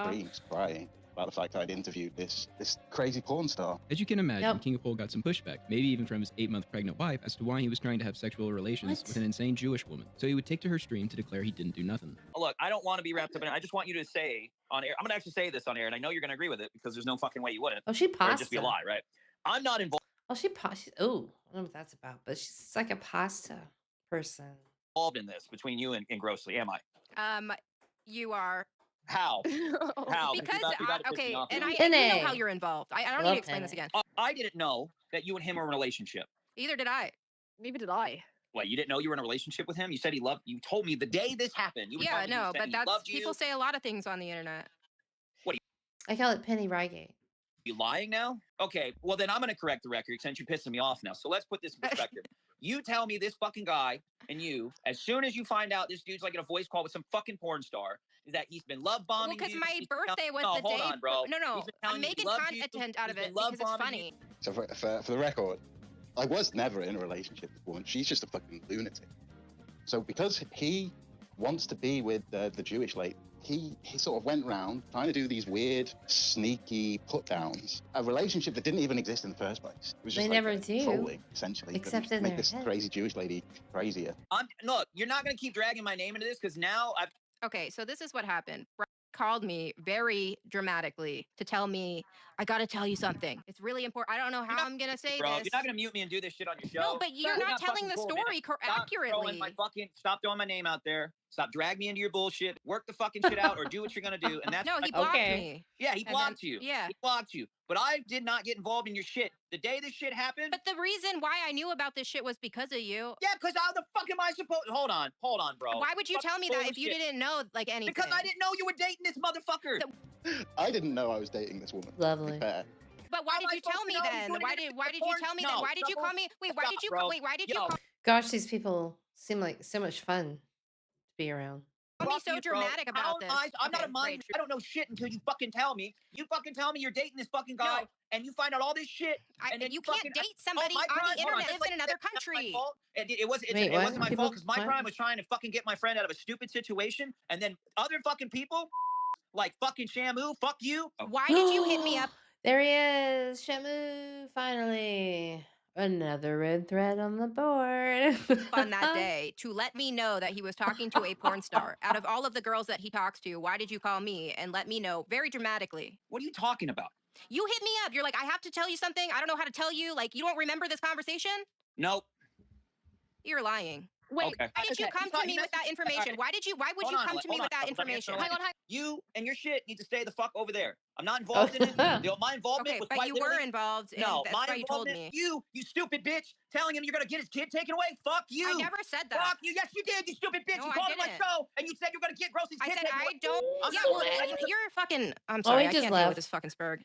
streams crying about the fact I'd interviewed this crazy porn star. As you can imagine, King of Pol got some pushback, maybe even from his 8-month pregnant wife, as to why he was trying to have sexual relations with an insane Jewish woman. So he would take to her stream to declare he didn't do nothing. Look, I don't want to be wrapped up in it. I just want you to say on air. I'm going to actually say this on air, and I know you're going to agree with it because there's no fucking way you wouldn't. Oh, she Or it'd just be a pasta. lie, right? I'm not involved. Oh, she oh, I don't know what that's about, but she's like a pasta person. In this between you and Grossly, am I? You are. How? How? Because You gotta piss me okay, off and here. I you know how you're involved. I don't need to explain this again. I didn't know that you and him were in a relationship. Either did I. Neither did I. What, you didn't know you were in a relationship with him? You said he loved you. Told me the day this happened. You were Yeah, telling me no, you said but he that's loved people you. say a lot of things on the internet. What are I call it Penny Rygate. you lying now? Okay, well then I'm gonna correct the record since you're pissing me off now. So let's put this in perspective. You tell me this fucking guy and you, as soon as you find out this dude's like in a voice call with some fucking porn star, is that he's been love Well, bombing because you. my he's been birthday was no, the hold day. on, bro. No, He's been I'm telling you he making loves you, content out of he's it been love because it's bombing funny. So for the record, I was never in a relationship with a woman. She's just a fucking lunatic. So because he wants to be with the Jewish lady, he sort of went around trying to do these weird, sneaky put-downs. A relationship that didn't even exist in the first place. It was just They like never do, trolling, essentially. to except in make their this head. crazy Jewish lady crazier. Look, you're not gonna keep dragging my name into this because now I've Okay, so this is what happened. Brian called me very dramatically to tell me, I gotta tell you something. It's really important. I don't know how I'm gonna say bro, this. you're not gonna mute me and do this shit on your show. No, but you're not telling fucking the cool, man. story Stop accurately. Stop throwing my name out there. Stop dragging me into your bullshit. Work the fucking shit out or do what you're gonna do. And that's No, he blocked me. Yeah, he And then- blocked you. yeah. He blocked you. But I did not get involved in your shit. The day this shit happened. But the reason why I knew about this shit was because of you. Yeah, because how the fuck am I supposed? Hold on, bro. Why would you Fucking tell me that if you bullshit. didn't know like anything? Because I didn't know you were dating this motherfucker. I didn't know I was dating this woman. Lovely. But why How did am I you tell supposed me to know? He's then? doing Why it did in why the did you porn- tell me no, then? Why did you stop call me? Wait, why did you bro. wait, why did you Yo. call Gosh, these people seem like so much fun to be around. me Fuck so you, bro. dramatic How about am this? I'm not Okay, a mind. great. I don't know shit until you fucking tell me. You fucking tell me you're dating this fucking guy, and you find out all this shit. And then You can't fucking, date somebody my on crime- the hold internet just that's in another it's not my country. fault. It wasn't Wait, what? my People- fault because my what? crime was trying to fucking get my friend out of a stupid situation, and then other fucking people, like fucking Shamu, fuck you. Why did you hit me up? There he is, Shamu, finally. Another red thread on the board. On that day to let me know that he was talking to a porn star. Out of all of the girls that he talks to, why did you call me and let me know very dramatically? What are you talking about? You hit me up. You're like, I have to tell you something. I don't know how to tell you. Like, you don't remember this conversation? Nope. You're lying. Wait, Why did you okay. come He's not- to me he with that messaged- information? alright. Why would Hold you on, come to me hold with that on, let me information? answer that. You and your shit need to stay the fuck over there. I'm not involved in it. My involvement Okay, was but quite you were literally- involved, and No, that's my why you told involvement. me. You stupid bitch, telling him you're gonna get his kid taken away. Fuck you. I never said that. Fuck you. Yes, you did. You stupid bitch. No, you I called on my didn't. show, and you said you're gonna get Grossy's I kid said taken I away. don't. I'm Yeah, not well, doing it. you're fucking. I'm Oh, sorry. he I just can't deal with left. this fucking spurg.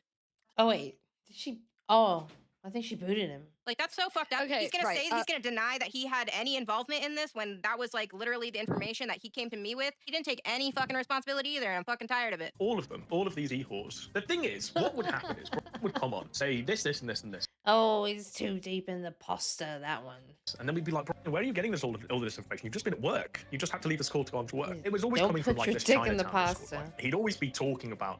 Oh, wait. Did she? Oh, I think she booted him. Like, that's so fucked up. Okay, He's gonna right, say he's gonna deny that he had any involvement in this when that was like literally the information that he came to me with. He didn't take any fucking responsibility either, and I'm fucking tired of it. All of them, all of these e-whores. The thing is, what would happen is Brian would come on, say this, this, and this, and this. Oh, he's too deep in the pasta, that one. And then we'd be like, Brian, where are you getting all this information? You've just been at work. You just had to leave the school to go on to work. It was always Don't coming put from like your this dick in the Chinatown school. pasta. He'd always be talking about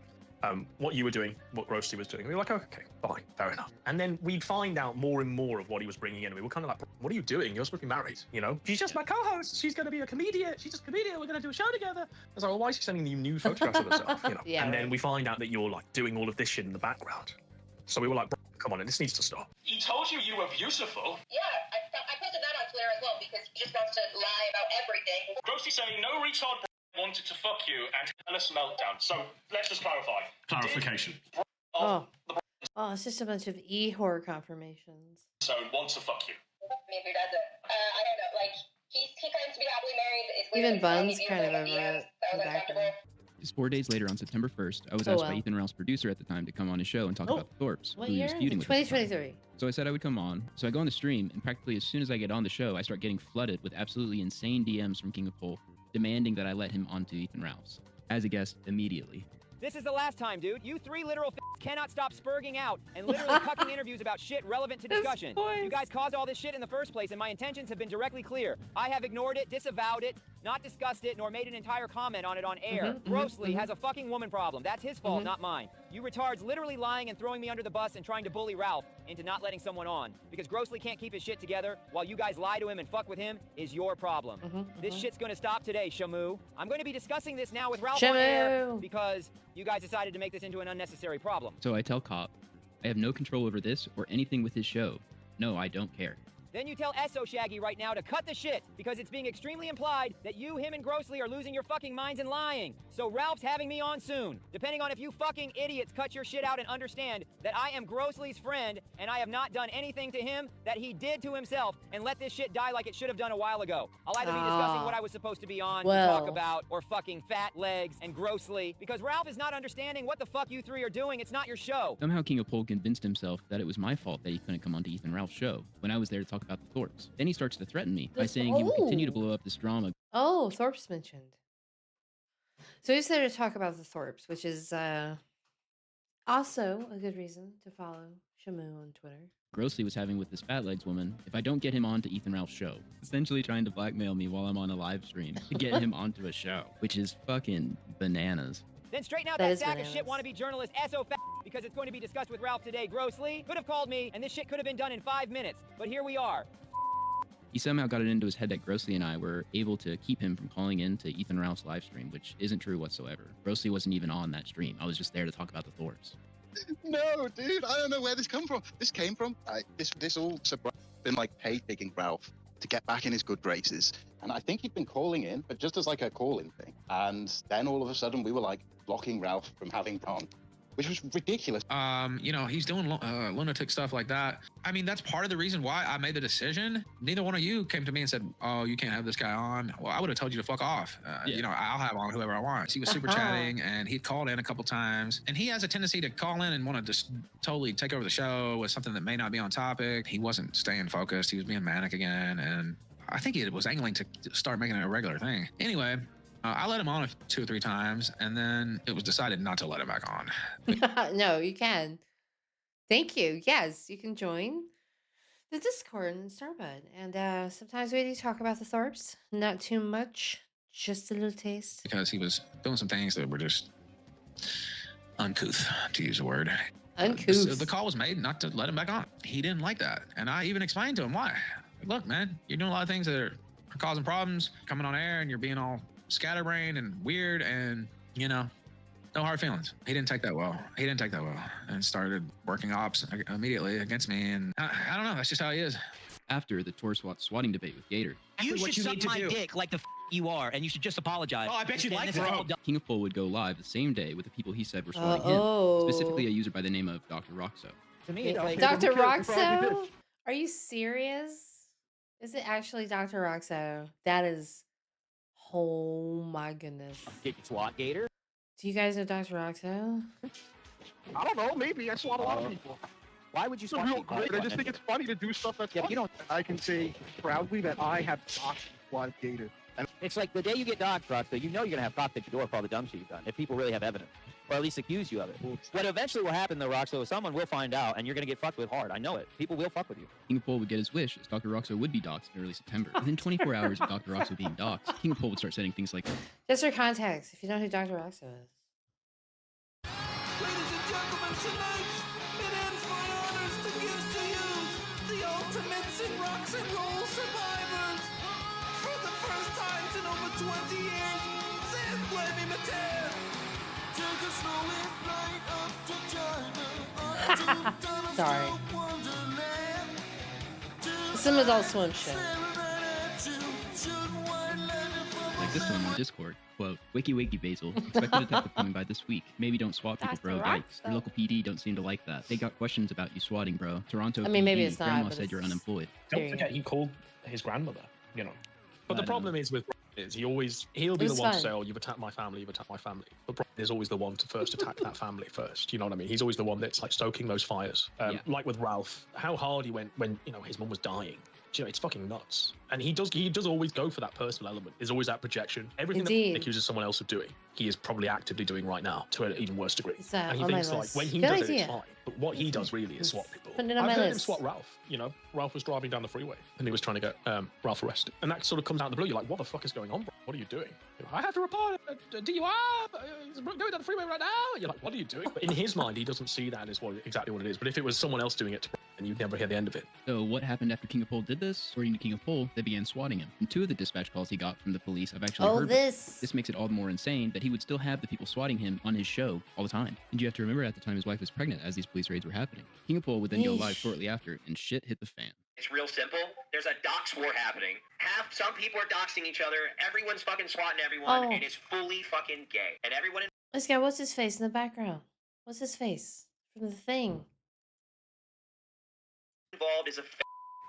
what you were doing, what Grossly was doing. We were like, okay, fine, fair enough. And then we'd find out more and more of what he was bringing in. We were kind of like, what are you doing? You're supposed to be married, you know? She's just my co-host. She's going to be a comedian. She's just a comedian. We're going to do a show together. I was like, well, why is she sending you new photographs of herself? You know? Yeah, and then we find out that you're like doing all of this shit in the background. So we were like, come on, this needs to stop. He told you you were beautiful. Yeah, I posted that on Twitter as well because he just wants to lie about everything. Grossly saying no retard wanted to fuck you and tell us meltdown. So let's just clarify. Clarification. Oh, it's just a bunch of e-horror confirmations. So wants to fuck you. Maybe he doesn't. I don't know. Like he claims to be happily married. It's weird Even that he's Bun's telling kind of me over via DMs. it. That was uncomfortable. Just 4 days later, on September 1st, I was Oh, asked well. by Ethan Ralph's producer at the time to come on his show and talk Oh, about the Thorpes, what who he year? was feuding with. at the time. 2023. So I said I would come on. So I go on the stream, and practically as soon as I get on the show, I start getting flooded with absolutely insane DMs from King of Pol, demanding that I let him onto Ethan Ralph's as a guest immediately. This is the last time, dude. You three literal cannot stop spurging out and literally cucking interviews about shit relevant to discussion. You guys caused all this shit in the first place, and my intentions have been directly clear. I have ignored it, disavowed it, not discussed it, nor made an entire comment on it on air. Grossly has a fucking woman problem. That's his fault, not mine. You retards literally lying and throwing me under the bus and trying to bully Ralph into not letting someone on. Because Grossly can't keep his shit together while you guys lie to him and fuck with him is your problem. This shit's gonna stop today, Shamu. I'm gonna be discussing this now with Ralph on air Shamu. because you guys decided to make this into an unnecessary problem. So I tell Cop, I have no control over this or anything with his show. No, I don't care. Then you tell Esso Shaggy right now to cut the shit, because it's being extremely implied that you, him, and Grossly are losing your fucking minds and lying. So Ralph's having me on soon. Depending on if you fucking idiots cut your shit out and understand that I am Grossly's friend, and I have not done anything to him that he did to himself, and let this shit die like it should have done a while ago. I'll either be discussing what I was supposed to be on, to talk about, or fucking fat legs and Grossly, because Ralph is not understanding what the fuck you three are doing. It's not your show. Somehow King of Pol convinced himself that it was my fault that he couldn't come onto Ethan Ralph's show when I was there to talk about the Thorpes. Then he starts to threaten me by saying he would continue to blow up this drama. Oh, Thorpes mentioned. So he's there to talk about the Thorpes, which is also a good reason to follow Shamu on Twitter. Grossly was having with this fat legs woman if I don't get him onto Ethan Ralph's show. Essentially trying to blackmail me while I'm on a live stream to get him onto a show, which is fucking bananas. Then straighten out That that is sack bananas. of shit wannabe journalist SO because it's going to be discussed with Ralph today. Grossly could have called me, and this shit could have been done in 5 minutes. But here we are. He somehow got it into his head that Grossly and I were able to keep him from calling in to Ethan Ralph's live stream, which isn't true whatsoever. Grossly wasn't even on that stream. I was just there to talk about the Thorpes. No, dude, I don't know where this come from. This came from this all been like pay picking Ralph to get back in his good graces, and I think he'd been calling in, but just as like a call-in thing. And then all of a sudden, we were like blocking Ralph from having Ron, which was ridiculous. You know, he's doing lunatic stuff like that. I mean, that's part of the reason why I made the decision. Neither one of you came to me and said, oh, you can't have this guy on. Well, I would have told you to fuck off. You know, I'll have on whoever I want. He was super chatting, and he'd called in a couple times, and he has a tendency to call in and want to just totally take over the show with something that may not be on topic. He wasn't staying focused. He was being manic again, and I think he was angling to start making it a regular thing. Anyway, I let him on 2 or 3 times, and then it was decided not to let him back on. No, you can. Thank you. Yes, you can join the Discord in Starbud. And sometimes we do talk about the Thorpes. Not too much, just a little taste. Because he was doing some things that were just uncouth, to use a word. Uncouth. The call was made not to let him back on. He didn't like that. And I even explained to him why. Look, man, you're doing a lot of things that are causing problems, coming on air, and you're being all scatterbrained and weird, and, you know, no hard feelings. He didn't take that well. And started working ops immediately against me. And I don't know. That's just how he is. After the tour swatting debate with Gator, You should suck my dick like the you are, and you should just apologize. Oh, I bet you'd Understand like this is that. all done. King of Pol would go live the same day with the people he said were swatting him, specifically a user by the name of Dr. Roxo. To me, it's like Dr. Roxo? Are you serious? Is it actually Dr. Roxo? That is... Oh my goodness. Did you swat Gator? Do you guys know Dr. Roxo? I don't know. Maybe I swat a lot of people. Why would you It's a swat real people? great. I just think it's funny to do stuff that's Yeah, but funny. you don't. I can say proudly that I have doxed one gator. And it's like the day you get doxxed, Rockstar, you know you're gonna have cops at your door for all the dumb shit you've done. If people really have evidence, or at least accuse you of it. What eventually will happen, though, Rockstar, is someone will find out, and you're gonna get fucked with hard. I know it. People will fuck with you. KingOfPol would get his wish, as Dr. Roxo would be doxxed in early September. Within 24 hours of Dr. Roxo being doxxed, KingOfPol would start saying things like, Just for context, if you don't know who Dr. Roxo is. Ladies and gentlemen, tonight, it ends my honors to give to you the ultimates in rocks and roll survivors. For the first time in over 20 years, Sam Blamey Mattel. Take a snowy flight up to China, up to Sorry. Wonderland. It's an Adult Swim show. like this one on Discord, quote, Wakey wakey Basil, expect a detective coming by this week. Maybe don't swat people, bro, yikes. Your local PD don't seem to like that. They got questions about you swatting, bro. Toronto I mean, maybe PD, it's not, Grandma but said you're unemployed. Don't forget, he called his grandmother, you know. But the problem is with is he'll be It the was one to fun. say, "Oh, you've attacked my family, you've attacked my family." But Brian is always the one to first attack that family first. You know what I mean? He's always the one that's like stoking those fires. Like with Ralph, how hard he went when his mum was dying. Do you know, it's fucking nuts. And he does always go for that personal element. There's always that projection. Everything Indeed. that he accuses someone else of doing, he is probably actively doing right now to an even worse degree. It's, And he on my thinks like list. when he Good does it, idea. it's fine. But what he does really is swat people. Put it on I've my heard him list. swat Ralph. You know, Ralph was driving down the freeway and he was trying to get Ralph arrested. And that sort of comes out of the blue. You're like, what the fuck is going on, bro? What are you doing? You're like, I have to report a DUI. He's going down the freeway right now. You're like, what are you doing? But in his mind, he doesn't see that as exactly what it is. But if it was someone else doing it to Brian, then you'd never hear the end of it. So what happened after KingOfPol did this? According to KingOfPol, they began swatting him. And 2 of the dispatch calls he got from the police I've actually Oh, heard. this. This makes it all the more insane that he would still have the people swatting him on his show all the time. And you have to remember at the time his wife was pregnant as these police raids were happening. KingOfPol would then go live Yeesh. shortly after, and shit hit the fan. It's real simple. There's a dox war happening. Some people are doxing each other. Everyone's fucking swatting everyone, Oh. and it's fully fucking gay. And everyone This guy, what's his face in the background? What's his face from the thing? involved is a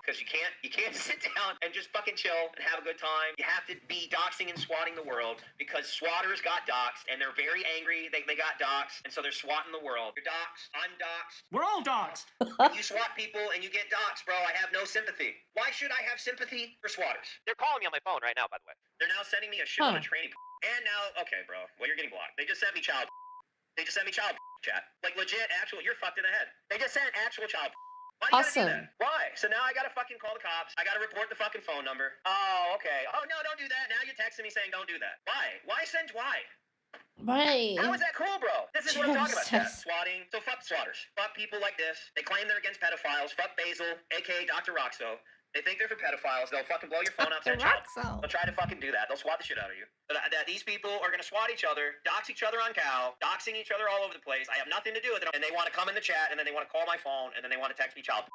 because you can't sit down and just fucking chill and have a good time. You have to be doxing and swatting the world because swatters got doxed and they're very angry. They got doxed, and so they're swatting the world. You're doxed. I'm doxed. We're all doxed. You swat people and you get doxed, bro. I have no sympathy. Why should I have sympathy for swatters? They're calling me on my phone right now, by the way. They're now sending me a shit on a training. And now, okay, bro. Well, you're getting blocked. They just sent me child. They just sent me child chat. Like legit, actual. You're fucked in the head. They just sent actual child. Why you gotta do Awesome. that? Why? So now I gotta fucking call the cops. I gotta report the fucking phone number. Oh, okay. Oh no, don't do that. Now you're texting me saying don't do that. Why? Why? Right. How is that cool, bro? This is what I'm talking about. Jesus. Swatting. So fuck swatters. Fuck people like this. They claim they're against pedophiles. Fuck Basil, aka Dr. Roxo. They think they're for pedophiles. They'll fucking blow your phone up. Send child. They'll try to fucking do that. They'll swat the shit out of you. But these people are gonna swat each other, dox each other on Cow, doxing each other all over the place. I have nothing to do with it. And they want to come in the chat, and then they want to call my phone, and then they want to text me child.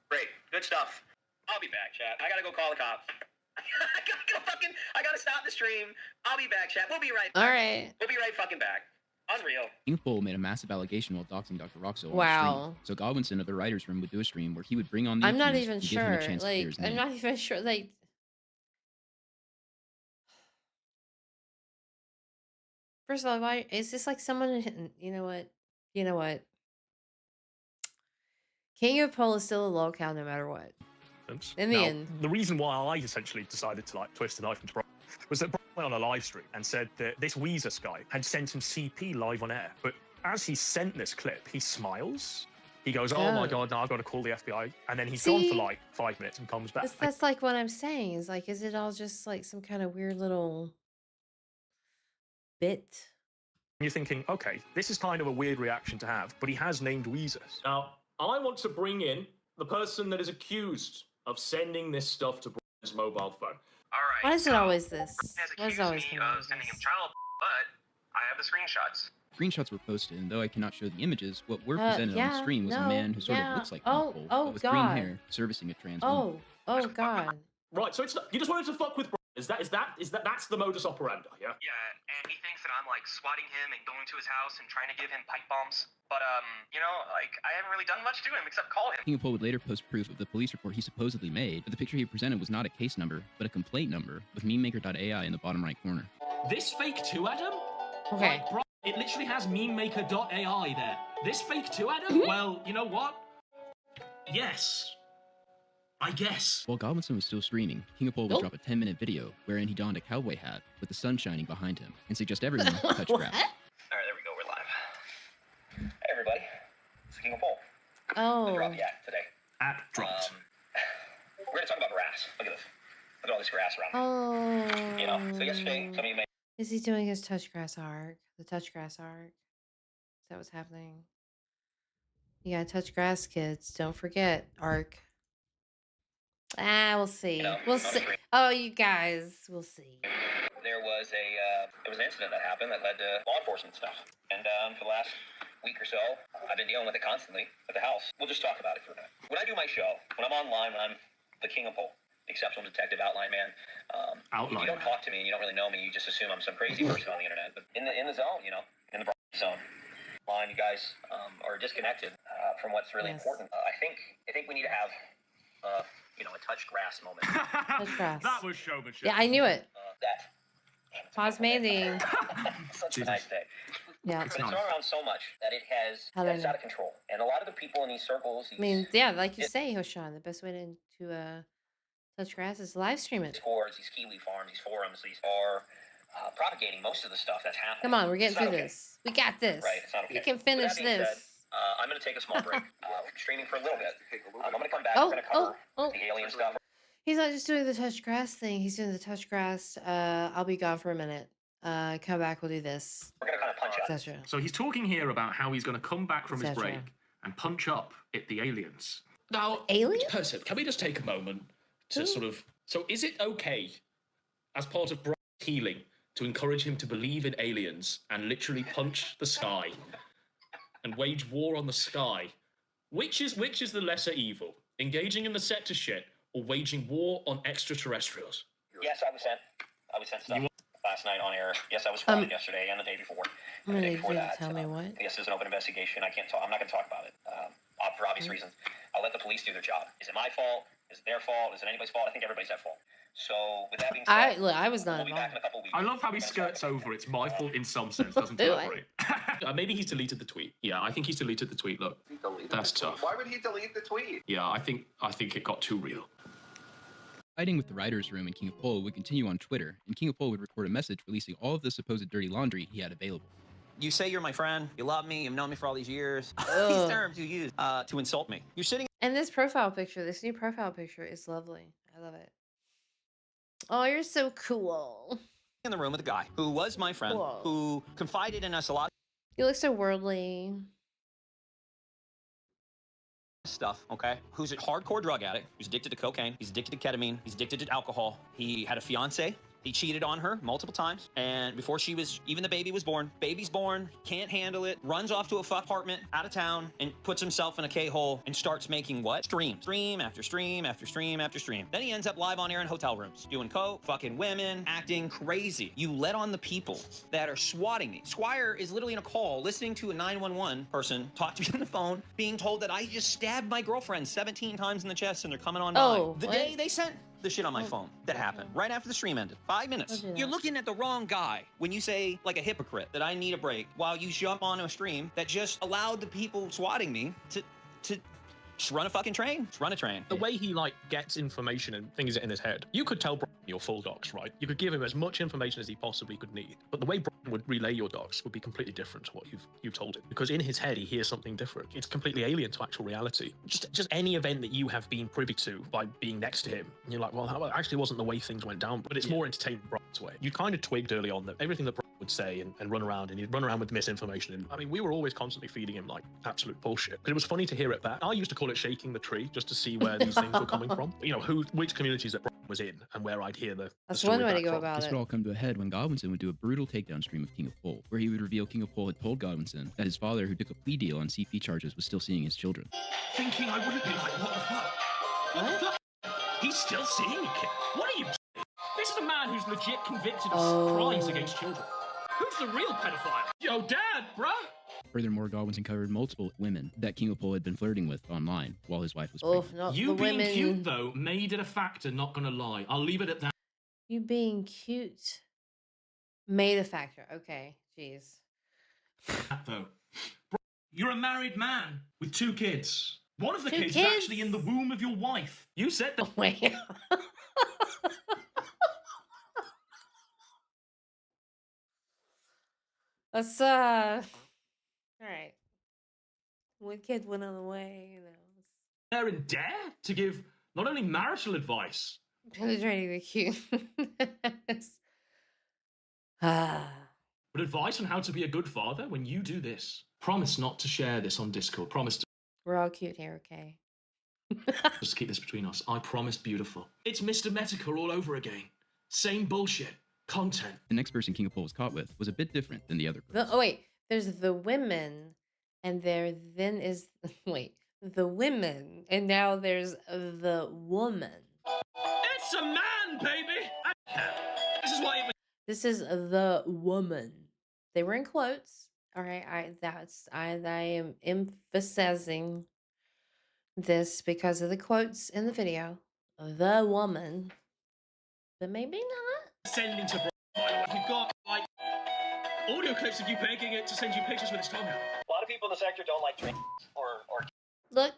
Great. Good stuff. I'll be back, chat. I gotta go call the cops. I gotta stop the stream. I'll be back, chat. We'll be right back. All right. We'll be right fucking back. Unreal. KingOfPol made a massive allegation while doxing Dr. Roxo on Wow. stream. So Godwinson of the writers' room would do a stream where he would bring on the I'm not accused even and give him sure. a chance to clear his I'm name. not even sure. Like, first of all, why is this like someone? You know what? You know what? KingOfPol is still a lolcow no matter what. In the Now, end. the reason why I essentially decided to like twist the knife into Brian was that Brian went on a live stream and said that this Weezer guy had sent him CP live on air. But as he sent this clip, he smiles. He goes, "Oh my Oh. god, now I've got to call the FBI," and then he's gone See? for like 5 minutes and comes back. That's like what I'm saying. Is like, is it all just like some kind of weird little bit? You're thinking, okay, this is kind of a weird reaction to have, but he has named Weezer. Now, I want to bring in the person that is accused of sending this stuff to Brian's mobile phone. All right. Why is it always this? Has Why is accused it always me coming of sending him child, but I have the screenshots. Screenshots were posted, and though I cannot show the images, what were Uh, presented on yeah, the stream was a no, man who sort yeah. of looks like Oh, KingOfPol, oh, but with God. green hair, servicing a trans woman. Oh God. Right, so it's not, you just wanted to fuck with Brian. That's the modus operandi, yeah? Yeah, and he thinks that I'm like swatting him and going to his house and trying to give him pipe bombs. But you know, like I haven't really done much to him except call him. KingOfPol would later post proof of the police report he supposedly made, but the picture he presented was not a case number, but a complaint number, with mememaker.ai in the bottom right corner. This fake too, Adam? Okay. Like, bro, it literally has mememaker.ai there. This fake too, Adam? Well, you know what? Yes. I guess. While Godwinson was still streaming, KingOfPol would drop a 10-minute video wherein he donned a cowboy hat with the sun shining behind him and suggest everyone touch grass. All right, there we go. We're live. Hey, everybody. It's the King of Pole. Oh. The drop yet today. App dropped. We're going to talk about grass. Look at this. Look at all this grass around. Oh. You know, so yesterday, some of you may. Is he doing his touch grass arc? The touch grass arc? Is that what's happening? You gotta touch grass, kids. Don't forget arc. We'll see. You know, we'll see. Oh, you guys, we'll see. There was an incident that happened that led to law enforcement stuff. And for the last week or so, I've been dealing with it constantly at the house. We'll just talk about it for a minute. When I do my show, when I'm online, when I'm the King of Pole, exceptional detective, outline man. If you don't talk to me and you don't really know me, you just assume I'm some crazy person on the internet. But in the zone, you know, in the zone, line, you guys are disconnected from what's really important. I think we need to have you know, a touch grass moment. Touch grass. That was showmanship. Yeah, I knew it. That. Pause amazing. Such a nice day. Yeah. It's been thrown around so much that it's out of control. And a lot of the people in these circles. I mean, yeah, like you say, Hoshan, the best way to touch grass is live stream it. These boards, these Kiwi farms, these forums, these are propagating most of the stuff that's happening. Come on, we're getting It's not through okay. this. We got this. Right, it's not okay. We can With finish that being this. said, I'm going to take a small break. Streaming for a little bit. I'm going to come back. We're going to cover the alien stuff. He's not just doing the touch grass thing. He's doing the touch grass. I'll be gone for a minute. Come back. We'll do this. We're going to kind of punch out. Etc. So he's talking here about how he's going to come back from his Etc. break and punch up at the aliens. Now, aliens? Person, can we just take a moment to sort of... So is it okay, as part of Brian's healing, to encourage him to believe in aliens and literally punch the sky and wage war on the sky? Which is the lesser evil? Engaging in the sector shit or waging war on extraterrestrials? Yes, I was sent stuff last night on air. Yes, I was spotted yesterday and the day before. And the day before that. Tell me what? Yes, there's an open investigation. I'm not going to talk about it for obvious reasons. I'll let the police do their job. Is it my fault? Is it their fault? Is it anybody's fault? I think everybody's at fault. So with that being said, I was not we'll be back in a couple weeks. I love how he skirts over it's my fault in some sense, doesn't Do elaborate. Maybe he's deleted the tweet. Yeah, I think he's deleted the tweet. Look, that's tough. Why would he delete the tweet? Yeah, I think it got too real. Fighting with the writers' room in KingOfPol would continue on Twitter, and KingOfPol would record a message releasing all of the supposed dirty laundry he had available. You say you're my friend, you love me, you've known me for all these years. Ugh. These terms you use to insult me. You're sitting And this profile picture, this new profile picture is lovely. I love it. Oh, you're so cool. in the room with a guy who was my friend, Whoa. who confided in us a lot You look so worldly. of stuff, okay? Who's a hardcore drug addict, who's addicted to cocaine, he's addicted to ketamine, he's addicted to alcohol. He had a fiance. He cheated on her multiple times, and before even the baby was born, baby's born, can't handle it, runs off to a fuck apartment out of town, and puts himself in a K-hole and starts making what? Stream after stream after stream after stream. Then he ends up live on air in hotel rooms, doing coke, fucking women, acting crazy. You let on the people that are swatting me. Squire is literally in a call, listening to a 911 person talk to me on the phone, being told that I just stabbed my girlfriend 17 times in the chest and they're coming on Oh, by. The what? day they sent the shit on my phone that happened right after the stream ended. 5 minutes. Don't do that. You're looking at the wrong guy when you say, like a hypocrite, that I need a break while you jump onto a stream that just allowed the people swatting me to just run a fucking train. Just run a train. The way he like gets information and things in his head, you could tell Brian your full docs, right? You could give him as much information as he possibly could need, but the way Brian would relay your docs would be completely different to what you've told him, because in his head he hears something different. It's completely alien to actual reality. Just any event that you have been privy to by being next to him, and you're like, well, that actually wasn't the way things went down, but it's more entertaining Brian's way. You kind of twigged early on that everything that Brian would say and run around, and he'd run around with misinformation. And I mean, we were always constantly feeding him like absolute bullshit, but it was funny to hear it back. I used to call it shaking the tree just to see where these things were coming from. You know, which communities that Brian was in and where I'd hear the That's story one way to back go from. about This it. would all come to a head when Godwinson would do a brutal takedown stream of KingOfPol, where he would reveal KingOfPol had told Godwinson that his father, who took a plea deal on CP charges, was still seeing his children. Thinking I wouldn't be like, what the fuck? What the fuck? He's still seeing a kid. What are you? This is a man who's legit convicted of crimes against children. Who's the real pedophile? Yo, Dad, bruh. Furthermore, Godwinson covered multiple women that KingOfPol had been flirting with online while his wife was Oh, pregnant. not You the being women. cute, though, made it a factor, not gonna lie. I'll leave it at that. You being cute made a factor. Okay, jeez. Though. Bro, you're a married man with 2 kids. One of the 2 kids is actually in the womb of your wife. You said that. Wait. Let's all right. One kid went on the way, you know. Dare and dare to give not only marital advice, Penetrating the cue. Ah. but advice on how to be a good father. When you do this, promise not to share this on Discord. Promise to We're all cute here, okay? just keep this between us. I promise, beautiful. It's Mr. Medica all over again. Same bullshit. Content. The next person King of Pol was caught with was a bit different than the other girls. Oh wait, there's the women, and there then is wait, the women, and now there's the woman. It's a man, baby. This is why it was. This is the woman. They were in quotes. All right, I am emphasizing this because of the quotes in the video. The woman, but maybe not. Sending to. You've got like audio clips of you begging it to send you pictures with its tongue out. A lot of people in the sector don't like trans or Look,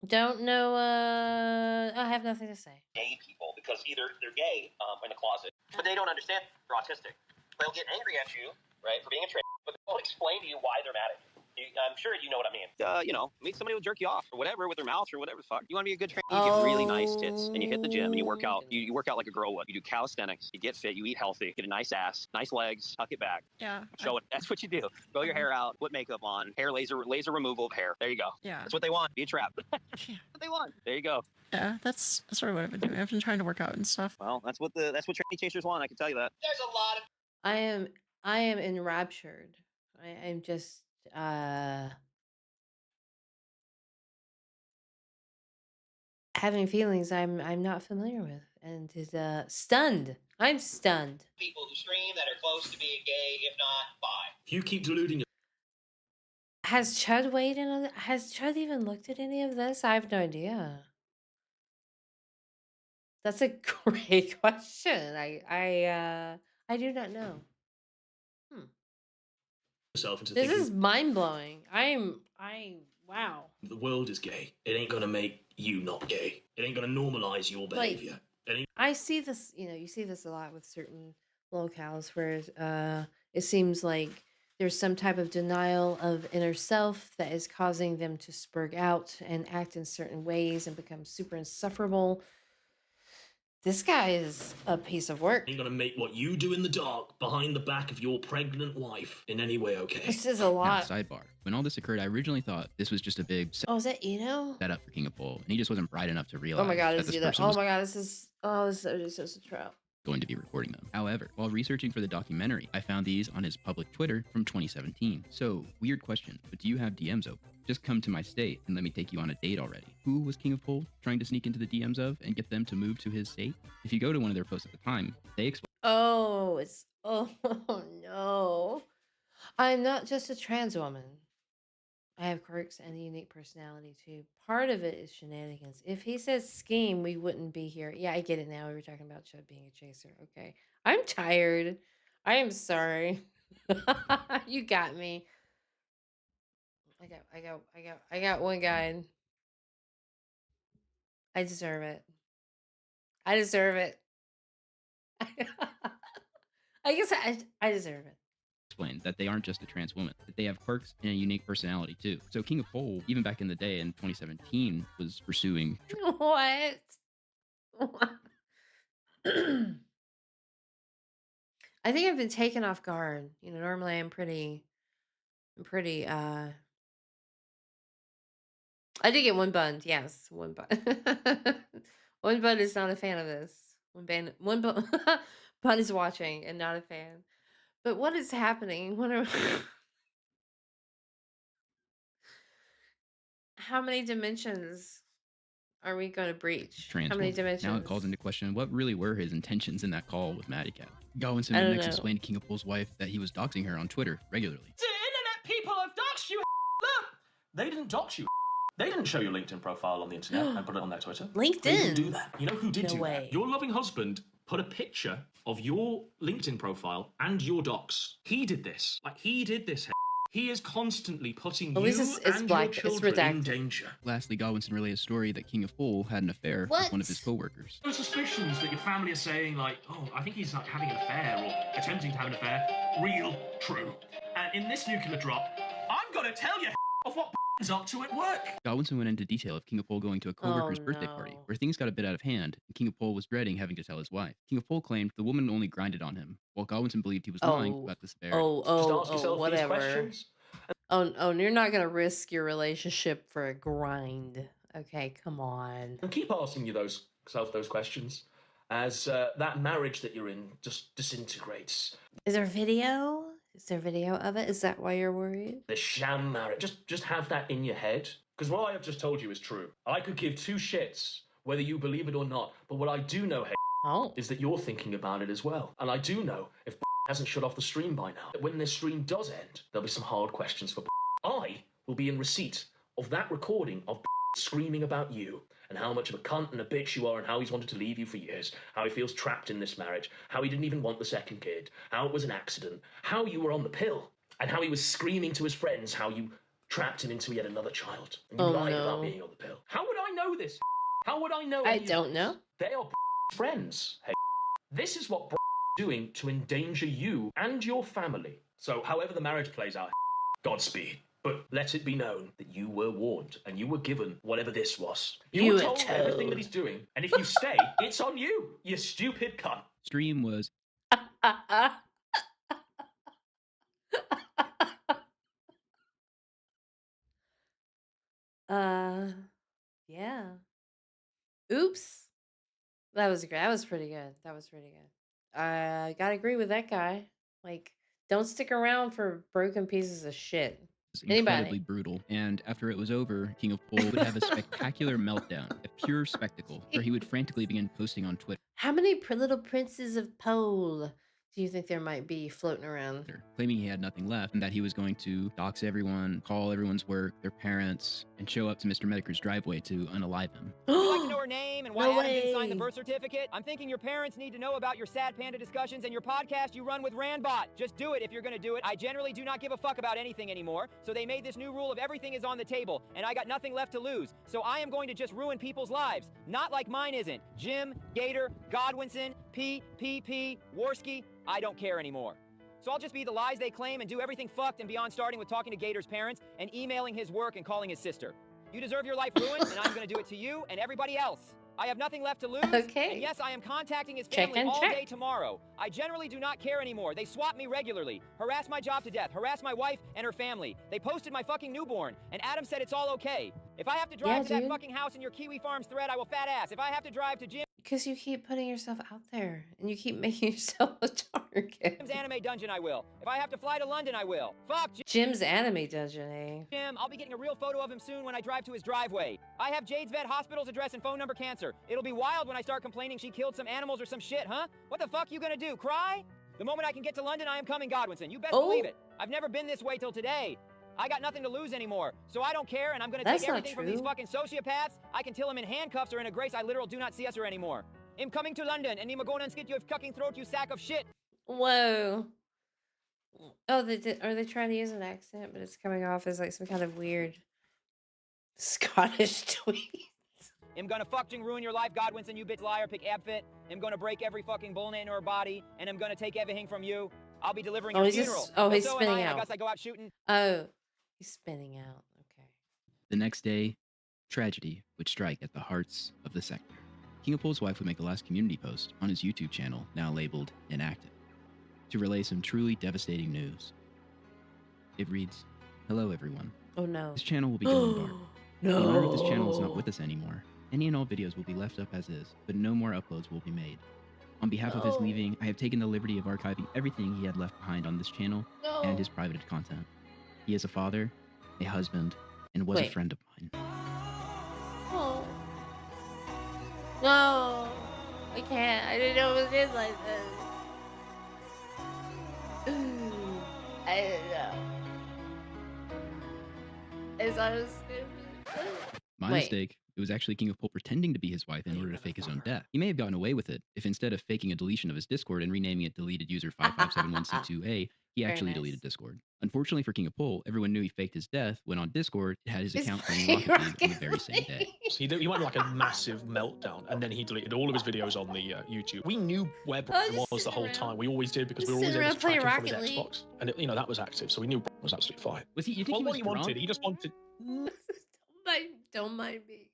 don't know. I have nothing to say. gay people because either they're gay in the closet, but they don't understand they're autistic. They'll get angry at you, right, for being a trans, but they won't explain to you why they're mad at you. I'm sure you know what I mean. You know, meet somebody who'll jerk you off or whatever with their mouth or whatever the fuck. You want to be a good trans? You get really nice tits and you hit the gym and you work out. You work out like a girl would. You do calisthenics. You get fit. You eat healthy. Get a nice ass, nice legs. Tuck it back. Yeah. Show it. That's what you do. Grow your hair out. Put makeup on. Hair laser removal of hair. There you go. Yeah. That's what they want. Be a trap. That's what they want. There you go. Yeah, that's sort of what I've been doing. I've been trying to work out and stuff. Well, that's what tranny chasers want. I can tell you that. There's a lot of. I am enraptured. I'm just having feelings I'm not familiar with, and is stunned. I'm stunned. People who stream that are close to being gay, if not bi. You keep deluding. Has Chud weighed in on it? Has Chud even looked at any of this? I have no idea. That's a great question. I do not know. Yourself into This thinking is mind blowing. Wow. the world is gay. It ain't gonna make you not gay. It ain't gonna normalize your behavior. It ain't. I see this, you see this a lot with certain locales where it seems like there's some type of denial of inner self that is causing them to spurg out and act in certain ways and become super insufferable. This guy is a piece of work. Ain't gonna make what you do in the dark behind the back of your pregnant wife in any way okay. This is a Now, lot. sidebar. When all this occurred, I originally thought this was just a big Oh, is that Eno? setup for King of Pol, and he just wasn't bright enough to realize Oh my god, that is this he that? person Oh was my god, this is a trap. going to be recording them. However, while researching for the documentary, I found these on his public Twitter from 2017. So, weird question, but do you have DMs open? Just come to my state and let me take you on a date already. Who was King of Pol trying to sneak into the DMs of and get them to move to his state? If you go to one of their posts at the time, they explain. Oh, oh no. I'm not just a trans woman. I have quirks and a unique personality too. Part of it is shenanigans. If he says scheme, we wouldn't be here. Yeah, I get it now. We were talking about Chud being a chaser. Okay. I'm tired. I am sorry. You got me. I got one guide. I deserve it. I deserve it. I guess I deserve it. Explain that they aren't just a trans woman, that they have quirks and a unique personality too. So King of Pol, even back in the day in 2017, was pursuing What? I think I've been taken off guard. Normally I'm pretty I did get one bun. Yes, one bun. One bun is not a fan of this. One bun bun is watching and not a fan. But what is happening? How many dimensions are we going to breach? trans How many woman. dimensions? Now it calls into question what really were his intentions in that call with Maddie Cat. Goins I and don't next know. explained to King of Pol's wife that he was doxing her on Twitter regularly. The internet people have doxed you. Look, they didn't dox you. They didn't show your LinkedIn profile on the internet and put it on their Twitter. They LinkedIn? didn't do that. You know who did No do way. that? Your loving husband put a picture of your LinkedIn profile and your docs. He did this. He did this. He is constantly putting At you least it's and black. your It's children in redacted. danger. Lastly, Godwinson relayed a story that King of Pol had an affair with one of his co-workers. Those suspicions that your family are saying, like, oh, I think he's like having an affair or attempting to have an affair, real, true. And in this nuclear drop, I'm gonna tell you of what is up to at work. Godwinson went into detail of King of Pol going to a co-worker's birthday party, where things got a bit out of hand, and King of Pol was dreading having to tell his wife. King of Pol claimed the woman only grinded on him, while Godwinson believed he was lying about this affair. Whatever. Oh, you're not gonna risk your relationship for a grind. Okay, come on. And keep asking yourself those questions as that marriage that you're in just disintegrates. Is there video? Is there video of it? Is that why you're worried? The sham marriage. Just have that in your head. Because what I have just told you is true. I could give two shits whether you believe it or not. But what I do know, is that you're thinking about it as well. And I do know if hasn't shut off the stream by now, that when this stream does end, there'll be some hard questions for I will be in receipt of that recording of screaming about you and how much of a cunt and a bitch you are and how he's wanted to leave you for years, how he feels trapped in this marriage, how he didn't even want the second kid, how it was an accident, how you were on the pill, and how he was screaming to his friends how you trapped him into yet another child. And you lied about being on the pill. How would I know this? How would I know? I don't know. They are friends. Hey, this is what doing to endanger you and your family. So however the marriage plays out, Godspeed. But let it be known that you were warned and you were given whatever this was. You were told everything that he's doing, and if you stay, it's on you, you stupid cunt. Stream was yeah. Oops. That was great. That was pretty good. That was pretty good. I gotta agree with that guy. Like, don't stick around for broken pieces of shit. incredibly brutal, and after it was over, King of Pol would have a spectacular meltdown, a pure spectacle, where he would frantically begin posting on Twitter. How many little princes of Pole do you think there might be floating around? Claiming he had nothing left and that he was going to dox everyone, call everyone's work, their parents, and show up to Mr. Medicre's driveway to unalive him. Would you like to know her name and why No Adam didn't sign the way. birth certificate? I'm thinking your parents need to know about your sad panda discussions and your podcast you run with Randbot. Just do it if you're going to do it. I generally do not give a fuck about anything anymore, so they made this new rule of everything is on the table, and I got nothing left to lose. So I am going to just ruin people's lives. Not like mine isn't. Jim, Gator, Godwinson, P, Worski, I don't care anymore. So I'll just be the lies they claim and do everything fucked and beyond, starting with talking to Gator's parents and emailing his work and calling his sister. You deserve your life ruined, and I'm going to do it to you and everybody else. I have nothing left to lose. Okay. And yes, I am contacting his Check family and all check. day tomorrow. I generally do not care anymore. They swap me regularly, harass my job to death, harass my wife and her family. They posted my fucking newborn, and Adam said it's all okay. If I have to drive to that dude. fucking house in your Kiwi Farms thread, I will fat ass. If I have to drive to Jim Because you keep putting yourself out there and you keep making yourself a target. Jim's anime dungeon, I will. If I have to fly to London, I will. Fuck Jim's anime dungeon, eh? Jim, I'll be getting a real photo of him soon when I drive to his driveway. I have Jade's vet hospital's address and phone number cancer. It'll be wild when I start complaining she killed some animals or some shit, huh? What the fuck you gonna do, cry? The moment I can get to London, I am coming, Godwinson. You best believe it. I've never been this way till today. I got nothing to lose anymore, so I don't care, and I'm gonna That's take not everything from these true. fucking sociopaths. I can till them in handcuffs or in a grace I literal do not see us or anymore. I'm coming to London, and I'm gonna skit you fucking throat, you sack of shit. Whoa. Oh, they did. Are they trying to use an accent, but it's coming off as like some kind of weird Scottish tweet? I'm gonna fucking ruin your life, Godwinson, you bitch liar, pick Abfit. I'm gonna break every fucking bone in her body, and I'm gonna take everything from you. I'll be delivering Oh, your he's funeral. just. Oh, But he's so am spinning I out. guess I go out shooting. Oh, he's spinning out. Okay. The next day, tragedy would strike at the hearts of the sector. King of Pol's wife would make the last community post on his YouTube channel, now labeled inactive, to relay some truly devastating news. It reads, "Hello everyone. Oh no. This channel will be going dark. No. The owner of this channel is not with us anymore. Any and all videos will be left up as is, but no more uploads will be made. On behalf of his No. leaving, I have taken the liberty of archiving everything he had left behind on this channel No. and his private content. He is a father, a husband, and was a Wait. friend of mine." Oh. No. I can't. I didn't know it was like this. I didn't know. It's honestly. My Wait. mistake. It was actually King of Pol pretending to be his wife in order to fake his own death. He may have gotten away with it if instead of faking a deletion of his Discord and renaming it deleted user 5571C2A, he Very actually nice. deleted Discord. Unfortunately for King of Pol, everyone knew he faked his death when on Discord, it had his It's account playing playing Rocket League on the very same day. He went like a massive meltdown, and then he deleted all of his videos on the YouTube. We knew where Brian just was the whole time. We always did, because we Just were always sitting able around to track him playing from his Rocket League. Xbox, and you know that was active, so we knew Brian was absolutely fine. Was he? You think Well, he what was he wanted, drunk? he just wanted. Don't mind me.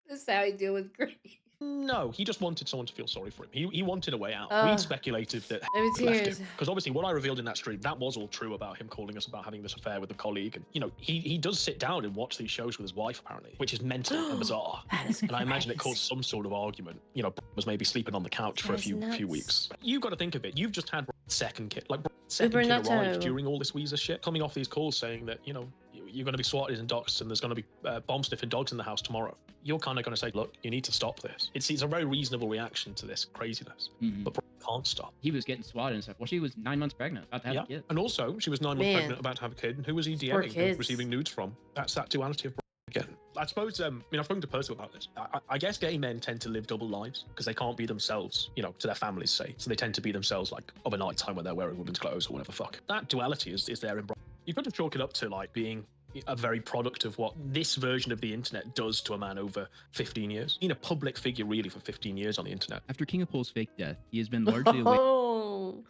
This is how I deal with grief. No, he just wanted someone to feel sorry for him. He wanted a way out. Ugh. We speculated that There were he left tears. him, because obviously what I revealed in that stream, that was all true about him calling us about having this affair with a colleague. And you know, he does sit down and watch these shows with his wife apparently, which is mental and bizarre. And I imagine it caused some sort of argument. You know, was maybe sleeping on the couch for a That is few nuts. weeks. You've got to think of it. You've just had second kid, like second Uber kid arrived Nutto. during all this Weezer shit, coming off these calls saying that, you know, you're going to be swatted and doxxed, and there's going to be bomb sniffing dogs in the house tomorrow. You're kind of going to say, look, you need to stop this. It's a very reasonable reaction to this craziness, but Brian can't stop. He was getting swatted and stuff. Well, she was 9 months pregnant, about to have a kid. And also, she was 9 months Man. pregnant, about to have a kid. And who was he Poor DMing, kids. receiving nudes from? That's that duality of Brian again. I suppose, I mean, I've spoken to Percival about this. I guess gay men tend to live double lives because they can't be themselves, you know, to their families' sake. So they tend to be themselves, like, of a night time when they're wearing women's clothes or whatever fuck. That duality is there in Brian. You could have chalked it up to, like, being a very product of what this version of the internet does to a man over 15 years. Being a public figure, really, for 15 years on the internet. After King of Pol's fake death, he has been largely away Oh,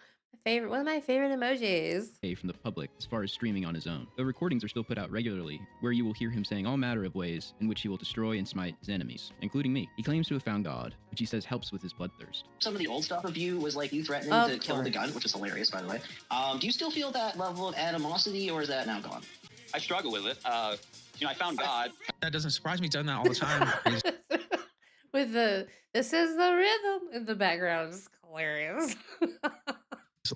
one of my favorite emojis. from the public as far as streaming on his own. Though recordings are still put out regularly, where you will hear him saying all manner of ways in which he will destroy and smite his enemies, including me. He claims to have found God, which he says helps with his bloodthirst. Some of the old stuff of you was like you threatening Of to kill the course. gun, which is hilarious, by the way. Do you still feel that level of animosity, or is that now gone? I struggle with it. You know, I found God. That doesn't surprise me. He's done that all the time. With the this is the rhythm in the background. It's hilarious.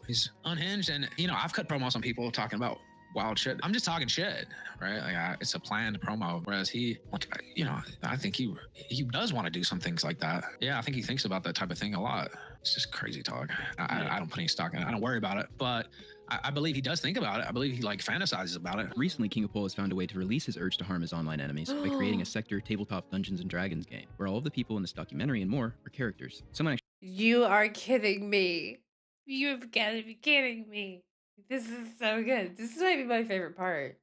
He's unhinged, and you know, I've cut promos on people talking about wild shit. I'm just talking shit, right? Like it's a planned promo. Whereas he, you know, I think he does want to do some things like that. Yeah, I think he thinks about that type of thing a lot. It's just crazy talk. I don't put any stock in it. I don't worry about it, but I believe he does think about it. I believe he like fantasizes about it. Recently, King of Pol has found a way to release his urge to harm his online enemies by creating a sector tabletop Dungeons and Dragons game, where all of the people in this documentary and more are characters. Someone You are kidding me. You've got to be kidding me. This is so good. This might be my favorite part.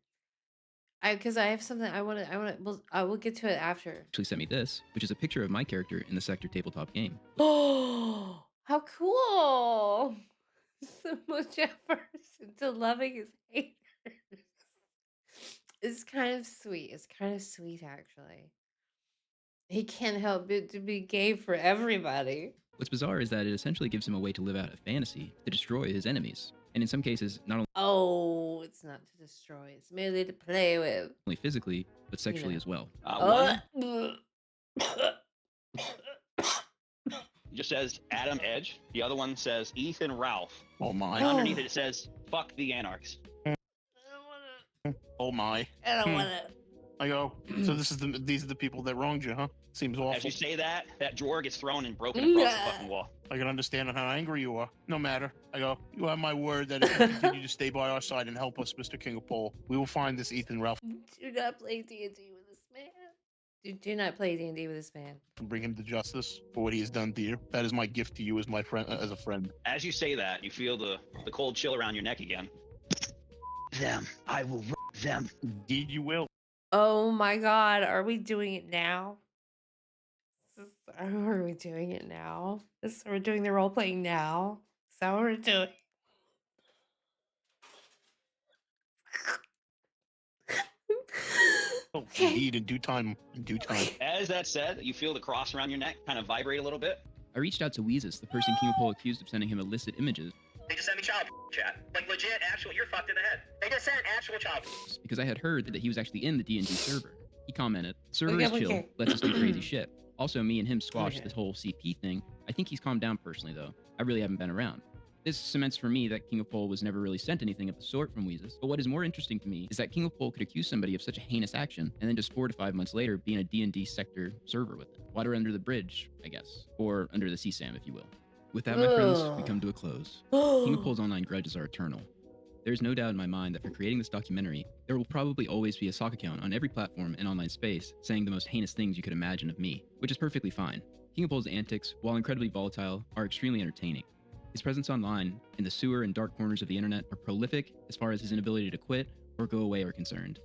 Because I have something I want to. Well, I will get to it after. actually sent me this, which is a picture of my character in the sector tabletop game. Oh, how cool! So much effort into loving his haters. It's kind of sweet. It's kind of sweet, actually. He can't help but to be gay for everybody. What's bizarre is that it essentially gives him a way to live out a fantasy to destroy his enemies. And in some cases, not Oh, it's not to destroy. It's merely to play with. only physically, but sexually as well. One just says Adam Edge. The other one says Ethan Ralph. Oh my. And underneath it says fuck the anarchs. Oh my. I don't want to. I go. So these are the people that wronged you, huh? Seems awful. As you say that, that drawer gets thrown and broken across the fucking wall. I can understand how angry you are. No matter. I go, you have my word that if you continue to stay by our side and help us, Mr. King of Pol, we will find this Ethan Ralph Do not play D&D with this man. Do not play D&D with this man. and bring him to justice for what he has done to you. That is my gift to you as my friend, as a friend. As you say that, you feel the cold chill around your neck again. Them. I will them. Indeed you will. Oh my God, are we doing it now? Are we doing it now? Are we doing the role playing now? Is that what we're doing? Indeed, in due time. In due time. As that said, you feel the cross around your neck kind of vibrate a little bit. I reached out to Weezus, the person King of Pol accused of sending him illicit images, They just sent me child chat. Like legit, actual, you're fucked in the head. They just sent actual child. because I had heard that he was actually in the D&D server. He commented, "Server Okay, is chill, okay. lets us do crazy shit." Also, me and him squashed Okay. this whole CP thing. I think he's calmed down personally, though. I really haven't been around. This cements for me that King of Pol was never really sent anything of the sort from Weezus. But what is more interesting to me is that King of Pol could accuse somebody of such a heinous action, and then just 4 to 5 months later be in a D&D sector server with it. Water under the bridge, I guess. Or under the CSAM, if you will. With that, my friends, we come to a close. King of Pol's online grudges are eternal. There's no doubt in my mind that for creating this documentary, there will probably always be a sock account on every platform and online space saying the most heinous things you could imagine of me, which is perfectly fine. King of Pol's antics, while incredibly volatile, are extremely entertaining. His presence online, in the sewer and dark corners of the internet, are prolific as far as his inability to quit or go away are concerned.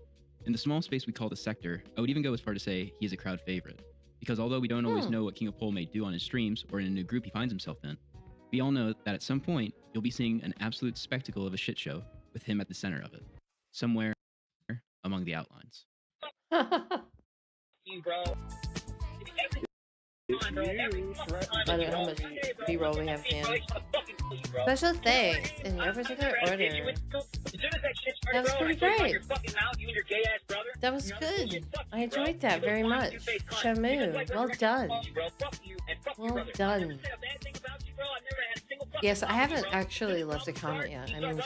In the small space we call the sector, I would even go as far to say he is a crowd favorite. Because although we don't always know what King of Pol may do on his streams or in a new group he finds himself in, we all know that at some point, you'll be seeing an absolute spectacle of a shit show with him at the center of it, somewhere among the outlines. You, bro. I don't know how much B-roll we have, man. Special thanks in no particular order. That was pretty great. That was good. I enjoyed that very much. Shamu, well done. Well done. Yes, I haven't actually left a comment yet. I mean,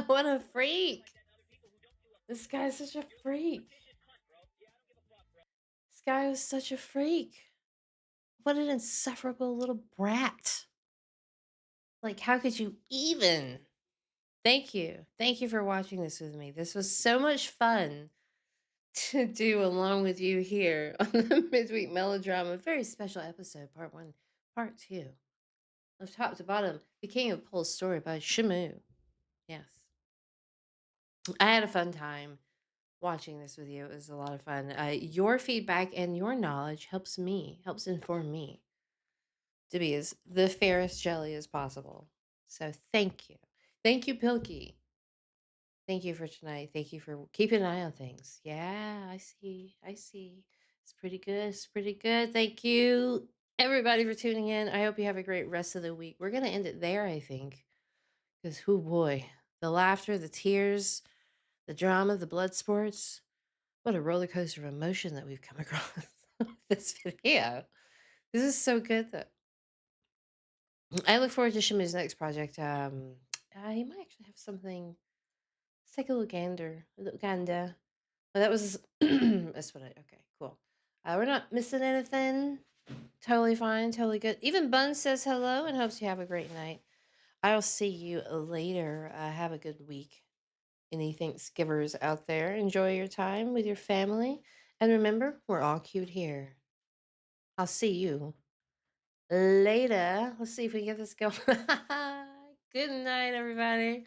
what a freak. This guy's such a freak. This guy was such a freak. What an insufferable little brat. Like, how could you even? Thank you. Thank you for watching this with me. This was so much fun to do along with you here on the Midweek Melodrama. Very special episode, part 1, part 2. Of top to bottom, the King of Pol's story by Shamu. Yes. I had a fun time watching this with you. It was a lot of fun. Your feedback and your knowledge helps inform me to be as the fairest jelly as possible. So thank you. Thank you, Pilkey. Thank you for tonight. Thank you for keeping an eye on things. Yeah, I see. It's pretty good. It's pretty good. Thank you, everybody, for tuning in. I hope you have a great rest of the week. We're going to end it there, I think. Because, oh boy, the laughter, the tears, the drama, the blood sports. What a roller coaster of emotion that we've come across with this video. This is so good, though. I look forward to Shamu's next project. He might actually have something. Let's take a look gander. A little gander. Oh, that was that's what I okay, cool. We're not missing anything. Totally fine, totally good. Even Bun says hello and hopes you have a great night. I'll see you later. Have a good week. Any Thanksgivers out there, enjoy your time with your family. And remember, we're all cute here. I'll see you later. Let's see if we can get this going. Good night, everybody.